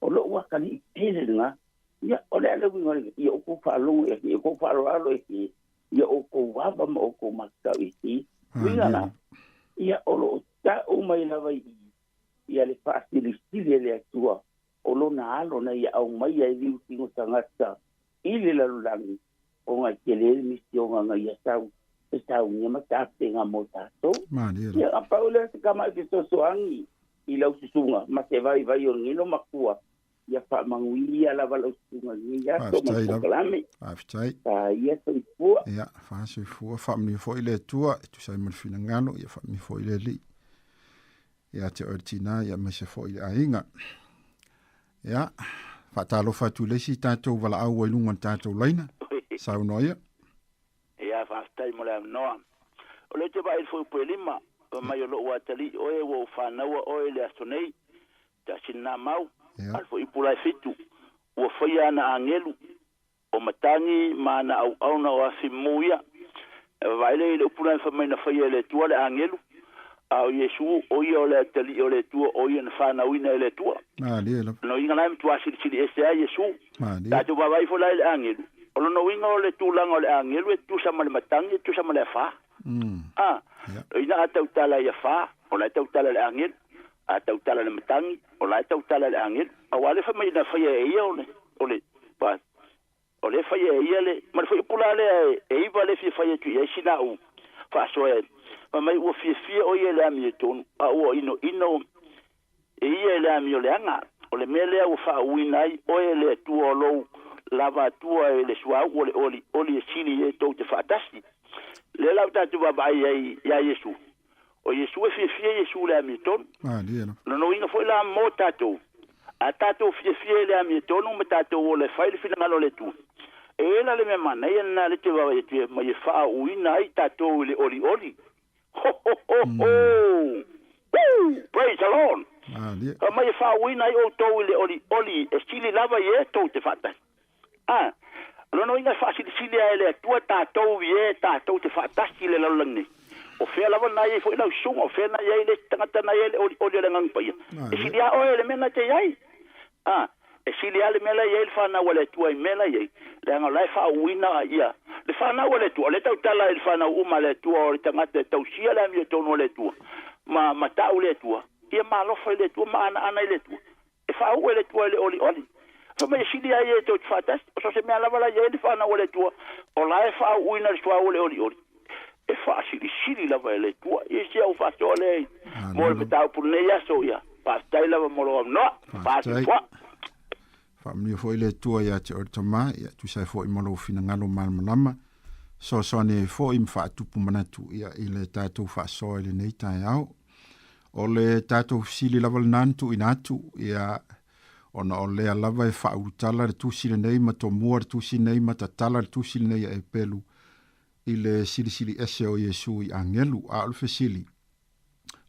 O lo ua kali i tele nga. Ia o le ala winga ia o ko whalongo e ki, o ko whalalo e ki. Ia o ko waba ma o ko makau e ki. Winga na. Ia o lo ta o mai lawa i ia le whaasiri le atua o lona alo na ia au mai ai liu tingo tangata i le lalulangi o ngai kelele misi o ngai ia sau e sau nia matape ngā mo tātou ia a paule se kama ke sosoangi i lau susunga ma te vai o ngino makua ia wha manguili ia lava lau susunga ia so ma pokalame ia soifua ia wha soifua wha mni fo i le tua tu sai marfina ngano ia wha mni fo i le li ia te ortina ia me se fo i ainga. Ia, whaatalofa tu lesi tātou wala au ai lungan tātou laina. Sau noia. Ia, whaastai mo le noa. O le te vai fo pue lima, o mai o lo watali o e wo whanaua o e le astonei, ta sinna mau. al fo ipula fitu o faia na angelu o matangi mana au na o simuia vai le pula fa mai na faia le tua le angelu au Yesu o ia le tali o le tua o ia na fa na wina le tua no inga na mtu asili ese a Yesu ta tu vai fo le angelu o no winga o le tulanga o le angelu tu sa mal matangi tu sa mal fa ina ata utala ya fa o la ata utala le angelu ata utala le matangi o la ata utala le angelu au ale fa mai na faia ia ole ba ole faia ia le ma foi pula le e iva le faia tu ia sina u fa so e ma mai o fie o ia le ami ton a o ino e ia le ami o le anga o le mele o fa winai o ele tu o lo lava tu e le sua o le oli sini e to te fatasi le la ta tu ba ai ya Yesu o Yesu e fie Yesu le ami ton no inga foi la mota tu a tato fie le ami ton o metato o le fai le fina ngalo le tu e la le me mana e na le te va e tu mai fa winai tato le oli ho ho ho ho praise the Lord mai fa winai o to le oli e stili lava ye to te fata no inga fa sili ele tua tato vie tato te fata stili le langi o fe lava na ye fo la sunga o fe na ye le tangata na ye oli le ngang pa ye e sili a o le mena te ye e sili ale mela ye le fa na wala tua mela ye le nga lai fa wina ia le fa na wala tua le tau tala le fa na uma le tua o tangata tau sia le mi to no le tua ma tau le tua ia ma lo fa le tua ma ana le tua e fa o le tua le oli so me sili ye to fatas so se me ala wala ye le fa na wala tua o lai fa wina le tua o le oli e fa sili la va le tua e sia o fa so le mo me tau pu ne ya so ya pa stai la mo lo no pa tua Family foi le tua ia te ortama ia tu sai foi malo fina ngalo malama so ne foi mfa tupu manatu ia ile tatou fa so ile nei tai au o le tatou sili level nantu inatu ia ona o le lava e fa utala le tu sili nei ma to muar tu sili nei ma tatala tu sili nei e pelu ile sili ese o Yesu i angelu a alfe sili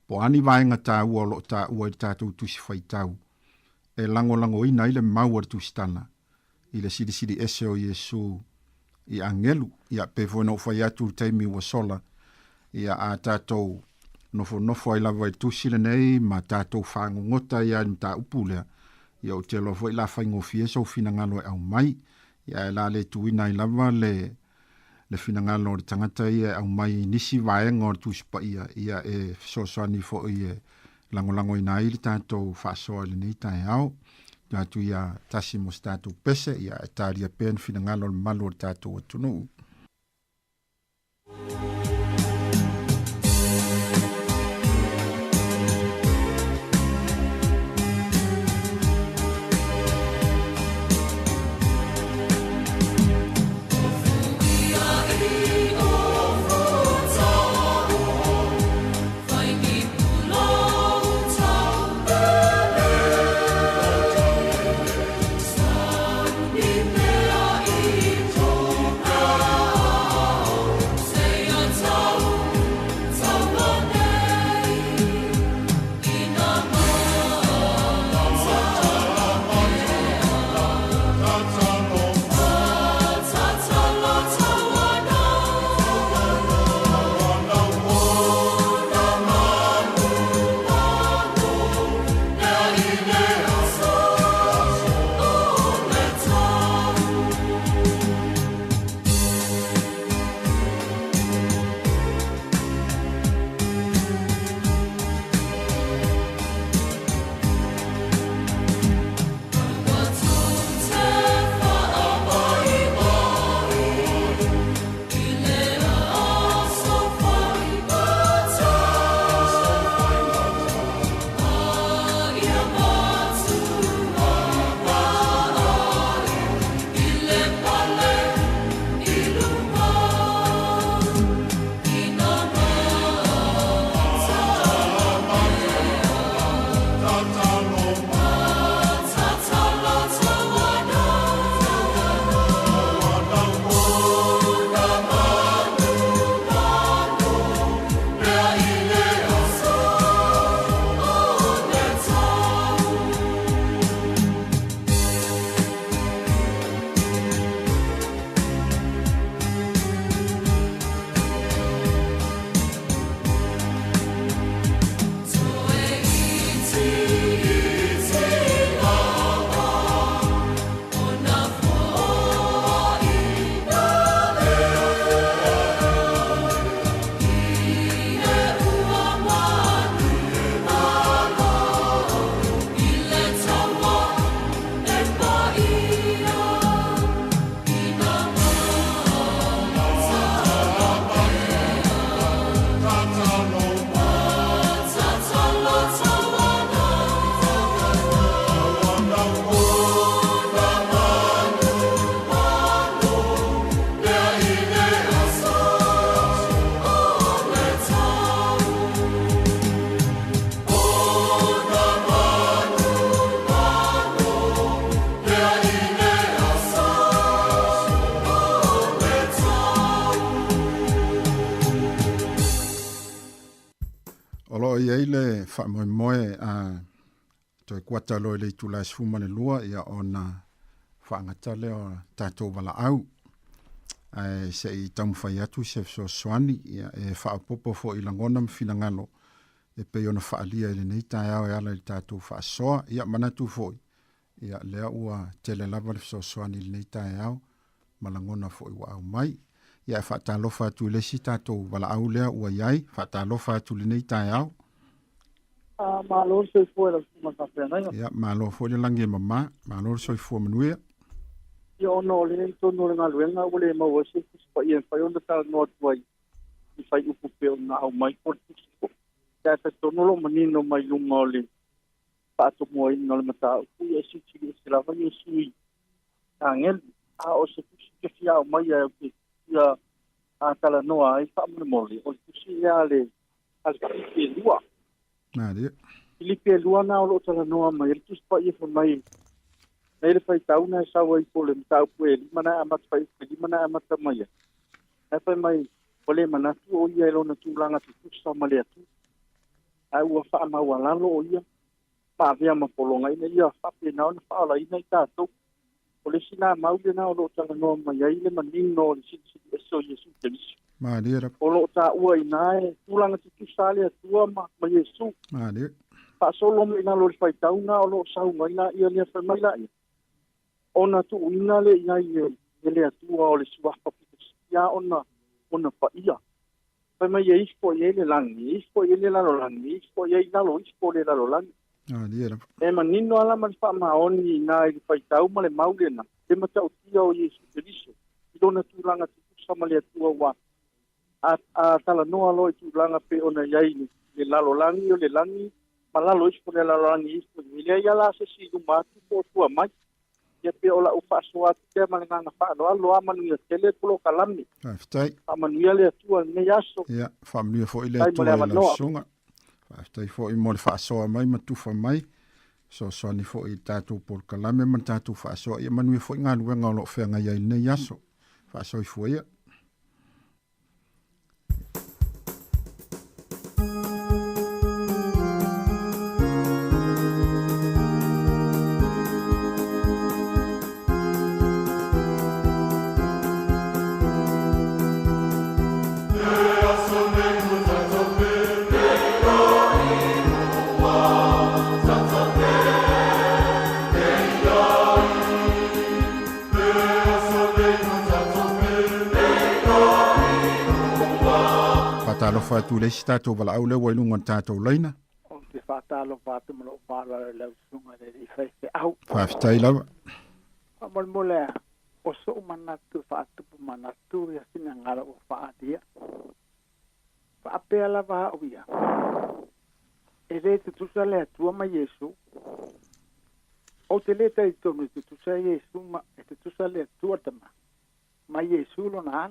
po ani vainga ta u lo ta u tatou tu si fai tau e lango ina ile mauar tu stana ile sili ese o Yesu i angelu ia pe no fai atu taimi wa sola ia a tatou nofo ai lava i tu sile nei ma tatou whango ngota ia mta upulea ia o te lofo i la whaingo fie so fina ngalo e au mai ia e la le tuina i lava le fina ngalo o tangata ia au mai nisi vaenga o tu sipa ia e soani fo i lango ina ili tatou whaasoa le nei tae au tu ia tasi mo tatou pese ia e taria pen fina ngalo le malo o tatou o tunu Oh whamoe toi kuata loe le tula sfumane lua ia ona whaangatale o tātou wala au. Ai se i tamu whai atu se so swani ia e whaapopo fo i langona mwhina ngalo e pe ona whaalia ili nei tae au e ala i tātou whaasoa ia manatu fo ia lea ua tele lava le so swani ili nei tae au malangona fo i wa au mai ia e whaatalofa atu i lesi tātou wala au lea ua iai whaatalofa atu ili nei tae au. Malo se fo e la mafapena ia malo fo i langi e mama malo se fo manuia. Yo no le tono le ngaluenga ole ma wose pa ia fa onda ta no tuai i fai upu pe na au mai por tiko ta ta tono lo manino mai lunga ole pa to mo in no le mata ku ia si si la va ni sui angel a o se ke fia o mai ia ke ia a tala no ai fa mo moli o si ia le al ke lua na dia Filipe lua na o tala no mai tu pa ia fo mai Ele fai tauna sa wai pole mtau pue mana amat fai mana amat tamaya. Apa mai pole mana tu o ia lo na tu langa tu sa male tu. Ai wa fa ma wala lo ia. Pa via ma polonga ina ia fa pe na na fa la ina ta tu. Pole sina mau de na lo tanga no mai ile manin no si so Yesu tenis. Ma dia. Polo ta ua ina tu langa tu sa le tu ma Yesu. Ma dia. Pa solo me na lo fai tauna lo sa mai na ia le fa mai la. Ona tu ina le ia le atua o le suapa ya ona pa ia. Pai mai e ispo e le langi, ispo e le lalo langi, ispo e lalo, ispo le lalo langi. Dia. E manino ala man pa maoni na i fai tau ma le maulena. E matau tia o Yesu Cristo. I dona tu langa tu sama le atua wa. A tala noa lo i tu langa pe ona iai le lalo langi o le langi. Ma lalo ispo le lalo langi, ispo e le ia la se si dumatu po tua mai. Ia pe ola ufa soa te malenga na fa lo alo ama ni tele pulo kalami. Ftai. Ama ni le tua ne yaso. Ia, family fo ile tua la sunga. Ftai fo i mo fa soa mai matufa mai. So ni fo i tatu por kalame man tatu fa soa ia manu fo nga luenga lo fe nga ia ne yaso. Fa so i fo ia. Talo fa tu le stato vala au le wailunga tato leina. O te fatalo fatu mo fala le sunga le feste au. Fa stai lava. Amol mole o so manatu fatu manatu ya sina ngala o fa dia. Fa apela va uia. E le tu sale tu ma Yesu. O te le tai tu tu sai Yesu ma tu sale tu tama. Ma Yesu lo na.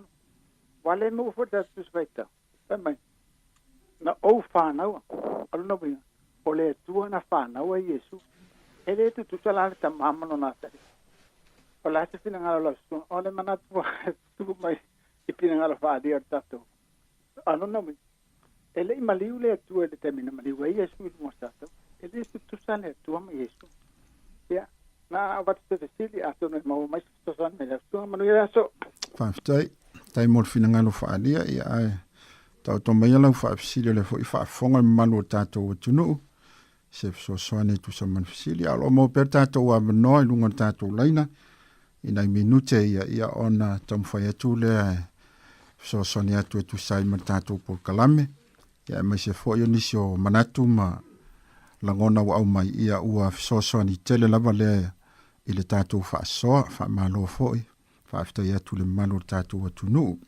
Vale no fo da tu svaita. Mai na o whanau aluna wina o le tua na whanau a Yesu e le tu tutala ta mamano na tari o la se fina ngalo la su o le mana tu mai i pina ngalo whaadi ar tato aluna wina e le imaliu le tua le temina maliu a Yesu i mo sato e le tu tutala le tua ma Yesu ia na watu te vesili ato na mau mai tusan me le tua manu ia so Faftai tai mor fina ngalo whaadia ia ai Tau to mai lau whaafisili le fo i whaafonga manu tātou atunu. Se so soane tu sa manfisili. Alo mo per tātou a manoa i lunga tātou leina. Ina i minute ia ona tamwhai atu le so soane atu atu sai ma tātou por kalame. Ia mai se fo i nisi o manatu ma langona wa au mai ia ua so soane tele lava le i le tātou whaasoa. Whaamalo fo i. Whaaftai atu le manu tātou atunu.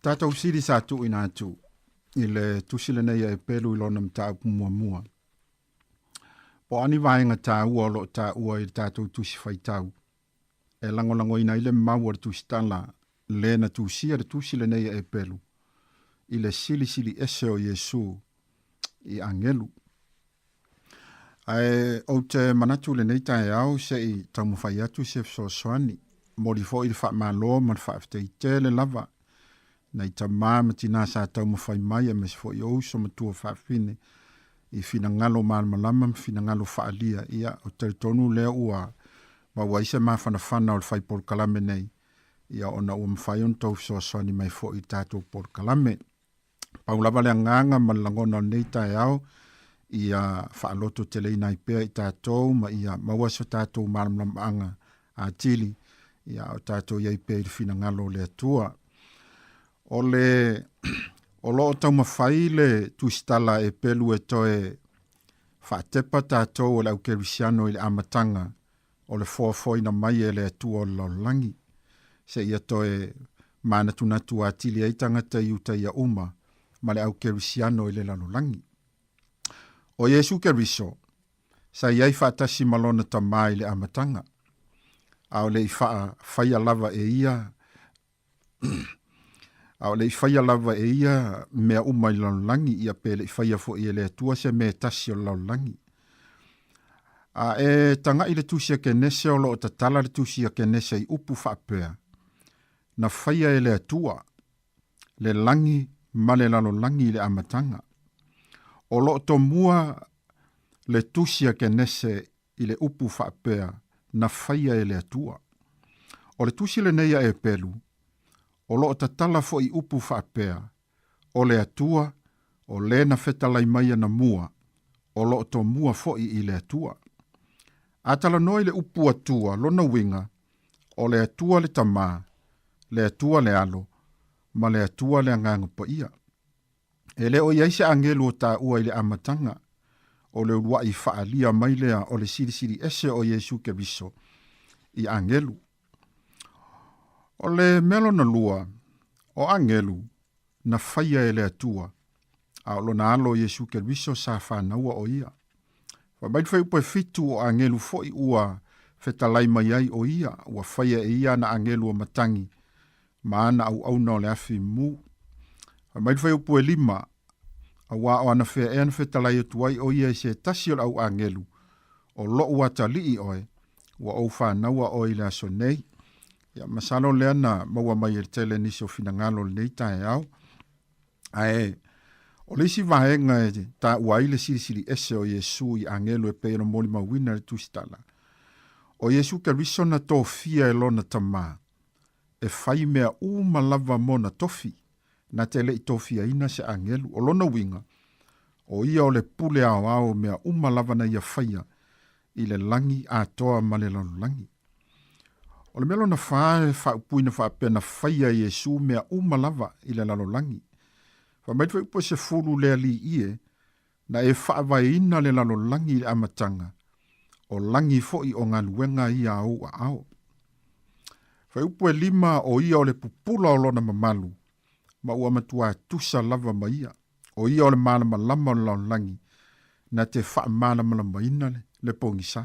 tātou siri sa tu ina atu. I le tusile nei e pelu i lona mta upu mua. Po ani vaenga tā ua lo tā ua i tātou tusi whaitau. E lango ina ile maua tusi tala le na tusia le tusile nei e pelu. I le sili ese o Yesu i angelu. Ai o te manatu le nei tae au se i tamu whai atu se so soani. Mori fo i wha malo man wha afte i tele lava. Na i ta mama tina sa tamu whai mai e mes fo i ouso matua wha fine. I fina ngalo malama fina ngalo wha alia ia o te tonu lea ua. Ma waise ma whana o whai por kalame nei. Ia ona ua mwhai on tau so soani mai fo i tātou por kalame. Paulava le nganga malangona nei tae au. Ia whaaloto te leina i pēr i tātou, ma ia mawaso tātou maramanga a tili, ia o tātou iai pēr i whina ngalo le atua. O lo o tau mawhai le tūstala e pelu e toe whaatepa tātou o le au kerisiano i le amatanga, o le fōfoi na mai e le atua o laulangi. Se ia toe mānatunatu a tili e tangata i uta ia uma, ma le au kerisiano i le laulangi. O Yesu Keriso, sa iai whaatasi malona ta mai le amatanga. Au le i whaia lava e ia, au le i whaia lava e ia mea umai laulangi ia pele i whaia fo i le atua se mea tasi o laulangi. A e tanga i le tusia ke nese o lo o tatala le tusia ke nese i upu whaapea. Na whaia e le atua, le langi ma le laulangi le amatanga. O lo to mua le tusia ke nese i le upu whaapea na whaia e le atua. O le tusi le neia e pelu, o lo ta tala fo i upu whaapea, o le atua, o le na whetalai maia na mua, o lo to mua fo i le atua. Atala noi le upu atua, lona winga, o le atua le tama, le atua le alo, ma le atua le anganga pa ia. Ele o iaise angelu o ta ua ile amatanga, o le urua i whaalia mailea o le siri ese o Yesu Keriso i angelu. O le melo na lua, o angelu, na whaia ele atua, a o lona alo Yesu Keriso sa whanaua o ia. Wabait whai upo e fitu o angelu fo i ua whetalai mai ai o ia, ua whaia e ia na angelu o matangi, maana au na o le afi mu. Mai fai upu e lima, a wā o ana whea e ana whetalai atu ai o ia se tasi o au angelu, o lo ua tali i oe, wa au whanaua o i le aso nei. Ia masalo le ana maua mai e tele nisi o fina ngalo le nei tae au. Ae, o le isi vahenga e ta ua i le siri ese o Yesu i angelu e peiro moli mawina le tustala. O Yesu Keriso na tofia e lona tama, e whai mea lava mona tofi, na tele i tofia ina se angelu, o lona winga, o ia o le pule ao mea lava na ia whaia, i le langi a toa ma le langi. O le melo na whae whaupui na whape na whaia Yesu mea lava i le langi. Whamaitua upo se fulu lea li ie, na e whaavai ina le langi i le amatanga, o langi foi o ngā luenga i au a au. Whaupu e lima o ia o le pupula o lona mamalu, ma ua matua tusa lava maia, o ia o le malama lama o laulangi, na te wha malama lama ina le pongisa.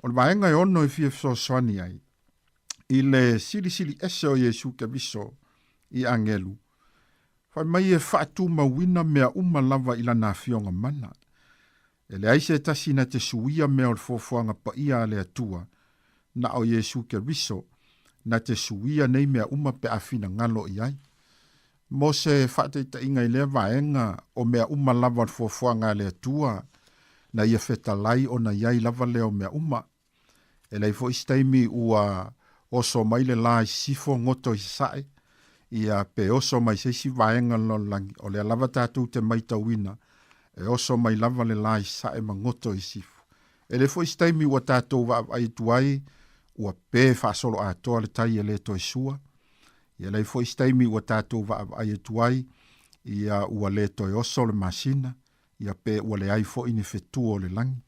O le vaenga e ono e fia soani ai, i le sili ese o Yesu Keriso i angelu, whai mai e whaatu mawina mea lava i lana fionga mana. E le aise tasi na te suia mea o le fofuanga pa ia le atua, na o Yesu Keriso, na te suia nei mea pe afina ngalo i ai. Mo se whate ta inga i lea vaenga o mea lava o fofuanga le atua, na ia whetalai o na iai lava leo mea E lei fo istaimi ua oso mai le lai sifo ngoto i sae, ia pe oso mai seisi vaenga lo langi, o le lava tatu te mai tauina, e oso mai lava le lai sae ma ngoto i sifo. E le fo istaimi ua tatu wa ai tuai, ua pe whaasolo a toa le tai e le toi sua, ia lei fo istaimi ua tatu wa ai tuai, ia ua le toi oso le masina, ia pe ua le ai fo ini fetu o le langi.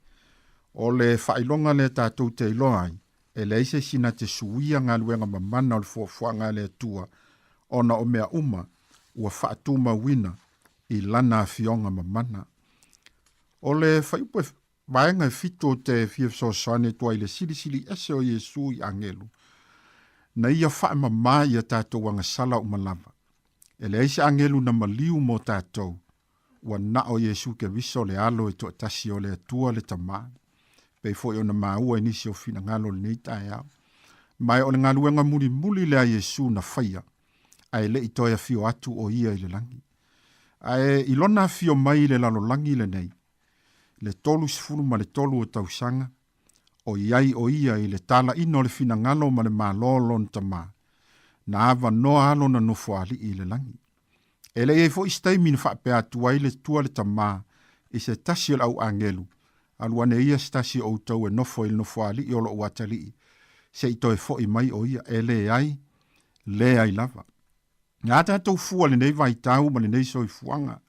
O le whailonga le tātou te iloa ai, e le ise sina te suia ngā luenga mamana o le fuafuanga le tua, ona o mea uma ua whaatuma wina i lana fionga mamana. O le whaiupe vaenga fito te fiefso soane tua i le sili ese o Yesu i angelu. Na ia wha mama ia tātou wanga sala o malava. E le eise angelu na maliu mo tātou. Ua na o Yesu ke viso le alo e toa tasi o le atua le tamā. Pei fo i ona maua e nisi o fina ngalo le neita e au. Mai o le ngaluenga muli le a Yesu na whaia. Ai le i toia fio atu o ia i le langi. Ai ilona fio mai le lalo langi le nei. Le tolu sifuru ma le tolu o tausanga. O iai o ia i le tala ino le fina ngalo ma le malolo na tamā. Na ava noa alo na nofo ali i le langi. Ele e fo istai min fa pe atu ai le tua le tamā. I se tasi au angelu. Aluane ia stasi o tau e nofo il nofo ali i olo watali. Se i toi fo i mai o ia ele ai. Le ai lava. Ngā tātou fua le nei vai tau ma le nei soi fuanga.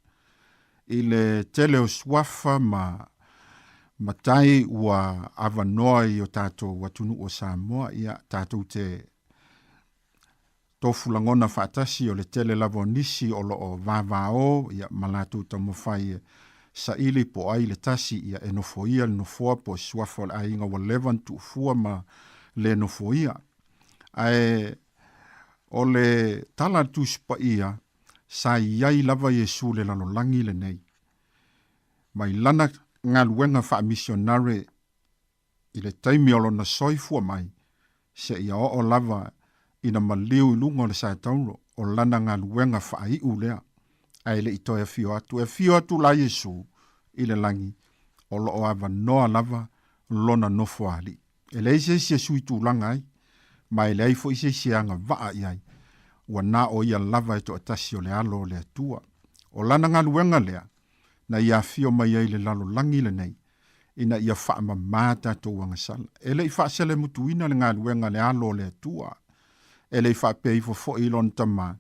I le tele o swafa ma tai ua avanoa i o tātou watunu o Samoa ia tātou te tofu langona whaatasi o le tele lavo nisi o lo o vavao ia malatu tamawhai sa ili po ai le tasi ia e nofo ia le nofoa po swafa le ainga wa levan tu fua ma le nofo ia. Ai o le tala tu spa ia sa iai lava Yesu le lalolangi le nei. Mai lana ngā luenga wha missionare i le taimi olo na soifua mai se ia o lava ina maliu i lunga le sa tauro o lana ngā luenga wha i ulea ai le itoia fio atu. E fio atu la Yesu i le langi o lo o ava noa lava lona nofo ali. E le ise Yesu i tūlanga ai mai le aifo ise sianga vaa iai ua na o ia lava e to atasi o le alo o le atua. O lana ngā luenga lea na ia fio mai ai le lalo langi le nei ina ia wha mamata to wanga sala. Ele i wha sele mutuina le ngā luenga le alo o le atua. Ele i wha pei fo ilon tama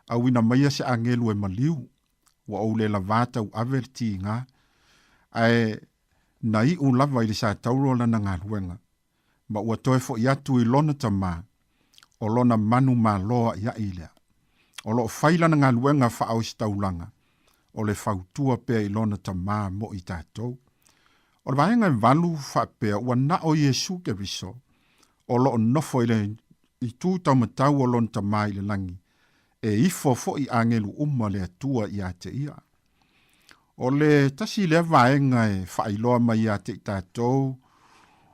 au ina maia se angelu e maliu wa au le lavata u averti ngā ai na i u lava i le sa tauro lana ngā luenga ma ua toe fo i atu i lona tama o lona manu ma loa ia ilea. O lo whaila na ngā luenga wha au si taulanga o le fautua pea i lona tamā mo i tātou. O le vaenga valu wha pea ua na o Yesu ke viso o lo nofo i le i tū taumatau o lona tamā i le langi e ifo fo i angelu le atua i ate ia. O le tasi le vaenga e whailoa mai i ate i tātou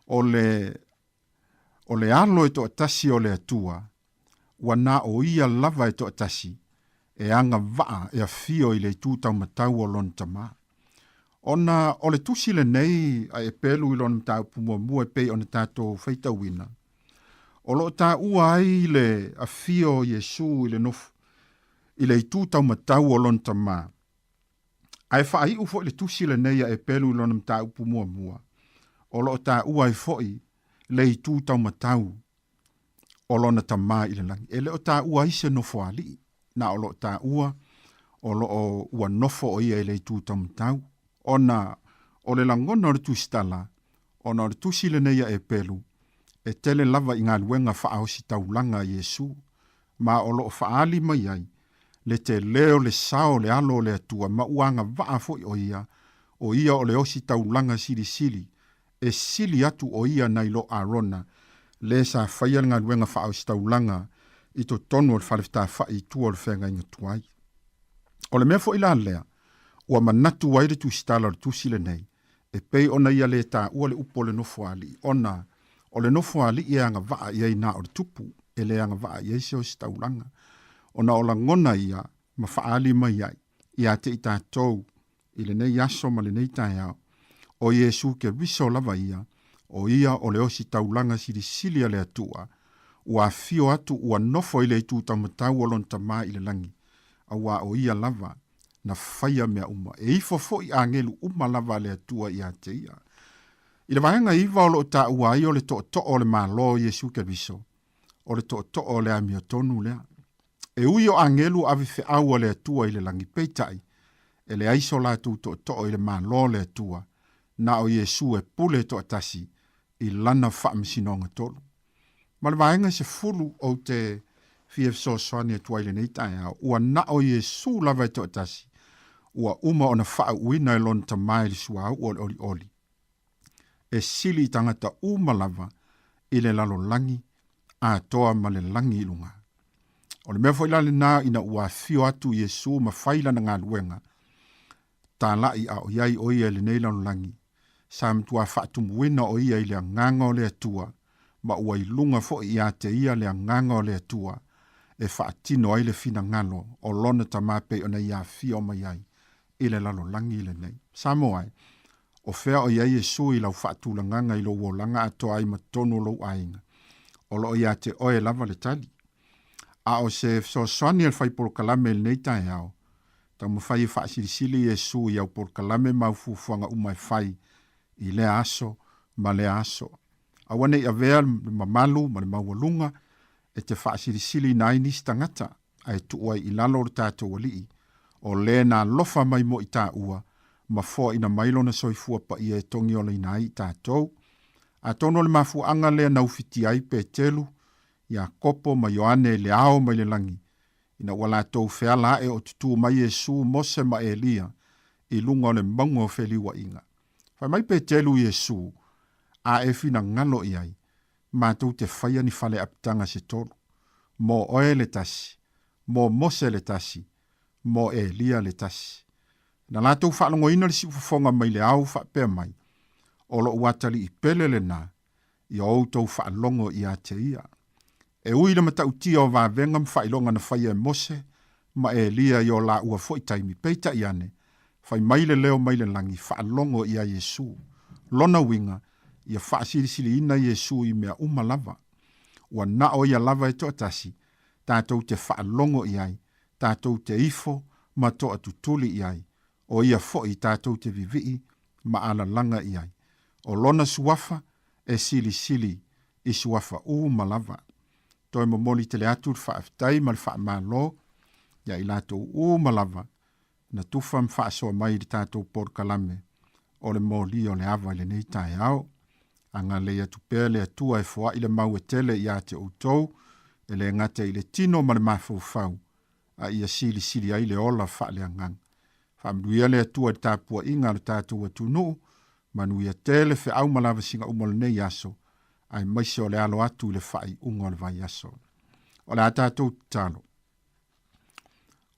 o le alo e to atasi o le atua ua na o ia lava e to atasi e anga vaa e a fio i le tūtau matau o lon tamā. Ona o le tusi le nei a e pelu i lon tau pumua e pei ona tātou feita wina. O lo tā ua ai le a fio Yesu i le nofu i le tūtau matau o lon tamā. Ai wha ai ufo i le tusi le nei a e pelu i lon tau pumua. O lo tā ua ai foi le i tūtau matau o lona tamā i le langi. E le o tā ua ise nofo ali. Na o lo tā ua, o lo o ua nofo o ia i le i tūtau matau. Ona o le langona o le tūstala, ona o le tūsi le neia e pelu, e tele lava i ngā luenga whaaosi taulanga Yesu. Ma o lo o whaali mai ai, le te leo le sao le alo le atua, ma uanga waa foi o ia o le osi taulanga sili, e sili atu o ia nai lo arona, le sa whaia ngā luenga whaaosi taulanga, i to tonu o le whalewhita whai tua o le whenga inga tuai. O le mea fo ila lea, ua manatu waire tu stala le tusile nei, e pei ona ia le tā ua le upo le nofo ali, ona o le nofo ali ia anga waa ia ina o le tupu, e le anga waa ia ise o staulanga. Ona o la ngona ia, ma whaali mai ai, ia te i tātou, i le nei aso ma le nei tai au, o Yesu ke viso lava ia o le osi taulanga sili le atua, ua fio atu ua nofo i le tu tamatau o lon tamā i le langi, a ua o ia lava na whaia mea uma. E ifo fo i angelu uma lava le atua i ate ia. I le vahenga iwa o lo ta ua i o le to o le malo Yesu ke viso, o le to o le amia tonu lea. E ui o angelu avi fe au o le atua i le langi peitai, e le aiso la tu to o i le malo le atua, na o Yesu e pule to atasi i lana whaamsinonga tolu. Ma le vaenga se fulu o te fia soasoani atua i lenei taeao ua na'o Iesu lava e to'atasi ua uma ona fa'auina e lona tamā i le suāu o le oli'oli e sili i tagata uma lava i le lalolagi atoa ma le lagi i luga o le mea fo'i la lenā ina ua afio atu Iesu ma fai lana galuega tala'i a o iai o ia i lenei lalolagi sa matua fa'atumuina o ia i le agaga o le atua ma ua iluga fo'i iā te ia le agaga o le atua e whaatino ai le finagalo o lona tamā pei ona ia fio mai ai i le lalolagi i lenei. Samo ai, o fea o iai Iesu i lau whaatulanganga i lo uolaga atoa ai matonu lou ainga. O lo ia te oe lava le tali. A o se soasoani al fai polokalame le nei tae ao. Tau mawhai e whaasirisili Iesu i au polokalame maufufuanga umai fai i le aso ma le aso. Awane i avea mamalu ma le maualunga e te whaasirisili nai nisi tangata ai tuai i lalo o tātou walii o le na lofa mai mo i tā ua ma fo ina mailo na soifua pa ia e tongi o le inai i tātou. A tono le mafuanga lea na ufiti ai pe telu ia kopo ma Ioane le ao mai le langi. Ina wala tau fea la e o tutu mai Iesu Mose ma Elia i lunga o le maunga o feliwa inga. Fai mai pe telu Iesu a e fina ngalo i ai ma tau te whaia ni fale apitanga se tolu. Mo oe le tasi, mo Mose le tasi, mo Elia le tasi. Na la tau whaalongo ina le si ufafonga mai le au whapea mai. O lo uatali i pele le na, i o tau whaalongo i a te ia. E uila ma tau tia o vāvenga mwhailonga na whaia e Mose, ma Elia i o la ua fo i taimi peita i ane, whai maile leo maile langi whaalongo i a Iesu. Lona winga, i a whaasirisiri ina Iesu i mea umalava. Ua nao i a lava e toa tasi, tātou te whaalongo i ai, tātou te ifo, ma toa tutuli i ai, o ia fo i tātou te vivii, ma ala langa i ai. O lona suafa e sili sili i suafa malava. Toi momoli tele atu whaaftai ma le whaamalo, ia i lātou malava, na tufa mwhaasoa mai i tātou porkalame, o le moli o le awa le nei tae au. Anga le atu pēr le atua e fua i le mau e tele i a te outou, e le ngate i le tino ma le mawhau, a ia sili sili ai le ola wha le angang. Whamduia le atua i tāpua inga le tātou atu nuu, manu ia tele fe au malawa singa umol nei aso, ai maise o le alo atu le whai unga le vai aso. O le atatou talo.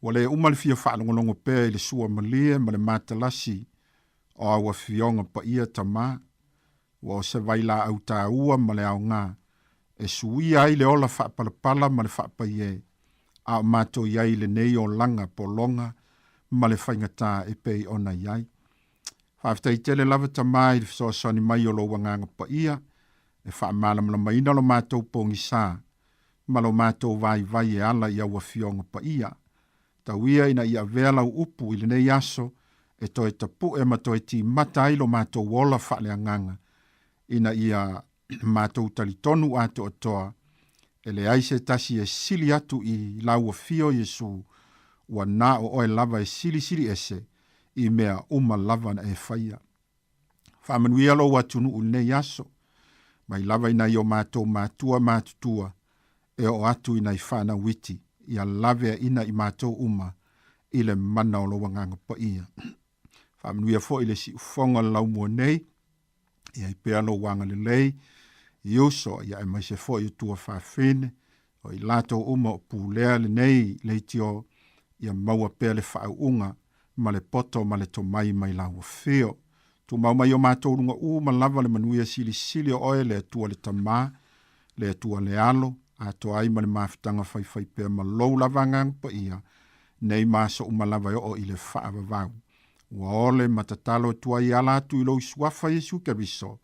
O le umal fia whaalongolongo pēr i le sua malia ma le matalasi o awa fionga pa ia tamaa, o se vaila au tā ua ma le au ngā, e sui ai le ola whaapalapala ma le whaapaie, a o mātou iai le nei o langa po longa, ma le whaingatā e pei ona iai. Whaaftai tele lava tamai le whasoasani mai o lo wanganga pa ia, e whaamala mala maina lo mātou pongi sā, ma lo mātou vai vai e ala i aua fionga pa ia. Tau ia ina ia vela upu i le nei aso, e toi tapu e ma toi ti matai lo mātou wola whaale anganga, ina ia mātou talitonu ato atoa, e le aise tasi e sili atu i laua fio Iesu, ua nā o oe lava e sili sili ese, i mea uma lava na e whaia. Whamanuia lo watunu ulnei aso, mai lava ina i o mātou mātua mātutua, e o atu ina i whana witi, i a lavea ina i mātou uma, i le mana o lo wanganga pa ia. Whamanuia fo i le si ufonga lau mua nei, ia i pea lo wanga le lei, i uso ia e mai se fo i tua whawhine, o i lato uma o pūlea le nei le tio, ia maua pea le whaunga, ma le poto ma le tomai mai lau feo. Tu mau mai o mātou runga ma lava le manuia sili sili o oe le atua le tamā, le atua le alo, ato ai ma le mawhitanga whai pea ma lou lava ngang pa ia, nei māso lava o i le whaavavau. Ua ole matatalo tua i ala atu i lou suafa Jesu Keriso,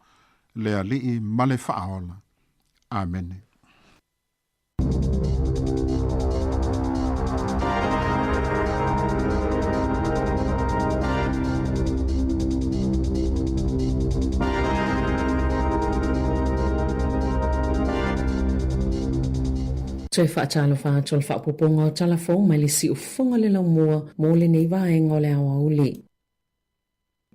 le alii ma le whaaola. Amen. Toi whaatalo whaatol whaapoponga o talafou mai le si ufonga le lau mua mo le nei vaenga o le awa uli.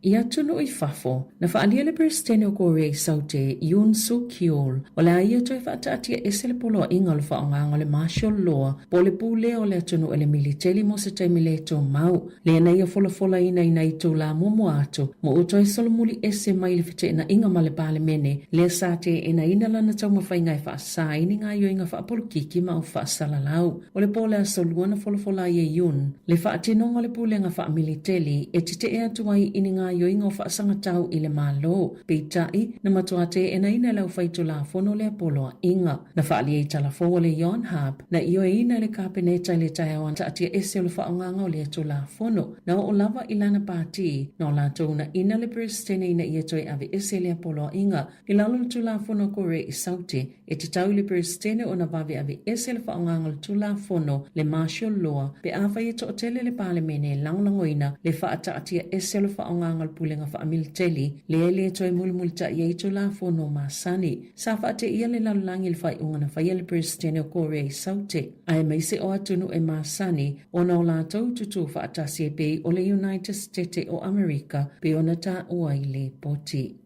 Ia tunu i fafo, na whaalia le Prestene o kore i saute Yoon Suk Yeol, o le aia toi whaataatia esele polo inga le whaongang o le martial law, po le pule o le atunu ele militeli mo se taimi le tō mau, le na ia fola ina i tō la momo ato, mo utoi solomuli ese mai le fite na inga male pale mene, le sate ina ina lana tau mawhai ngai whaasa ini ngā yo inga whaapolo kiki ma o whaasala lau, o le pole a soluana fola ia Yoon, le whaatinonga le pule nga wha militeli, e tite ea tuai ini ngā yo inga o whaasanga tau i le malo, peitai na matuate ena ina lau whaitu la fono le apoloa inga, na whaali e talafo le Yon Hub, na io e ina le kapeneta le tai awan ta atia ese o le whaonganga o le atu la fono, na o lava ilana pāti, na o la tau na ina le Prestene ina ia toi ave ese le apoloa inga, i lalo le tu la fono kore i sauti, e te tau le Prestene o na vave ave ese le whaonganga le tu la fono, le martial law, pe awha i to otele le pale mene langlangoina, le whaata atia ese le whaonganga le pulenga wha militeli, le toi mulmulta i eitu la fono masani, sa whaate ia le lalulangi le whai unga na whai le Prestene o kore i sauti, ai mai se o atunu e masani, o na o la tau tutu whaatasi e pei o le United States o Amerika, pe o na ta ua i le poti.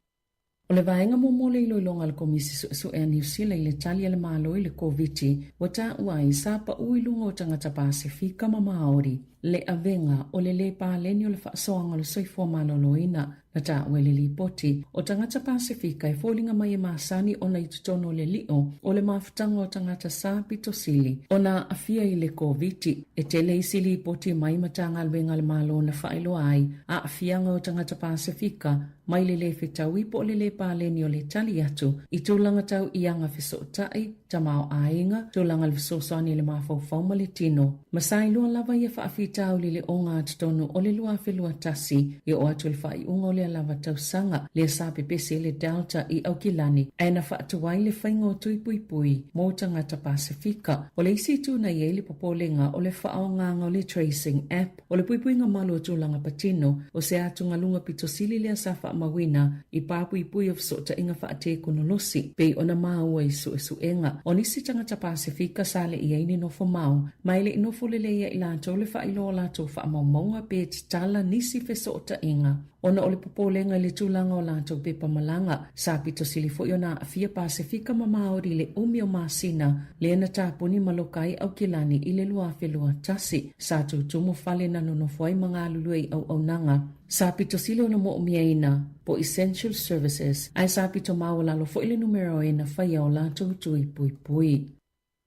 O le vaenga momole i loilonga le komisi su e New Zealand le talia le malo i le COVID-19, wata uai sa pa uilunga o tangata Pasifika ma Maori, le avenga o le pāleni o le whaasoanga le soifua maloloina, na ta ue le lipoti, o tangata Pasifika e fōlinga mai e masani o na itutono le lio, o le mafutanga o tangata sa pitosili, o na afia i le COVID-19, e tele isi lipoti mai matanga alwenga le malo na whaelo ai, a afianga o tangata Pasifika, mai le fitaui po le pāleni o le tali atu, i tūlanga tau i anga fisotai, tamao ainga, tūlanga le fisosani le mafau ma le tino. Masai lua lava ia whaafitau li le onga atutonu o le lua whelua tasi, i o atu le whai unga o le lava tausanga, le sape pese le Delta i Aukilani, aina whaatuwai le whaingo tui pui, mō tangata Pasifika, o le isi tūna i le popolenga o le whaonganga o le tracing app, o le puipuinga malu o tūlanga patino, o se atunga lunga pitosili le asafa mawina, i pāpuipui of sota inga whaate kunolosi, pei ona maua i suenga, o nisi tangata Pasifika sale i aini nofo mau, mai le inofo le leia i lato le whailo lato whaamaunga pe tala nisi fe sota inga, ona o le popolenga le tūlanga o lato pe pamalanga, sa pito silifo i ona afia Pasifika ma Maori le umi o masina, le ena tāpuni malokai au kilani i le lua whelua tasi, sa tutumu fale na nonofoi mga luluei au nanga, sa pito sili ona mo umiaina, po essential services, ai sa pito mawala lo fo ile numero e na whaia o lato tui pui.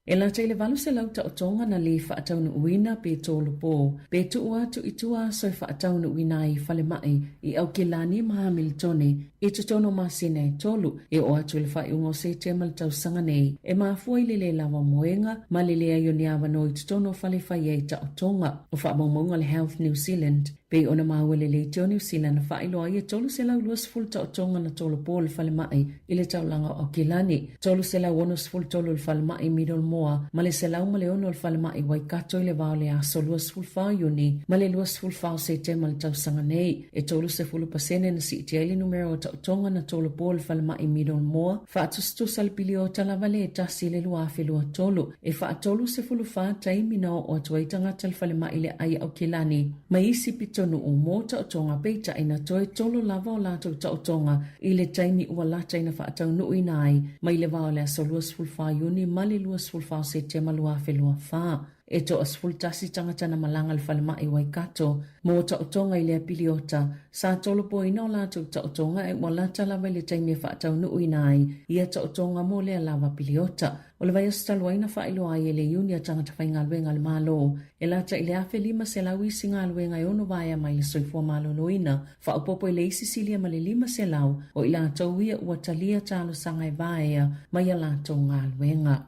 E la te le valu se lauta o tonga na le whaatau na uina pe tōlu pō, pe tu atu i tua soi whaatau na uina i whale mai i au ke lani maha militone i tutono masina e tōlu e o atu le whai ungo se te maltau sanga nei e mafua i le lava moenga ma le lea yo ni awano i tutono whale whai e ta o tonga o whaamaunga le Health New Zealand. Pei ona mawele le teo New Zealand na whailoa i tolu se lau luas full ta o tonga na tolu pō le whale mai i le taulanga o Kilani. Tolu se lau onus full tolu le whale mai middle moa, ma le se lau ma le ono le whale mai Waikato i le vao le aso luas full whao yuni, ma le luas full whao se te ma le tau sanga nei. E tolu se fulu pasene na si iti aili numero o ta o tonga na tolu pō le whale mai middle moa, whaatustu salpili o talavale e tasi le lua whelua tolu. E whaatolu se fulu wha taimina o atuaitanga tal whale mai le ai au Kilani. Ma isi pito tonu o mota o tonga peita ina toe tolo lava o lato ta o tonga i le taimi ua lata ina whaatau nui nai mai le vao le aso luas fulfa yuni mali luas fulfa se te malua whelua wha. E to as fultasi tangata na malanga le whale mai Waikato mo ta o tonga i le apiliota sa tolo po ina o lato ta o tonga e ua lata lava le taimi whaatau nui nai ia ta o tonga mo le lava piliota. O le vai astalua ina whailo ai e le iunia tangata whainga luenga le malo. E lata i le afe lima se lau isi ngā luenga e ono vaia mai le soifua malo loina. Whaupopo i le isi silia ma le lima se lau o i lato uia ua talia talo sanga e vaia mai a lato ngā luenga.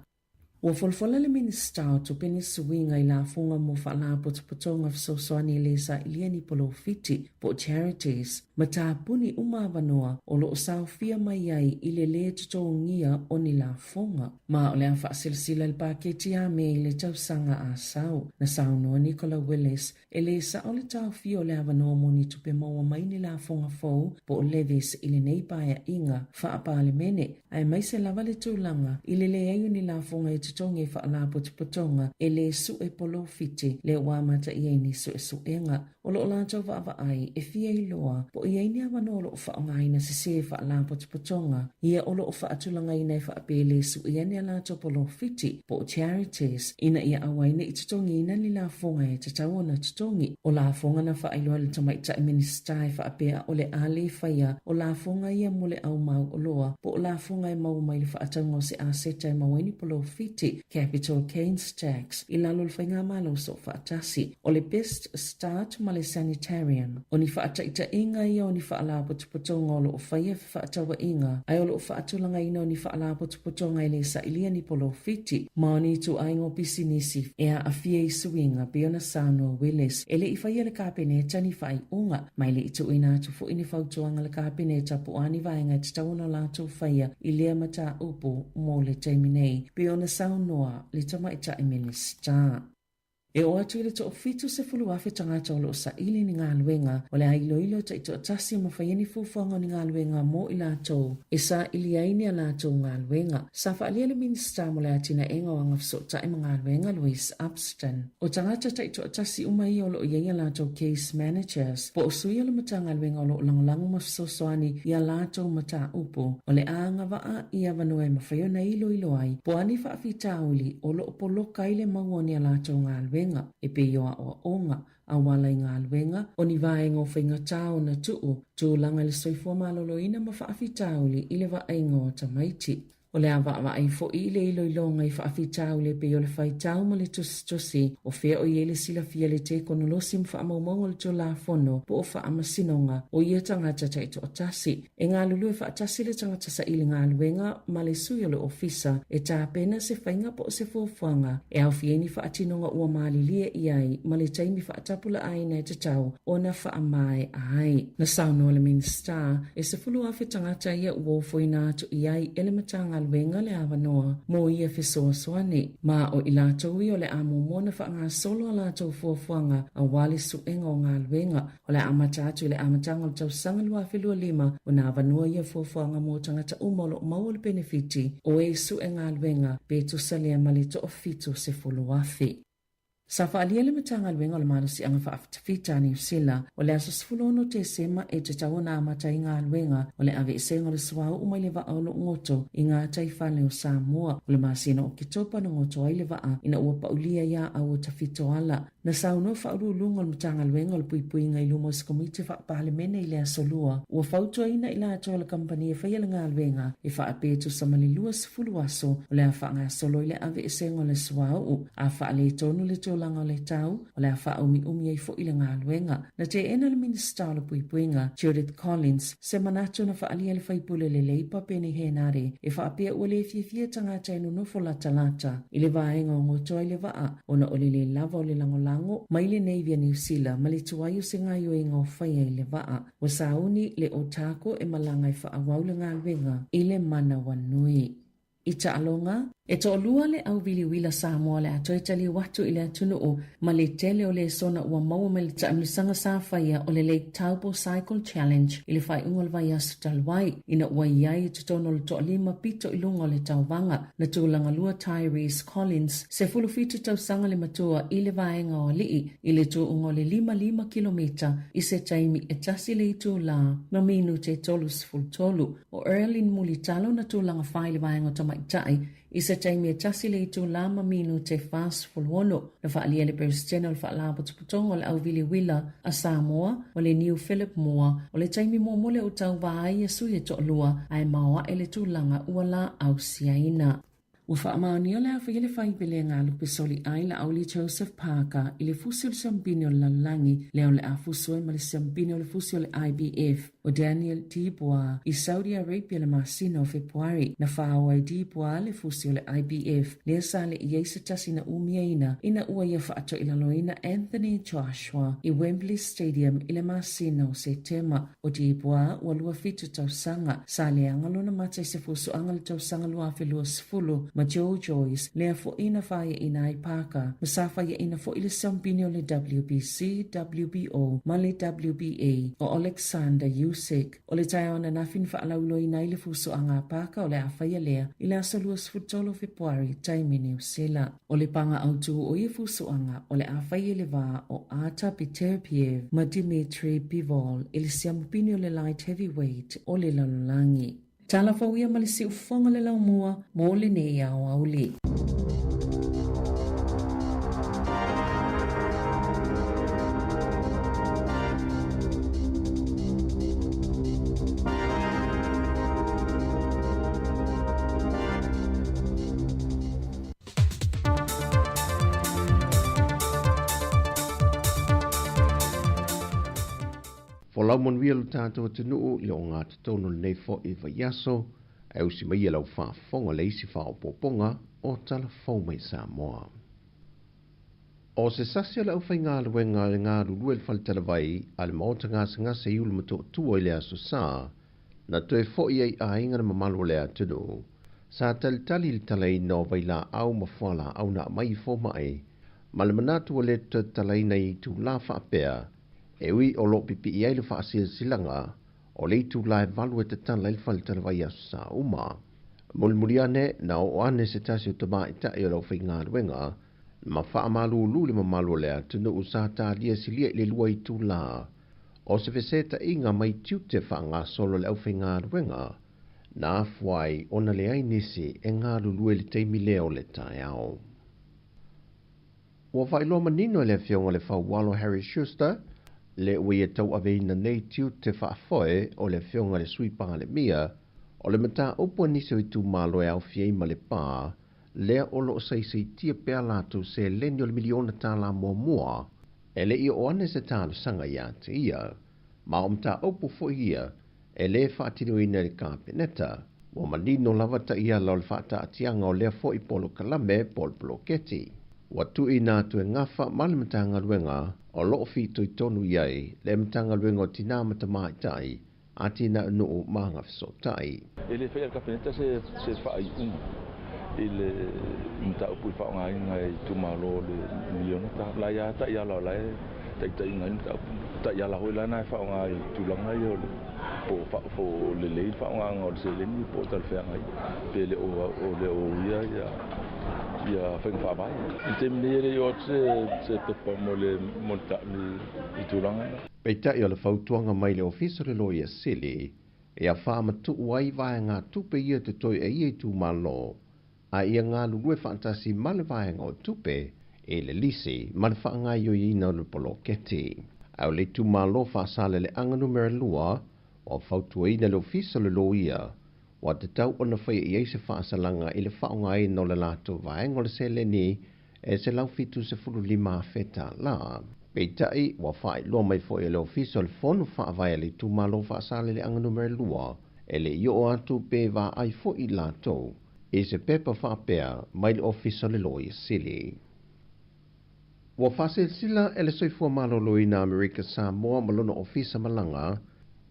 Ua folfola le minista o tupeni suinga i la funga mo whala potopotonga fisosoani le sa iliani polo fiti po charities. Ma tāpuni umawanoa o lo sao fia mai ai i le tutongia o ni la funga. Ma o le a whaasilsila il paketi a me i le tausanga a sao. Na sao noa Nicola Willis e le sa o le tau fia o le awanoa mo ni tupe maua mai ni la funga fau po o levis i le neipaya inga whaapale mene. Ai mai se lava le tūlanga i le ayu ni la funga i tutonge whaala potonga e le su e polo fiti le wamata i ni su e su enga. O lo lanto wa ai e fia i loa po i ni avano lo whaonga ina se whaala potonga. Ia o lo whaatulanga ina e whaapele su i ni lanto polo fiti po charities ina ia awaina i tutongi ina li la fonga e tatau na tutongi. O la fonga na whaailoa le tamaita i minister e whaapea o le ale whaia o la fonga ia mole au mau o loa po o la fonga e mau mai le whaatanga se a seta e maweni polo fiti capital gains tax i lalo le whainga malo so whaatasi o le best start ma le sanitarian o ni whaataita inga ia o ni whaala potonga o lo o whaia whaatawa inga ai o lo o whaatulanga ina o ni whaala potonga i le sa ilia ni polo fiti ma o ni tu aingo pisinisi e a afia i suinga Biona Sano Willis ele i whaia le kāpeneta ni whai unga mai le i tu ina tu fu ini whautuanga le kāpeneta po ani vaenga te tauna lātou whaia i lea mata upo mo le teiminei Biona Saunoa le tamaita i minister. E o atu le to fitu se fulu afe tangata o lo sa ili ni ngā luenga o le ailoilo ta ito atasi ma whaiani fufuanga ni ngā luenga mo i lātou. E sa ili aini a lātou ngā luenga. Sa whaalia le minister mo le atina e ngā wanga fsota i ngā luenga Louise Upston. O tangata ta ito atasi umai o lo iei a lātou case managers. Po o sui o le mata ngā luenga o lo langalangu ma fsosoani i a lātou mata upo. O le aanga waa i a vanua ma whaiona ilo ai. Po ani whaafitauli o lo opoloka i le mauoni a lātou ngā luenga. E pe yoa o onga a wala i ngā luenga o ni vaenga o whainga tāo na tuu tūlanga le soifua maloloina ma whaafitauli i le vaenga o tamaiti. O le awa ai fo i le ilo ilonga i whaafitau le pe o le whaitau ma le tusi o whea o iele sila fia le te konolosi mwa whaamaumongo le tō la fono po o whaamasinonga o ia tangata taito o tasi. E ngā lulu e whaatasi le tangata sa ili ngā luenga ma le sui o le ofisa e tā pena se whainga po o se fuafuanga e au fieni whaatinonga ua maali lia iai ma le taimi whaatapula aina e te tau o na whaamae ai. Na sauno le minister e se fulu afe tangata ia uofo ina atu iai ele matanga luenga le awanoa mo ia fesoa soani. Ma o ilatou i o le amomona wha ngā solo a lātou fuafuanga a wale suenga o ngā luenga. O le amata atu le amatanga o tau sanga lua whelua lima o nā wanoa ia fuafuanga mo tangata umolo o maua le benefiti o e suenga luenga pe to salia mali to ofitu se fulu afi. Sa whaalia le matanga luenga o le manusi anga whaafitafita ni usila o le aso sifulono te sema e te tau na amata i ngā luenga o le ave isenga o le swau umai le waa o lo ngoto i ngā taifale o Samoa o le masina o kitopa na ngoto ai le waa ina ua paulia ia au o tafito ala. Na sauno whauru lunga o le matanga luenga o le puipui ngai lumo si komite whaapale mene i le aso lua. Ua whautua ina ila atoa le kampani e whaia le ngā luenga e whaapetu samali lua sifulu aso o le a whaanga solo i le ave isenga o le swau a whaale tonu le tō langa o le tau o le awha umi ai fo ila ngā luenga. Na te ena le minister o le puipuinga Judith Collins se manatu na whaalia le whaipule le leipa pene henare e whaapea ua le fia tangata inu nofo la talata i le vaenga o ngotoa i le waa o na ole le lava o le langolango mai le neivia New Zealand ma le tuaio se ngā yo inga o whaia i le waa o sauni le otako e malanga i whaawau le ngā luenga i le mana wanui. I ta alonga, e to lua le au vili wila Samoa le ato e tali watu i le atunu o ma le tele o le sona ua maua me le taamlisanga sa whaia o le Lake Taupo Cycle Challenge i le whai unga le vai asu talwai ina ua iai te tono le toa lima pito i lunga o le tauwanga na tūlanga lua Tyrese Collins se fulufitu tausanga le matua i le vaenga o lii i le tū unga o le 5 kilomita i se taimi e tasi le i tū la na minu te tolu siful tolu o Erlin Mulitalo na tūlanga whai le vaenga o tamaitai i se taimi e tasi le i tū lama minu te fast fulwono na whaalia le Presidente o le whaalabo tuputonga o le auvili wila a Samoa o le New Philip Moa o le taimi mōmole o tau vaai e sui e to'lua ai maoa e le tūlanga ua la au siaina. Ua whaamaoni o le awhi le whaipele ngā lupe soli ai la auli Joseph Parker i le fusi o le siambini o le lalangi leo le afusoi ma le siambini o le fusi o le IBF o Daniel Dubois i Saudi Arabia le masina o Februari na whaawai Dubois le fusi o le IBF le sa le i eisa tasi na umiaina ina ua ia whaato i laloina Anthony Joshua i Wembley Stadium i le masina o Setema o Dubois ua lua fitu tausanga sa le angalo na mata i se fusu angalo tausanga lua afe lua sifulu ma Joe Joyce lea fo ina whaia ina ai Parker ma sa whaia ina fo i le siambini o le WBC, WBO ma le WBA o Alexander music. O le tai ona na fin whaalaulo i nei le fuso a ngā pāka o le awhaia lea i le asalua sfutolo Februari taimi New Zealand. O le panga autu o i fuso anga o le awhaia le wā o Ata Peterpiev ma Dimitri Bivol i le siamupini o le light heavyweight o le lalolangi. Tala fawia ma le si ufonga le laumua mo le nei au au li. Lau monwia lo tātou atunuu le o ngā tatono nei fo I vaiaso e usi mai lau whaafonga le isi whaopoponga o tala fau mai Samoa. O se sasi ala uwhai ngā luenga le ngā rurua le whalitalawai ale maota ngā se iulu mato tua I le aso sā na toe fo I ai a inga na mamalo le atunu sa talitali le talai no vaila au mawhala au na mai fo mai ma le manatu o le talai nei tu la whaapea e ui o lo pipi I ai le whaasil silanga o le tu lai valu e te tana le whalitalawai aso sa uma. Mulmuriane na o ane se tasi o tama I tae o lau whai ngā ruenga ma wha amalu ulu le mamalo lea tunu usata lia silia I le lua I tu la. O se feseta inga mai tiute wha ngā solo le au whai ngā ruenga na afuai ona le ai nisi e ngā lulue le teimi leo le tae au. Ua whailo manino le whionga le whauwalo Harry Schuster le ui e tau aveina nei tiute wha afoe o le whionga le suipanga le mia o le mata upua nisi o I tu malo e au fiei ma le pā lea o lo sei tia pea latu se lenio le miliona tala mua e le I o ane se tālu sanga ia te ia ma o mta upu fo ia e le whaatino ina le kāpeneta o manino lavata ia lau le whaata atianga o lea fo I polo kalame polo bloketi wa tu ina tu e ngafa male matanga luenga o loo fito I tonu iai le matanga luenga o tina matamai tai a tina nuu maanga fisotai. Ele whai al kapeneta se whai ele mta upu I whaonga inga I tumalo le miliona ta la ia ta ia la lai ta inga ta ia la hoi la nai whaonga I tulanga I o le po le lei whaonga o le se leni po tal whaonga I pe le o ia ia whainga whaabai. I te minere o se pepa mo le monta I tulanga. Pei tai o le whautuanga mai le ofisa le loia sili e a whaamatu uai vai ngā tupe ia te toi e ia I tu malo a ia ngā lulue whaantasi male vaenga o tupe e le lisi male whaangai o ina o le polo keti. Au le tu malo whaasale le anganu mera lua o whautua ina le ofisa le loia wa te tau ona whai I eise whaasalanga I le whaangai no le lato vaenga o le seleni e se lau fitu se fulu lima feta la. Pei tai wa whai loa mai fo e le ofisa le fonu whaavai le tu malo whaasale le anganu mera lua e le io o atu pe va ai fo I lato. E se pepa whaapea mai le ofisa le loi sili. Wa whasel sila e le soifua malolo I na Amerika Samoa malona ofisa malanga,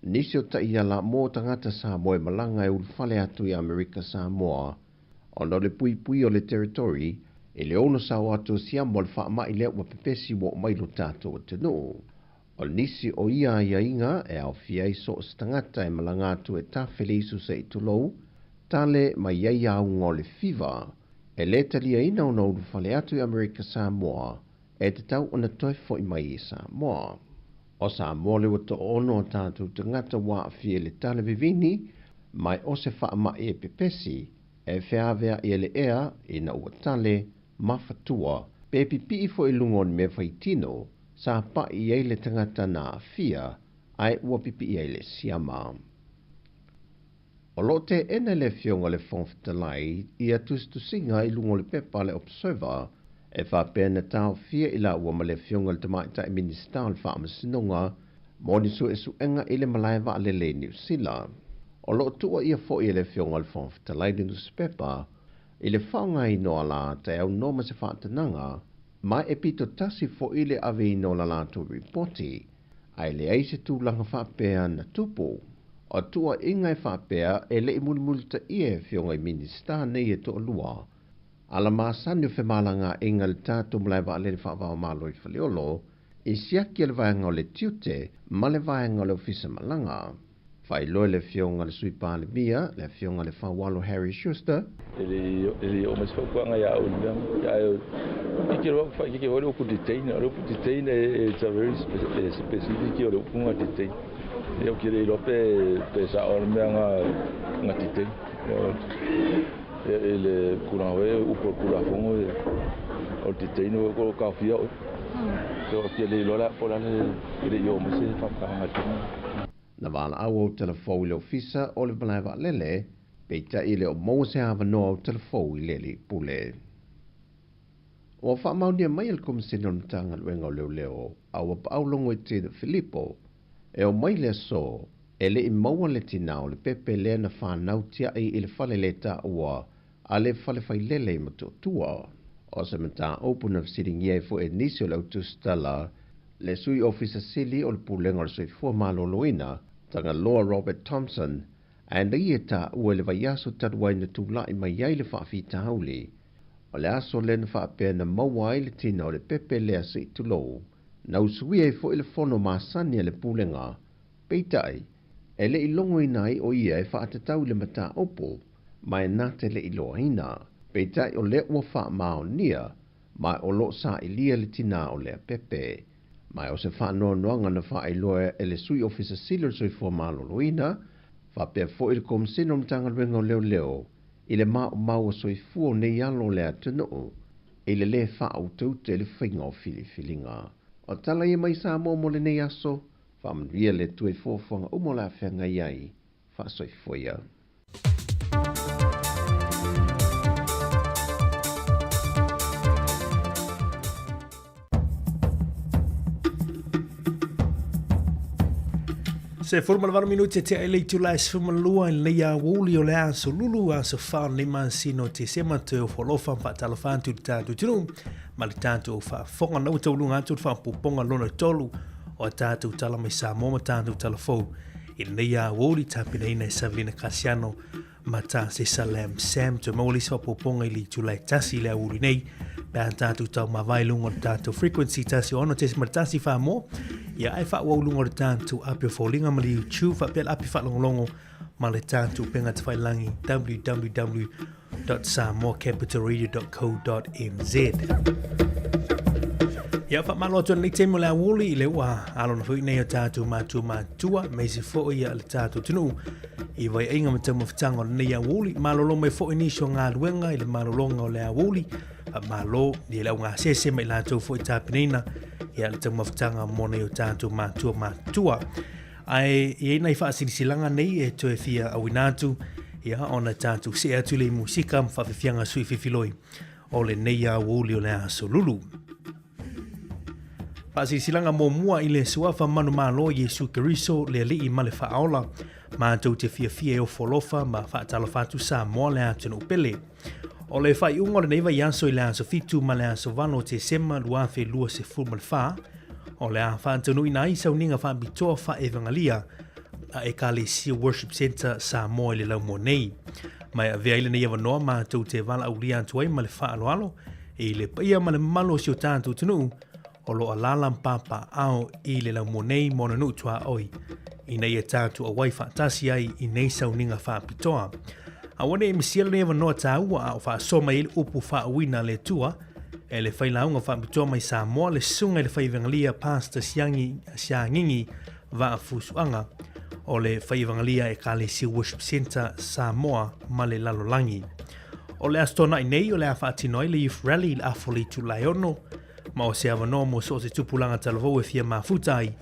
nisi o tai ala mō tangata Samoa malanga e ulfale atu I Amerika Samoa, ono le pui o le territory, e le ono sa o atu siamo le whaamai lea wa pepesi wa mai lo tato o tenu. O nisi o ia inga e au fiai so stangata e malanga atu e tawhele isu se I tulou, tale mai iai au ngole fiva, e le talia ina o nau fale atu I Amerika Samoa, e te tau ona toi fo I mai I Samoa. O Samoa le wato ono o tātou te ngata wā fie le tale vivini, mai o se wha ma e pepesi, e whiawea I le ea ina ua tale, mafatua, pe pipi fo I lungon me whaitino, sa pa I ei le tangata na fia, ai ua pipi I le siama. O lo te ene le fionga le fonftalai I atustusinga I lungo le pepa le observer e wha pēna tau fia I la ua ma le fionga le tamaita I minister le wha amasinonga moni su e su enga I le malaiwa le le New Zealand. O lo tua ia fo I le fionga le fonftalai le newspaper I le whaonga I noa la te au noma se whaatananga mai e pito tasi fo I le ave I noa la to reporti ai le aise tūlanga whapea na tupu. O tua ingai whapea e le imulmulta ie fionga I minister nei e to lua. Ala maasani o whemalanga inga le tātou mlai wa le whaavao malo I whaleolo, I siaki le vaenga o le tiute, ma le vaenga o le ofisa malanga. Fai loe le fionga le sui pāle mia, le fionga le whawalo Harry Schuster. Ele o mas whakanga ia o liam. Iki roa whai kike ore upu detain. Ore upu detain it's a very specific ore upu ngā detain. Eo kire irope pe sa ore mea ngā detain. Ele kurawe upu kurafongo o detain o ko kawhia o. So kire irola pola ele i o mase whakanga detain. Na wala au o telefou le ofisa o le balaiwa lele, peita i le o mose hawa noa o telefou i lele pule. O wha maunia mai al komisina o tanga luenga o leo leo, au a paulongo e te de Filippo, e o mai le so, e le i maua le tina o le pepe lea na whanau tia i le fale le ta ua, a le fale fai lele i mato tua. O se mata open of sitting ye fo e nisi o le autu stala, le sui ofisa sili o le pulenga o le sui fua maloloina, tanga loa Robert Thompson, and ia ta ua le vaiaso tatuai na tūlai mai iai le whaafita hauli. O le aso le na whaapea na mawai le tina o le pepe lea si tulo. Na usui e fo i le fono maasani le pulenga. Peitai, e le ilongo inai o ia e whaatatau le mata opo, mai nate le iloa hina. Peitai o le ua wha mao nia, mai o lo sa ilia le tina o le pepe. Mai o se whaanoa noanga na wha iloa e le sui ofisa silo sui fua maloloina, whapea fo i le komisina o mtanga luenga o leo leo, i le maa o maua sui fua ne yalo le atunoo, i le wha au taute le whainga o filifilinga. O tala i mai sa mo le ne aso, whamria le tue fuafuanga umola a whenga iai, wha soi fuia. Se forma le 4 minuti te ai tu la sfuma lua in le ia wuli o le aso lulu aso fa ne mansino te sema te o folofa pa talafan tu tatu tunu ma le tatu o fa fonga no te lunga tu fa poponga lona tolu o tatu tala mai sa mo tatu talafo in le ia wuli tapina ina Sabrina Casiano mata se Salem Sam to moli so poponga ili tu la tasi le wuli nei pa tatu tau ma vai lunga tatu frequency tasi ono te martasi fa mo ia ai fa wa lunga tatu ape folinga ma YouTube fa pel ape fa longo ma le tatu penga te failangi www.samocapitalradio.co.nz ia fa malo to ni temo la wuli le wa alo no foi nei tatu matua me se fo ia le tatu tunu i vai inga mata mafutanga nei wuli malo lo me fo ini so nga luenga ile malo longa le wuli malo di la nga sese me la to fo tapinina ia le tamo mafutanga mo nei tatu matua ai ia nei fa silanga nei e to e fia awinatu ia ona tatu se atu le musika fa fianga sui fifiloi o le nei wuli o le aso lulu. Pasi silanga mo mua i le suafa manu malo Yesu Keriso le li i male faaola ma tau te fia o folofa ma whaatalafatu sa moa le atunu upele. O le whai ungo le neiva yaso i le aso fitu ma le aso vano te sema luafe lua se fulma le wha. O le a whaantanu ina isa uninga wha bitoa wha evangalia a e ka le Seal Worship Center sa moa i le lau mo nei. Mai a vea ile nei avanoa ma tau te vala aulia antuai ma le wha aloalo e le paia ma le malo si o tātu tunu o lo alala mpapa ao i le lau monei mona nutua oi. I nei e tātu a wai whaatasi ai i nei sauninga whaapitoa. A wane e misiala newa noa tā ua a o whaasoma i le upu whaawina le tua e le whailaunga whaapitoa mai Samoa le sunga i le whaivangalia Pastor Siangingi va a fusuanga o le whaivangalia e ka le Seal Worship Center Samoa ma le lalolangi. O le astona i nei o le a whaatinoi le Youth Rally le afoli tu laiono ma o se avanoa mo so se tupulanga talavou e fia mafutai,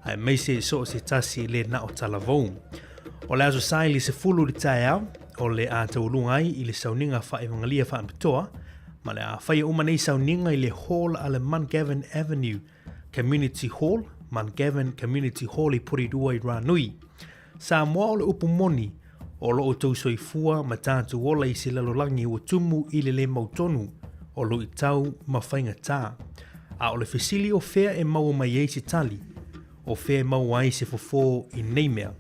ai meise so se tasi le na o talavou. O le aso sai li se fulu li tae au, o le a taulungai i le sauninga wha evangalia wha ampitoa, ma le a whaia umanei sauninga i le hall a le Mungavin Avenue Community Hall, Mungavin Community Hall i Porirua i Ranui. Sa moa o le upumoni, o lo o tau soifua ma tātu ola i se lalolangi o tumu i le mautonu, o lo i tau mawhainga tā. A o le fesili o whea e mau mai ei se tali, o whea mau ai se fofo i nei mea.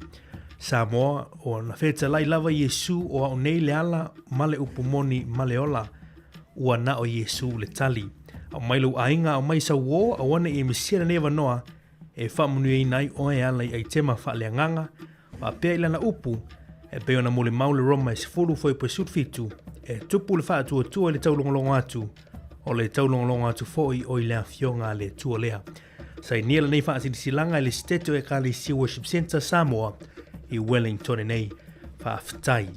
Samoa o na wheta lai lava Yesu o au nei le ala male upumoni male ola, ua na o Yesu le tali. A mailu ainga o mai sa uo a wane e misira neva noa, e whamunu e nai o e ala i tema wha le nganga, Whapea ilana upu, e peo na mole maule Roma e sifuru foi pe sutfitu, e tupu le wha tua le taulongolongo atu, o le taulongolongo atu foi o i lea fionga le tua lea. Sai niela nei wha silanga le steto e Kalesia Worship Center Samoa i Wellington nei wha aftai.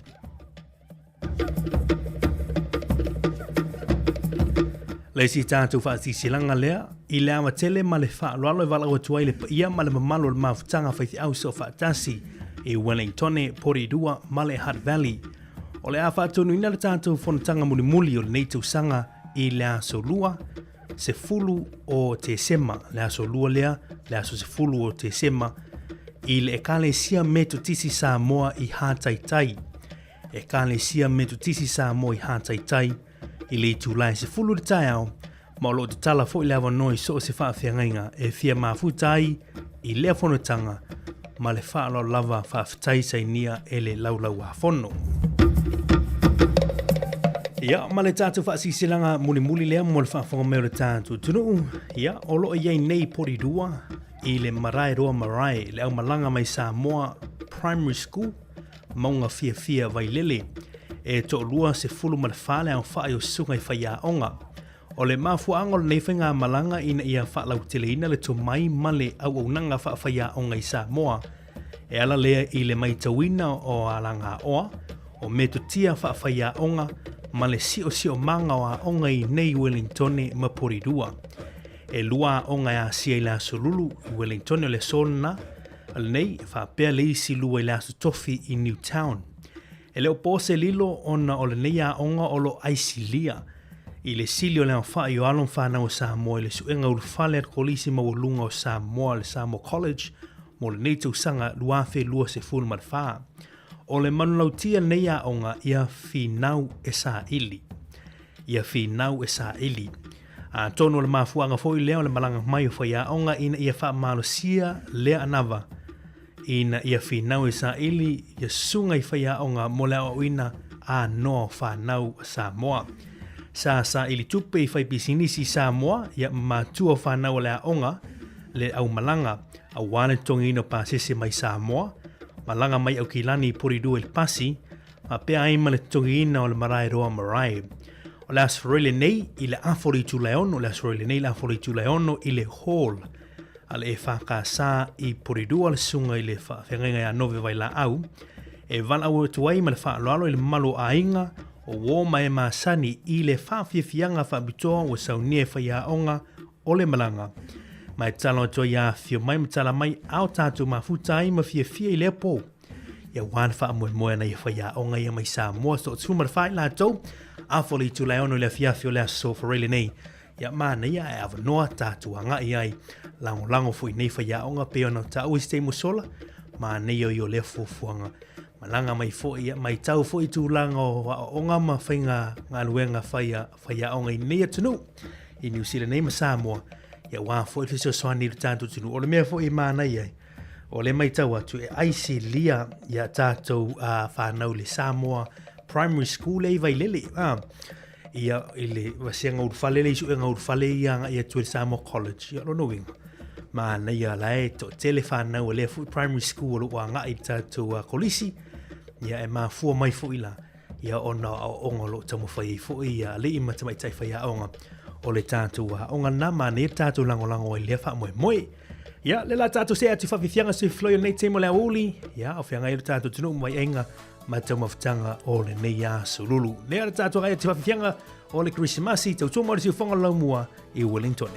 Le si tātou wha silanga lea, i lea matele ma le wha loalo e wala o tuai le ia ma le mamalo le mawhtanga whaithi au so wha tasi i Wellington, Porirua, ma le Hutt Valley. O le a whaatonu ina le tātou whanatanga muli o le neitou sanga i lea solua, se fulu o te sema, lea solua lea, lea so se fulu o te sema, i le Kalesia Metotisi Samoa i Hataitai. E Kalesia Metotisi Samoa i Hataitai, i le tūlai se fulu le tai au, ma lo te tala fo i lewa noi so se whaawhiangainga e fia mafutai i lea whanatanga, ma le whaalo lava whaaftai sai nia e le laulau a whono. Ia, ma le tātou whaasisilanga muli lea mo le whaafanga meo le tātou tunu. Ia, o loo iei nei Porirua i le marae roa marae le au malanga mai Samoa Primary School, maunga fia vai lele. E to lua se fulu ma le whale au whae o sunga i whaia onga. O le mafua angol nei whainga malanga ina ia whaalau tele ina le to mai male au nanga whaia onga i Samoa. E ala lea i le mai tawina o alanga oa, o metotia whaia onga, ma le sio manga o a onga i nei Wellington ma Porirua. E lua onga e a sia i la solulu i Wellington o le solna, al nei whaapea le isi lua i la tofi i Newtown. E leo pose lilo ona o le nei a onga o lo aisilia, i le sili o le awha i o alon whanau o Samoa i le suenga urufale at kolisi mawalunga o Samoa le Samoa College, mo le nei tausanga luafe lua se fulu marwha. O le manulautia nei a onga ia finau e sa ili. Ia finau e sa ili. A tono le mafuanga foi leo le malanga mai o whaia onga ina ia wha malosia lea anava. Ina ia finau e sa ili ia sunga i whaia onga mo lea o ina a noa whanau Samoa. Sa ili tupe i whaipisinisi Samoa ia matua whanau lea onga le au malanga a wane tongi ino pasese mai Samoa. Malanga mai au kilani Porirua il pasi, ma pea aima le tongiina o le marae roa marae. O le asforele nei i le afori tulaeono, le asforele nei le afori tulaeono i le hall. A le e whakasa i Porirua le sunga i le whengenga a nove vai la au. E vala au tuai ma le whaaloalo i le malo a inga o woma e maasani i le whawhiawhianga whabitoa o saunia e whaiaonga o le malanga. Mai tala o toi a fio mai matala mai au tātou mafutai ma fia i lea pō. Ia wan wha moe na ia whaia o ngai mai Samoa so tū marwhai la tau. A foli tu lai ono lea fia lea so wharele nei. Ia mana ia e awa noa tātou anga i ai. Lango fui nei whaia o nga peo na ta uis te musola. Ma nei o lea fuanga. Malanga mai fo ia mai tau fo i tū langa o nga ma whainga ngā luenga whaia o ngai nei atunu. I New Zealand nei ma Samoa. Ia wā fo i fiso soani i tātou tunu. O le mea fo i mana iai. O le mai tau atu e aisi lia ia tātou whanau le Samoa Primary School e vai lele. Ia i le wasia ngaur whale le isu e ngaur whale ia tu le Samoa College. Ia lono winga. Mana ia lae to tele whanau le fu Primary School o nga i tātou kolisi. Ia e maa fua mai fo i la. Ia ona o ngolo tamu whai fo i le ima tamai tai whai a onga. O le tātou onga nama ne tātou langolango i lea wha moe. Ia, le la tātou se atu whawhianga sui floio nei te mo lea uli. Ia, o whianga i le tātou tunu mai enga ma tau mawhitanga o le nei a sululu. Lea le tātou gai atu whawhianga o le Christmasi tau tō mori si whonga laumua i Wellington.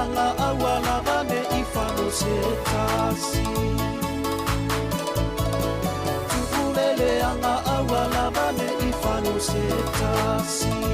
anga awala vane I whanu se tasi. Tukulele anga awala vane I whanu se tasi.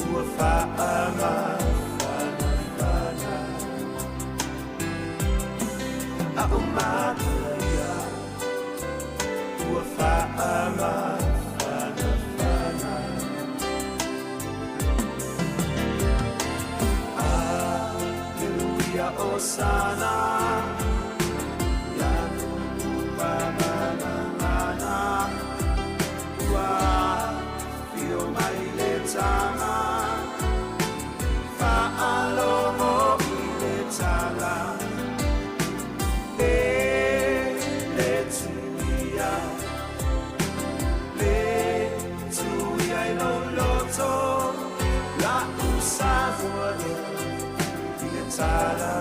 tua fa'ama a o mātua tua fa'ama Alleluia Osana ya Baba wa fio mai le tama fa'alomo i le tala le tuia i lo loto la usavoa i le tala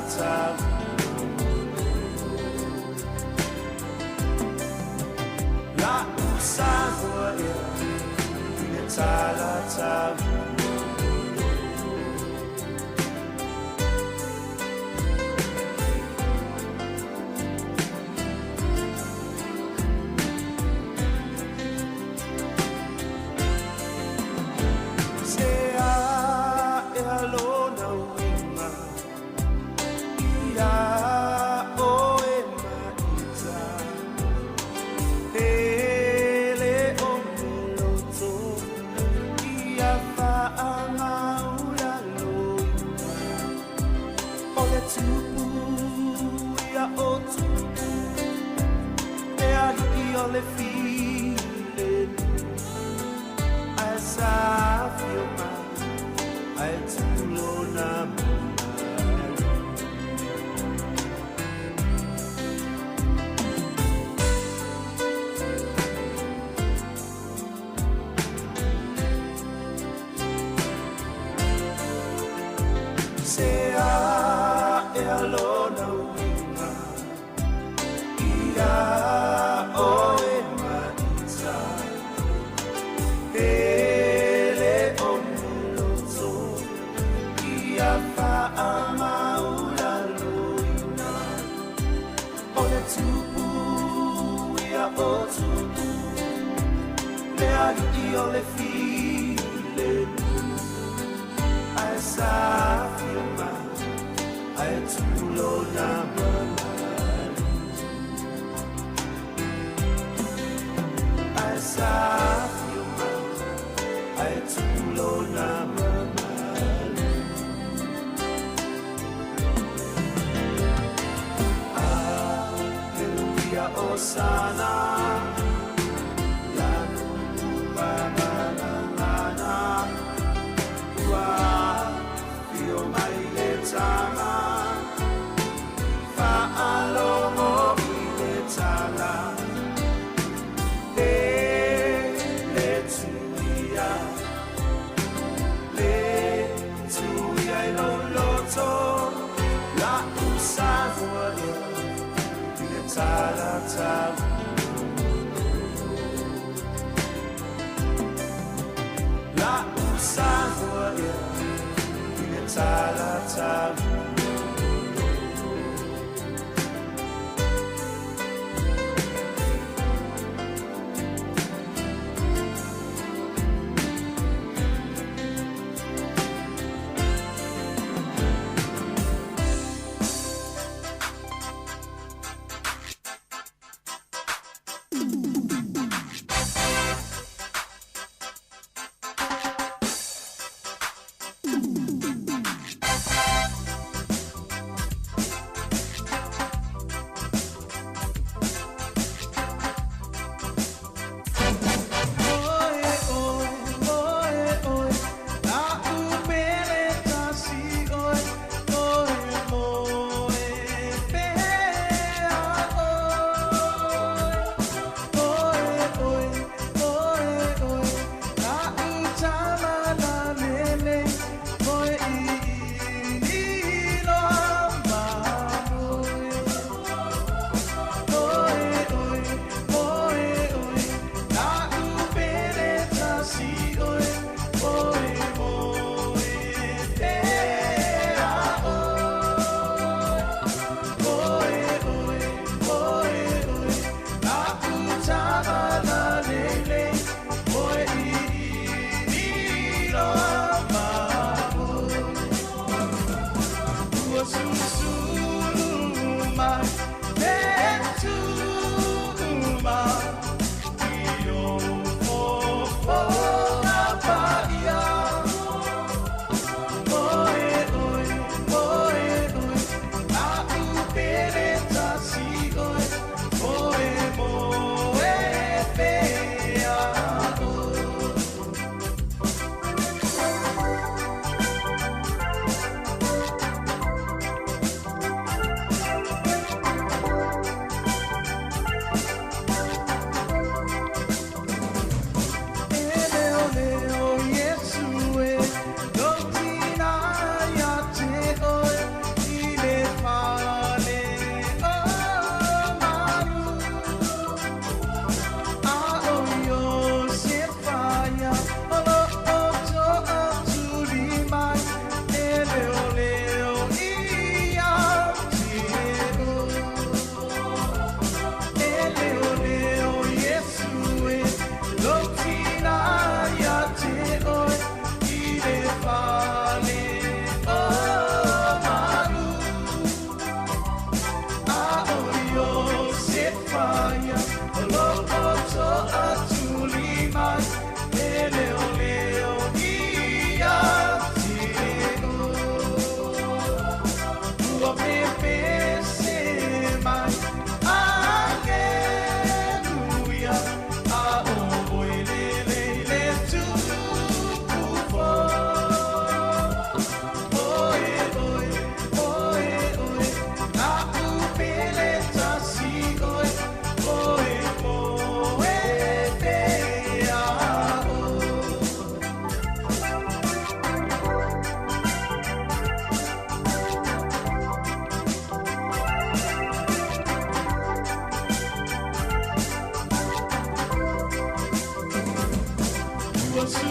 la usavoa Salata Sea e alona winga Ia o e maita Ele o meloto Ia fa'amaula loina O le tupu ia o tupu E ahi o le file Ai sa fio ma Ai tulo na Sea e alona winga Ia o e maita Ele o meloto Ia fa'amaula loina O le tupu ia o tupu Le ahi o le file Ai sa fio ma Ai tulo na mamari Ai sa fio ma Ai tulo na mamari Alleluia Osana Ya Nuba Manana Fio mai le tama Fa'alomo i le tala Le tuia i lo loto La usavoa i le tala La usavoa i le tala Oh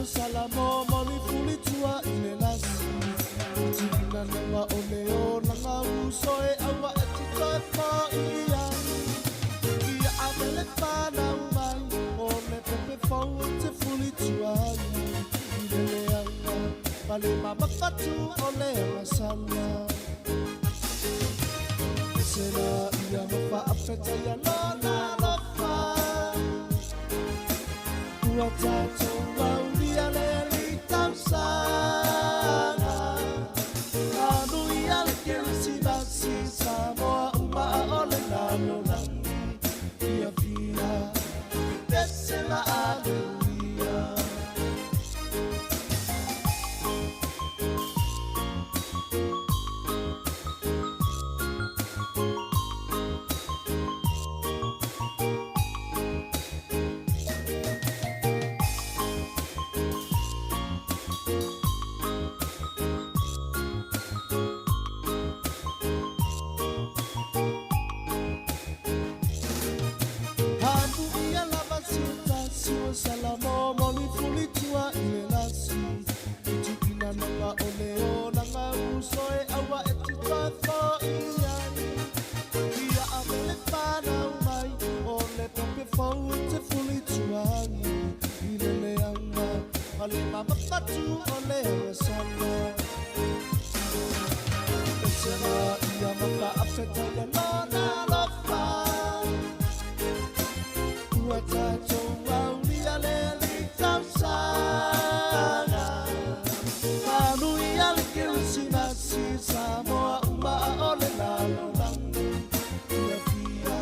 salamo moli fuli tua ile lasi tina nanga oleo nanga usoe awa atita pa ia ia avele pana mai ole pepe fau te fuli tua ile leanga pale mama fatu ole masana sena ia mafa afeta ya lona lofa Watato waulia leli tamsana Anu iale kelisi basi Samoa ole nano langi Via via Desela aleluia Salamo moli fuli tua ile lasi Tukina nanga oleo nanga usoe awa etita fo iani Ia avele pana umai ole pepe fau te fuli tuani Ile leanga ale mama fatu ole sana Esena ia mafa afeta ya lona lofa Watato Samoa ole nalo langi Via via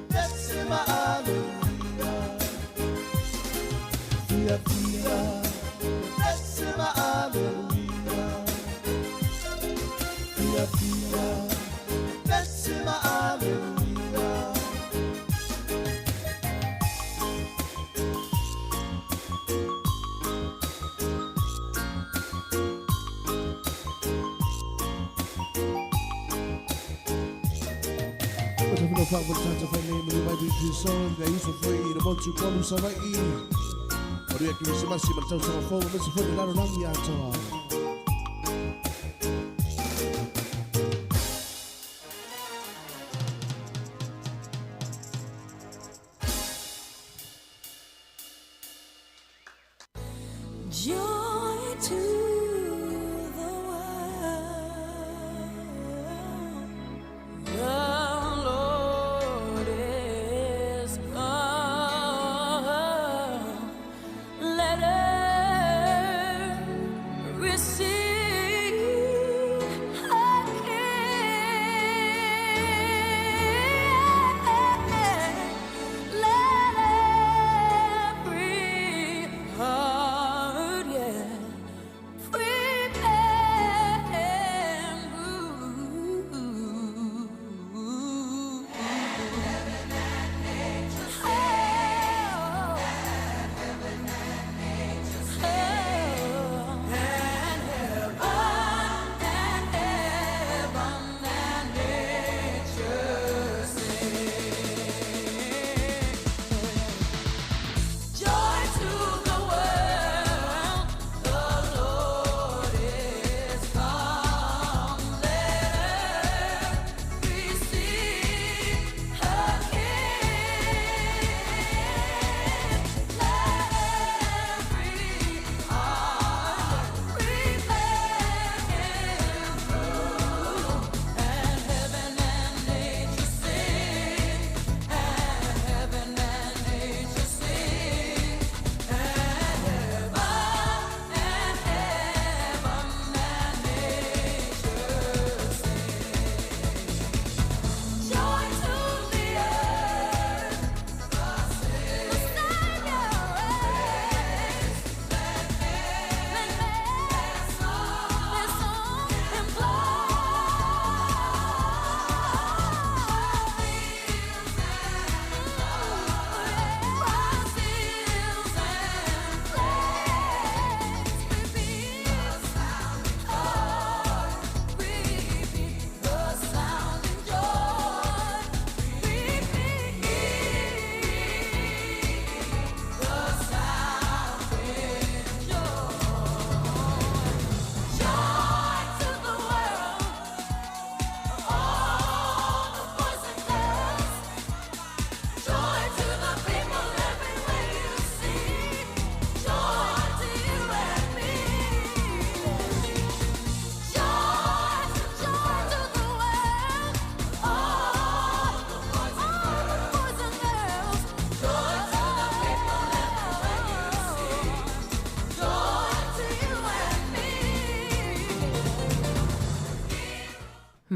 Desima aleluia Via via Desima aleluia Via via Desima aleluia No problem, tanta family, mi mai di song, che io sono free, non ci può non sarà io. Ora che mi si massima, il sono fuoco, mi si fuori la non mi atto. Joy to the world. Let every heart, yeah.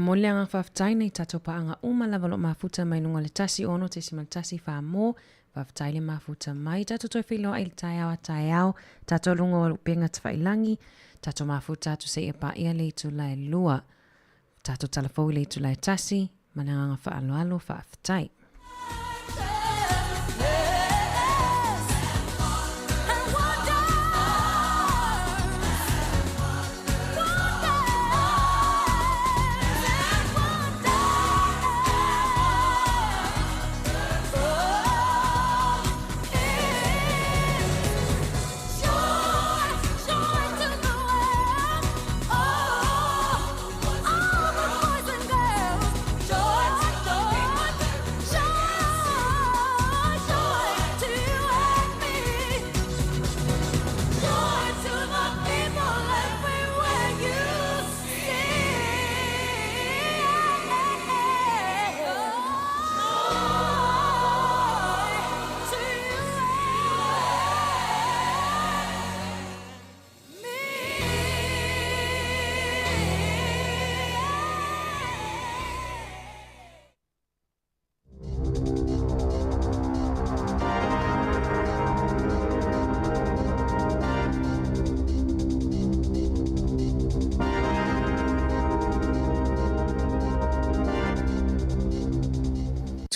moleanga whaftai nei tato paanga umalava lo mafuta mai lunga le tasi ono te simal tasi wha mo, whaftai le mafuta mai, tato toi whiloa il tai au, tato lunga o penga tawhailangi, tato mafuta tu se e pa ia le tu lai lua, tato talafou le tu lai tasi, mananga wha alo whaftai.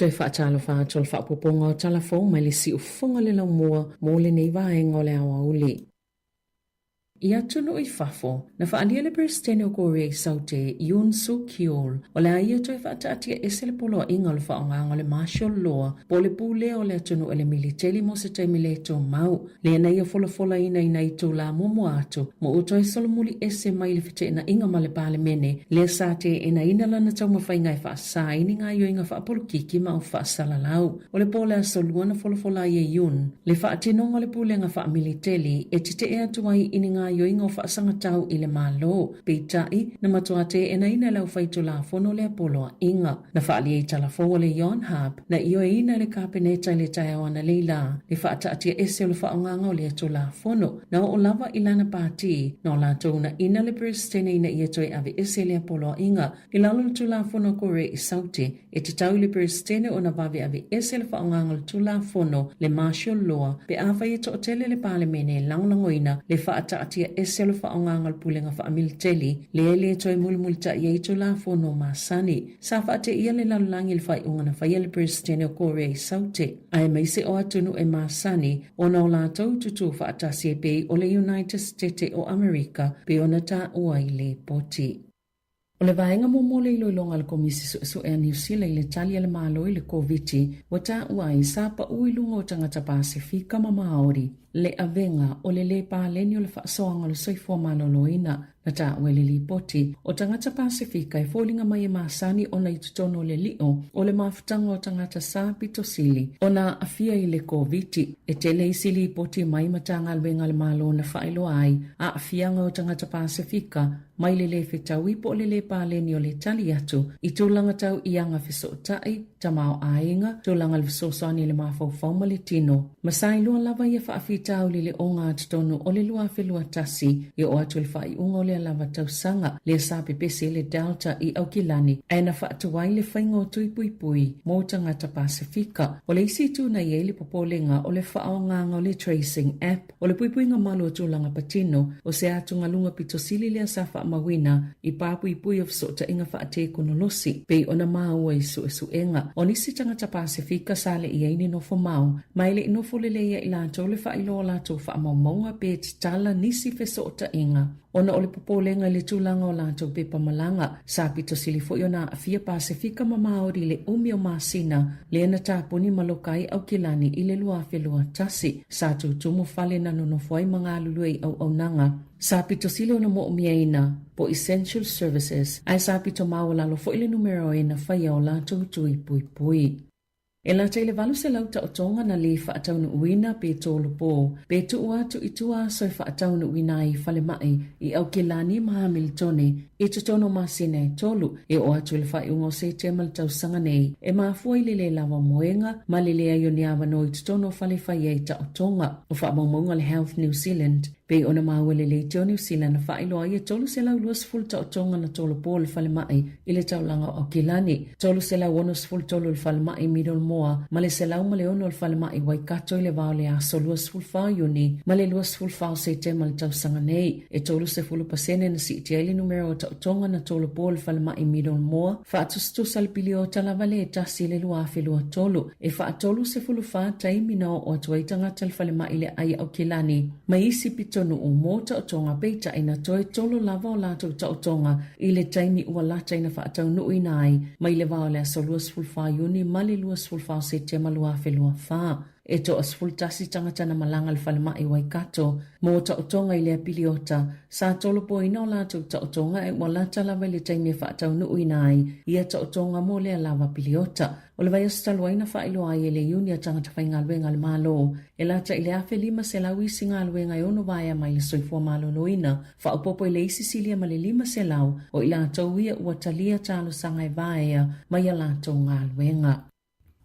Toi whaatalo whaatol whaapoponga o talafou mai le si ufonga le lau mua mo le nei vaenga o le awa uli. Ia tunu i fafo, na whaalia le Presidente o Korea i saute Yoon Suk Yeol o le aia toi whaataatia ese le polo inga le whaonganga le martial law po le pule o le atunu e le militeli mo se taimi le tō mau. Le na ia fola ina i tō la momo atu mo o toi solomuli ese mai le fite ina inga ma le pale mene le sate ina ina lana tau mawhainga i whaasa ini ngā yo inga whaapolo kiki ma o whaasala lau. O le pole a soluana fola ia Yoon le whaatinonga le pule nga wha militeli e tite ea tuai ini ngā yo inga o whaasanga tau i le malo. Peitai, na matuate e na ina lau whaitu la fono le apoloa inga. Na whaalia i talafo le Yonhap, na iyo e ina le kapeneta le tai awana leila. Le whaataatia ese o le whaonganga o le atu la fono. Na o lava ilana pāti, na o lato na ina le Presidente ina i atoe ave ese le apoloa inga. I lalo le tu la fono kore i saute, e te tau le Presidente o na vave ave ese le whaonganga le tu la fono le martial law, pe awha i to tele le palemene langlangoina le whaataatia ese le whaonganga le pulenga wha militeli, le toi mulmulta i eito la fono masani. Sa whaate ia le lalulangi le whai unga na whaia le Presidente o Korea i saute. Ai mai se o atunu e masani, o na o la tau tutu whaatasi e pei o le United States o Amerika, pe o na ta ua i le poti. O le vaenga mo le iloilonga le komisi su e New Zealand le talia le malo i le COVID-19, wa ta ua i sapa uilunga o tangata Pasifika ma Maori, le avenga o le pāleni o le whaasoanga le soifua maloloina, na ta wele li poti o tangata Pasifika e fōlinga mai e masani o na i tutono le lio o le mafutanga o tangata sa pitosili o na afia i le COVID e tele isi li poti mai matanga alwenga le malo na whaelo ai a afianga o tangata Pasifika mai le whetau po le pāleni o le tali atu i tūlanga tau i anga whiso tai tamao ainga tūlanga le visosani le mawhau ma le tino masai lua lava ia whaafitau li le onga tutono o le lua whelua tasi i o atu le whai unga le lava tausanga le sape pese le Delta i Aukilani aina whaatuai le whainga o tuipuipui mo tangata Pasifika o le isi tūna i e le popolenga o le whaonganga o le tracing app o le puipuinga malo tūlanga patino o se atunga lunga pitosili le asafa mawina i papuipui of sota inga whaate konolosi pei ona maua i suenga o nisi tangata Pasifika sale i aini nofo mau mai le inofo le leia i lato le whailo lato whaamaunga pe tala nisi fesota inga ona ole popolenga le tūlanga o lato pepa malanga sa pitosili fo iona afia Pasifika ma Maori le umio masina le na tapuni malokai Aukilani i le lua whelua tasi sa tutumu fale na nonofuai mga luluei au nanga sa pitosili ona mo umiaina po essential services ai sa pito mawalalo fo ile numero e na whaia o lato tui pui pui. E la teile valu se lauta o tonga na le whaataunu uina pe tōlu pō. Pe tuua tu itua soi whaataunu uina i whale mai i Aukilani maha militone i tutono masina e tolu e o atu le whai ungo se te maltau sanga nei e mafua i le lawa moenga ma le lea yoni awa no i tutono whale whai e ta o tonga o wha maunga le Health New Zealand Pe ona mawele le teo New Zealand na whaeloa ia tolu se lau luas full tau tonga na tolo pōle whale mai i le taulanga o Kilani. Tolu se lau onus full tolu le whale mai Middle Moa, ma le se lau ma le ono le whale mai Waikato i le vao le aso luas full whao yuni, ma le luas full whao se te ma le tau sanga nei. E tolu se fulu pasene na si iti aile numero o tau tonga na tolo pōle whale mai Middle Moa, whaatustus salpili o talavale e tasi le lua afe lua tolu. E whaatolu se fulu wha taimina o atuaitanga tal whale mai le ai au Kilani. Ma isi pitonu o mota o tonga peita ina toe tolo lava o lato tau tonga i le taimi ua lata ina whaatau nui nai ma i le vao le aso luas fulfa yuni ma le luas fulfa se te malua fe lua wha. E to as fultasi tangata na malanga le whalema i Waikato mo tau tonga i le apiliota sa tolo po ina o lato tau tonga e ua lata lava i le taimi e whaatau nui nai ia tau tonga mo le lava apiliota. O le vai astalua ina whailo ai e le iunia tangata whaingaluenga le malo e lata i le afe lima se lau isi ngaluenga i ono vaya mai le soifua malo noina whaupopo i le isi silia ma le lima se lau o i lato ia ua talia talo sanga e vaya mai a lato ngaluenga.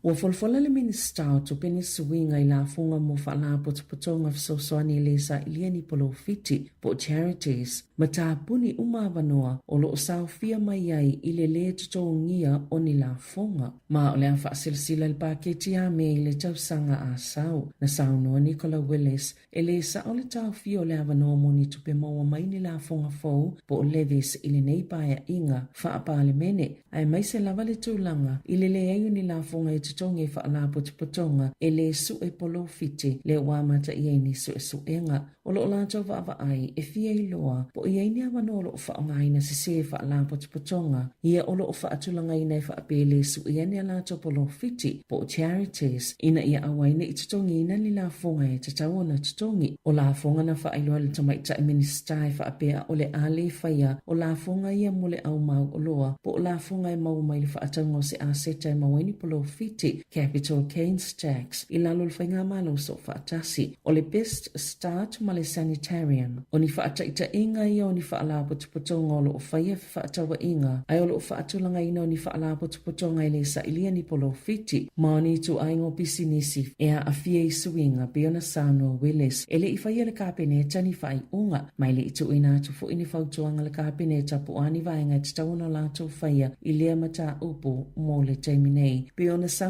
Ua folfola le minista o tupeni suinga i la funga mo whala potopotonga fisosoani le sa iliani polo fiti po charities. Ma tāpuni umawanoa o lo sao fia mai ai i le tutongia o ni la funga. Ma o le a whaasilsila le paketi a me i le tausanga a sao. Na sao noa Nicola Willis e le sa o le tau fia o le awanoa mo ni tupe maua mai ni la funga fau po o levis i le neipaya inga whaapa le mene. Ai mai se lava le tūlanga i le ayu ni la funga e tutonga i whaala potopotonga e le su e polo fiti le wamata i eini su e suenga. O lo lanto vava ai e fia i loa po i eini awano o lo whaonga ina se se whaala potopotonga. Ia o lo whaatulanga ina i whaapele su i ene alato polo fiti po charities ina ia awaina i tutongi ina li la funga e tatau na tutongi. O la funga na whaailoa le tamaita e minister e whaapea o le ale whaia o la funga ia mole au mau o loa po o la funga e mau mai le whaatanga o se aseta e mawaini polo fiti capital gains tax i lalo le whainga malo so whaatasi o le best start ma le sanitarian o ni whaataita inga ia o ni whaala potopotonga o lo o whaia whaatawa inga ai o lo o whaatulanga ina o ni whaala potopotonga i le sa ilia ni polo fiti ma o ni tu aingo pisinisi e a fia i suinga Biona Sano Willis e le i whaia le kāpeneta ni whai unga mai le i tu ina tu fu ini whautuanga le kāpeneta po ani vaenga te tauna lato whaia i lea mata upo mo le teiminei Biona Sano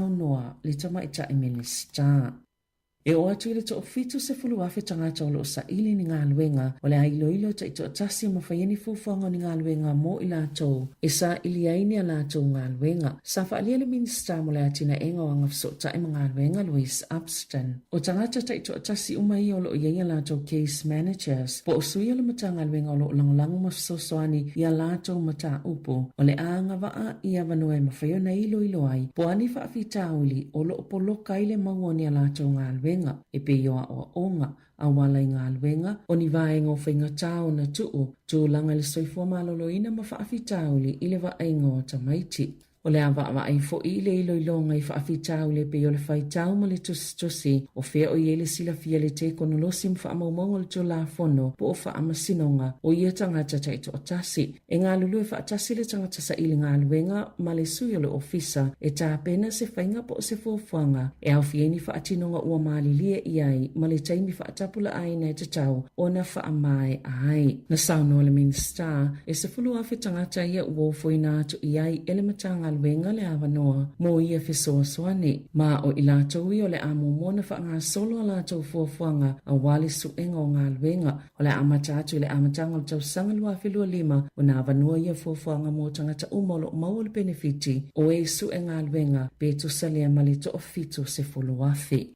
le tamaita i minister. E o atu ile to fitu se fulu afe tangata o lo sa ili ni ngā luenga o le ailo ilo ta ito atasi ma whaiani fufuanga ni ngā luenga mo i lato e sa ili aini a lato ngā luenga. Sa whaalia le minister mo le atina enga o ngafso ta e ngā luenga Louise Upston. O tangata ta ito atasi umai o lo ienga lato case managers po o suia le mata ngā luenga o lo langolango mafsosoani i a lato mata upo o le aanga waa i avanoe ma whaiona ilo ilo ai po ani whaafita uli o lo poloka ile mauoni a lato ngā luenga. E pe yoa o onga a wala i ngā luenga o ni vaenga o whainga tāo na tuu tūlanga le soifua maloloina ma whaafitauli i le vaenga o tamaiti. O le awa ai fo i le ilo ilonga i whaafitau le pe o le whaitau ma le tusi o whea o iele sila fia le te kono losim whaamaumongo le tō la fono po o whaamasinonga o ia tangata taito o tasi. E ngā lulu e whaatasi le tangata sa ili ngā luenga ma le sui o le ofisa e tā pena se whainga po o se fuafuanga e au fieni whaatinonga ua maalilia i ai ma le taimi whaatapula aina e te tau o na whaamae ai. Na sauno le minister e se fulu afe tangata ia uofo i nātu i ai ele matanga luenga le awanoa mo ia fisoa soani. Ma o ilatou i o le amo mona wha ngā solo a latou fuafuanga a wale suenga o ngā luenga o le amatatu i le amatanga o tau sanga lua filua lima o nā awanoa ia fuafuanga mo tangata umolo mau le benefiti o e suenga luenga pe tu salia malito o fito se fulu afi.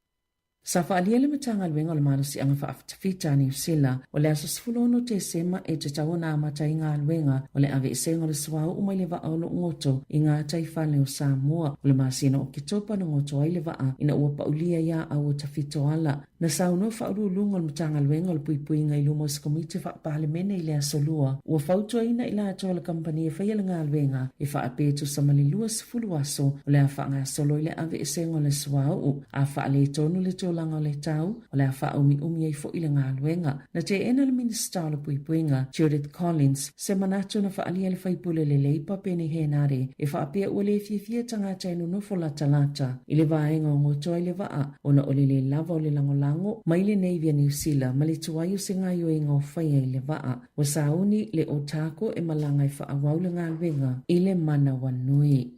Sa whaalia le matanga luenga o le marusi anga whaafitafita ni usila o le aso sfulono te sema e te tau na amata i ngā luenga o le awe senga le suau umai le waa o lo ngoto i ngā taifale o Samoa o le masina o kitopa no ngoto ai le waa ina ua paulia ia au o tafito ala. Na sauno whauru lunga o le matanga luenga o le puipuinga i lumo skomite whaapale mene i le aso lua. Ua whautua ina i la atoa le kampani e whaia le ngā luenga e whaapetu samali lua sifulu aso o le a wha ngā solo i le awe senga le suau a whaale tonu le tō taulanga o le tau o le afa umi ai fo i le ngā luenga. Na te ena le minister le puipuinga Judith Collins se manatu na whaalia le whaipule le leipa pene he nare e whaapea ua le fia tangata inu nofo la talata i le vaenga o ngotoa i le waa ona o le lava o le langolango mai le Navia New Zealand ma le tuayu se ngai o inga o whaia i le waa wa sauni le otako e malanga i whaawau le ngā luenga i le mana wanui.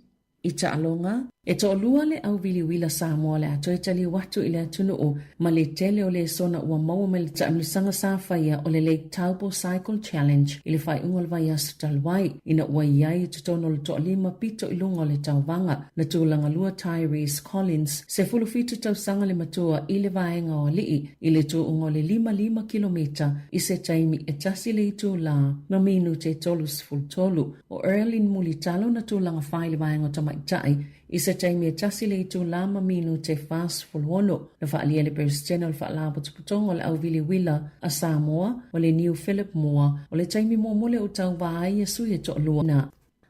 I ta alonga, e to lua le au vili wila Samoa le ato e tali watu i le atunu o ma le tele o le sona ua maua me le taamisanga sa whaia o le Lake Taupo Cycle Challenge i le whai ungal vai asu talwai ina ua iai te tono le toa lima pito i lunga o le tauwanga na tūlanga lua Tyrese Collins se fulufitu tausanga le matua i le vaenga o lii i le tū unga le 5 kilomita i se taimi e tasi le i tū la no minu te tolus fultolu o Erlin Mulitalo na tūlanga whai le vaenga o tamaitai i se taimi e tasi le i tū lama minu te fast fulwono na whaalia le Presidential whaalapa tuputonga o le au vili wila a Samoa o le New Philip Moa o le taimi mua mole o tau vaai e sui e to lua na.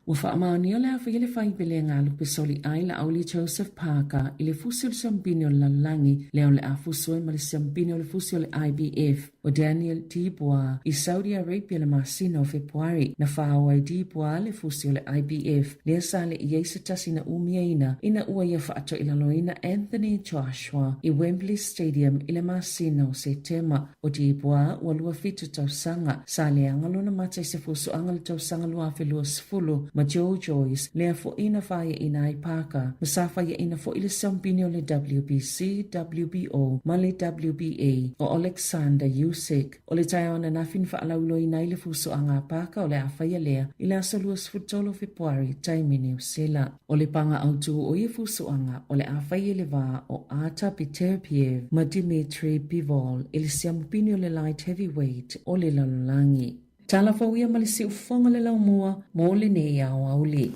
Ua whaamaoni o le awhi le whaipele ngā lupe soli ai la auli Joseph Parker i le fusi o le siambini o le lalangi leo le afuso ma le siambini o le fusi o le IBF o Daniel Dibwa i Saudi Arabia le masina o Februari na whaawai Dibwa le fusi o le IBF lea sa le iei tasi na umiaina ina ua ia whaato i laloina Anthony Joshua i Wembley Stadium i le masina o Setema o Dibwa ua lua fitu tausanga sa le angalo na mata i se fuso angalo tausanga lua fe lua sifulu ma Joe Joyce lea fo ina whaia ina ai Parker ma sa whaia ina fo ile siambini o le WBC, WBO ma le WBA o Alexander Usyk o le taiona na fin whaalaulo ina ile fuso anga Parker o le a whaia lea i le asalua sfutolo Februari taimi New Zealand o le panga autu o i fuso anga o le a whaia le va o Arta Peterpiev ma Dimitri Bivol i le siambini o le light heavyweight o le lalolangi. Tala fawia malisi ufonga le lau mua mo le nei au auli.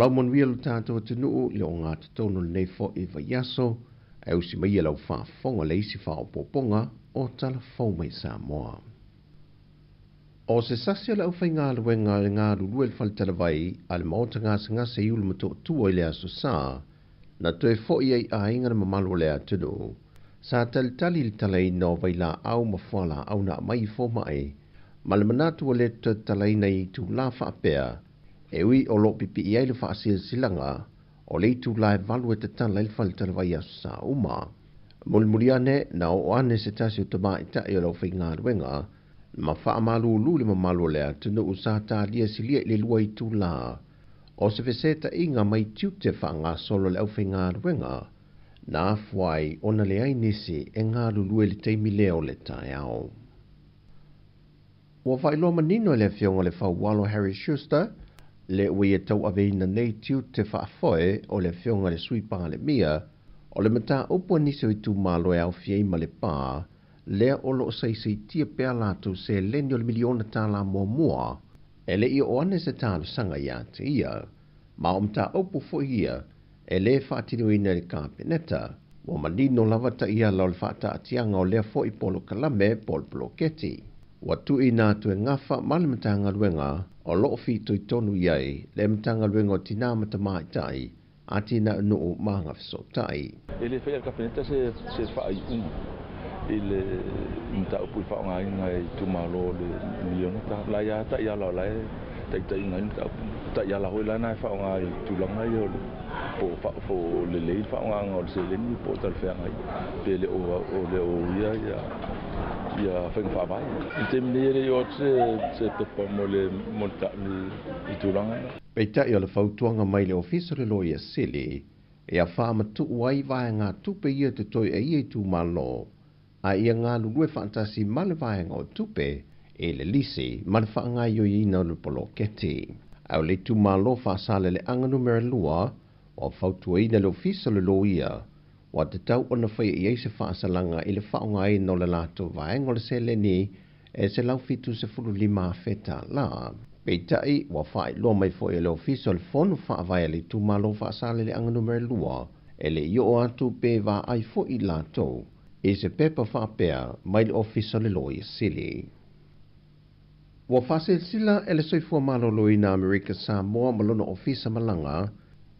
Lau mon wia lu tātou atunuu le o ngā tatono nei fo i vaiaso e usi mai lau whaafonga le isi whaopoponga o tala fau mai Samoa. O se sasia lau whai ngā luenga le ngā rurue le whalitala vai a le maota ngasa i ulu mato tua i le aso sā na toe fo i ai a inga na mamalo le atunuu sa talitali le tala i no vai la au mawhala au na mai fo mai ma le manatu le tala i nei tu la whaapea e ui o lo pipi i ai le whaasil silanga o le itu lai valu e te tala il whalitala vai aso sa uma. Mulimuliane na o ane se tasi o tama i tae o lau whai ngā ruenga ma wha malu ulu le mamalu lea tunu usata lia silia le lua i tu la o se feseta inga mai tiu te wha ngā solo le au whai ngā ruenga na afuai ona le ai nisi e ngā lulue le teimi leo le tae au. Ua whai loma nino le fionga le whau walo Harry Schuster le ui e tau aveina nei tiu te whaafoe o le fionga le suipanga le mia o le mata opua niso i tu malo e au fiei ma le pā lea o lo sei tia pea latu se leni o le miliona tā la mua e le i o ane se tālu sanga ia te ia ma o mta opu fo ia e le whaatinu ina le kāpeneta o manino lava ta ia lau le whaata atianga o lea fo i polo kalame pol bloketi watu i nā tu e ngafa male matanga luenga o loo fito i tonu iai le matanga luenga o tina matamai tai a tina nuu maanga fisotai. E le whaia kapeneta se whaai i le mta upu i whaonga inga i tumalo le miliona la ia ta ia lau lai ta inga ta ia lau hoi lana i whaonga i tulanga i o po le lei whaonga ngā o le se leni po tal whaonga i pe le o ia ia whainga whaavai. I te minere i o se pepa mo le monta i tulanga. Pei tai o le whautuanga mai le ofisa le loia sili e a whaamatu uai vai ngā tupe ia te toi e ia i tu malo a ia ngā lulue fantasi male vai ngā o tupe e le lisi male whaangai o ina le polo keti. Au le tu malo whaasale le anga numero lua o whautua ina le ofisa le loia o te tau ona whai i eise whaasalanga i le whaongai no le lato vai ngā le se leni e se lau fitu se furu lima feta la. Peitai wa fai lo mai fo ele official fonu fa vai le tu malo fa sale le anga numero lua ele yo atu pe va ai fo I lato e se pepa fa pea mai le official le loi sili. Wa fa sila ele soi fo malo loi na Amerika Samoa malona ofisa malanga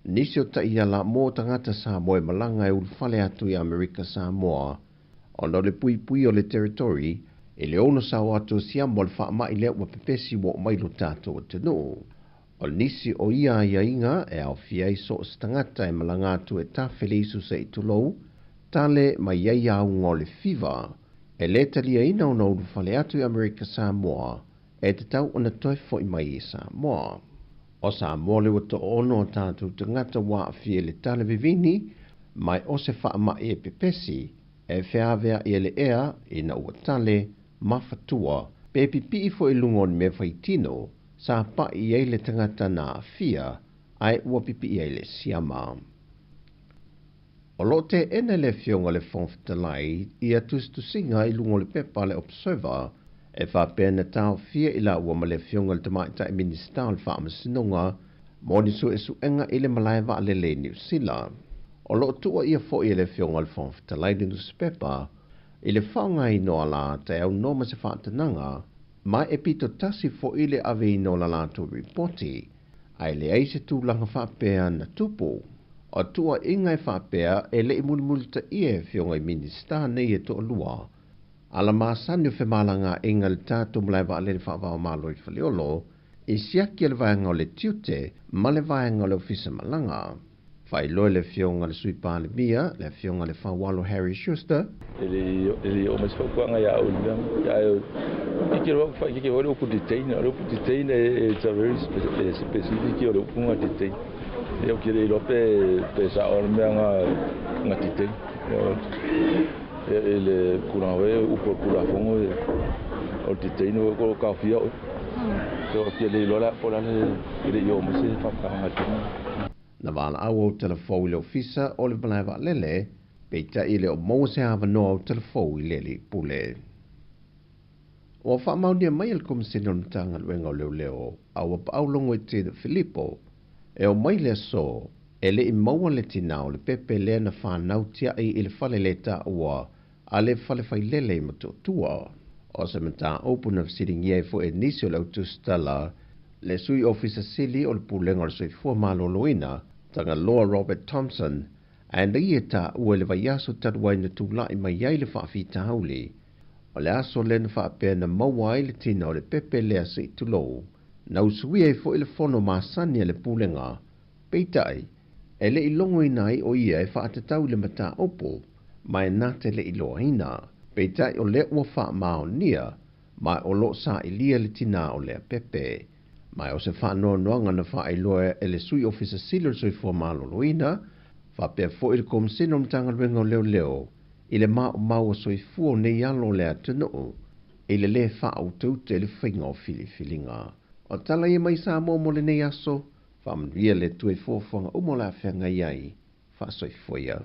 nisio ta ia la mo tangata Samoa malanga e ulfale atu I Amerika Samoa ono le pui o le territory e le ono sa watu siamo le wha mai lea wa pepesi wa mai lo tato o te no. O nisi o ia inga e au fiai so stangata e malanga atu e tawhele isu se itulou, tale mai iai au ngole fiva, e le talia ina o na ulu whale atu I Amerika Samoa, e te tau ona toi fo I mai I Samoa. O Samoa le wato ono o tato tangata wa fie le tale vivini, mai o se wha mai e pepesi, e whiawea I ele ea ina ua tale, mafatua, pe pipi fo I lungon me faitino, sa pa I ele tangata na fia, ai ua pipi ele siama. O lote ene le fionga le fonfitalai, ia tustusinga I lungo le pepa le observer, e fa pena tau fia ila ua ma le fionga le tamaita I ministal fa amasinonga, moni su esu enga ile malaiva ale le New Zealand. O lo tua ia fo I le fionga le fonfitalai di newspaper, I le whaunga I noa la te au noma se whaatananga, mai e pito tasi fo I le ave I noa la to reporti, ai le eise tūlanga whaapea na tupu. O tua ingai whaapea e le I mulimulita ie fionga I minista nei e to lua. Ala maasanio fe malanga inga le tātou mlaiva ale le whaavao malo I whaleolo, I siaki le vaenga o le tiute, ma le vaenga o le ofisa malanga. Fai loe le fionga le suipa le mia, le fionga le whawalo Harry Schuster. Ele o mas whaukuanga ia au liam. Iki o upu detain, o upu detain it's a very specific o upu nga detain. E o kire lope pe sa o mea nga detain. Ele kurawe upu kurafongo o detain o kawhia o. So kire lola pola ele o mas whaukuanga detain. Na wala au o telefou le ofisa o le malaiva lele, peita I le o mou se hawa noa o telefou I lele pule. O wha maunia mai al komisina o tanga luenga o leo leo, au a paulongo I te Filippo, e o mai le so, e le I maua le tinao le pepe le na whanau tia I le fale le ta ua, a le fale fai lele I mato tua. O se mata open of sitting ye fo e nisi o le autostala, le sui officer sili o le pulenga o le sui fua maloloina, tanga loa Robert Thompson, and the ieta ua le vaiaso tadwai na tūlai mai iai le whaafita hauli. O le aso le na whaapea na maua I le tina o le pepe lea se itulou, na usuia I fo I le fono maasani le pulenga, peitai, e le ilongo inai o ia e whaatatau le mata opo, mai nate le iloa ina, peitai o le ua wha mao nia, mai o lo sa ilia le tina o le pepe. Mai o se whanau noanga na whaailoa e le sui officer silo sui fua maloloina, whapea fo I le komisina mtanga luenga o leo leo, I le mau sui fua nei alo lea tino, I le whaau taute le whainga o filifilinga. O tala I mai sa mo le nei aso, whamria le tue fuafuanga umola whenga iai, wha sui fuia.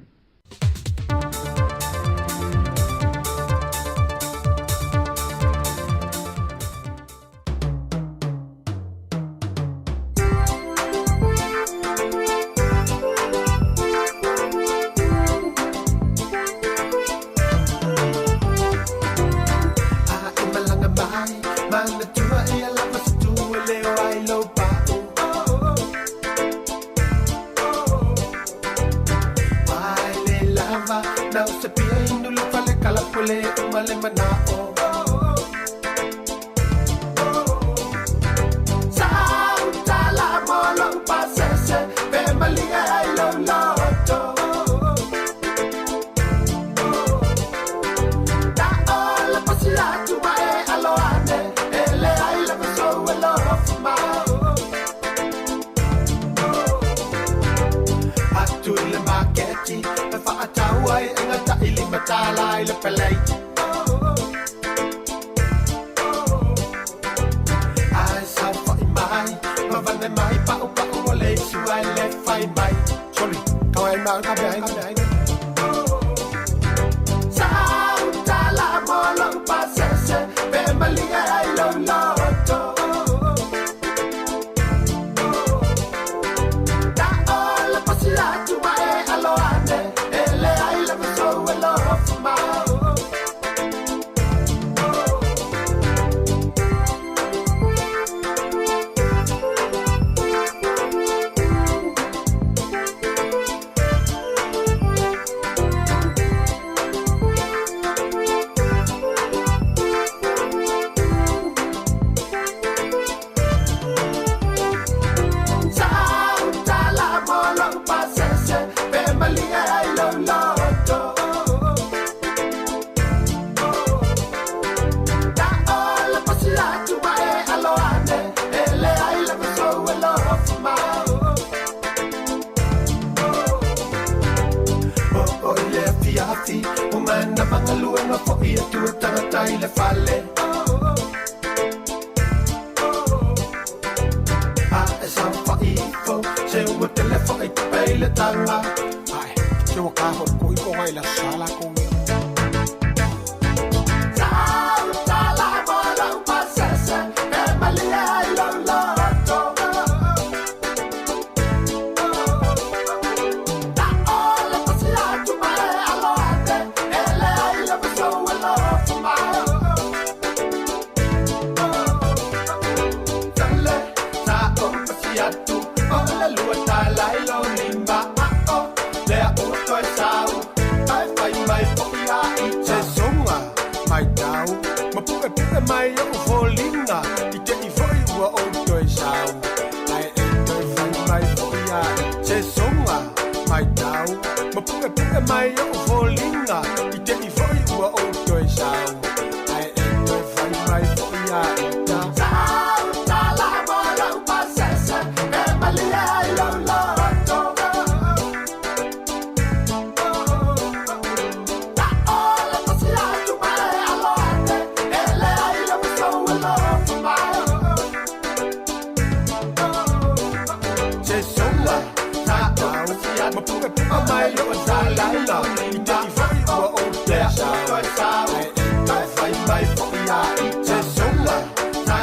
i le fale a e sa fa i fo se ua telefo i te peile tanga ai se o ka ho ko i ko ai la sala ko mai o volinga I te I foi ua o toi sau ai e toi fai mai foia se songa mai tau ma puke mai o volinga I te I foi ua o toi sau ai e toi fai mai foia ta la bola u pasesa e malia I lo mai lo sa la la I te I foi ua o toi sau ai e toi fai mai foia se songa ta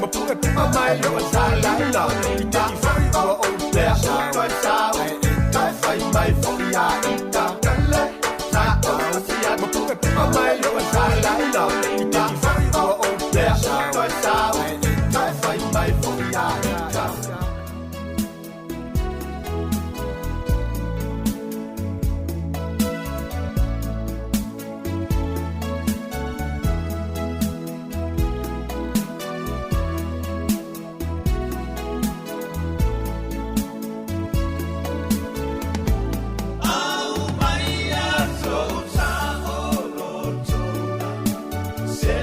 ma puke mai lo sa la la I te I foi ua o toi sau ai e toi fai mai foia ta kale ta ma puke mai lo sa la la I te I foi ua o toi sau ai e toi fai mai foia ta Se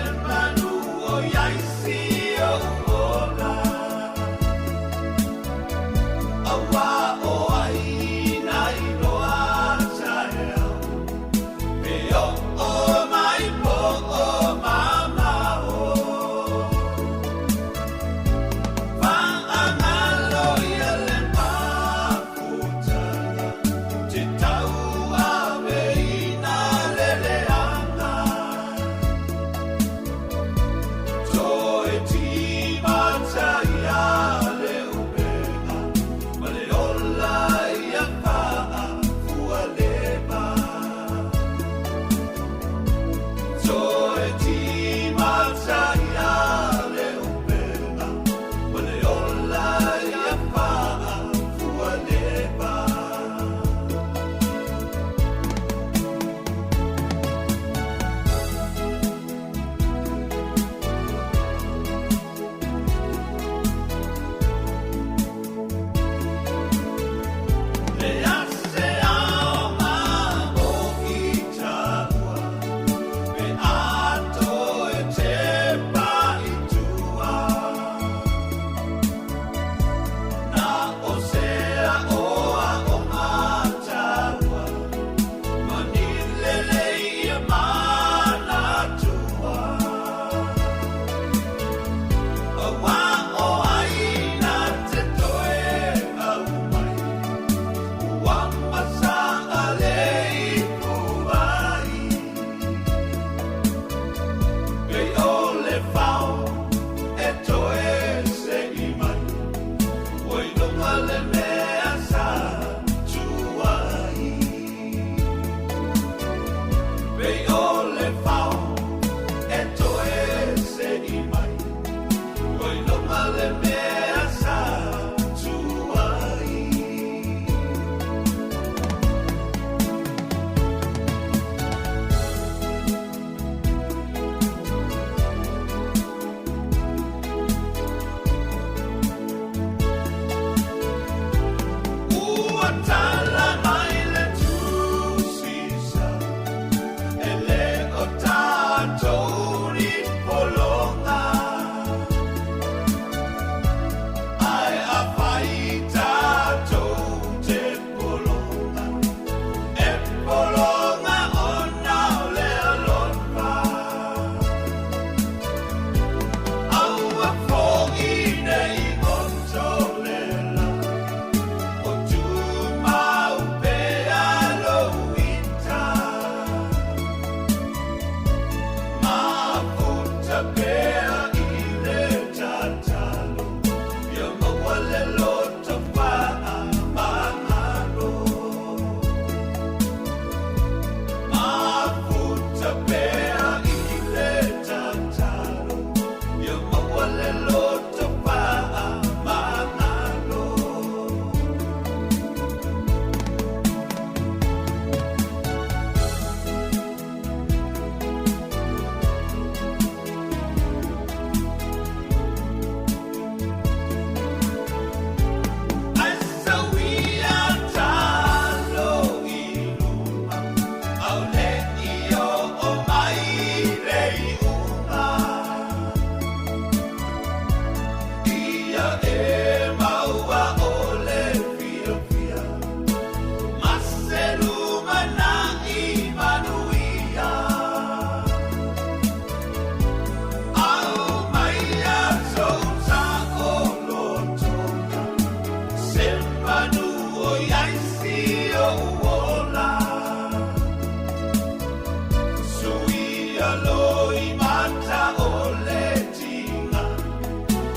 Loi mata o le tinga,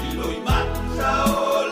i loi mata o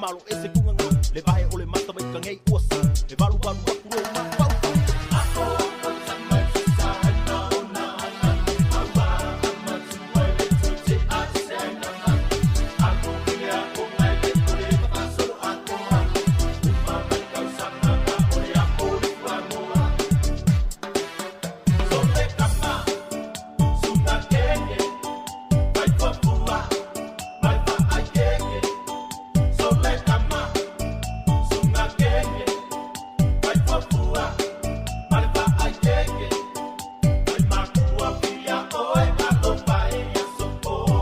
malo e se kunga le vai o le mata mai kangei uasa e valu valu aku e ma pau ako o tamai sa na ona ama ama tu e tu te asena ako ia o mai le kore paso ako ma mai ka sana na o le ako wa moa so le kama suna kenge vai papua vai pa akenge so le kama suna kenge vai papua vai pa akenge vai makua pia oe alo pai ya so oe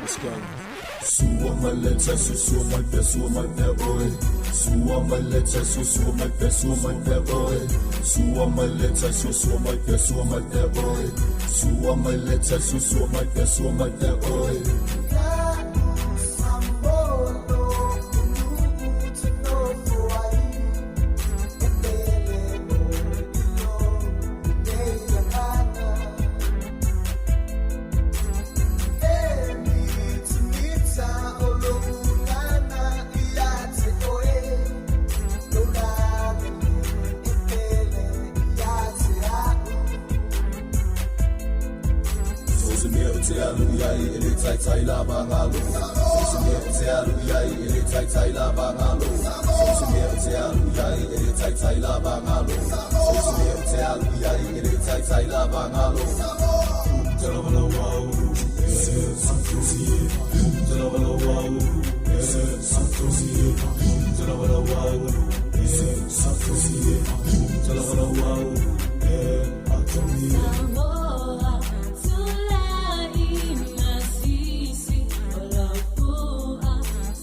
Let's go. Suomaleta suomaleta suomaleta boy. Suomaleta suomaleta suomaleta boy. Suomaleta suomaleta suomaleta boy. Suomaleta suomaleta suomaleta boy.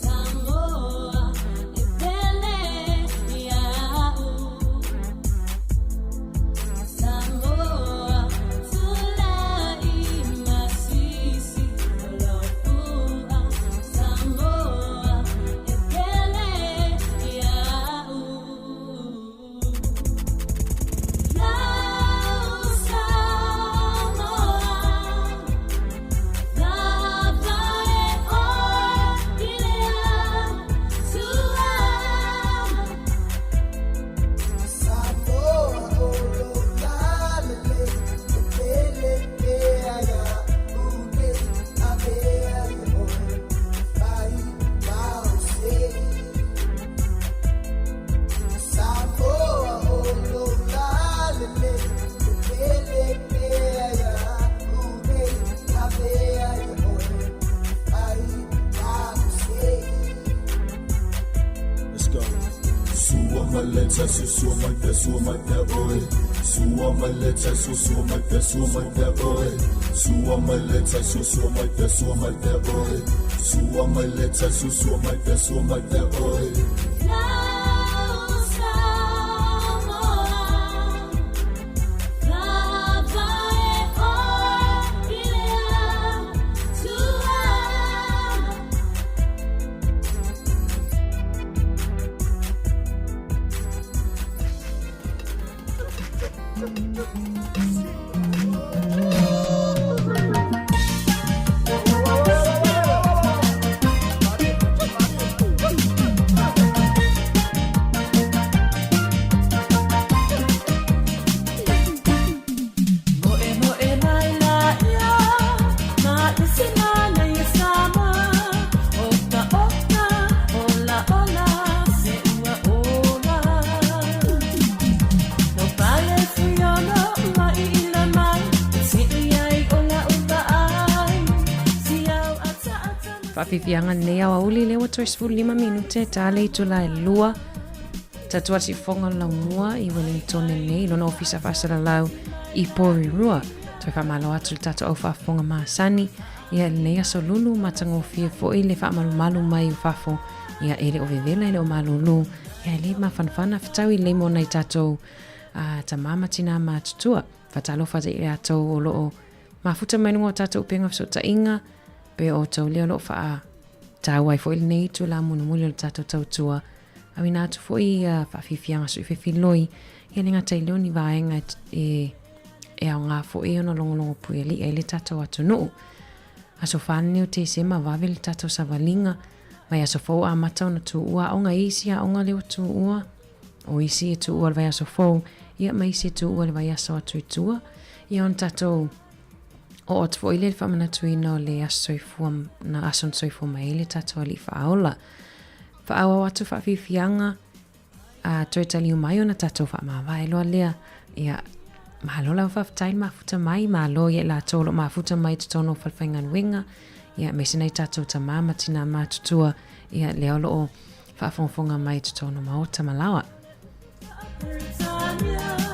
Samoa, Ipele, Sua maleta, sua mata, oi. Sua maleta, sua mata, oi. Sua maleta, sua mata, oi. Sua maleta, sua mata, oi. Whawhiwhianga nea wa uli lewa toi 5 minute tale i tula e lua. Tatua si whonga laumua i Wellington nei lona ofisa whasara lau i Porirua. Toi whamalo atu le tato au whafonga maasani ia lea so lulu matango fia fo i le whamalu malu mai u whafo ia ere o vevela i le o malulu ia le mawhanwhana whatau i le mona i tato ta mama tina matutua. Whatalo whata i ato o loo mafuta mainunga o tato upenga fsota inga pe o tau leo lo faa tau ai fo il nei tu la munumuli o tato tau tua a wina atu fo i whawhiwhianga sui whiwhiloi ia linga tai leo ni vaenga e au ngā fo i ono longolongo pui li e le tato atu nuu a so whanau te sema wawe le tato sa walinga vai aso fo a matau na tu ua o ngā isi a o ngā leo tu ua o isi e tu ua vai aso fo ia ma isi e tu ua le vai aso atu i tua ia on tato o atu fo ile whamana tuina le asoifua na ason soifua mai le tato ali whaola. Whaoa watu whawhiwhianga a toi tali umai o na tato whamawai loa lea ia mahalola whawhtain mafuta mai mahalo ia la tolo mafuta mai tutono whalwhaingan wenga ia mesinai tato ta mama tina matutua ia leolo o whawhongfonga mai tutono maota malawa. Mama,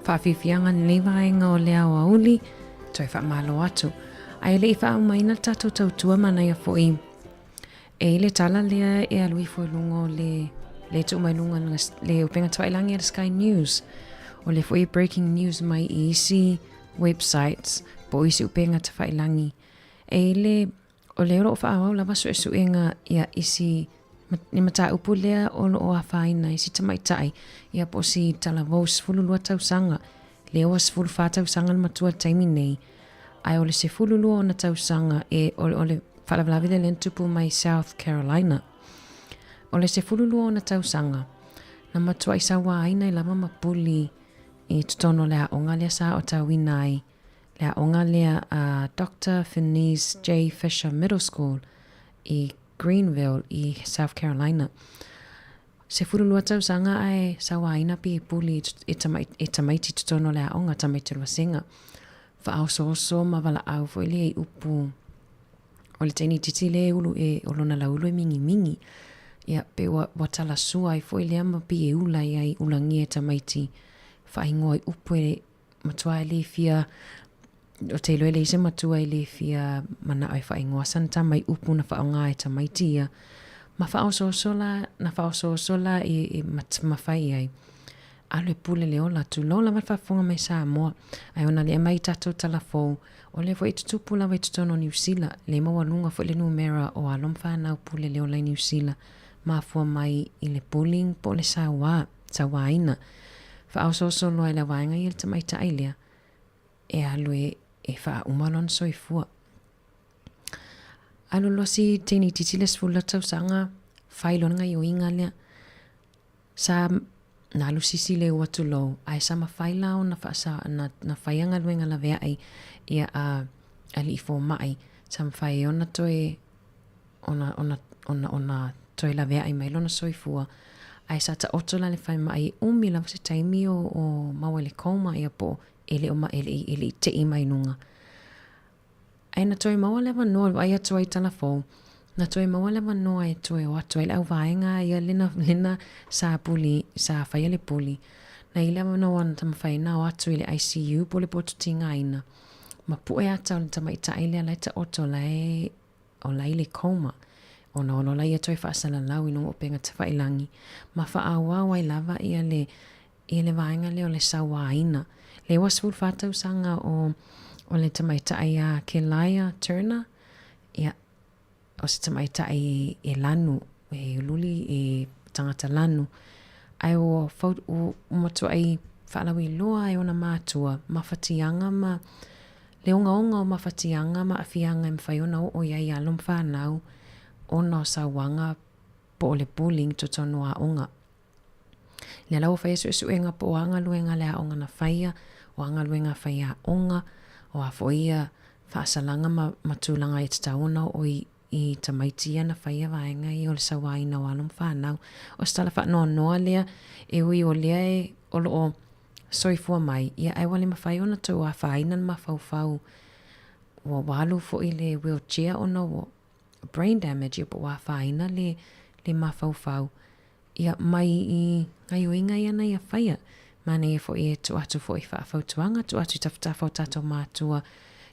Whawhiwhianga ni lewa ainga o lea wa uli, toi whamalo atu. Ai le i wha umaina tato tautua mana ia fo e le tala lea e alui fo lungo le tu mai lunga le upenga tawailangi at Sky News. O le fo breaking news mai i isi websites po isi upenga tawailangi. E le o le oro wha awau lava su e suenga ia isi ni mata upu lea o lo o awhaina isi tamaitai ia po si talavou sifululua tausanga le oa sifulu tausanga na matua taimi nei ai o le sifululua o na tausanga e o le whalavlavi le lentupu mai South Carolina o le sifululua o na tausanga na matua i sawa aina i lama mapuli i tutono lea onga lea sa o tawinai lea onga lea Dr. Phineas J. Fisher Middle School i Greenville i South Carolina. Se furulua tausanga ai sawaina pi puli e tamaiti tutono lea onga tamaiti ruasenga. Fa au so ma wala au fo ile upu. O le taini titi le ulu e olona la ulu e mingi. Ia pe watala sua i fo ile ama pi e ula i ulangi e tamaiti. Fa ingoa i upu e matua le fia o te loele se matua i le fia mana ai wha ingoa santa mai upu na wha ngā e tamaiti ia. Ma wha o sola i mawhai ai. Alo e pule le ola tu lola ma whafunga mai sa moa. Ai ona le mai tatou talafou. O le fo i tutupu lawa i tutono New Zealand. Le maua lunga fo le numera o alom whanau pule le ola i New Zealand. Ma fua mai i le bullying po le sawa ina. Wha o so loa i la wainga i le tamaita ailea. E alo e wha umalon soifua. Alo losi tini titiles fula tausanga whailonga i o inga lea. Sa na lusisi le watu lo. Ai sa ma whailao na whaianga luenga la vea ai ia ali i fo mai. Sa ma whai ona toi ona toi la vea ai mailona soifua. Ai sa ta otola le whai mai umi la vase taimi o mawele koma ia po ele o ma ele te ima inunga. Ai na toi maua lewa noa ai atua i talafou. Na toi maua lewa noa e toi o atua i lau vaenga ia lina sa puli, sa whaia le puli. Na i lewa noa na tama whaina o atua i le ICU po le potu tinga ina. Ma pue ata o le tama i taile ala ta oto lai o lai le koma. O na ono lai atoi whaasala lau ino o penga te whailangi. Ma whaawa wai lava ia le vaenga le o le sawa ina. Le wasful whatau sanga o le tamaita ai a Kelaya Turner. Ia, o se tamaita ai e lanu, e luli e tangata lanu. Ai o matua ai whaalawi loa e ona mātua, mawhatianga ma, le onga o mawhatianga ma awhianga mwhaiona o iai alum whanau, ona o sawanga po le bullying to tono a onga. Le lau whai esu enga po anga luenga lea onga na whaia, o anga luenga whaia onga, o a foia whaasalanga matulanga e tatauna o i tamaiti ana whaia vaenga i o le sawaina o alum whanau. O stala wha noa lea e ui o lea e olo o soifua mai. Ia ai wale mawhai ona tau a whaina ma whau o walu fo i le wheelchair ona o brain damage po wa whaina le ma whau. Ia mai i ngai uinga i ana ia whaia. Mane e fo i e tu atu fo i whaafautuanga, tu atu tawhitawha o tātou mātua,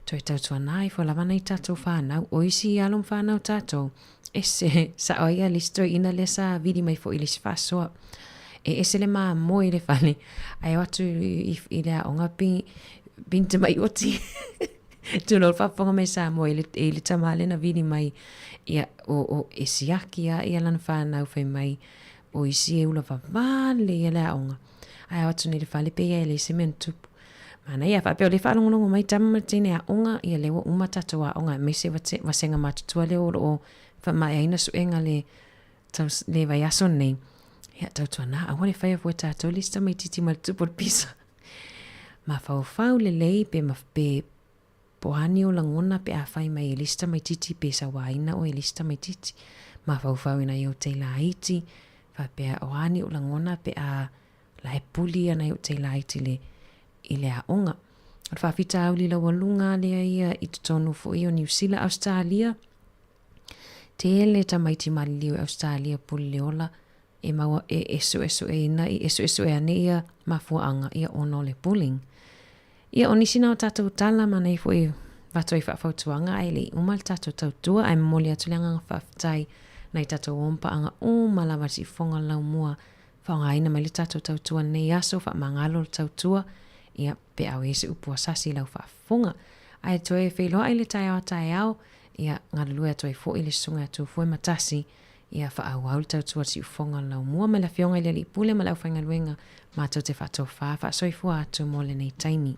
toi tautua nai fo lawana i tātou whanau, o isi i alum whanau tātou. E se sa oia listo ina le sa vidi mai fo i le sfasoa. E se le maa mo i le whale, ai atu i le aonga binta mai oti. Tu lor whafonga mai sa mo i le tamale na vidi mai ia o e siaki i alan whanau whai mai o isi e ula wavale i le aonga. Ai atu ni le whale pe ia le semen tupu. Mana ia whapeo le whalongolongo mai tama tine a onga ia lewa umatato a onga me se wasenga matutua le o whamai aina suenga le vai aso nei. Ia tautua na a wale whaia fua tātou lista mai titi ma tupu pisa. Ma whau le lei pe ma pe pohani o langona pe a whai mai e lista mai titi pe sa waina o e lista mai titi. Ma whau ina i o te la iti whapea o hani o langona pe a la e puli ana i o te la iti i le aonga. Ar whawhita au li la walunga lea ia i tutonu fo i o New Zealand, Australia. Te ele tamaiti maliliu Australia puli leola e maua e eso e ina i eso e ane ia mafuanga ia ono le puling. Ia onisina o tātou tala mana i fo i vato i whawhautuanga ai le umal tātou tautua ai moli atuleanga whawhitai na i tātou ompa anga malawati fonga lau mua whaongaina mai le tātou tautua nei aso whamangalo le tautua ia pe au ese upua sasi lau whaafonga. Ai toe wheloa ai le tai au, ia ngalulua toe fo i le sunga atu fo matasi, ia whaau au le tautua si ufonga lau mua me la whionga i le li pule ma lau whaingaluenga, ma tau te whato wha, wha soifua atu mo le nei taimi.